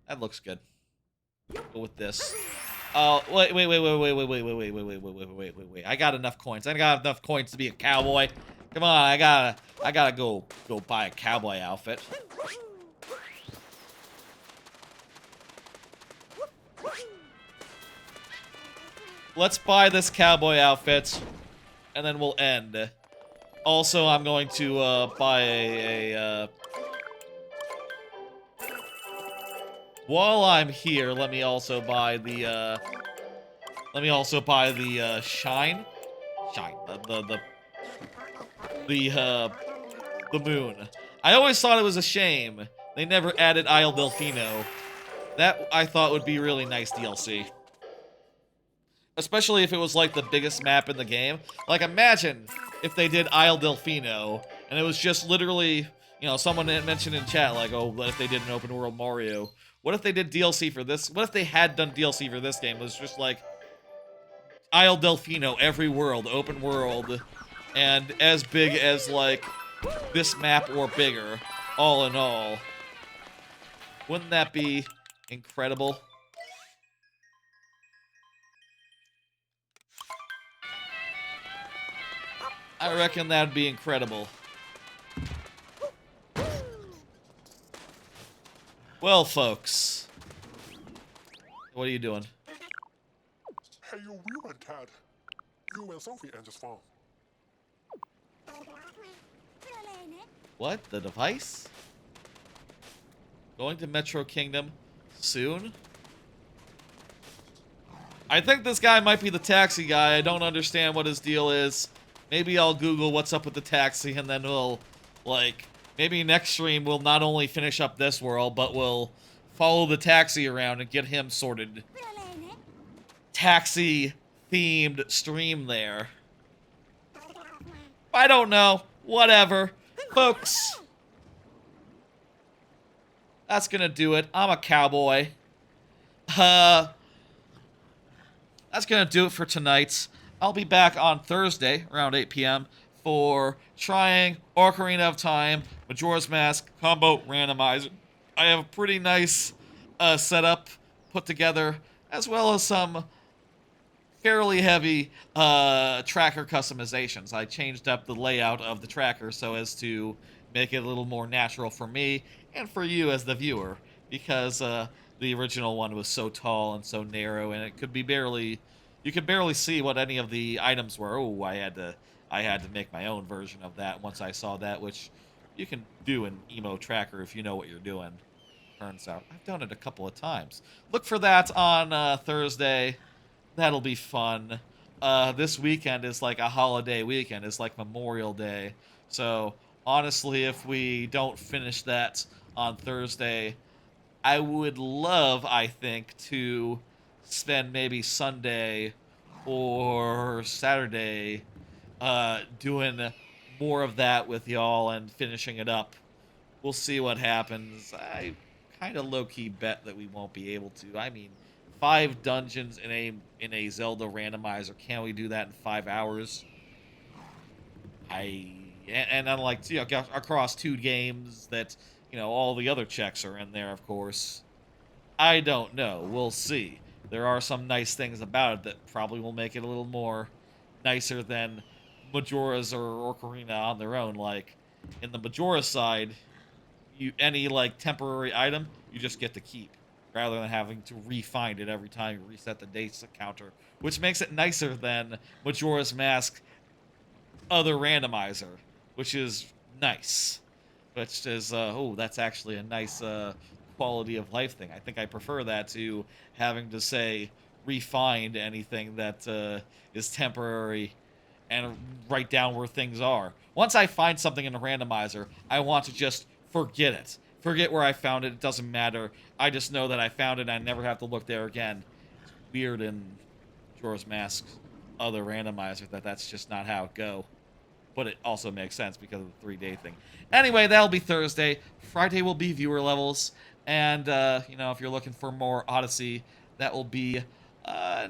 Speaker 1: That looks good. Go with this. Oh, wait. I got enough coins. I got enough coins to be a cowboy. Come on, I gotta go buy a cowboy outfit. Let's buy this cowboy outfit, and then we'll end. Also, I'm going to buy while I'm here, let me also buy the shine, the moon. I always thought it was a shame they never added Isle Delfino. That I thought would be really nice DLC. Especially if it was like the biggest map in the game. Like imagine if they did Isle Delfino and it was just literally, you know, someone mentioned in chat like, oh, what if they did an open world Mario? What if they did DLC for this? What if they had done DLC for this game? It was just like Isle Delfino, every world, open world, and as big as like this map or bigger, all in all. Wouldn't that be incredible? I reckon that'd be incredible. Well, folks. What are you doing?
Speaker 2: Hey, you and Cat. You and Sophie and just phone.
Speaker 1: What? The device? Going to Metro Kingdom soon? I think this guy might be the taxi guy. I don't understand what his deal is. Maybe I'll Google what's up with the taxi and then we'll, like, maybe next stream we'll not only finish up this world, but we'll follow the taxi around and get him sorted. Taxi-themed stream there. I don't know. Whatever. Folks. That's gonna do it. I'm a cowboy. That's gonna do it for tonight. I'll be back on Thursday around 8 p.m. for trying Ocarina of Time, Majora's Mask, Combo Randomizer. I have a pretty nice setup put together, as well as some fairly heavy tracker customizations. I changed up the layout of the tracker so as to make it a little more natural for me and for you as the viewer, because the original one was so tall and so narrow, and it could be you could barely see what any of the items were. Oh, I had to make my own version of that once I saw that, which you can do in Emo Tracker if you know what you're doing. Turns out I've done it a couple of times. Look for that on Thursday. That'll be fun. This weekend is like a holiday weekend. It's like Memorial Day. So honestly, if we don't finish that on Thursday, I would love, I think, to spend maybe Sunday or Saturday doing more of that with y'all and finishing it up. We'll see what happens. I kind of low-key bet that we won't be able to. I mean, 5 dungeons in a Zelda randomizer. Can we do that in 5 hours? And unlike, you know, across 2 games that, you know, all the other checks are in there, of course. I don't know. We'll see. There are some nice things about it that probably will make it a little more nicer than Majora's or Ocarina on their own. Like, in the Majora side, any like temporary item, you just get to keep, rather than having to re-find it every time you reset the dates counter, which makes it nicer than Majora's Mask other randomizer, which is nice. Which is, oh, that's actually a nice quality of life thing. I think I prefer that to having to, say, re-find anything that is temporary and write down where things are. Once I find something in a randomizer, I want to just forget it. Forget where I found it. It doesn't matter. I just know that I found it and I never have to look there again. It's weird in Majora's Mask's other randomizer that's just not how it go. But it also makes sense because of the 3-day thing. Anyway, that'll be Thursday. Friday will be viewer levels. And, you know, if you're looking for more Odyssey, that will be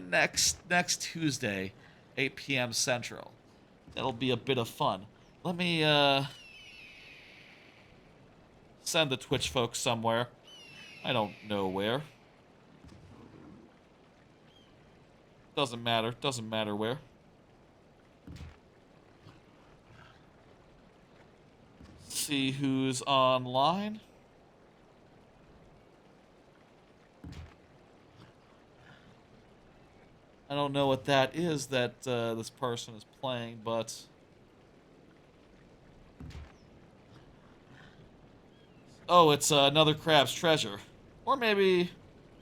Speaker 1: next Tuesday, 8 p.m. Central. That'll be a bit of fun. Let me send the Twitch folks somewhere. I don't know where. Doesn't matter. Doesn't matter where. See who's online. I don't know what that is that this person is playing, but... Oh, it's another Crab's Treasure. Or maybe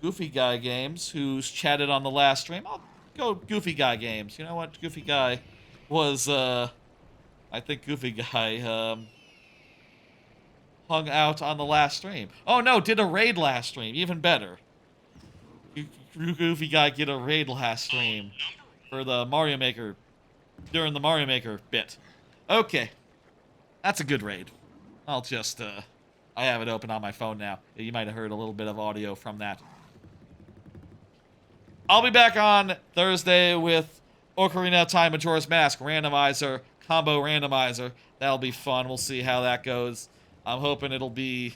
Speaker 1: Goofy Guy Games, who's chatted on the last stream. I'll go Goofy Guy Games. You know what? Goofy Guy was, I think Goofy Guy, hung out on the last stream. Oh no, did a raid last stream. Even better. Goofy Guy get a raid last stream for the Mario Maker, during the Mario Maker bit. Okay. That's a good raid. I'll just, I have it open on my phone now. You might have heard a little bit of audio from that. I'll be back on Thursday with Ocarina of Time Majora's Mask Randomizer, Combo Randomizer. That'll be fun. We'll see how that goes. I'm hoping it'll be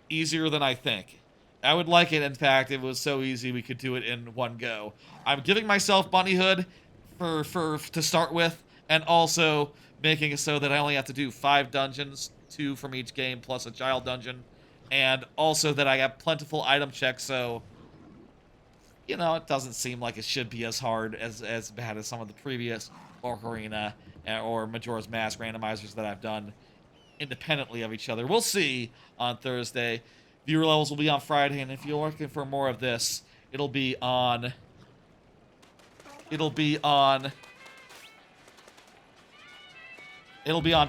Speaker 1: easier than I think. I would like it, in fact, it was so easy we could do it in one go. I'm giving myself bunnyhood to start with, and also making it so that I only have to do 5 dungeons, 2 from each game, plus a child dungeon, and also that I have plentiful item checks, so, you know, it doesn't seem like it should be as hard, as bad as some of the previous Ocarina or Majora's Mask randomizers that I've done independently of each other. We'll see on Thursday. Viewer levels will be on Friday, and if you're looking for more of this, it'll be on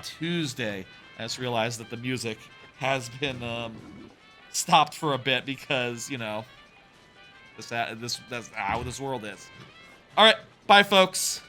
Speaker 1: Tuesday. I just realized that the music has been stopped for a bit because, you know, that's how this world is. All right, bye, folks.